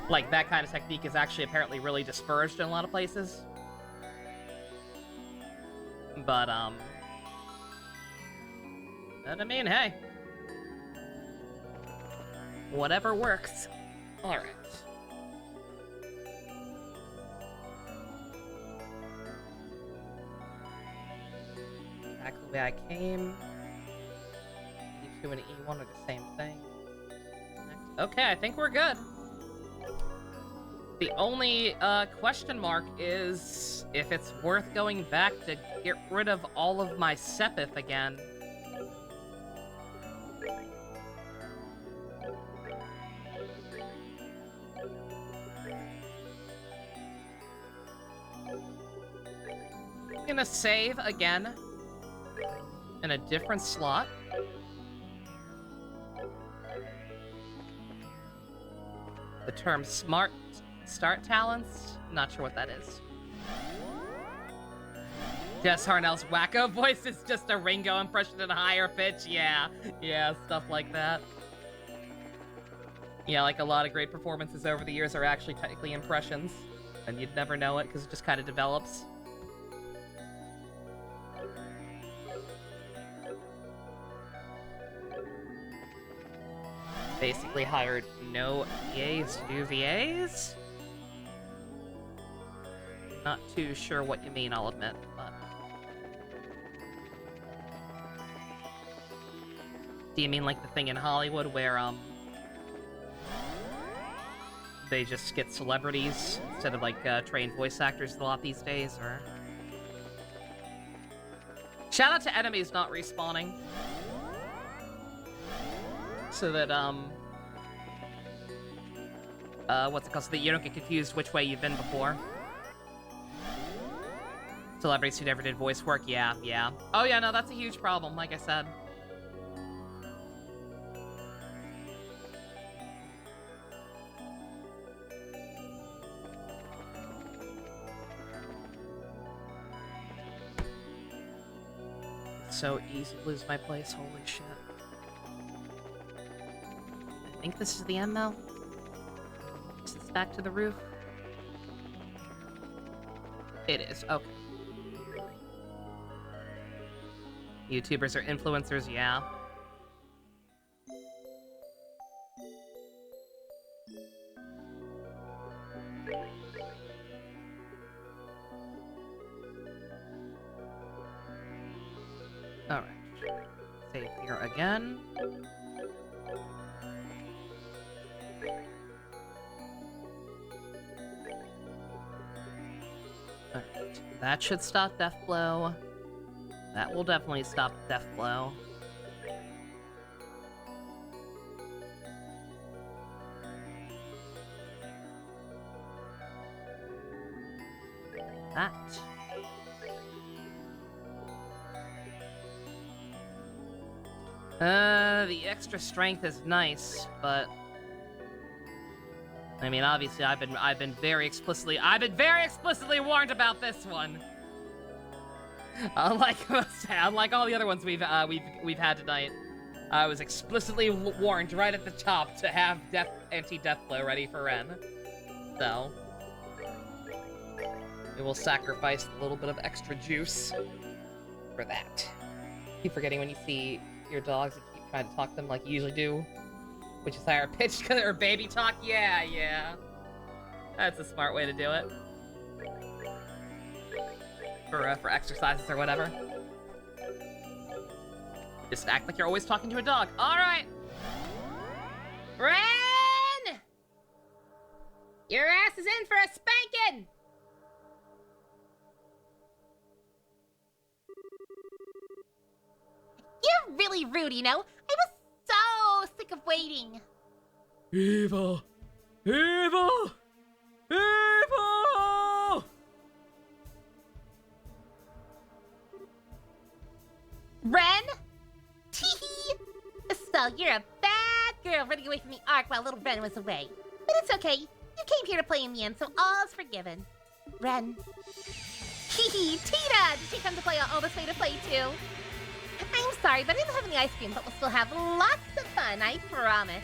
Like, that kind of technique is actually apparently really discouraged in a lot of places. But I mean, hey. Whatever works. Alright. Back the way I came. E2 and E1 are the same thing. Okay, I think we're good. The only question mark is if it's worth going back to get rid of all of my Sepith again. I'm gonna save again in a different slot. The term smart start talents? Not sure what that is. Jess Harnell's wacko voice is just a Ringo impression in a higher pitch. Yeah, stuff like that. Yeah, like a lot of great performances over the years are actually technically impressions. And you'd never know it because it just kind of develops. Basically hired no VAs to do VAs? Not too sure what you mean, I'll admit, but... Do you mean like the thing in Hollywood where, they just get celebrities instead of, like, trained voice actors a lot these days, or... Shout out to enemies not respawning. so that, what's it called? So that you don't get confused which way you've been before. Celebrities who never did voice work, yeah. Oh yeah, no, that's a huge problem, like I said. It's so easy to lose my place, holy shit. I think this is the end, though. Is this back to the roof? It is, okay. YouTubers are influencers, yeah. Alright. Save here again. Alright. That should stop Death Blow. That will definitely stop Death Blow. That. The extra strength is nice, but I mean, obviously, I've been very explicitly warned about this one. Unlike all the other ones we've had tonight, I was explicitly warned right at the top to have anti-death blow ready for Ren. So we will sacrifice a little bit of extra juice for that. Keep forgetting when you see your dogs and keep trying to talk to them like you usually do, which is higher pitched or baby talk. Yeah. That's a smart way to do it. For exercises or whatever. Just act like you're always talking to a dog. All right.
Ren! Your ass is in for a spanking! You're really rude, you know? I was so sick of waiting.
Evil! Evil! Evil!
Ren? Teehee! Estelle, you're a bad girl running away from the Ark while little Ren was away. But it's okay. You came here to play in the end, so all's forgiven. Ren. Teehee! Tita! Did she come to play all this way to play too? I'm sorry, but I don't have any ice cream, but we'll still have lots of fun, I promise.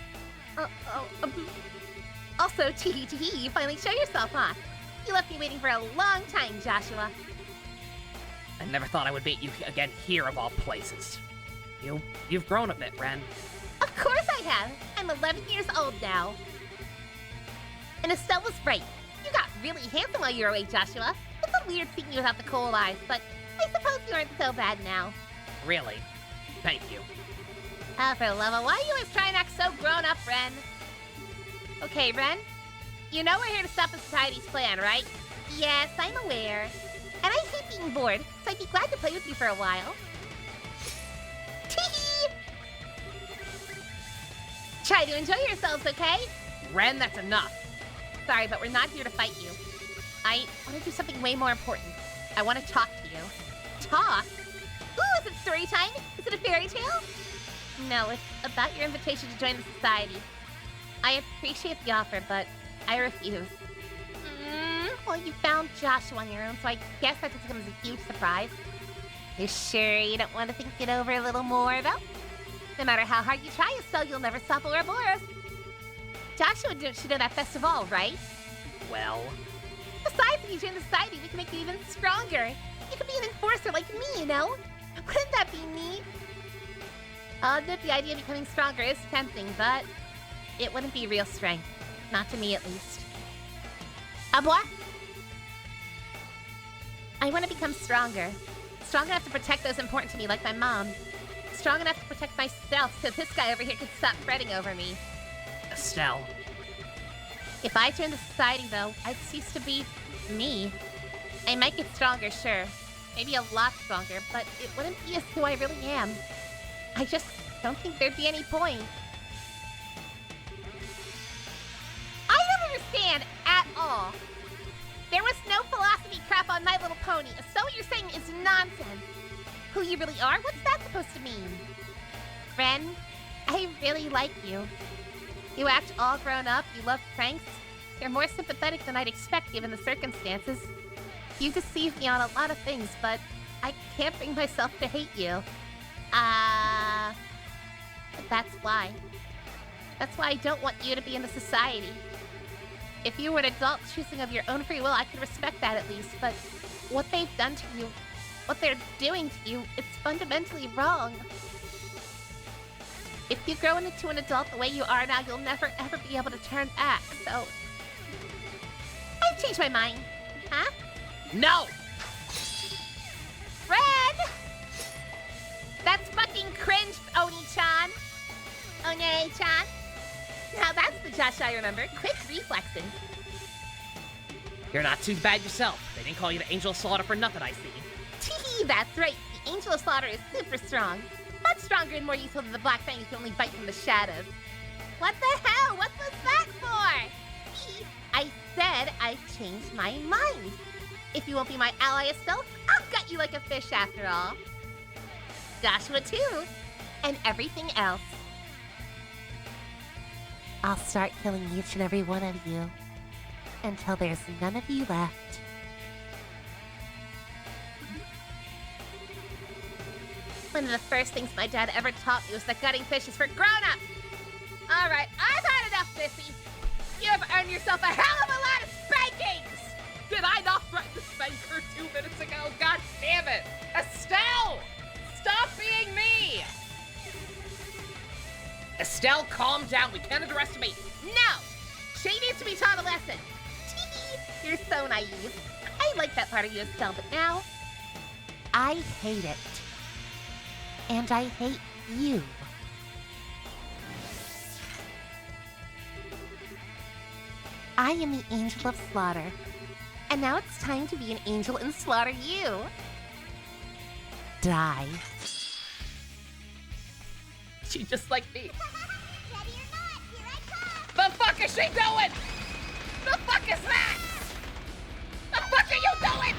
Also, Teehee, you finally show yourself off. You left me waiting for a long time, Joshua.
I never thought I would meet you again here of all places. You've grown a bit, Ren.
Of course I have. I'm 11 years old now. And Estelle was right. You got really handsome while you were away, Joshua. It's a weird seeing you without the coal eyes, but I suppose you aren't so bad now.
Really? Thank you.
Oh, for the love of, why are you always trying to act so grown up, Ren? Okay, Ren. You know we're here to stop the society's plan, right? Yes, I'm aware. And I hate being bored, so I'd be glad to play with you for a while. Tee-hee! Try to enjoy yourselves, okay?
Ren, that's enough.
Sorry, but we're not here to fight you. I want to do something way more important. I want to talk to you. Talk? Ooh, is it story time? Is it a fairy tale? No, it's about your invitation to join the society. I appreciate the offer, but I refuse. Well, you found Joshua on your own, so I guess that just comes as a huge surprise. You sure you don't want to think it over a little more, though? No matter how hard you try, Estelle, you'll never stop or bore us. Joshua should know that best of all, right?
Well...
Besides, if you join the society, we can make you even stronger. You could be an enforcer like me, you know? Wouldn't that be neat? I'll admit the idea of becoming stronger is tempting, but it wouldn't be real strength. Not to me, at least. What? I want to become stronger. Strong enough to protect those important to me, like my mom. Strong enough to protect myself, so this guy over here can stop fretting over me.
Estelle.
If I joined the society, though, I'd cease to be me. I might get stronger, sure. Maybe a lot stronger, but it wouldn't be as who I really am. I just don't think there'd be any point. no philosophy crap on My Little Pony, so what you're saying is nonsense. Who you really are? What's that supposed to mean? Friend, I really like you. You act all grown up, you love pranks. You're more sympathetic than I'd expect given the circumstances. You deceive me on a lot of things, but I can't bring myself to hate you. That's why. That's why I don't want you to be in the society. If you were an adult choosing of your own free will, I could respect that at least, but what they've done to you, what they're doing to you, it's fundamentally wrong. If you grow into an adult the way you are now, you'll never ever be able to turn back, so... I've changed my mind. Huh?
No!
Red! That's fucking cringe, Oni-chan. One-chan. Now that's the Josh I remember. Quick reflexing.
You're not too bad yourself. They didn't call you the Angel of Slaughter for nothing, I see.
Tee, that's right. The Angel of Slaughter is super strong. Much stronger and more useful than the Black Fang who can only bite from the shadows. What the hell? What was that for? I said I've changed my mind. If you won't be my ally, Estelle, I'll gut you like a fish after all. Joshua too. And everything else. I'll start killing each and every one of you. Until there's none of you left. One of the first things my dad ever taught me was that gutting fish is for grown-ups. All right, I've had enough, Missy. You've earned yourself a hell of a lot of spankings.
Did I not threaten to spank her 2 minutes ago? God damn it! Estelle! Stop being me! Estelle, calm down. We can't underestimate.
No! She needs to be taught a lesson. You're so naive. I like that part of you, Estelle, but now... I hate it. And I hate you. I am the Angel of Slaughter. And now it's time to be an angel and slaughter you. Die.
She just like me.
Ready or not, here I come!
The fuck is she doing? The fuck is that? The fuck are you doing?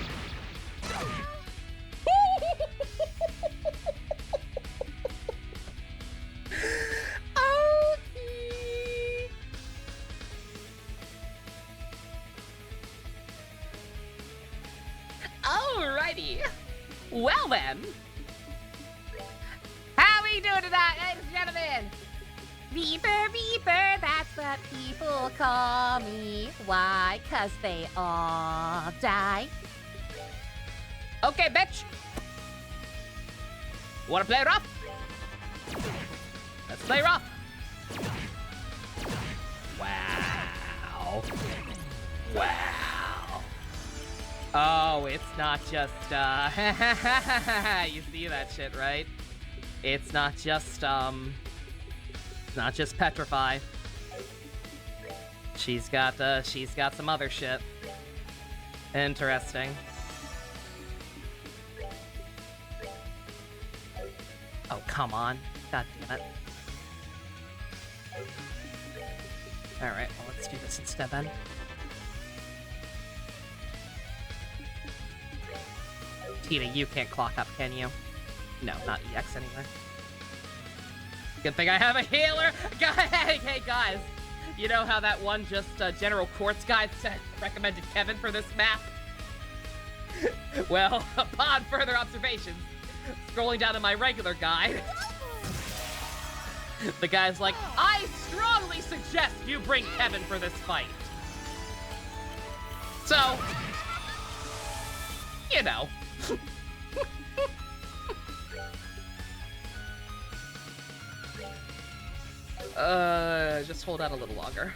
Okay. Alrighty. Well then.
How we doing tonight, ladies and gentlemen? Beeper, beeper, that's what people call me. Why? 'Cause they all die.
Okay, bitch. Wanna play rough? Let's play rough. Wow. Wow. Oh, it's not just, you see that shit, right? It's not just petrify. She's got some other shit. Interesting. Oh, come on. God damn it. Alright, well, let's do this instead then. Tina, you can't clock up, can you? No, not EX anyway. Good thing I have a healer! Hey, guys! You know how that one General Quartz guide said recommended Kevin for this map? Well, upon further observations, scrolling down to my regular guide, the guy's like, I strongly suggest you bring Kevin for this fight. So, you know. Just hold out a little longer.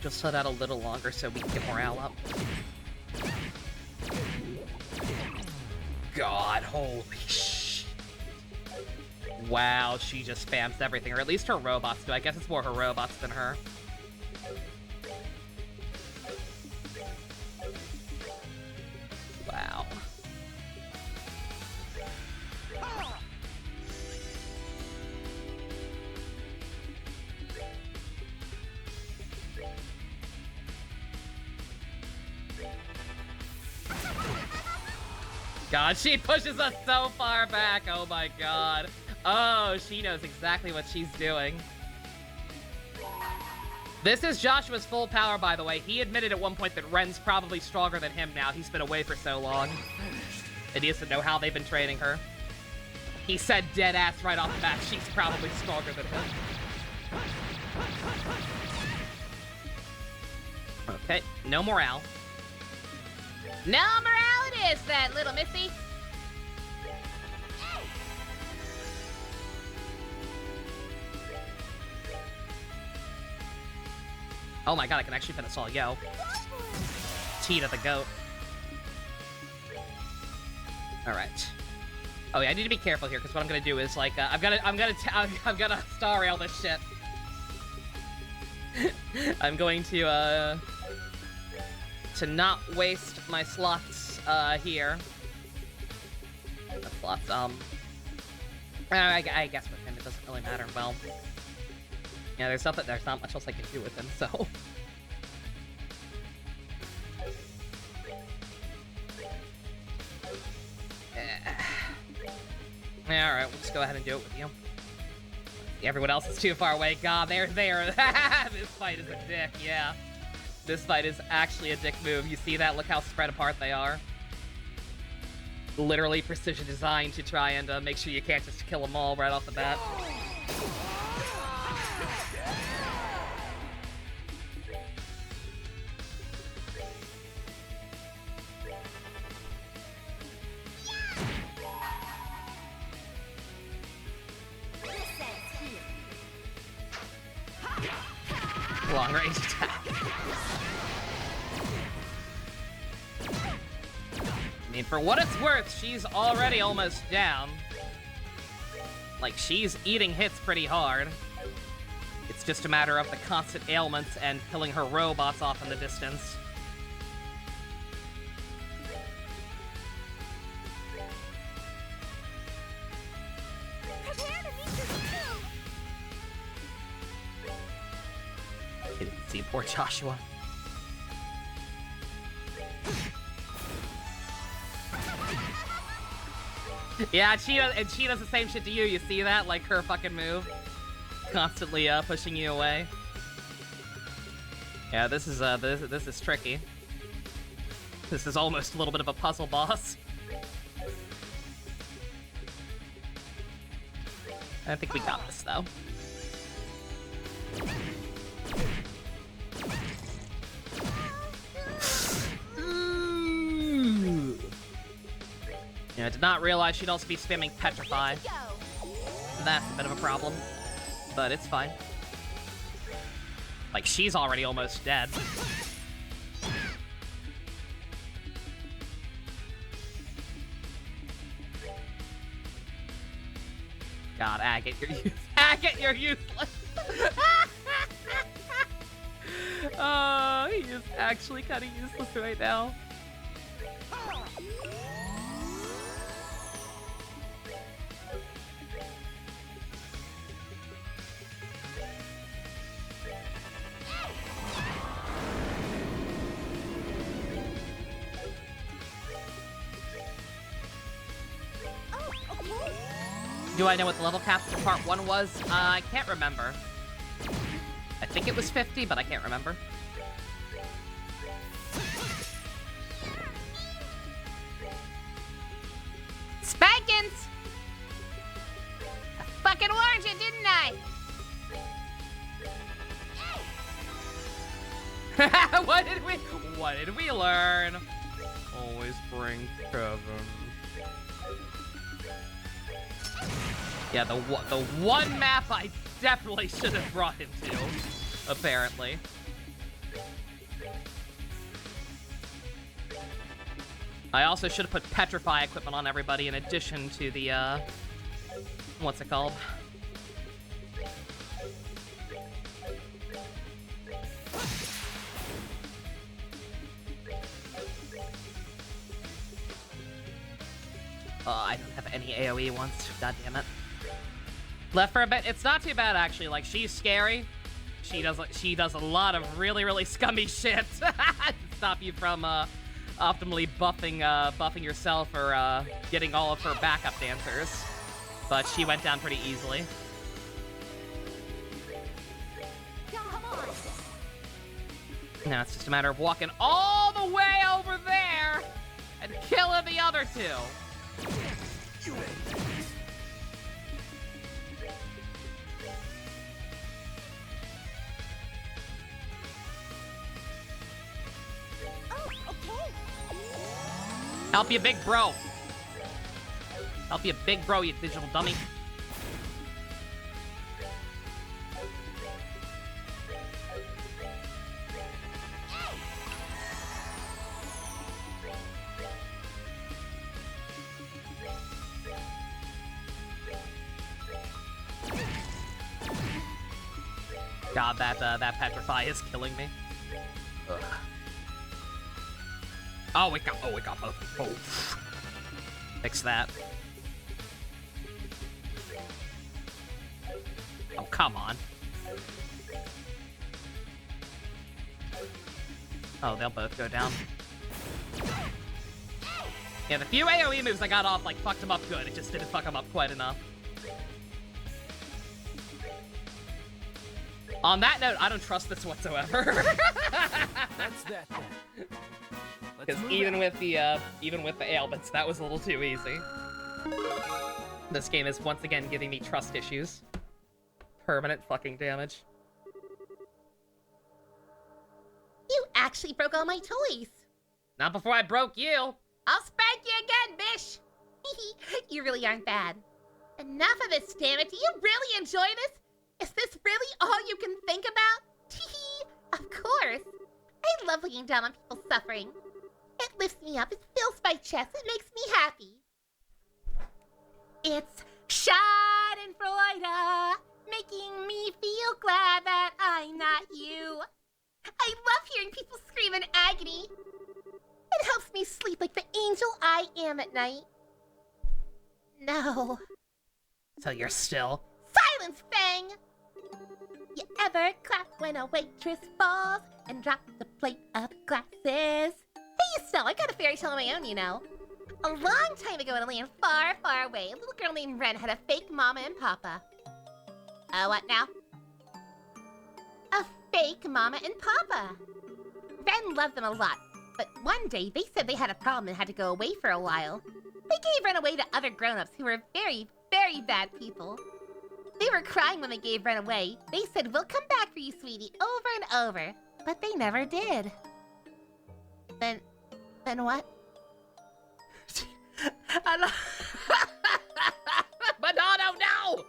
Just hold out a little longer so we can get morale up. God, holy shit. Wow, she just spams everything, or at least her robots do. I guess it's more her robots than her. Wow. god, she pushes us so far back. Oh my god. Oh, she knows exactly what she's doing. This is Joshua's full power, by the way. He admitted at one point that Ren's probably stronger than him now. He's been away for so long. And he doesn't know how they've been training her. He said dead ass right off the bat, she's probably stronger than him. Okay, no morale.
No morale it is, that little missy.
Oh my god, I can actually fit us all. Yo. Cheetah the goat. Alright. Oh yeah, I need to be careful here, because what I'm gonna do is, like, I'm gonna star rail this shit. I'm going to not waste my slots, here. The slots, I guess with him it doesn't really matter. Well, yeah, there's not much else I can do with him, so. Alright, we'll just go ahead and do it with you. Everyone else is too far away. God, they're there. This fight is a dick, yeah. This fight is actually a dick move. You see that? Look how spread apart they are. Literally precision designed to try and make sure you can't just kill them all right off the bat. Long range attack. I mean, for what it's worth, she's already almost down. Like, she's eating hits pretty hard. It's just a matter of the constant ailments and killing her robots off in the distance. See, poor Joshua. Yeah, she does the same shit to you. You see that? Like her fucking move, constantly pushing you away. Yeah, this is tricky. This is almost a little bit of a puzzle boss. I think we got this though. Yeah, I did not realize she'd also be spamming Petrify. That's a bit of a problem, but it's fine. Like, she's already almost dead. God, Agate, you're useless. Oh, he is actually kind of useless right now. Do I know what the level cap for part 1 was? I can't remember. I think it was 50, but I can't remember.
Spankins! I fucking warned you, didn't I?
What did we learn? Always bring Kevin. Yeah, the one map I definitely should have brought him to, apparently. I also should have put Petrify equipment on everybody in addition to the, what's it called? I don't have any AoE ones. God damn it. Left for a bit. It's not too bad, actually. Like, she's scary. She does a lot of really, really scummy shit to stop you from optimally buffing yourself or getting all of her backup dancers. But she went down pretty easily.
Come on.
Now it's just a matter of walking all the way over there and killing the other two.
Oh, okay.
Help you, big bro. Help you, big bro, you digital dummy. God, that petrify is killing me. Ugh. Oh, it got both. Oh. Fix that. Oh, come on. Oh, they'll both go down. Yeah, the few AoE moves I got off, like, fucked them up good. It just didn't fuck them up quite enough. On that note, I don't trust this whatsoever.
That's that then. Let's
Because
move
even
out.
with the ailments, that was a little too easy. This game is once again giving me trust issues. Permanent fucking damage.
You actually broke all my toys.
Not before I broke you.
I'll spank you again, bish. You really aren't bad. Enough of this, damn it. Do you really enjoy this? Is this really all you can think about? Of course. I love looking down on people suffering. It lifts me up, it fills my chest, it makes me happy. It's Schadenfreude, making me feel glad that I'm not you. I love hearing people scream in agony. It helps me sleep like the angel I am at night. No.
So you're still...
Silence, Fang! You ever clap when a waitress falls and drops the plate of glasses? Hey, Estelle, I got a fairy tale of my own, you know. A long time ago in a land far, far away, a little girl named Ren had a fake mama and papa. What now? A fake mama and papa. Ren loved them a lot, but one day they said they had a problem and had to go away for a while. They gave Ren away to other grown-ups who were very, very bad people. They were crying when they gave Ren away. They said, "We'll come back for you, sweetie," over and over. But they never did. Then what?
Banana, no!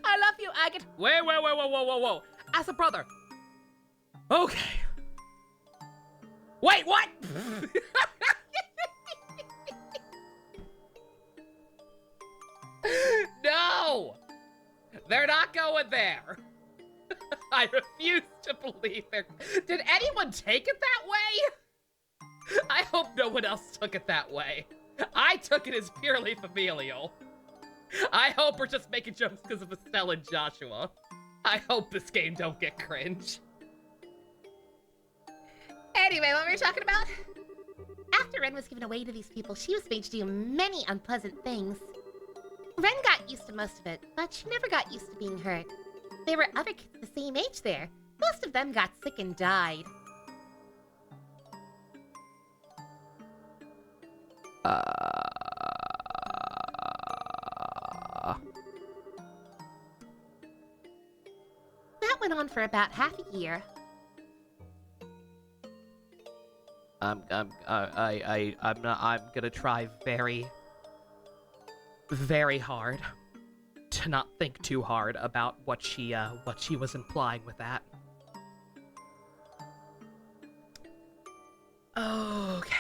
I love you, Agate.
Wait, whoa. As a brother. Okay. Wait, what? No! They're not going there. I refuse to believe they're... Did anyone take it that way? I hope no one else took it that way. I took it as purely familial. I hope we're just making jokes because of Estelle and Joshua. I hope this game don't get cringe.
Anyway, what were we talking about? After Ren was given away to these people, she was made to do many unpleasant things. Ren got used to most of it, but she never got used to being hurt. There were other kids the same age there. Most of them got sick and died. That went on for about half a year.
I'm gonna try very, very hard to not think too hard about what she was implying with that. Okay.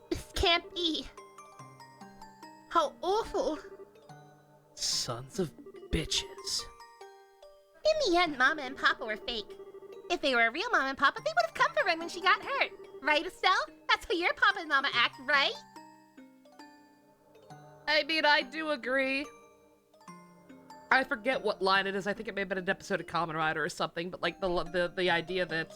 This can't be. How awful.
Sons of bitches.
In the end, Mama and Papa were fake. If they were real Mama and Papa, they would have come for Ren when she got hurt. Right, Estelle? That's how your Papa and Mama act, right?
I mean, I do agree. I forget what line it is. I think it may have been an episode of Kamen Rider or something, but like the idea that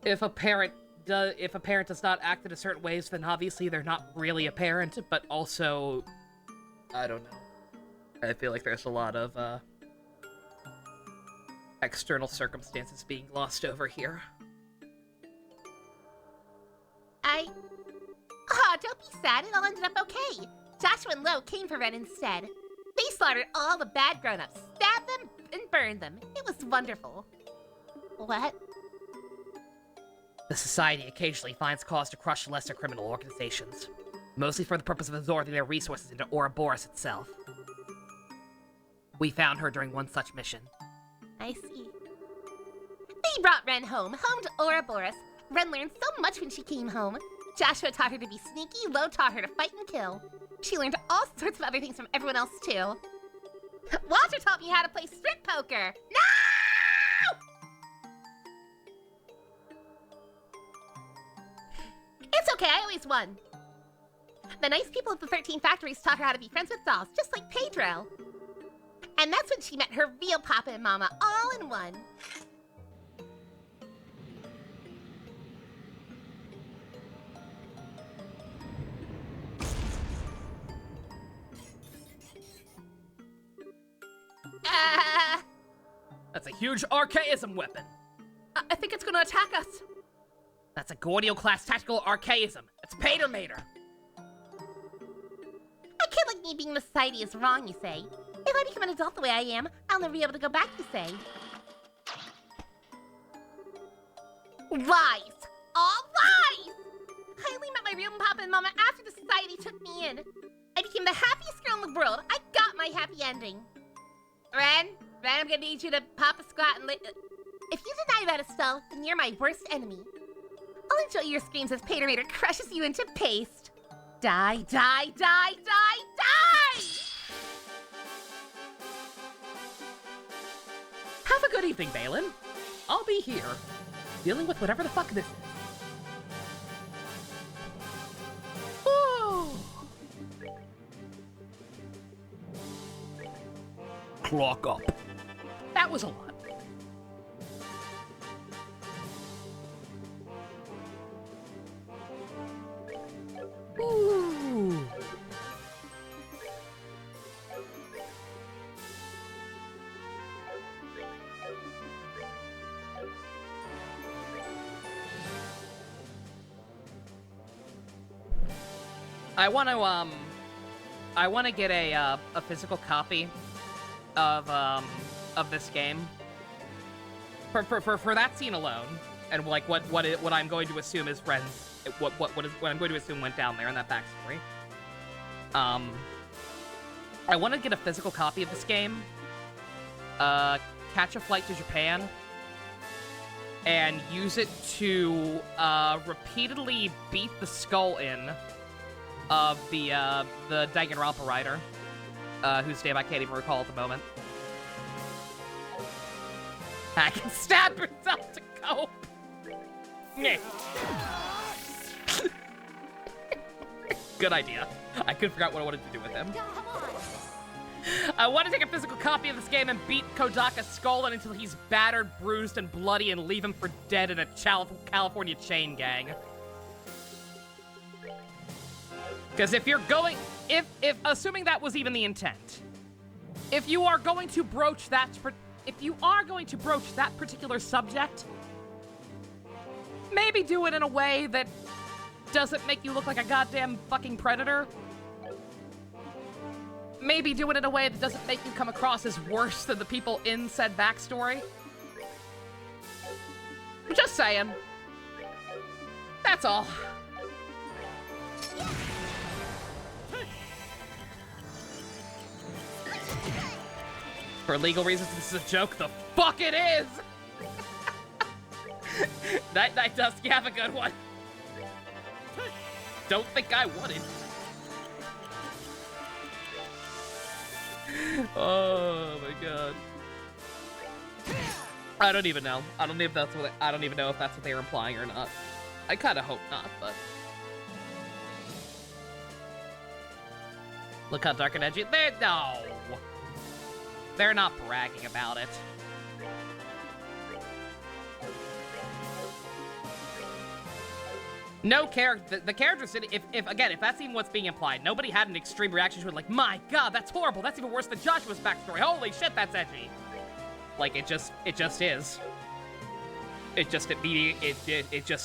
if a parent does not act in a certain ways, then obviously they're not really a parent, but also, I don't know. I feel like there's a lot of, external circumstances being glossed over here.
Don't be sad. It all ended up okay. Joshua and Lo came for Ren instead. They slaughtered all the bad grown-ups, stabbed them, and burned them. It was wonderful. What?
The Society occasionally finds cause to crush lesser criminal organizations, mostly for the purpose of absorbing their resources into Ouroboros itself. We found her during one such mission.
I see. They brought Ren home to Ouroboros. Ren learned so much when she came home. Joshua taught her to be sneaky, Lo taught her to fight and kill. She learned all sorts of other things from everyone else, too. Walter taught me how to play strip poker. No! It's okay, I always won. The nice people at the 13 factories taught her how to be friends with dolls, just like Pedro. And that's when she met her real papa and mama, all in one.
That's a huge archaism weapon.
I think it's gonna attack us.
That's a Gordio-class tactical archaism. It's Patermater.
A kid like me being in the society is wrong, you say? If I become an adult the way I am, I'll never be able to go back, you say? Lies! All lies! I only met my real papa and mama after the society took me in. I became the happiest girl in the world. I got my happy ending. Ren, I'm gonna need you to pop a squat and if you deny that, Estelle, then you're my worst enemy. I'll enjoy your screams as Patermater crushes you into paste. Die, die, die, die, die!
Have a good evening, Balin. I'll be here, dealing with whatever the fuck this is. Ooh. Clock up. That was a lot. Ooh. I want to get a physical copy of this game for that scene alone, and like what I'm going to assume is Ren's what I'm going to assume went down there in that backstory. I want to get a physical copy of this game, catch a flight to Japan, and use it to repeatedly beat the skull in of the Danganronpa writer, whose name I can't even recall at the moment. I can stab herself to cope. Good idea. I could forgot what I wanted to do with him.
Come on.
I want to take a physical copy of this game and beat Kodaka's skull in until he's battered, bruised, and bloody, and leave him for dead in a California chain gang. Because if you're going, if assuming that was even the intent, if you are going to broach that particular subject, maybe do it in a way that doesn't make you look like a goddamn fucking predator. Maybe do it in a way that doesn't make you come across as worse than the people in said backstory. I'm just saying. That's all. For legal reasons, this is a joke. The fuck it is! Night Dusky, have a good one. Don't think I wanted. Oh my god. I don't even know. I don't even know if that's what they were implying or not. I kind of hope not, but look how dark and edgy. They're not bragging about it. No character, the characters didn't, if that's even what's being implied, nobody had an extreme reaction to it, like, my god, that's horrible, that's even worse than Joshua's backstory, holy shit, that's edgy. Like, it just is. It just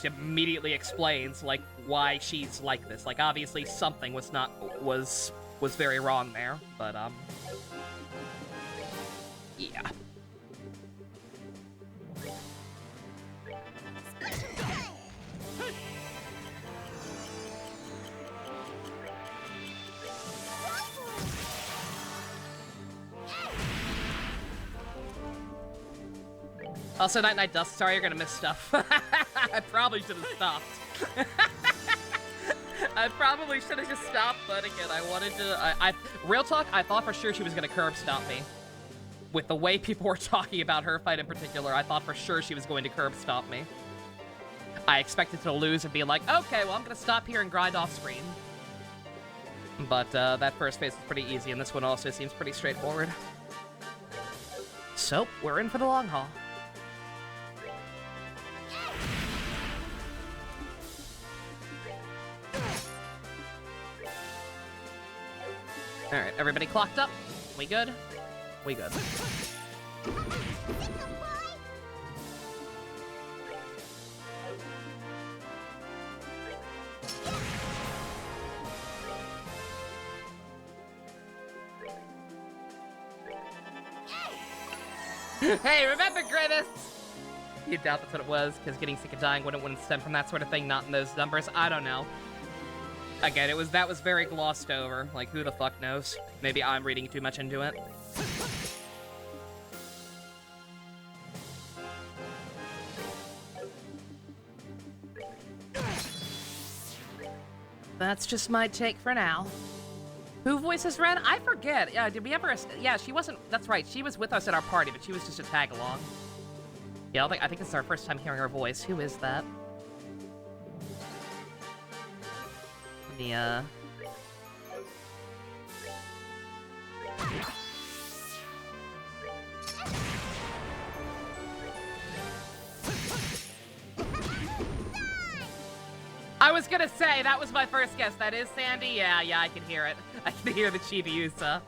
immediately explains, like, why she's like this. Like, obviously something was very wrong there, but, yeah. Also, Night Night Dust, sorry you're gonna miss stuff. I probably should have stopped. I probably should have just stopped, but again, I wanted to... real talk, I thought for sure she was gonna curb stomp me. With the way people were talking about her fight in particular, I thought for sure she was going to curb stomp me. I expected to lose and be like, okay, well, I'm gonna stop here and grind off screen. But that first phase was pretty easy, and this one also seems pretty straightforward. So, we're in for the long haul. Alright, everybody clocked up? We good? We good. Hey, remember Grimace? You doubt that's what it was, because getting sick of dying wouldn't stem from that sort of thing, not in those numbers. I don't know. Again, that was very glossed over. Like, who the fuck knows? Maybe I'm reading too much into it. That's just my take for now. Who voices Ren? I forget. Yeah, did we ever... Yeah, she wasn't... That's right. She was with us at our party, but she was just a tag-along. Yeah, I think it's our first time hearing her voice. Who is that? The, I was gonna say, that was my first guess. That is Sandy? Yeah, I can hear it. I can hear the Chibiusa.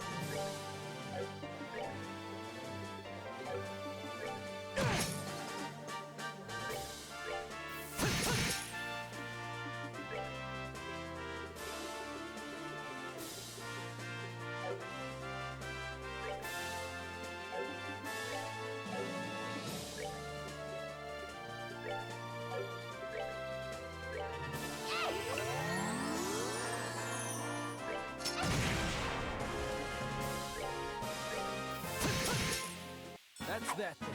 That's that then.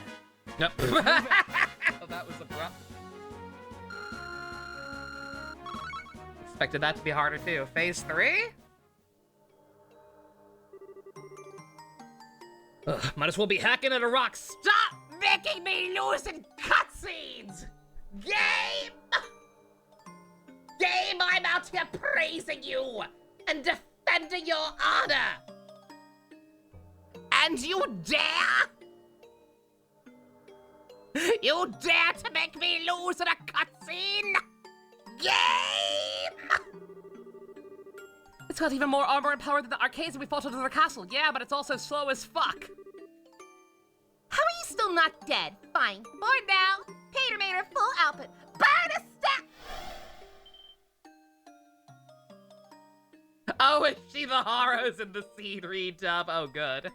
Yep. Oh, that was abrupt. Expected that to be harder too. Phase 3? Ugh, might as well be hacking at a rock. Stop making me lose in cutscenes! Game! Game, I'm out here praising you and defending your honor! And you dare? You dare to make me lose in a cutscene? Game! It's got even more armor and power than the arcades we fought under the castle. Yeah, but it's also slow as fuck.
How are you still not dead? Fine. Bored now. Tater Mater, full output. Burn a step!
Oh, is she the Haros in the scene redub? Oh, good.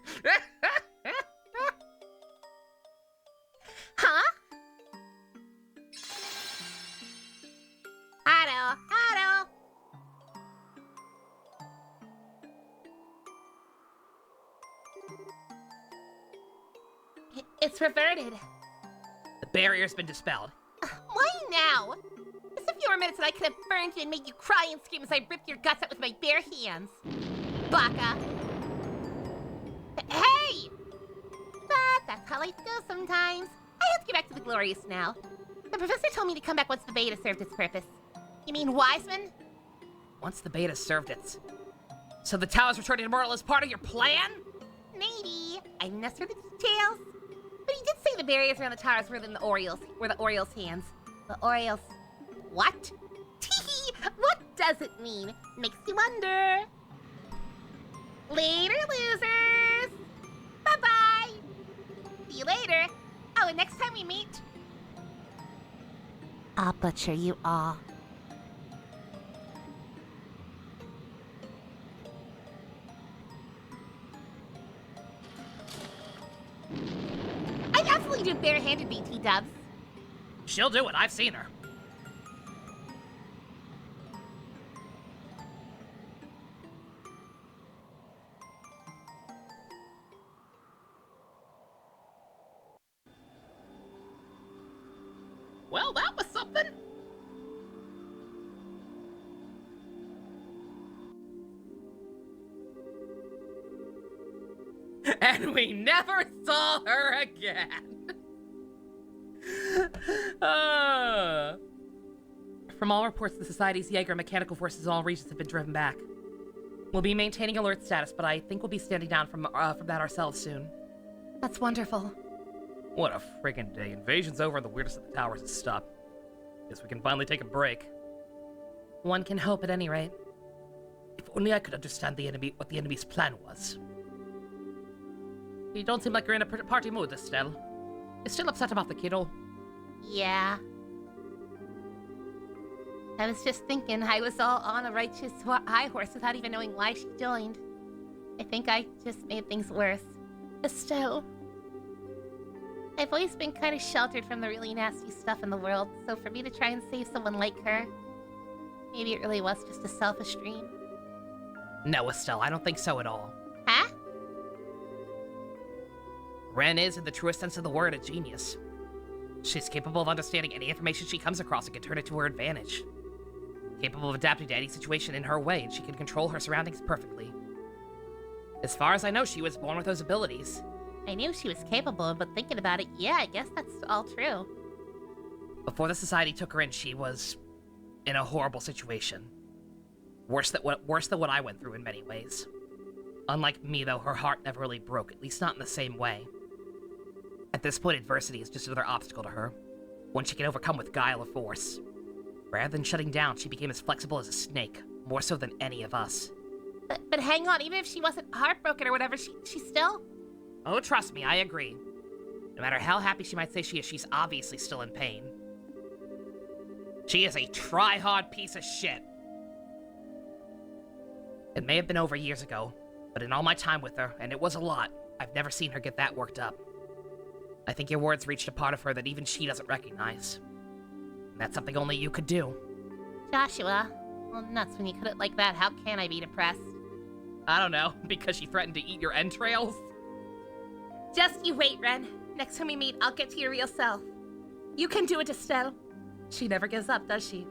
Huh? Hello. It's reverted.
The barrier's been dispelled.
Why now? Just a few more minutes and I could have burned you and made you cry and scream as I ripped your guts out with my bare hands. Baka. Hey! But that's how life goes sometimes. I have to get back to the Glorious now. The professor told me to come back once the beta served its purpose. You mean Wiseman?
Once the beta served its... So the tower's returning to Mortal is part of your plan?
Maybe. I didn't ask for the details. But he did say the barriers around the towers were in the Orioles' hands. The Orioles... What? What does it mean? Makes you wonder. Later, losers! Bye-bye! See you later. Oh, and next time we meet... I'll butcher you all. I'd absolutely do barehanded BT dubs.
She'll do it. I've seen her. Well, that was something. And we never saw her again. From all reports, the Society's Jaeger mechanical forces in all regions have been driven back. We'll be maintaining alert status, but I think we'll be standing down from that ourselves soon.
That's wonderful.
What a friggin' day. Invasion's over and the weirdest of the towers has stopped. Guess we can finally take a break.
One can hope at any rate.
If only I could understand what the enemy's plan was. You don't seem like you're in a party mood, Estelle. You're still upset about the kiddo?
Yeah. I was just thinking I was all on a righteous high horse without even knowing why she joined. I think I just made things worse. Estelle. I've always been kind of sheltered from the really nasty stuff in the world, so for me to try and save someone like her, maybe it really was just a selfish dream.
No, Estelle, I don't think so at all.
Huh?
Ren is, in the truest sense of the word, a genius. She's capable of understanding any information she comes across and can turn it to her advantage. Capable of adapting to any situation in her way, and she can control her surroundings perfectly. As far as I know, she was born with those abilities.
I knew she was capable, but thinking about it, yeah, I guess that's all true.
Before the Society took her in, she was in a horrible situation. Worse than what I went through in many ways. Unlike me, though, her heart never really broke, at least not in the same way. At this point, adversity is just another obstacle to her, one she can overcome with guile or force. Rather than shutting down, she became as flexible as a snake, more so than any of us.
But hang on, even if she wasn't heartbroken or whatever, she still...
Oh, trust me, I agree. No matter how happy she might say she is, she's obviously still in pain. She is a try-hard piece of shit. It may have been over years ago, but in all my time with her, and it was a lot, I've never seen her get that worked up. I think your words reached a part of her that even she doesn't recognize. And that's something only you could do.
Joshua, well, nuts when you put it like that. How can I be depressed?
I don't know, because she threatened to eat your entrails?
Just you wait, Ren. Next time we meet, I'll get to your real self. You can do it, Estelle. She never gives up, does she?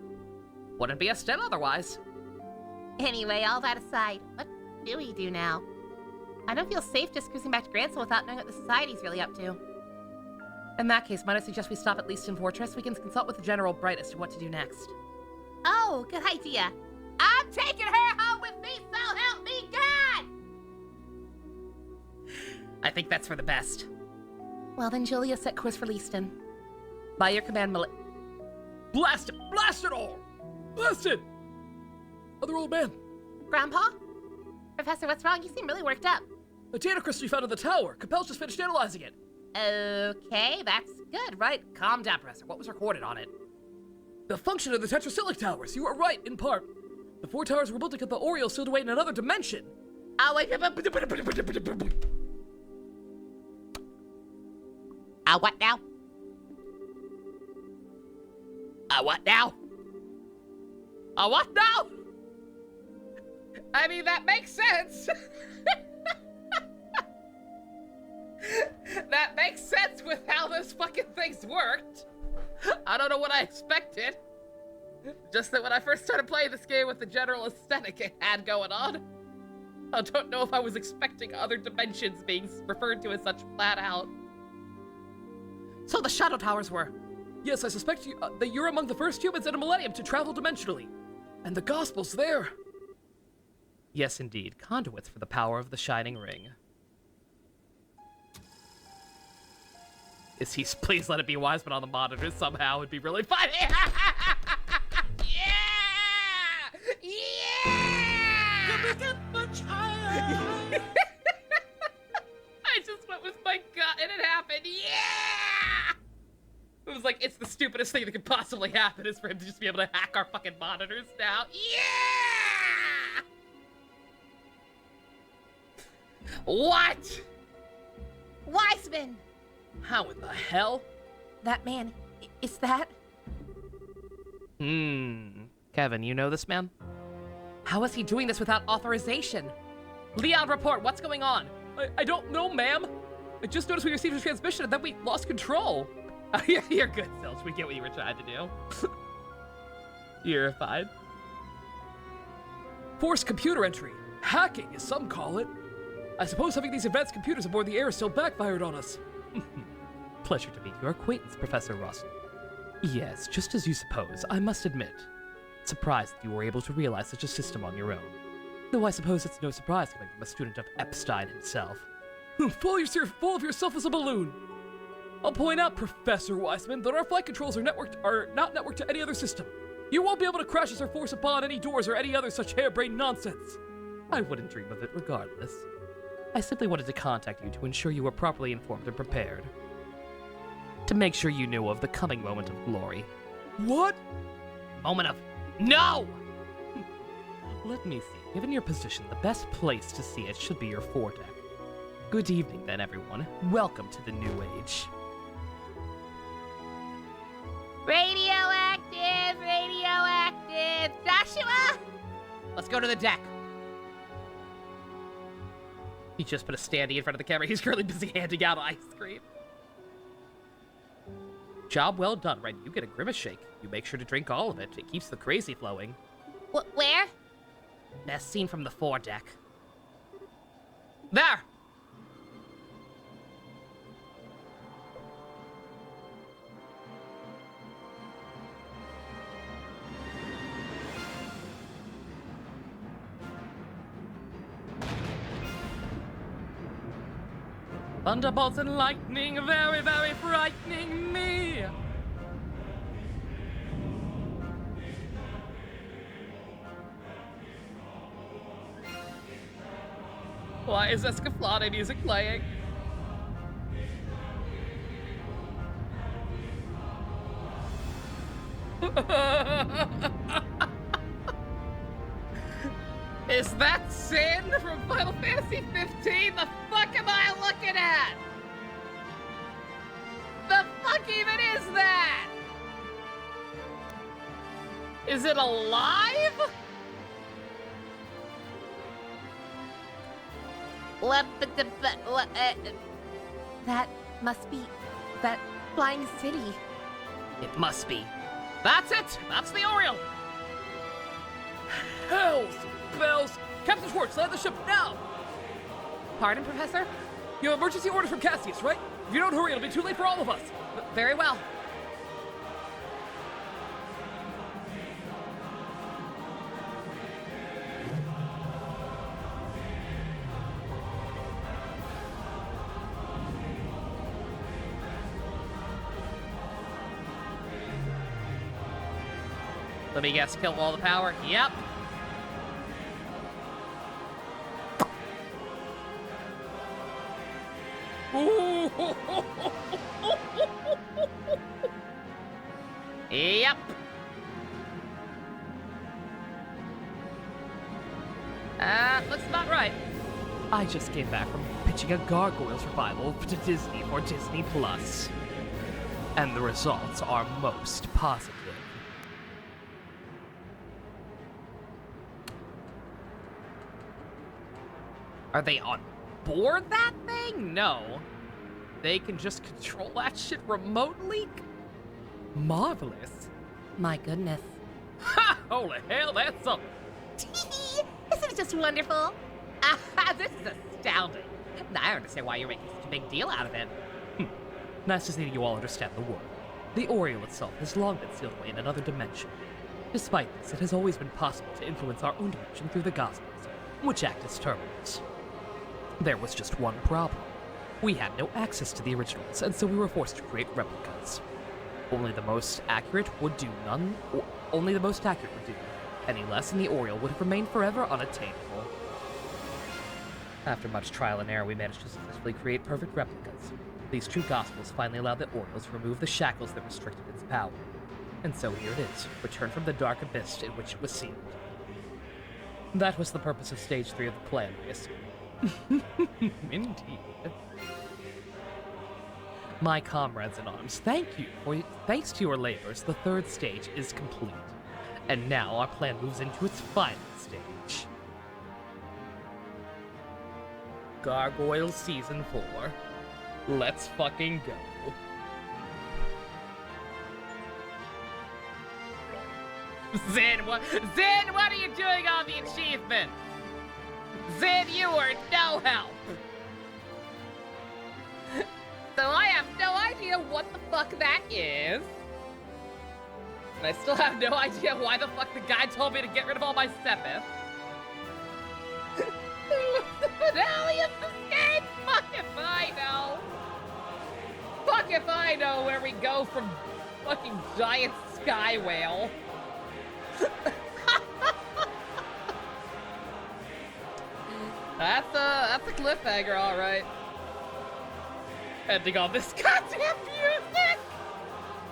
Wouldn't be Estelle otherwise.
Anyway, all that aside, what do we do now? I don't feel safe just cruising back to Gransville without knowing what the Society's really up to.
In that case, might I suggest we stop at Leaston Fortress? We can consult with the General Bright as to what to do next.
Oh, good idea. I'm taking her home with me, so help me God!
I think that's for the best.
Well then, Julia, set course for Leaston. By your command,
Blast it! Blast it all! Blast it! Other old man.
Grandpa? Professor, what's wrong? You seem really worked up.
A data crystal you found in the tower. Capel's just finished analyzing it.
Okay, that's good, right?
Calm down, Professor. What was recorded on it?
The function of the tetracyclic towers. You are right, in part. The 4 towers were built to get the Oreo sealed away in another dimension.
Oh, wait. What now?
What now? What now? I mean, that makes sense. That makes sense with how those fucking things worked. I don't know what I expected. Just that when I first started playing this game with the general aesthetic it had going on, I don't know if I was expecting other dimensions being referred to as such flat out. So the Shadow Towers were...
Yes, I suspect that you're among the first humans in a millennium to travel dimensionally. And the Gospel's there.
Yes, indeed. Conduits for the power of the Shining Ring. Please let it be Wiseman on the monitors somehow. It'd be really funny. Yeah! I just went with my gut and it happened. Yeah! It was like, it's the stupidest thing that could possibly happen is for him to just be able to hack our fucking monitors now. Yeah! What?
Wiseman!
How in the hell?
That man, is that?
Kevin, you know this man? How is he doing this without authorization? Leon, report, what's going on?
I don't know, ma'am. I just noticed we received a transmission and then we lost control.
You're good, Silch. We get what you were trying to do. You're fine.
Forced computer entry. Hacking, as some call it. I suppose having these advanced computers aboard the air still backfired on us.
Pleasure to meet your acquaintance, Professor Russell. Yes, just as you suppose, I must admit. Surprised that you were able to realize such a system on your own. Though I suppose it's no surprise coming from a student of Epstein himself.
Full of yourself as a balloon. I'll point out, Professor Wiseman, that our flight controls are not networked to any other system. You won't be able to crash us or force upon any doors or any other such harebrained nonsense.
I wouldn't dream of it regardless. I simply wanted to contact you to ensure you were properly informed and prepared. To make sure you knew of the coming moment of glory.
What?
Moment of no!
Let me see. Given your position, the best place to see it should be your foredeck. Good evening, then, everyone. Welcome to the New Age.
Radioactive! Radioactive! Joshua!
Let's go to the deck. He just put a standee in front of the camera. He's currently busy handing out ice cream. Job well done, Ren. You get a grimace shake. You make sure to drink all of it. It keeps the crazy flowing.
Where?
Best scene from the foredeck. There! Thunderbolts and lightning, very, very frightening me. Why is Escaflowne music playing? Is that Sin from Final Fantasy 15? The fuck am I looking at? The fuck even is that? Is it alive?
That must be that flying city.
It must be. That's it! That's the Oriole!
Hells bells! Captain Schwartz, land the ship now!
Pardon, Professor?
You have emergency orders from Cassius, right? If you don't hurry, it'll be too late for all of us.
Very well. Let me guess, kill all the power? Yep. Yep. Looks about right.
I just came back from pitching a Gargoyles revival to Disney for Disney Plus. And the results are most positive.
Are they on board that thing? No. They can just control that shit remotely?
Marvelous.
My goodness.
Ha! Holy hell, that's something.
Isn't it just wonderful?
This is astounding. I understand why you're making such a big deal out of it.
Nice to see that you all understand the world. The Oriole itself has long been sealed away in another dimension. Despite this, it has always been possible to influence our own dimension through the Gospels, which act as terminals. There was just one problem. We had no access to the originals, and so we were forced to create replicas. Only the most accurate would do. Any less, and the Oriole would have remained forever unattainable.
After much trial and error, we managed to successfully create perfect replicas. These true gospels finally allowed the Orioles to remove the shackles that restricted its power. And so here it is, returned from the dark abyss in which it was sealed. That was the purpose of Stage 3 of the plan, I assume.
Indeed.
My comrades in arms, thanks to your labors, the third stage is complete. And now our plan moves into its final stage. Gargoyle Season 4. Let's fucking go. Zin, what are you doing on the achievement? Zin, you were no help. So I have no idea what the fuck that is. And I still have no idea why the fuck the guy told me to get rid of all my Sepith. What's the finale of this game? Fuck if I know. Fuck if I know where we go from fucking giant sky whale. That's a cliffhanger, all right. Ending on this goddamn music.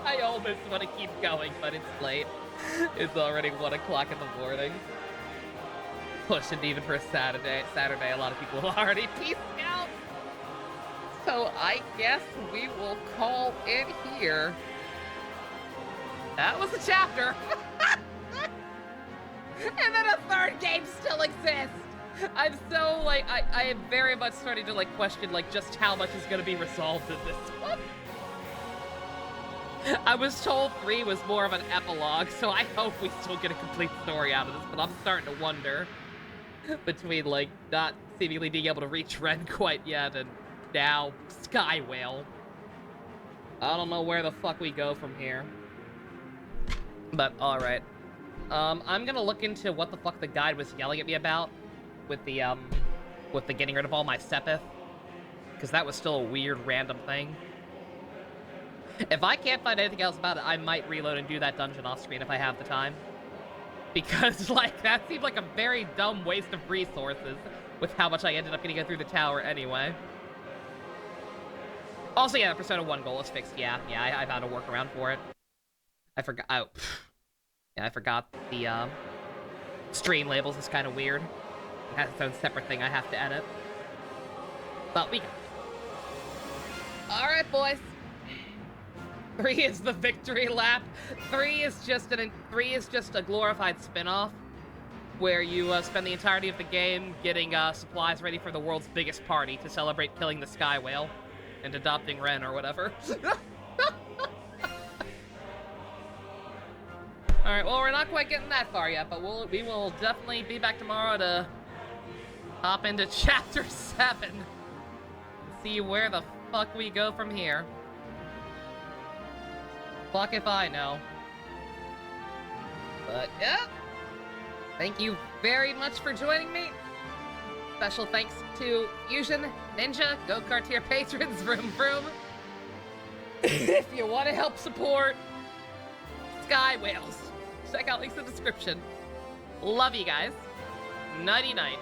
I almost want to keep going, but it's late. It's already 1 o'clock in the morning. Pushing even for a Saturday. A lot of people have already peaced out. So I guess we will call it here. That was a chapter. And then a third game still exists. I'm so, like, I am very much starting to, like, question, like, just how much is going to be resolved in this one. I was told 3 was more of an epilogue, so I hope we still get a complete story out of this, but I'm starting to wonder. Between, like, not seemingly being able to reach Ren quite yet, and now Sky Whale. I don't know where the fuck we go from here. But, alright. I'm gonna look into what the fuck the guide was yelling at me about with the getting rid of all my Sepith. Because that was still a weird, random thing. If I can't find anything else about it, I might reload and do that dungeon off screen if I have the time. Because, like, that seemed like a very dumb waste of resources with how much I ended up getting through the tower anyway. Also, yeah, the Persona 1 goal is fixed. Yeah, I found a workaround for it. I forgot. Oh, yeah, I forgot the stream labels is kind of weird. It has its own separate thing I have to edit. But we got it. Alright, boys. 3 is the victory lap. 3 is just a glorified spin-off where you spend the entirety of the game getting supplies ready for the world's biggest party to celebrate killing the Sky Whale and adopting Ren or whatever. Alright, well, we're not quite getting that far yet, but we will definitely be back tomorrow to hop into Chapter 7 and see where the fuck we go from here. Fuck if I know. But, yeah. Thank you very much for joining me. Special thanks to Fusion, Ninja, Go-Kartier patrons, Vroom Vroom. If you want to help support Sky Whales, check out links in the description. Love you guys. Nighty-night.